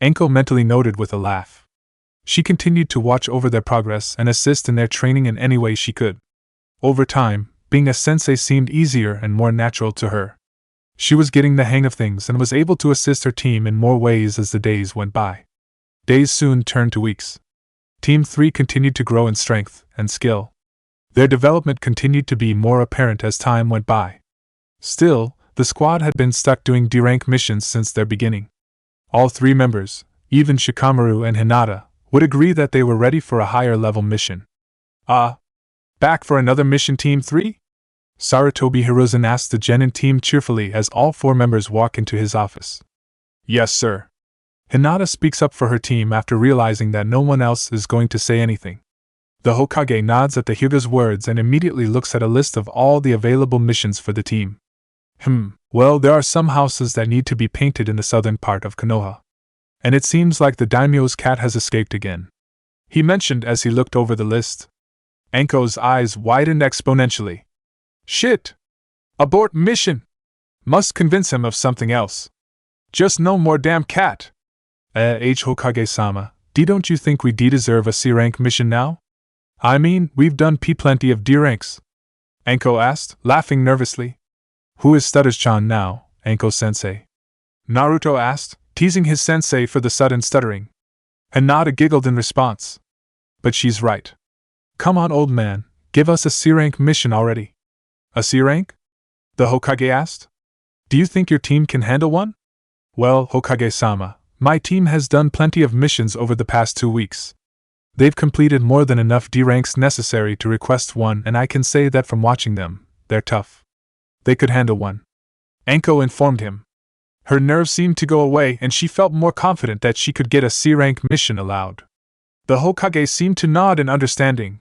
Anko mentally noted with a laugh. She continued to watch over their progress and assist in their training in any way she could. Over time, being a sensei seemed easier and more natural to her. She was getting the hang of things and was able to assist her team in more ways as the days went by. Days soon turned to weeks. Team 3 continued to grow in strength and skill. Their development continued to be more apparent as time went by. Still, the squad had been stuck doing D-rank missions since their beginning. All three members, even Shikamaru and Hinata, would agree that they were ready for a higher level mission. Back for another mission, Team 3? Sarutobi Hiruzen asked the Genin team cheerfully as all four members walk into his office. Yes, sir. Hinata speaks up for her team after realizing that no one else is going to say anything. The Hokage nods at the Hyuga's words and immediately looks at a list of all the available missions for the team. Well, there are some houses that need to be painted in the southern part of Konoha. And it seems like the daimyo's cat has escaped again, he mentioned as he looked over the list. Anko's eyes widened exponentially. Shit! Abort mission! Must convince him of something else. Just no more damn cat! Hokage-sama, don't you think we deserve a C-rank mission now? I mean, we've done plenty of D-ranks. Anko asked, laughing nervously. Who is Stutters-chan now, Anko-sensei? Naruto asked, teasing his sensei for the sudden stuttering. Hinata giggled in response. But she's right. Come on, old man, give us a C-rank mission already. A C-rank? The Hokage asked. Do you think your team can handle one? Well, Hokage-sama, my team has done plenty of missions over the past 2 weeks. They've completed more than enough D-ranks necessary to request one, and I can say that from watching them, they're tough. They could handle one. Anko informed him. Her nerves seemed to go away and she felt more confident that she could get a C-rank mission allowed. The Hokage seemed to nod in understanding.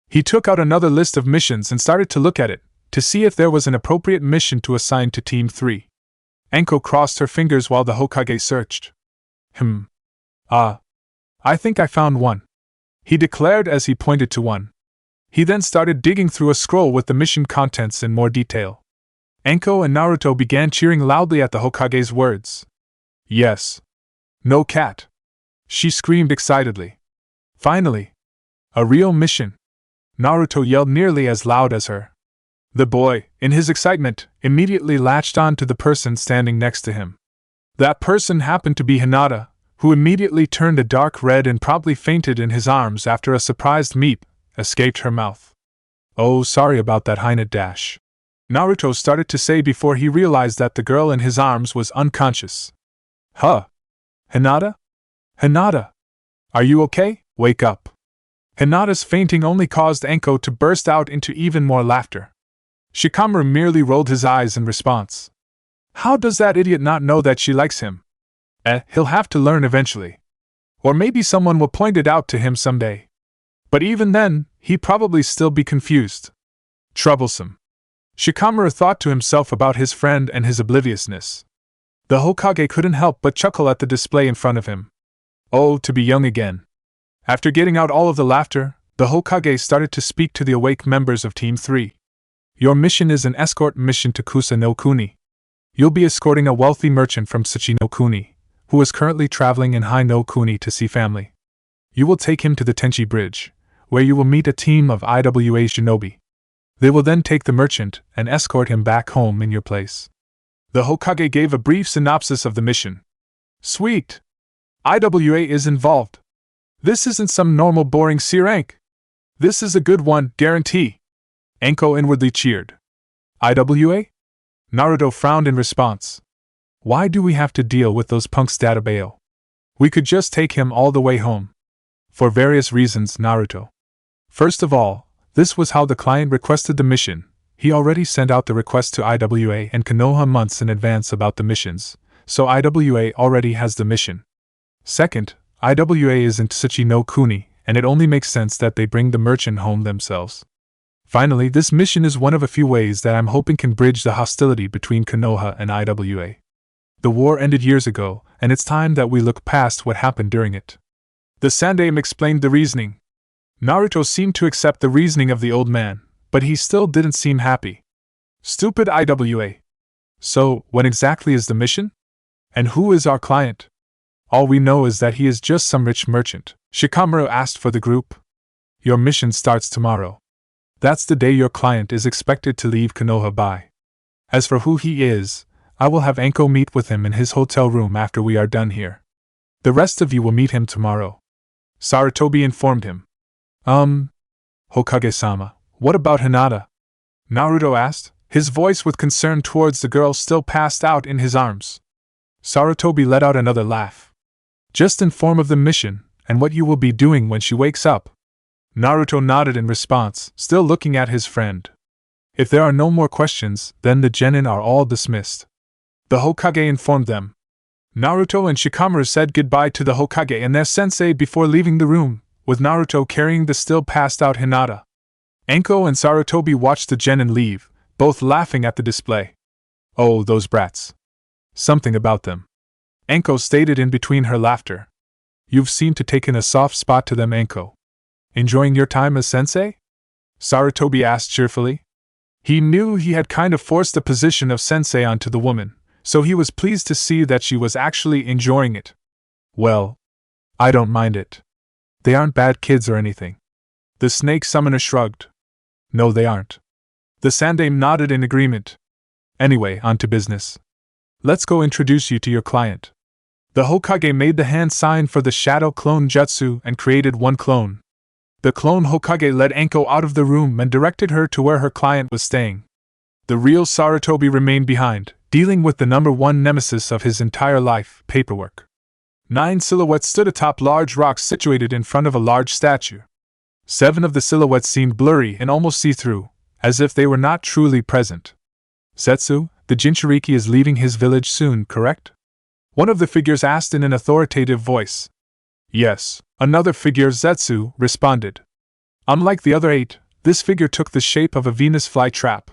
He took out another list of missions and started to look at it, to see if there was an appropriate mission to assign to Team 3. Anko crossed her fingers while the Hokage searched. I think I found one, he declared as he pointed to one. He then started digging through a scroll with the mission contents in more detail. Anko and Naruto began cheering loudly at the Hokage's words. Yes. No cat, she screamed excitedly. Finally. A real mission. Naruto yelled nearly as loud as her. The boy, in his excitement, immediately latched on to the person standing next to him. That person happened to be Hinata, who immediately turned a dark red and promptly fainted in his arms after a surprised meep escaped her mouth. Oh, sorry about that, Hinata. Naruto started to say before he realized that the girl in his arms was unconscious. Hinata? Hinata! Are you okay? Wake up. Hinata's fainting only caused Anko to burst out into even more laughter. Shikamaru merely rolled his eyes in response. How does that idiot not know that she likes him? He'll have to learn eventually. Or maybe someone will point it out to him someday. But even then, he'd probably still be confused. Troublesome. Shikamaru thought to himself about his friend and his obliviousness. The Hokage couldn't help but chuckle at the display in front of him. Oh, to be young again. After getting out all of the laughter, the Hokage started to speak to the awake members of Team 3. Your mission is an escort mission to Kusa no Kuni. You'll be escorting a wealthy merchant from Tsuchi no Kuni, who is currently traveling in Hai no Kuni to see family. You will take him to the Tenchi Bridge, where you will meet a team of IWA shinobi. They will then take the merchant and escort him back home in your place. The Hokage gave a brief synopsis of the mission. Sweet! IWA is involved. This isn't some normal boring C rank. This is a good one, guarantee. Anko inwardly cheered. IWA? Naruto frowned in response. Why do we have to deal with those punks, Databao? We could just take him all the way home. For various reasons, Naruto. First of all, this was how the client requested the mission. He already sent out the request to IWA and Konoha months in advance about the missions, so IWA already has the mission. Second, IWA is in Tsuchi no Kuni, and it only makes sense that they bring the merchant home themselves. Finally, this mission is one of a few ways that I'm hoping can bridge the hostility between Konoha and IWA. The war ended years ago, and it's time that we look past what happened during it. The Sandaime explained the reasoning. Naruto seemed to accept the reasoning of the old man, but he still didn't seem happy. Stupid IWA. So, what exactly is the mission? And who is our client? All we know is that he is just some rich merchant, Shikamaru asked for the group. Your mission starts tomorrow. That's the day your client is expected to leave Konoha by. As for who he is, I will have Anko meet with him in his hotel room after we are done here. The rest of you will meet him tomorrow. Sarutobi informed him. Hokage-sama, What about Hinata? Naruto asked, his voice with concern towards the girl still passed out in his arms. Sarutobi let out another laugh. Just inform of the mission, and what you will be doing when she wakes up. Naruto nodded in response, still looking at his friend. If there are no more questions, then the genin are all dismissed. The Hokage informed them. Naruto and Shikamaru said goodbye to the Hokage and their sensei before leaving the room, with Naruto carrying the still passed out Hinata. Anko and Sarutobi watched the genin leave, both laughing at the display. Oh, those brats. Something about them. Anko stated in between her laughter. You've seemed to taken a soft spot to them, Anko. Enjoying your time as sensei? Sarutobi asked cheerfully. He knew he had kind of forced the position of sensei onto the woman, so he was pleased to see that she was actually enjoying it. Well, I don't mind it. They aren't bad kids or anything. The snake summoner shrugged. No, they aren't. The Sandaime nodded in agreement. Anyway, on to business. Let's go introduce you to your client. The Hokage made the hand sign for the shadow clone jutsu and created one clone. The clone Hokage led Anko out of the room and directed her to where her client was staying. The real Sarutobi remained behind, dealing with the number one nemesis of his entire life, paperwork. 9 silhouettes stood atop large rocks situated in front of a large statue. 7 of the silhouettes seemed blurry and almost see-through, as if they were not truly present. Zetsu, the Jinchuriki is leaving his village soon, correct? One of the figures asked in an authoritative voice. Yes, another figure, Zetsu, responded. Unlike the other 8, this figure took the shape of a Venus flytrap.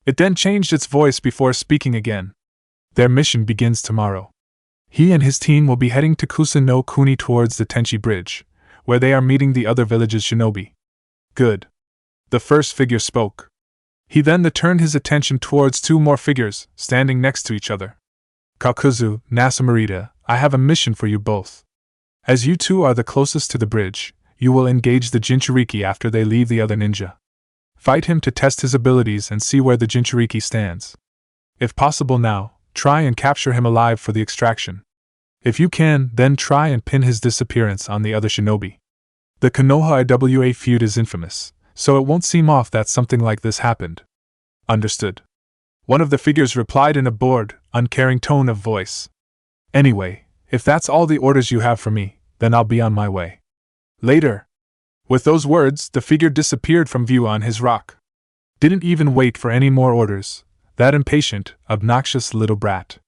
It then changed its voice before speaking again. Their mission begins tomorrow. He and his team will be heading to Kusa no Kuni towards the Tenchi Bridge, where they are meeting the other village's shinobi. Good. The first figure spoke. He then turned his attention towards 2 more figures, standing next to each other. Kakuzu, Nasamurita, I have a mission for you both. As you 2 are the closest to the bridge, you will engage the Jinchuriki after they leave the other ninja. Fight him to test his abilities and see where the Jinchuriki stands. If possible now, try and capture him alive for the extraction. If you can, then try and pin his disappearance on the other shinobi. The Konoha Iwa feud is infamous, so it won't seem off that something like this happened. Understood. One of the figures replied in a bored, uncaring tone of voice. Anyway, if that's all the orders you have for me, then I'll be on my way. Later. With those words, the figure disappeared from view on his rock. Didn't even wait for any more orders, that impatient, obnoxious little brat.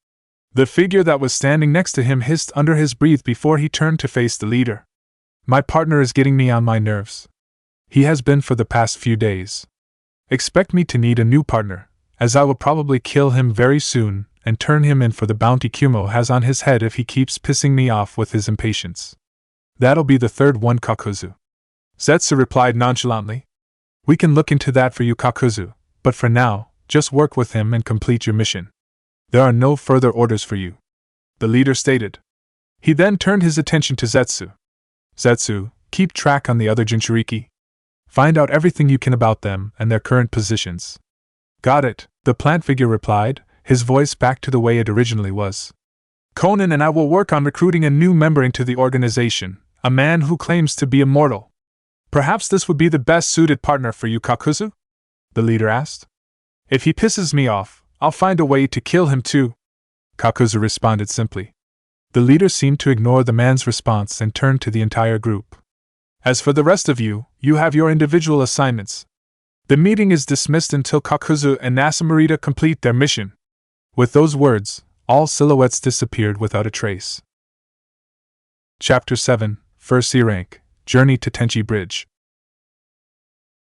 The figure that was standing next to him hissed under his breath before he turned to face the leader. My partner is getting me on my nerves. He has been for the past few days. Expect me to need a new partner, as I will probably kill him very soon and turn him in for the bounty Kumo has on his head if he keeps pissing me off with his impatience. That'll be the third one, Kakuzu. Zetsu replied nonchalantly. We can look into that for you, Kakuzu, but for now, just work with him and complete your mission. There are no further orders for you, the leader stated. He then turned his attention to Zetsu. Zetsu, keep track on the other Jinchuriki. Find out everything you can about them and their current positions. Got it, the plant figure replied, his voice back to the way it originally was. Conan and I will work on recruiting a new member into the organization, a man who claims to be immortal. Perhaps this would be the best suited partner for you, Kakuzu? The leader asked. If he pisses me off, I'll find a way to kill him too, Kakuzu responded simply. The leader seemed to ignore the man's response and turned to the entire group. As for the rest of you, you have your individual assignments. The meeting is dismissed until Kakuzu and Nasamurita complete their mission. With those words, all silhouettes disappeared without a trace. Chapter 7, First C Rank, Journey to Tenchi Bridge.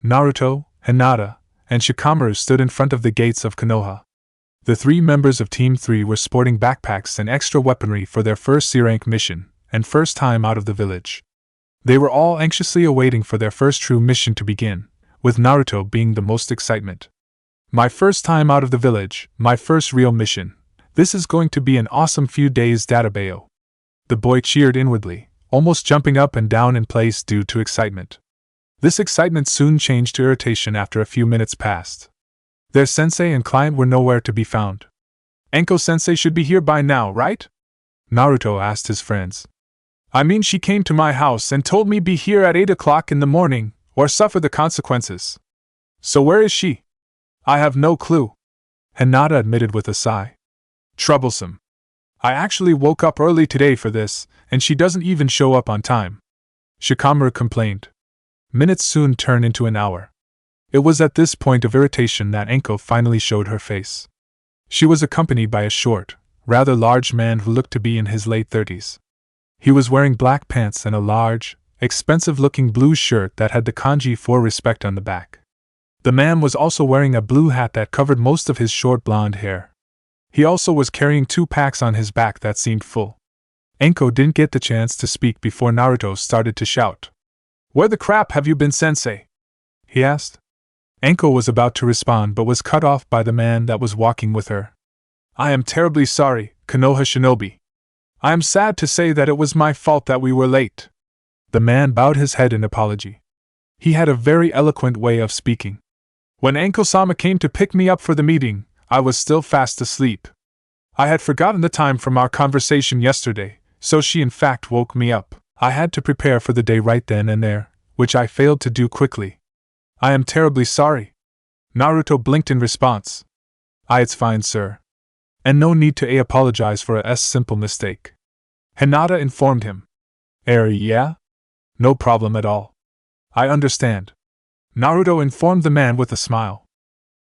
Naruto, Hinata, and Shikamaru stood in front of the gates of Konoha. The 3 members of Team 3 were sporting backpacks and extra weaponry for their first C-rank mission, and first time out of the village. They were all anxiously awaiting for their first true mission to begin, with Naruto being the most excitement. My first time out of the village, my first real mission. This is going to be an awesome few days, Databayo. The boy cheered inwardly, almost jumping up and down in place due to excitement. This excitement soon changed to irritation after a few minutes passed. Their sensei and client were nowhere to be found. Anko-sensei should be here by now, right? Naruto asked his friends. I mean, she came to my house and told me be here at 8 o'clock in the morning, or suffer the consequences. So where is she? I have no clue, Hinata admitted with a sigh. Troublesome. I actually woke up early today for this, and she doesn't even show up on time, Shikamaru complained. Minutes soon turned into an hour. It was at this point of irritation that Enko finally showed her face. She was accompanied by a short, rather large man who looked to be in his late 30s. He was wearing black pants and a large, expensive-looking blue shirt that had the kanji for respect on the back. The man was also wearing a blue hat that covered most of his short blonde hair. He also was carrying 2 packs on his back that seemed full. Enko didn't get the chance to speak before Naruto started to shout. Where the crap have you been, sensei? He asked. Enko was about to respond but was cut off by the man that was walking with her. I am terribly sorry, Konoha Shinobi. I am sad to say that it was my fault that we were late. The man bowed his head in apology. He had a very eloquent way of speaking. When Enko-sama came to pick me up for the meeting, I was still fast asleep. I had forgotten the time from our conversation yesterday, so she in fact woke me up. I had to prepare for the day right then and there, which I failed to do quickly. I am terribly sorry. Naruto blinked in response. It's fine, sir. And no need to apologize for a simple mistake. Hinata informed him. Yeah? No problem at all. I understand. Naruto informed the man with a smile.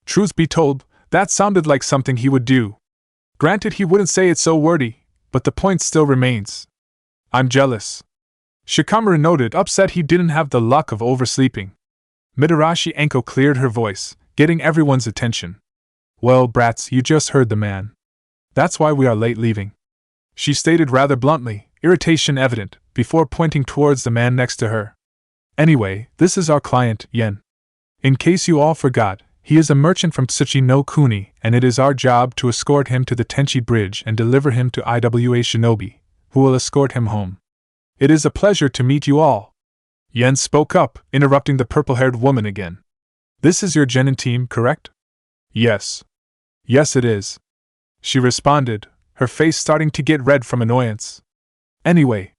Truth be told, that sounded like something he would do. Granted, he wouldn't say it so wordy, but the point still remains. I'm jealous. Shikamaru noted, upset he didn't have the luck of oversleeping. Mitarashi Enko cleared her voice, getting everyone's attention. Well, brats, you just heard the man. That's why we are late leaving. She stated rather bluntly, irritation evident, before pointing towards the man next to her. Anyway, this is our client, Yen. In case you all forgot, he is a merchant from Tsuchi no Kuni, and it is our job to escort him to the Tenchi Bridge and deliver him to Iwa Shinobi, who will escort him home. It is a pleasure to meet you all. Yen spoke up, interrupting the purple-haired woman again. This is your genin team, correct? Yes. Yes, it is. She responded, her face starting to get red from annoyance. Anyway,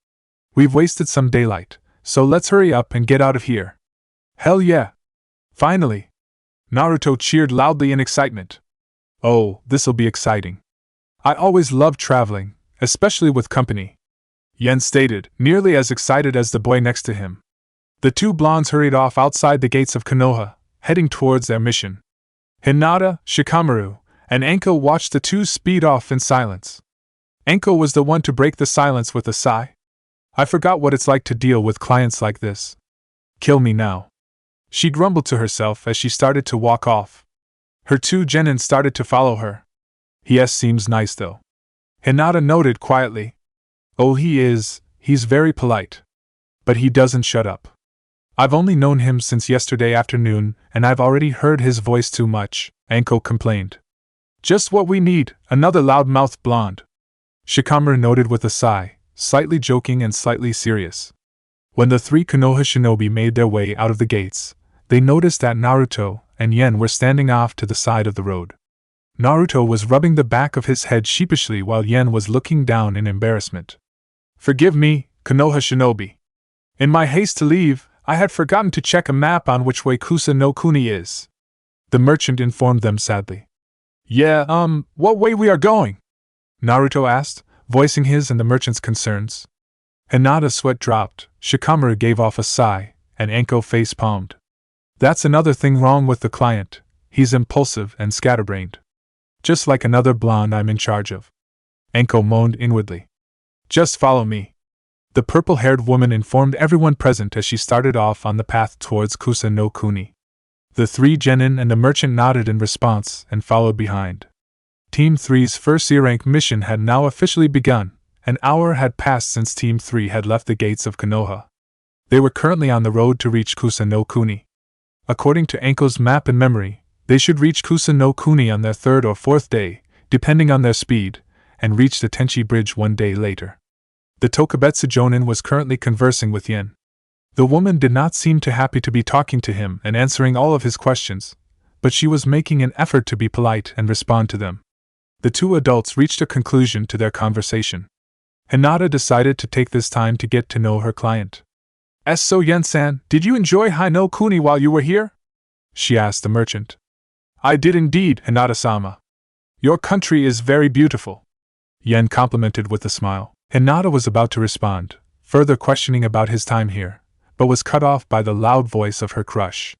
we've wasted some daylight, so let's hurry up and get out of here. Hell yeah! Finally! Naruto cheered loudly in excitement. Oh, this'll be exciting. I always love traveling, especially with company. Yen stated, nearly as excited as the boy next to him. The 2 blondes hurried off outside the gates of Konoha, heading towards their mission. Hinata, Shikamaru, and Enko watched the 2 speed off in silence. Enko was the one to break the silence with a sigh. I forgot what it's like to deal with clients like this. Kill me now. She grumbled to herself as she started to walk off. Her 2 genin started to follow her. Yes, seems nice though. Hinata noted quietly. Oh, he's very polite. But he doesn't shut up. I've only known him since yesterday afternoon, and I've already heard his voice too much, Enko complained. Just what we need, another loud-mouthed blonde. Shikamaru noted with a sigh, slightly joking and slightly serious. When the 3 Konoha shinobi made their way out of the gates, they noticed that Naruto and Yen were standing off to the side of the road. Naruto was rubbing the back of his head sheepishly while Yen was looking down in embarrassment. Forgive me, Konoha shinobi. In my haste to leave, I had forgotten to check a map on which way Kusa no Kuni is. The merchant informed them sadly. Yeah, what way we are going? Naruto asked, voicing his and the merchant's concerns. Hinata's sweat dropped, Shikamaru gave off a sigh, and Enko face-palmed. That's another thing wrong with the client, he's impulsive and scatterbrained. Just like another blonde I'm in charge of. Enko moaned inwardly. Just follow me. The purple-haired woman informed everyone present as she started off on the path towards Kusa no Kuni. The 3 genin and the merchant nodded in response and followed behind. Team 3's first C-rank mission had now officially begun. An hour had passed since Team 3 had left the gates of Konoha. They were currently on the road to reach Kusa no Kuni. According to Enko's map and memory, they should reach Kusa no Kuni on their 3rd or 4th day, depending on their speed, and reach the Tenchi Bridge 1 day later. The Tokubetsu Jonin was currently conversing with Yen. The woman did not seem too happy to be talking to him and answering all of his questions, but she was making an effort to be polite and respond to them. The 2 adults reached a conclusion to their conversation. Hinata decided to take this time to get to know her client. So Yen-san, did you enjoy Hai no Kuni while you were here? she asked the merchant. I did indeed, Hinata-sama. Your country is very beautiful, Yen complimented with a smile. Hinata was about to respond, further questioning about his time here, but was cut off by the loud voice of her crush.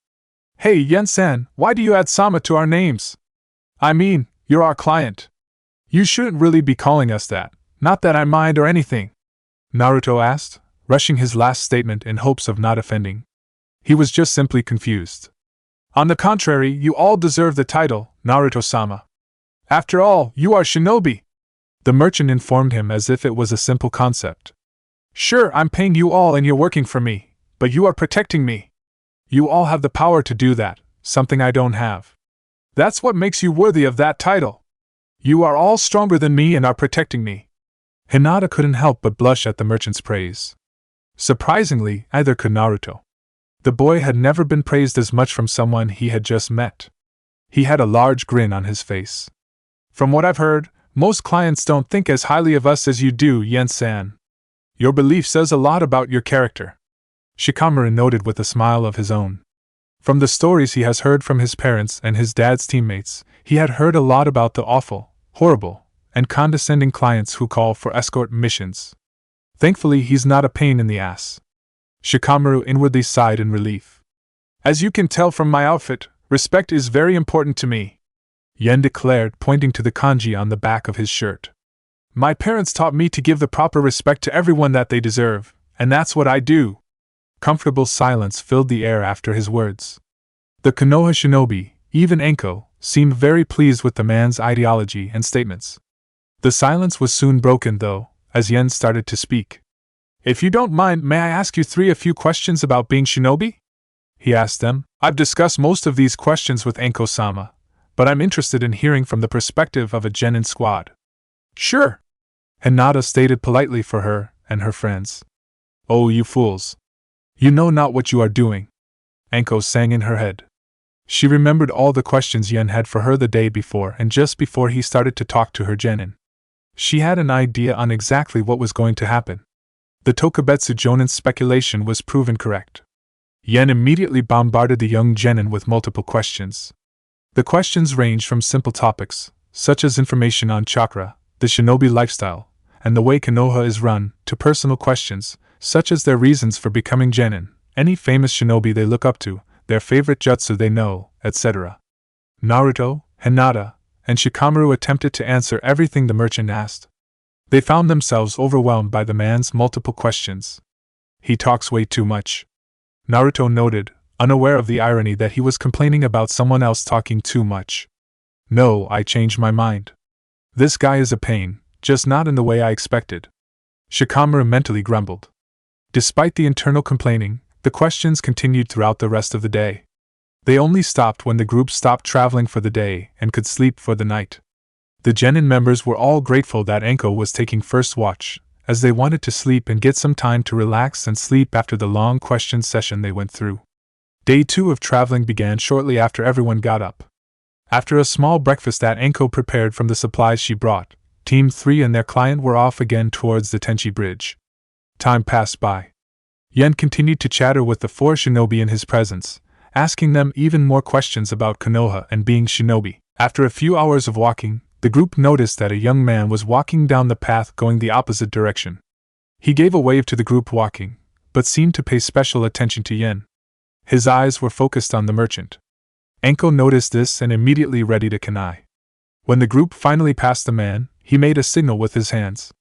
Hey Yen-san, why do you add Sama to our names? I mean, you're our client. You shouldn't really be calling us that, not that I mind or anything, Naruto asked, rushing his last statement in hopes of not offending. He was just simply confused. On the contrary, you all deserve the title, Naruto-sama. After all, you are shinobi, the merchant informed him as if it was a simple concept. Sure, I'm paying you all and you're working for me, but you are protecting me. You all have the power to do that, something I don't have. That's what makes you worthy of that title. You are all stronger than me and are protecting me. Hinata couldn't help but blush at the merchant's praise. Surprisingly, neither could Naruto. The boy had never been praised as much from someone he had just met. He had a large grin on his face. From what I've heard, most clients don't think as highly of us as you do, Yen-san. Your belief says a lot about your character, Shikamaru noted with a smile of his own. From the stories he has heard from his parents and his dad's teammates, he had heard a lot about the awful, horrible, and condescending clients who call for escort missions. Thankfully, he's not a pain in the ass. Shikamaru inwardly sighed in relief. As you can tell from my outfit, respect is very important to me, Yen declared, pointing to the kanji on the back of his shirt. My parents taught me to give the proper respect to everyone that they deserve, and that's what I do. Comfortable silence filled the air after his words. The Konoha shinobi, even Enko, seemed very pleased with the man's ideology and statements. The silence was soon broken, though, as Yen started to speak. If you don't mind, may I ask you a few questions about being shinobi? He asked them. I've discussed most of these questions with Enko-sama, but I'm interested in hearing from the perspective of a genin squad. Sure, Hinata stated politely for her and her friends. Oh, you fools. You know not what you are doing, Enko sang in her head. She remembered all the questions Yen had for her the day before and just before he started to talk to her genin. She had an idea on exactly what was going to happen. The Tokubetsu Jonin's speculation was proven correct. Yen immediately bombarded the young genin with multiple questions. The questions ranged from simple topics, such as information on chakra, the shinobi lifestyle, and the way Konoha is run, to personal questions, such as their reasons for becoming genin, any famous shinobi they look up to, their favorite jutsu they know, etc. Naruto, Hinata, and Shikamaru attempted to answer everything the merchant asked. They found themselves overwhelmed by the man's multiple questions. He talks way too much, Naruto noted, unaware of the irony that he was complaining about someone else talking too much. No, I changed my mind. This guy is a pain, just not in the way I expected, Shikamaru mentally grumbled. Despite the internal complaining, the questions continued throughout the rest of the day. They only stopped when the group stopped traveling for the day and could sleep for the night. The genin members were all grateful that Enko was taking first watch, as they wanted to sleep and get some time to relax and sleep after the long question session they went through. Day 2 of traveling began shortly after everyone got up. After a small breakfast that Enko prepared from the supplies she brought, Team 3 and their client were off again towards the Tenchi Bridge. Time passed by. Yen continued to chatter with the 4 shinobi in his presence, asking them even more questions about Konoha and being shinobi. After a few hours of walking, the group noticed that a young man was walking down the path going the opposite direction. He gave a wave to the group walking, but seemed to pay special attention to Yen. His eyes were focused on the merchant. Enko noticed this and immediately readied a kunai. When the group finally passed the man, he made a signal with his hands.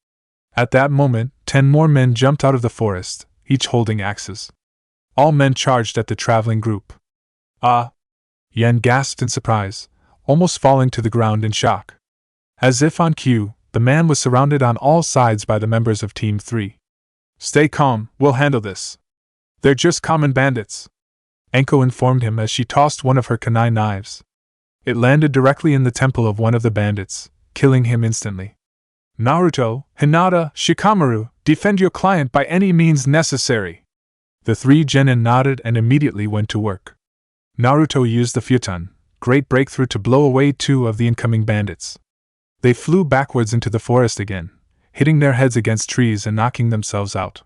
At that moment, 10 more men jumped out of the forest, each holding axes. All men charged at the traveling group. Ah! Yen gasped in surprise, almost falling to the ground in shock. As if on cue, the man was surrounded on all sides by the members of Team 3. Stay calm, we'll handle this. They're just common bandits, Enko informed him as she tossed one of her kunai knives. It landed directly in the temple of one of the bandits, killing him instantly. Naruto, Hinata, Shikamaru, defend your client by any means necessary. The 3 genin nodded and immediately went to work. Naruto used the futon, great breakthrough, to blow away 2 of the incoming bandits. They flew backwards into the forest again, hitting their heads against trees and knocking themselves out.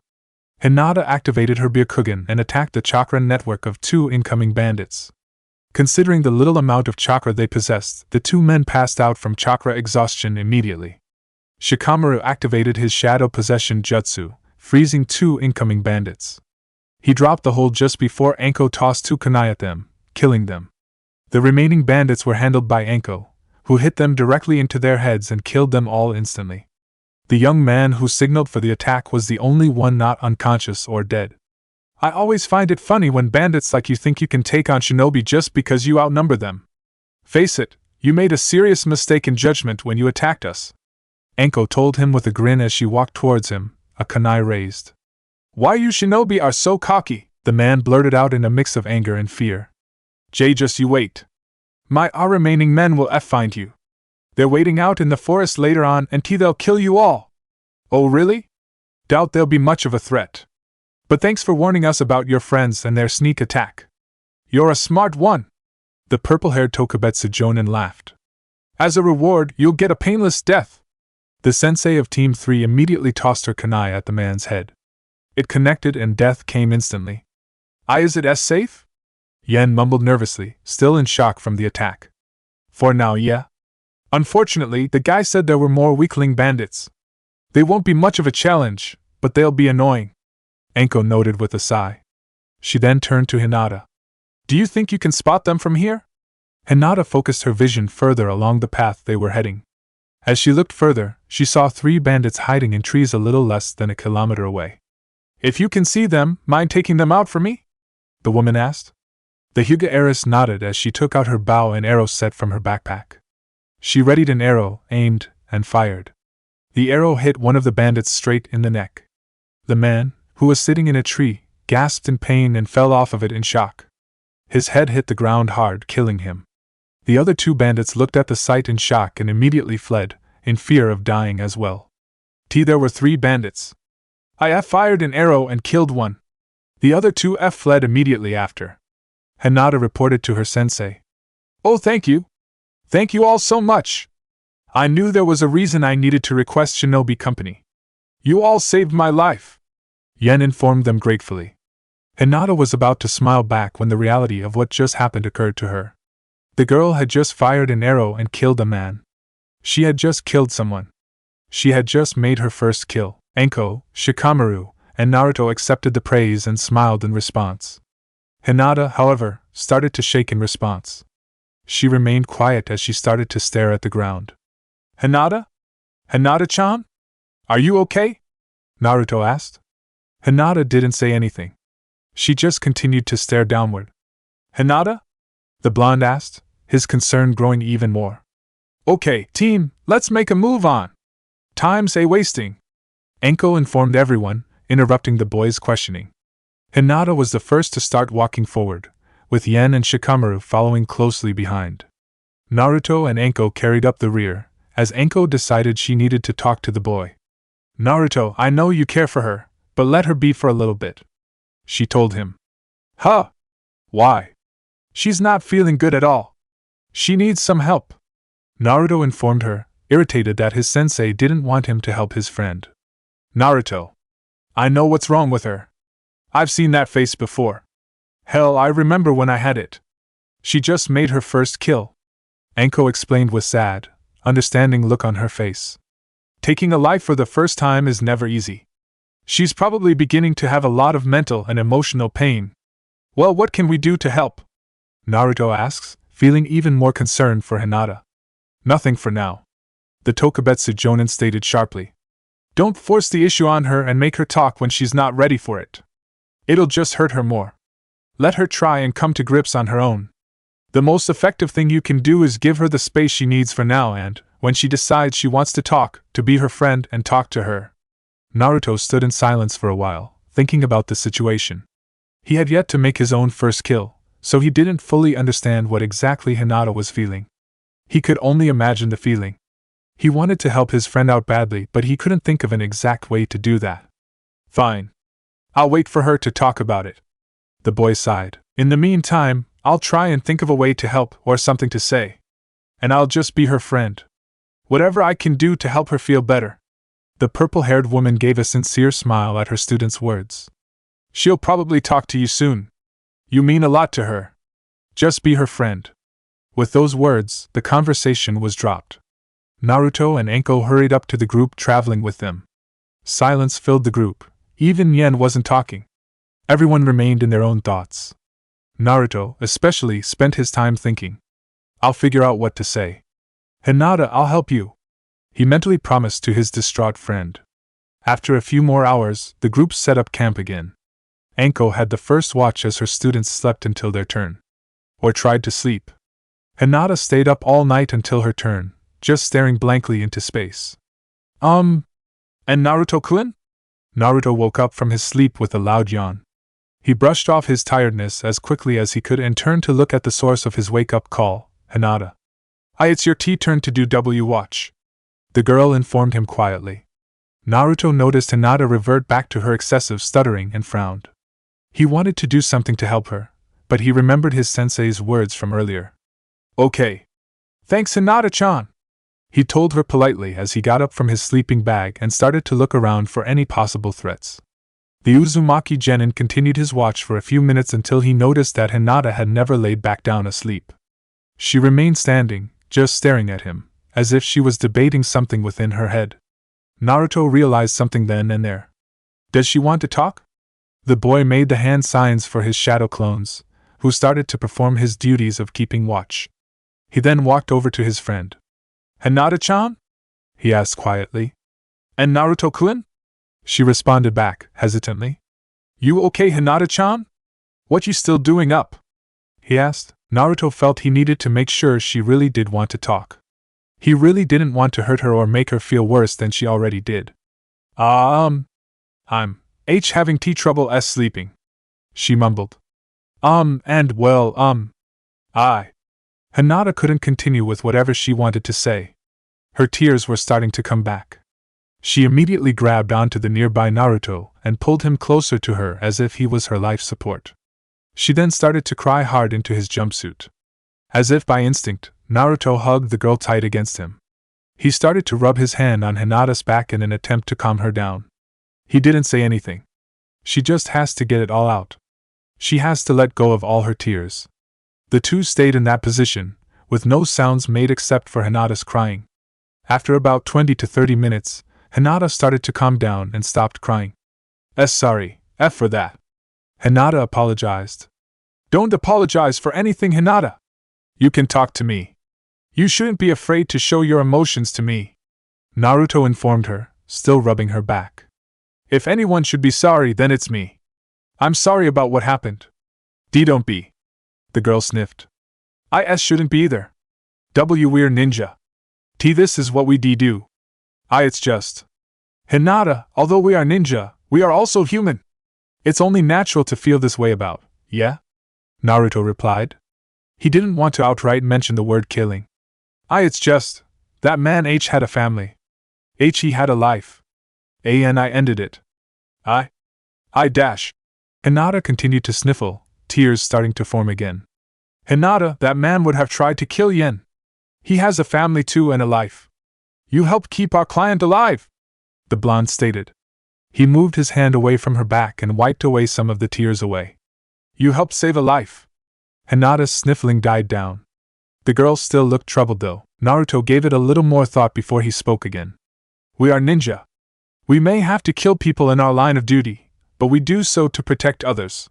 Hinata activated her Byakugan and attacked the chakra network of 2 incoming bandits. Considering the little amount of chakra they possessed, the two men passed out from chakra exhaustion immediately. Shikamaru activated his shadow possession jutsu, freezing two incoming bandits. He dropped the hold just before Anko tossed two kunai at them, killing them. The remaining bandits were handled by Anko, who hit them directly into their heads and killed them all instantly. The young man who signaled for the attack was the only one not unconscious or dead. I always find it funny when bandits like you think you can take on shinobi just because you outnumber them. Face it, you made a serious mistake in judgment when you attacked us. Anko told him with a grin as she walked towards him, a kunai raised. Why you shinobi are so cocky, the man blurted out in a mix of anger and fear. Just you wait. Our remaining men will find you. They're waiting out in the forest later on and they'll kill you all. Oh really? Doubt they'll be much of a threat. But thanks for warning us about your friends and their sneak attack. You're a smart one. The purple-haired Tokubetsu Jonin laughed. As a reward, you'll get a painless death. The sensei of Team 3 immediately tossed her kunai at the man's head. It connected and death came instantly. Is it safe? Yen mumbled nervously, still in shock from the attack. For now, yeah. Unfortunately, the guy said there were more weakling bandits. They won't be much of a challenge, but they'll be annoying. Anko noted with a sigh. She then turned to Hinata. Do you think you can spot them from here? Hinata focused her vision further along the path they were heading. As she looked further, she saw 3 bandits hiding in trees a little less than a kilometer away. If you can see them, mind taking them out for me? The woman asked. The Hyuga heiress nodded as she took out her bow and arrow set from her backpack. She readied an arrow, aimed, and fired. The arrow hit one of the bandits straight in the neck. The man, who was sitting in a tree, gasped in pain and fell off of it in shock. His head hit the ground hard, killing him. The other 2 bandits looked at the sight in shock and immediately fled, in fear of dying as well. There were 3 bandits. I fired an arrow and killed one. The other 2 fled immediately after. Hinata reported to her sensei. Oh, thank you. Thank you all so much. I knew there was a reason I needed to request shinobi company. You all saved my life. Yen informed them gratefully. Hinata was about to smile back when the reality of what just happened occurred to her. The girl had just fired an arrow and killed a man. She had just killed someone. She had just made her first kill. Anko, Shikamaru, and Naruto accepted the praise and smiled in response. Hinata, however, started to shake in response. She remained quiet as she started to stare at the ground. Hinata? Hinata-chan? Are you okay? Naruto asked. Hinata didn't say anything. She just continued to stare downward. Hinata? The blonde asked, his concern growing even more. Okay, team, let's make a move on. Time's wasting. Anko informed everyone, interrupting the boys' questioning. Hinata was the first to start walking forward, with Yen and Shikamaru following closely behind. Naruto and Anko carried up the rear, as Anko decided she needed to talk to the boy. Naruto, I know you care for her, but let her be for a little bit. She told him. Huh? Why? She's not feeling good at all. She needs some help. Naruto informed her, irritated that his sensei didn't want him to help his friend. Naruto. I know what's wrong with her. I've seen that face before. Hell, I remember when I had it. She just made her first kill. Anko explained with sad, understanding look on her face. Taking a life for the first time is never easy. She's probably beginning to have a lot of mental and emotional pain. Well, what can we do to help? Naruto asks, feeling even more concerned for Hinata. Nothing for now. The Tokubetsu Jonin stated sharply. Don't force the issue on her and make her talk when she's not ready for it. It'll just hurt her more. Let her try and come to grips on her own. The most effective thing you can do is give her the space she needs for now and, when she decides she wants to talk, to be her friend and talk to her. Naruto stood in silence for a while, thinking about the situation. He had yet to make his own first kill, so he didn't fully understand what exactly Hinata was feeling. He could only imagine the feeling. He wanted to help his friend out badly, but he couldn't think of an exact way to do that. Fine. I'll wait for her to talk about it. The boy sighed. In the meantime, I'll try and think of a way to help or something to say. And I'll just be her friend. Whatever I can do to help her feel better. The purple-haired woman gave a sincere smile at her student's words. She'll probably talk to you soon. You mean a lot to her. Just be her friend. With those words, the conversation was dropped. Naruto and Anko hurried up to the group traveling with them. Silence filled the group. Even Yen wasn't talking. Everyone remained in their own thoughts. Naruto, especially, spent his time thinking. I'll figure out what to say. Hinata, I'll help you. He mentally promised to his distraught friend. After a few more hours, the group set up camp again. Anko had the first watch as her students slept until their turn. Or tried to sleep. Hinata stayed up all night until her turn, just staring blankly into space. And Naruto-kun? Naruto woke up from his sleep with a loud yawn. He brushed off his tiredness as quickly as he could and turned to look at the source of his wake-up call, Hinata. It's your turn to do W watch. The girl informed him quietly. Naruto noticed Hinata revert back to her excessive stuttering and frowned. He wanted to do something to help her, but he remembered his sensei's words from earlier. Okay. Thanks, Hinata-chan. He told her politely as he got up from his sleeping bag and started to look around for any possible threats. The Uzumaki genin continued his watch for a few minutes until he noticed that Hinata had never laid back down asleep. She remained standing, just staring at him, as if she was debating something within her head. Naruto realized something then and there. Does she want to talk? The boy made the hand signs for his shadow clones, who started to perform his duties of keeping watch. He then walked over to his friend. Hinata-chan? He asked quietly. And Naruto-kun? She responded back, hesitantly. You okay, Hinata-chan? What you still doing up? He asked. Naruto felt he needed to make sure she really did want to talk. He really didn't want to hurt her or make her feel worse than she already did. I'm having tea trouble sleeping. She mumbled. Hinata couldn't continue with whatever she wanted to say. Her tears were starting to come back. She immediately grabbed onto the nearby Naruto and pulled him closer to her as if he was her life support. She then started to cry hard into his jumpsuit. As if by instinct, Naruto hugged the girl tight against him. He started to rub his hand on Hinata's back in an attempt to calm her down. He didn't say anything. She just has to get it all out. She has to let go of all her tears. The two stayed in that position, with no sounds made except for Hinata's crying. After about 20 to 30 minutes, Hinata started to calm down and stopped crying. Sorry, for that. Hinata apologized. Don't apologize for anything, Hinata. You can talk to me. You shouldn't be afraid to show your emotions to me. Naruto informed her, still rubbing her back. If anyone should be sorry, then it's me. I'm sorry about what happened. Don't be. The girl sniffed. I shouldn't be either. We're ninja. This is what we do. It's just. Hinata, although we are ninja, we are also human. It's only natural to feel this way about, yeah? Naruto replied. He didn't want to outright mention the word killing. It's just. That man had a family. He had a life. And I ended it. Hinata continued to sniffle, tears starting to form again. Hinata, that man would have tried to kill Yen. He has a family too and a life. You helped keep our client alive, the blonde stated. He moved his hand away from her back and wiped away some of the tears away. You helped save a life. Hinata's sniffling died down. The girl still looked troubled though. Naruto gave it a little more thought before he spoke again. We are ninja. We may have to kill people in our line of duty, but we do so to protect others.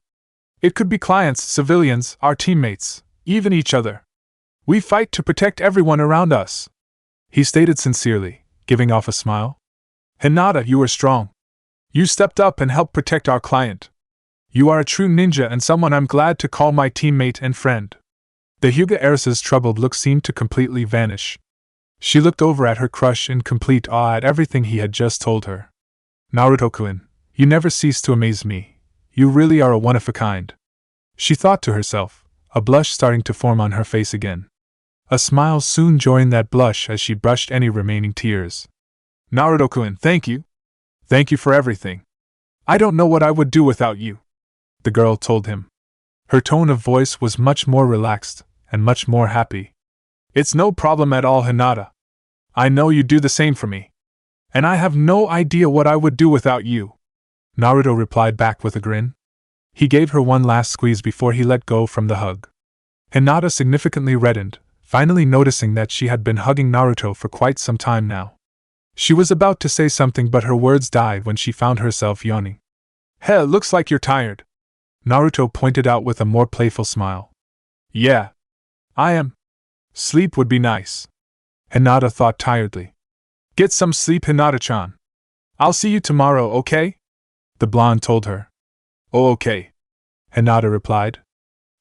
It could be clients, civilians, our teammates, even each other. We fight to protect everyone around us. He stated sincerely, giving off a smile. Hinata, you are strong. You stepped up and helped protect our client. You are a true ninja and someone I'm glad to call my teammate and friend. The Hyuga heiress's troubled look seemed to completely vanish. She looked over at her crush in complete awe at everything he had just told her. Naruto-kun, you never cease to amaze me. You really are a one-of-a-kind. She thought to herself, a blush starting to form on her face again. A smile soon joined that blush as she brushed any remaining tears. Naruto-kun, thank you. Thank you for everything. I don't know what I would do without you, the girl told him. Her tone of voice was much more relaxed and much more happy. It's no problem at all, Hinata. I know you do the same for me. And I have no idea what I would do without you, Naruto replied back with a grin. He gave her one last squeeze before he let go from the hug. Hinata significantly reddened, finally noticing that she had been hugging Naruto for quite some time now. She was about to say something, but her words died when she found herself yawning. "Heh, looks like you're tired," Naruto pointed out with a more playful smile. "Yeah, I am. Sleep would be nice," Hinata thought tiredly. "Get some sleep, Hinata-chan. I'll see you tomorrow, okay?" the blonde told her. "Oh, okay," Hinata replied.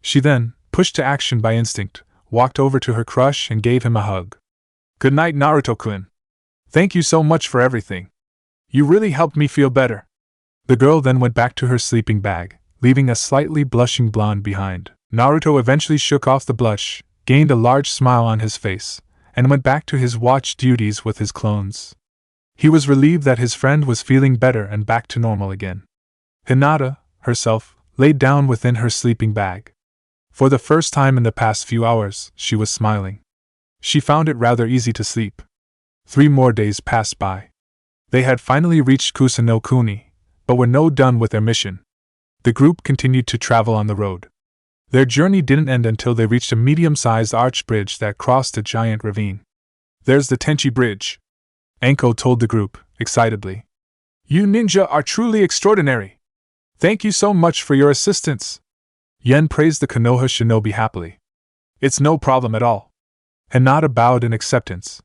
She then, pushed to action by instinct, walked over to her crush and gave him a hug. "Good night, Naruto-kun. Thank you so much for everything. You really helped me feel better." The girl then went back to her sleeping bag, leaving a slightly blushing blonde behind. Naruto eventually shook off the blush, gained a large smile on his face, and went back to his watch duties with his clones. He was relieved that his friend was feeling better and back to normal again. Hinata, herself, laid down within her sleeping bag. For the first time in the past few hours, she was smiling. She found it rather easy to sleep. 3 more days passed by. They had finally reached Kusanokuni, but were no done with their mission. The group continued to travel on the road. Their journey didn't end until they reached a medium-sized arch bridge that crossed a giant ravine. "There's the Tenchi Bridge," Anko told the group, excitedly. "You ninja are truly extraordinary. Thank you so much for your assistance." Yen praised the Konoha shinobi happily. "It's no problem at all." Hinata bowed in acceptance.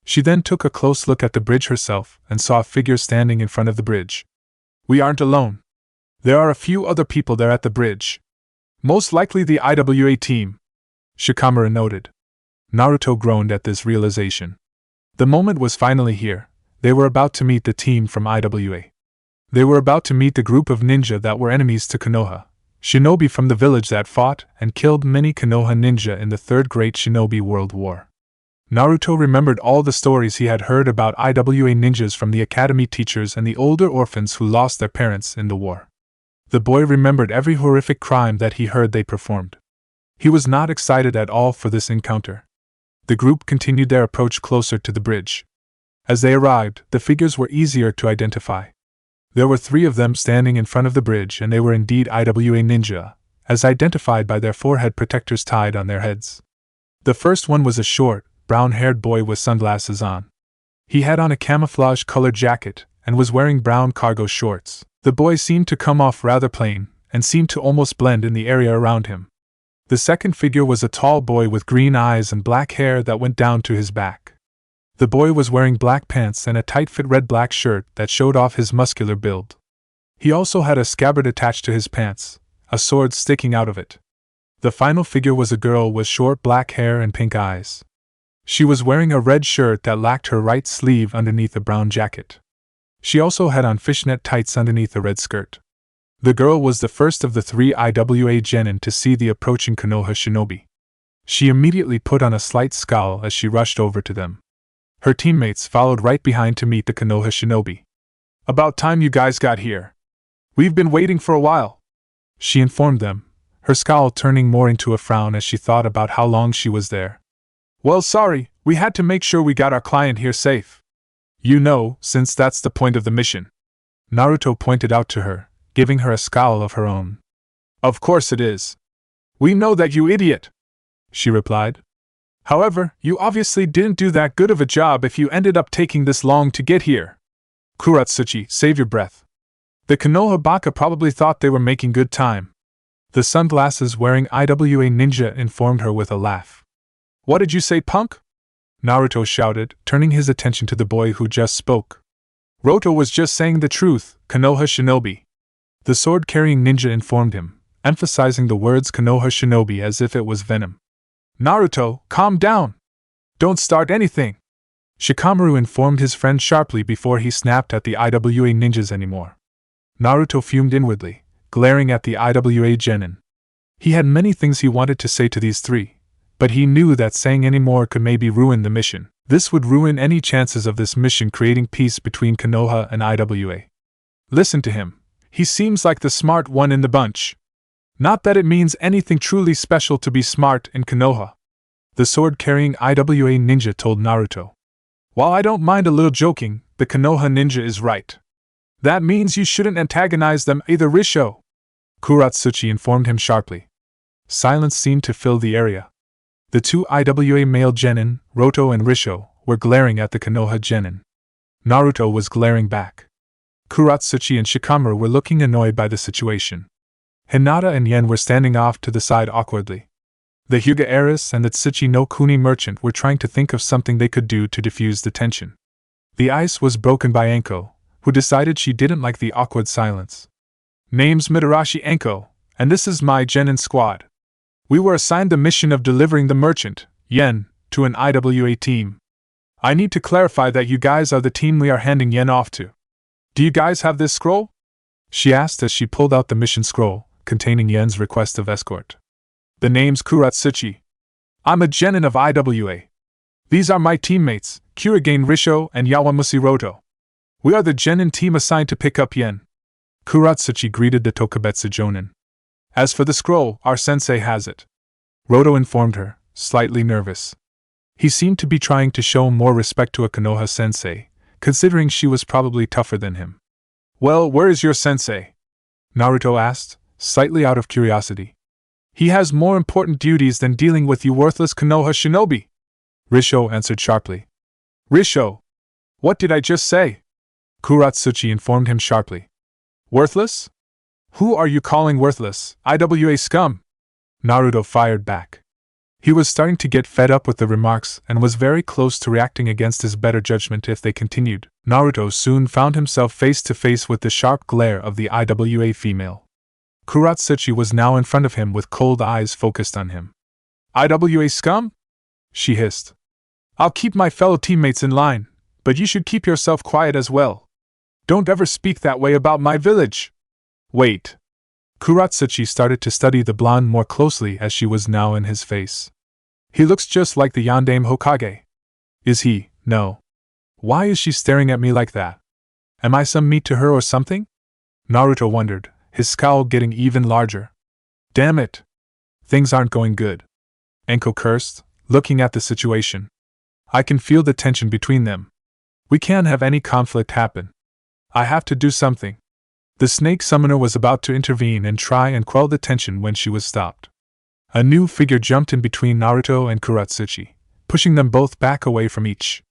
She then took a close look at the bridge herself and saw a figure standing in front of the bridge. "We aren't alone. There are a few other people there at the bridge. Most likely the IWA team," Shikamaru noted. Naruto groaned at this realization. The moment was finally here. They were about to meet the team from IWA. They were about to meet the group of ninja that were enemies to Konoha, shinobi from the village that fought and killed many Konoha ninja in the Third Great Shinobi World War. Naruto remembered all the stories he had heard about IWA ninjas from the academy teachers and the older orphans who lost their parents in the war. The boy remembered every horrific crime that he heard they performed. He was not excited at all for this encounter. The group continued their approach closer to the bridge. As they arrived, the figures were easier to identify. There were 3 of them standing in front of the bridge, and they were indeed IWA ninja, as identified by their forehead protectors tied on their heads. The first one was a short, brown-haired boy with sunglasses on. He had on a camouflage-colored jacket and was wearing brown cargo shorts. The boy seemed to come off rather plain and seemed to almost blend in the area around him. The second figure was a tall boy with green eyes and black hair that went down to his back. The boy was wearing black pants and a tight-fit red-black shirt that showed off his muscular build. He also had a scabbard attached to his pants, a sword sticking out of it. The final figure was a girl with short black hair and pink eyes. She was wearing a red shirt that lacked her right sleeve underneath a brown jacket. She also had on fishnet tights underneath a red skirt. The girl was the first of the 3 IWA genin to see the approaching Konoha shinobi. She immediately put on a slight scowl as she rushed over to them. Her teammates followed right behind to meet the Konoha shinobi. "About time you guys got here. We've been waiting for a while," she informed them, her scowl turning more into a frown as she thought about how long she was there. "Well, sorry, we had to make sure we got our client here safe. You know, since that's the point of the mission," Naruto pointed out to her, giving her a scowl of her own. "Of course it is. We know that, you idiot," she replied. "However, you obviously didn't do that good of a job if you ended up taking this long to get here. Kuratsuchi, save your breath. The Konoha Baka probably thought they were making good time," the sunglasses-wearing IWA ninja informed her with a laugh. "What did you say, punk?" Naruto shouted, turning his attention to the boy who just spoke. "Roto was just saying the truth, Konoha shinobi," the sword-carrying ninja informed him, emphasizing the words Konoha shinobi as if it was venom. "Naruto, calm down! Don't start anything!" Shikamaru informed his friend sharply before he snapped at the IWA ninjas anymore. Naruto fumed inwardly, glaring at the IWA genin. He had many things he wanted to say to these 3, but he knew that saying any more could maybe ruin the mission. This would ruin any chances of this mission creating peace between Konoha and IWA. Listen to him. He seems like the smart one in the bunch. Not that it means anything truly special to be smart in Konoha, the sword-carrying IWA ninja told Naruto. While I don't mind a little joking, the Konoha ninja is right. That means you shouldn't antagonize them either, Risho, Kuratsuchi informed him sharply. Silence seemed to fill the area. The two IWA male genin, Roto and Risho, were glaring at the Konoha genin. Naruto was glaring back. Kuratsuchi and Shikamaru were looking annoyed by the situation. Hinata and Yen were standing off to the side awkwardly. The Hyuga heiress and the Tsuchi no Kuni merchant were trying to think of something they could do to diffuse the tension. The ice was broken by Enko, who decided she didn't like the awkward silence. Name's Mitarashi Enko, and this is my genin squad. We were assigned the mission of delivering the merchant, Yen, to an IWA team. I need to clarify that you guys are the team we are handing Yen off to. Do you guys have this scroll? She asked as she pulled out the mission scroll, containing Yen's request of escort. The name's Kuratsuchi. I'm a genin of IWA. These are my teammates, Kurigane Risho and Yawamushi Roto. We are the genin team assigned to pick up Yen. Kuratsuchi greeted the Tokubetsu Jonin. As for the scroll, our sensei has it. Roto informed her, slightly nervous. He seemed to be trying to show more respect to a Konoha sensei, considering she was probably tougher than him. Well, where is your sensei? Naruto asked, slightly out of curiosity. He has more important duties than dealing with you worthless Konoha shinobi. Risho answered sharply. Risho! What did I just say? Kuratsuchi informed him sharply. Worthless? Who are you calling worthless, IWA scum? Naruto fired back. He was starting to get fed up with the remarks and was very close to reacting against his better judgment if they continued. Naruto soon found himself face to face with the sharp glare of the IWA female. Kuratsuchi was now in front of him with cold eyes focused on him. IWA scum? She hissed. I'll keep my fellow teammates in line, but you should keep yourself quiet as well. Don't ever speak that way about my village. Wait. Kuratsuchi started to study the blonde more closely as she was now in his face. He looks just like the Yondaime Hokage. Is he? No. Why is she staring at me like that? Am I some meat to her or something? Naruto wondered, his scowl getting even larger. Damn it. Things aren't going good. Enko cursed, looking at the situation. I can feel the tension between them. We can't have any conflict happen. I have to do something. The snake summoner was about to intervene and try and quell the tension when she was stopped. A new figure jumped in between Naruto and Kuratsuchi, pushing them both back away from each.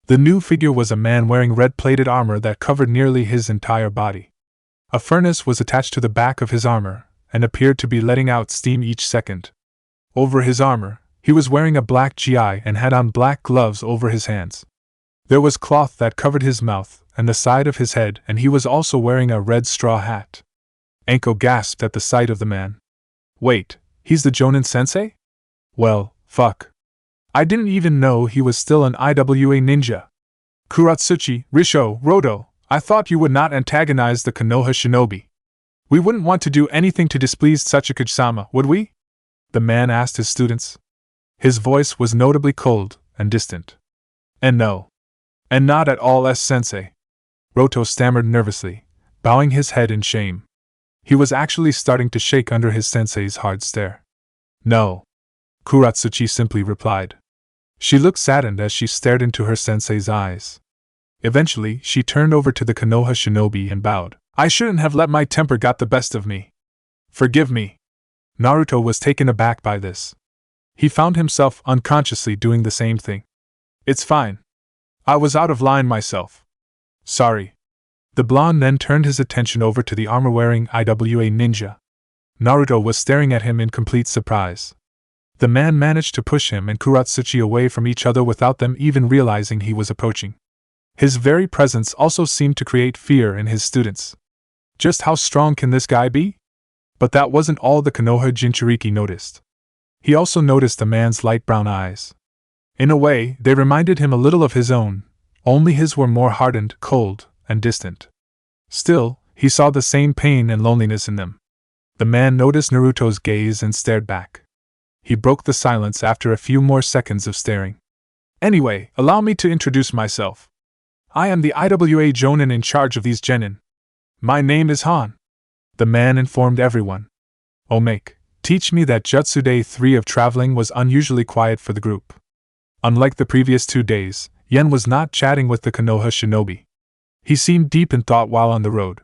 The new figure was a man wearing red-plated armor that covered nearly his entire body. A furnace was attached to the back of his armor, and appeared to be letting out steam each second. Over his armor, he was wearing a black GI and had on black gloves over his hands. There was cloth that covered his mouth and the side of his head, and he was also wearing a red straw hat. Enko gasped at the sight of the man. Wait, he's the Jonin sensei? Well, fuck. I didn't even know he was still an IWA ninja. Kuratsuchi, Risho, Roto, I thought you would not antagonize the Konoha shinobi. We wouldn't want to do anything to displease Tsuchikage-sama, would we? The man asked his students. His voice was notably cold and distant. And no. And not at all, sensei. Roto stammered nervously, bowing his head in shame. He was actually starting to shake under his sensei's hard stare. No. Kuratsuchi simply replied. She looked saddened as she stared into her sensei's eyes. Eventually, she turned over to the Konoha shinobi and bowed. I shouldn't have let my temper got the best of me. Forgive me. Naruto was taken aback by this. He found himself unconsciously doing the same thing. It's fine. I was out of line myself. Sorry. The blonde then turned his attention over to the armor-wearing IWA ninja. Naruto was staring at him in complete surprise. The man managed to push him and Kuratsuchi away from each other without them even realizing he was approaching. His very presence also seemed to create fear in his students. Just how strong can this guy be? But that wasn't all the Konoha Jinchuriki noticed. He also noticed the man's light brown eyes. In a way, they reminded him a little of his own, only his were more hardened, cold, and distant. Still, he saw the same pain and loneliness in them. The man noticed Naruto's gaze and stared back. He broke the silence after a few more seconds of staring. Anyway, allow me to introduce myself. I am the IWA Jonin in charge of these genin. My name is Han. The man informed everyone. Omake, teach me that Jutsu Day 3 of traveling was unusually quiet for the group. Unlike the previous 2 days, Yen was not chatting with the Konoha shinobi. He seemed deep in thought while on the road.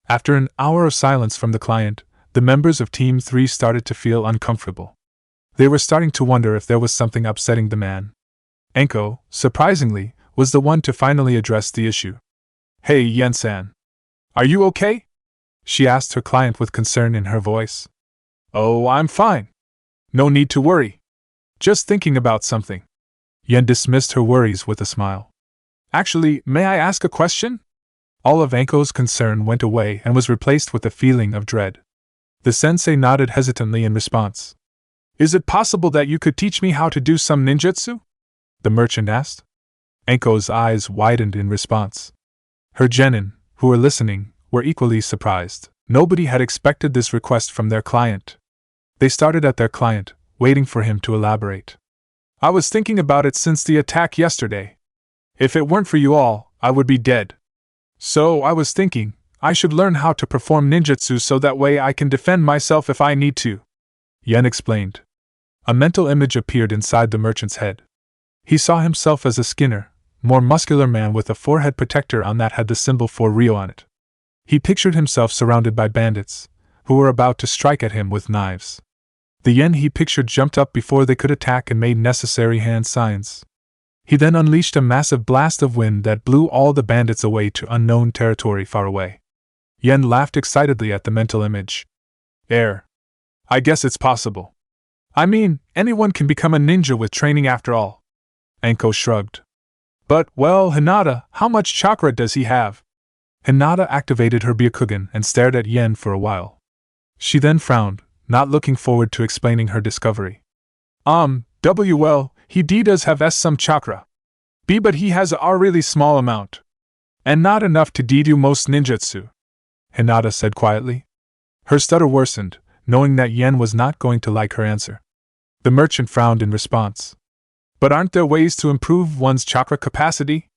After an hour of silence from the client, The members of Team 3 started to feel uncomfortable. They were starting to wonder if there was something upsetting the man. Enko, surprisingly, was the one to finally address the issue. "Hey, Yen-san. Are you okay?" she asked her client with concern in her voice. "Oh, I'm fine. No need to worry. Just thinking about something." Yen dismissed her worries with a smile. "Actually, may I ask a question?" All of Enko's concern went away and was replaced with a feeling of dread. The sensei nodded hesitantly in response. "Is it possible that you could teach me how to do some ninjutsu?" the merchant asked. Enko's eyes widened in response. Her genin, who were listening, were equally surprised. Nobody had expected this request from their client. They started at their client, waiting for him to elaborate. "I was thinking about it since the attack yesterday. If it weren't for you all, I would be dead. So I was thinking, I should learn how to perform ninjutsu so that way I can defend myself if I need to," Yen explained. A mental image appeared inside the merchant's head. He saw himself as a skinner, more muscular man with a forehead protector on that had the symbol for Rio on it. He pictured himself surrounded by bandits, who were about to strike at him with knives. The Yen he pictured jumped up before they could attack and made necessary hand signs. He then unleashed a massive blast of wind that blew all the bandits away to unknown territory far away. Yen laughed excitedly at the mental image. I guess it's possible. I mean, anyone can become a ninja with training after all." Enko shrugged. "But, well, Hinata, how much chakra does he have?" Hinata activated her Byakugan and stared at Yen for a while. She then frowned, not looking forward to explaining her discovery. Well, he does have some chakra. But he has a really small amount. And not enough to do most ninjutsu," Hinata said quietly. Her stutter worsened, knowing that Yen was not going to like her answer. The merchant frowned in response. "But aren't there ways to improve one's chakra capacity?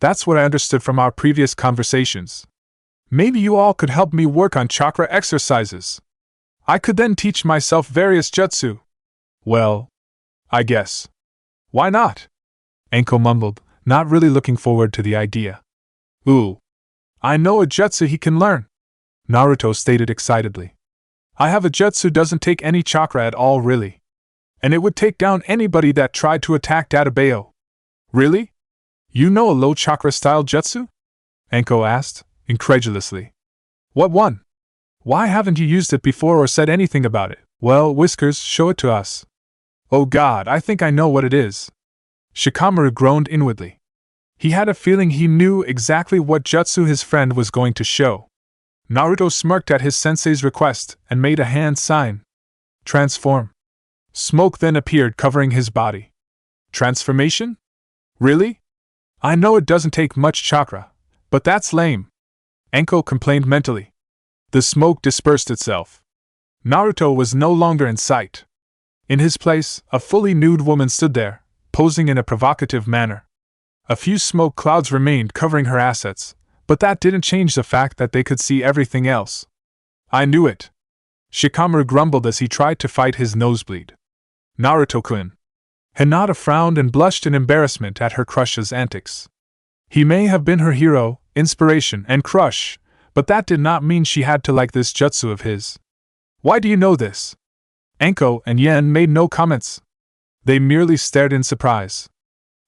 That's what I understood from our previous conversations. Maybe you all could help me work on chakra exercises. I could then teach myself various jutsu." "Well, I guess. Why not?" Enko mumbled, not really looking forward to the idea. "Ooh. I know a jutsu he can learn," Naruto stated excitedly. "I have a jutsu doesn't take any chakra at all really. And it would take down anybody that tried to attack Databayo." "Really? You know a low chakra style jutsu?" Enko asked, incredulously. "What one? Why haven't you used it before or said anything about it?" "Well, Whiskers, show it to us." "Oh God, I think I know what it is." Shikamaru groaned inwardly. He had a feeling he knew exactly what jutsu his friend was going to show. Naruto smirked at his sensei's request and made a hand sign. "Transform." Smoke then appeared covering his body. "Transformation? Really? I know it doesn't take much chakra, but that's lame," Enko complained mentally. The smoke dispersed itself. Naruto was no longer in sight. In his place, a fully nude woman stood there, posing in a provocative manner. A few smoke clouds remained covering her assets, but that didn't change the fact that they could see everything else. "I knew it," Shikamaru grumbled as he tried to fight his nosebleed. "Naruto-kun." Hinata frowned and blushed in embarrassment at her crush's antics. He may have been her hero, inspiration, and crush, but that did not mean she had to like this jutsu of his. "Why do you know this?" Enko and Yen made no comments. They merely stared in surprise.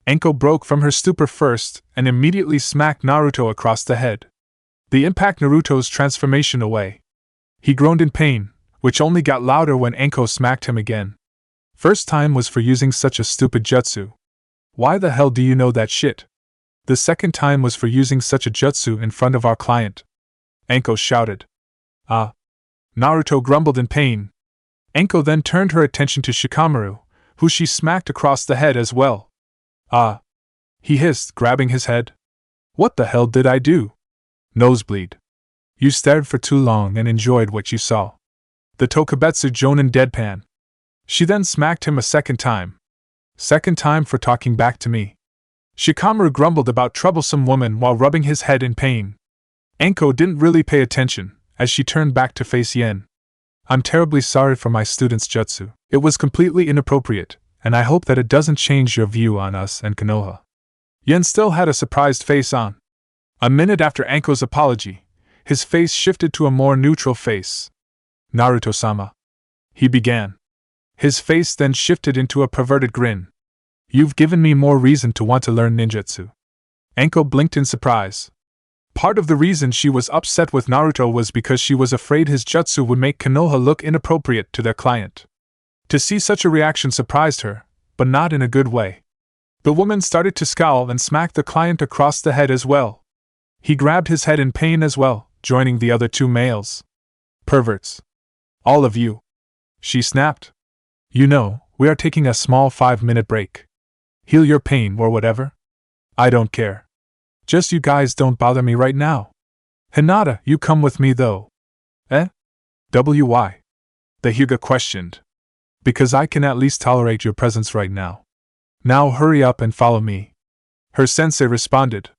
Enko broke from her stupor first and immediately smacked Naruto across the head. The impact Naruto's transformation away. He groaned in pain, which only got louder when Enko smacked him again. First time was for using such a stupid jutsu. "Why the hell do you know that shit?" The second time was for using such a jutsu in front of our client. Enko shouted. "Ah." Naruto grumbled in pain. Enko then turned her attention to Shikamaru, who she smacked across the head as well. "Ah," he hissed, grabbing his head. "What the hell did I do?" "Nosebleed. You stared for too long and enjoyed what you saw." The Tokubetsu Jonin deadpan. She then smacked him a second time. "Second time for talking back to me." Shikamaru grumbled about troublesome woman while rubbing his head in pain. Enko didn't really pay attention, as she turned back to face Yen. "I'm terribly sorry for my student's jutsu. It was completely inappropriate, and I hope that it doesn't change your view on us and Konoha." Yen still had a surprised face on. A minute after Enko's apology, his face shifted to a more neutral face. Naruto-sama. He began. His face then shifted into a perverted grin. You've given me more reason to want to learn ninjutsu. Anko blinked in surprise. Part of the reason she was upset with Naruto was because she was afraid his jutsu would make Konoha look inappropriate to their client. To see such a reaction surprised her, but not in a good way. The woman started to scowl and smack the client across the head as well. He grabbed his head in pain as well, joining the other two males. Perverts. All of you. She snapped. You know, we are taking a small 5-minute break. Heal your pain or whatever. I don't care. Just you guys don't bother me right now. Hinata, you come with me though. Eh? Why? The Hyuga questioned. Because I can at least tolerate your presence right now. Now hurry up and follow me. Her sensei responded.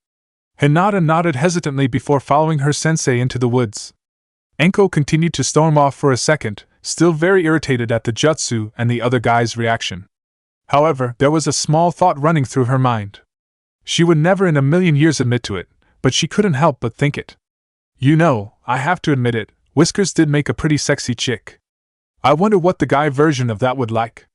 Hinata nodded hesitantly before following her sensei into the woods. Anko continued to storm off for a second, still very irritated at the jutsu and the other guy's reaction. However, there was a small thought running through her mind. She would never in a million years admit to it, but she couldn't help but think it. You know, I have to admit it, Whiskers did make a pretty sexy chick. I wonder what the guy version of that would like.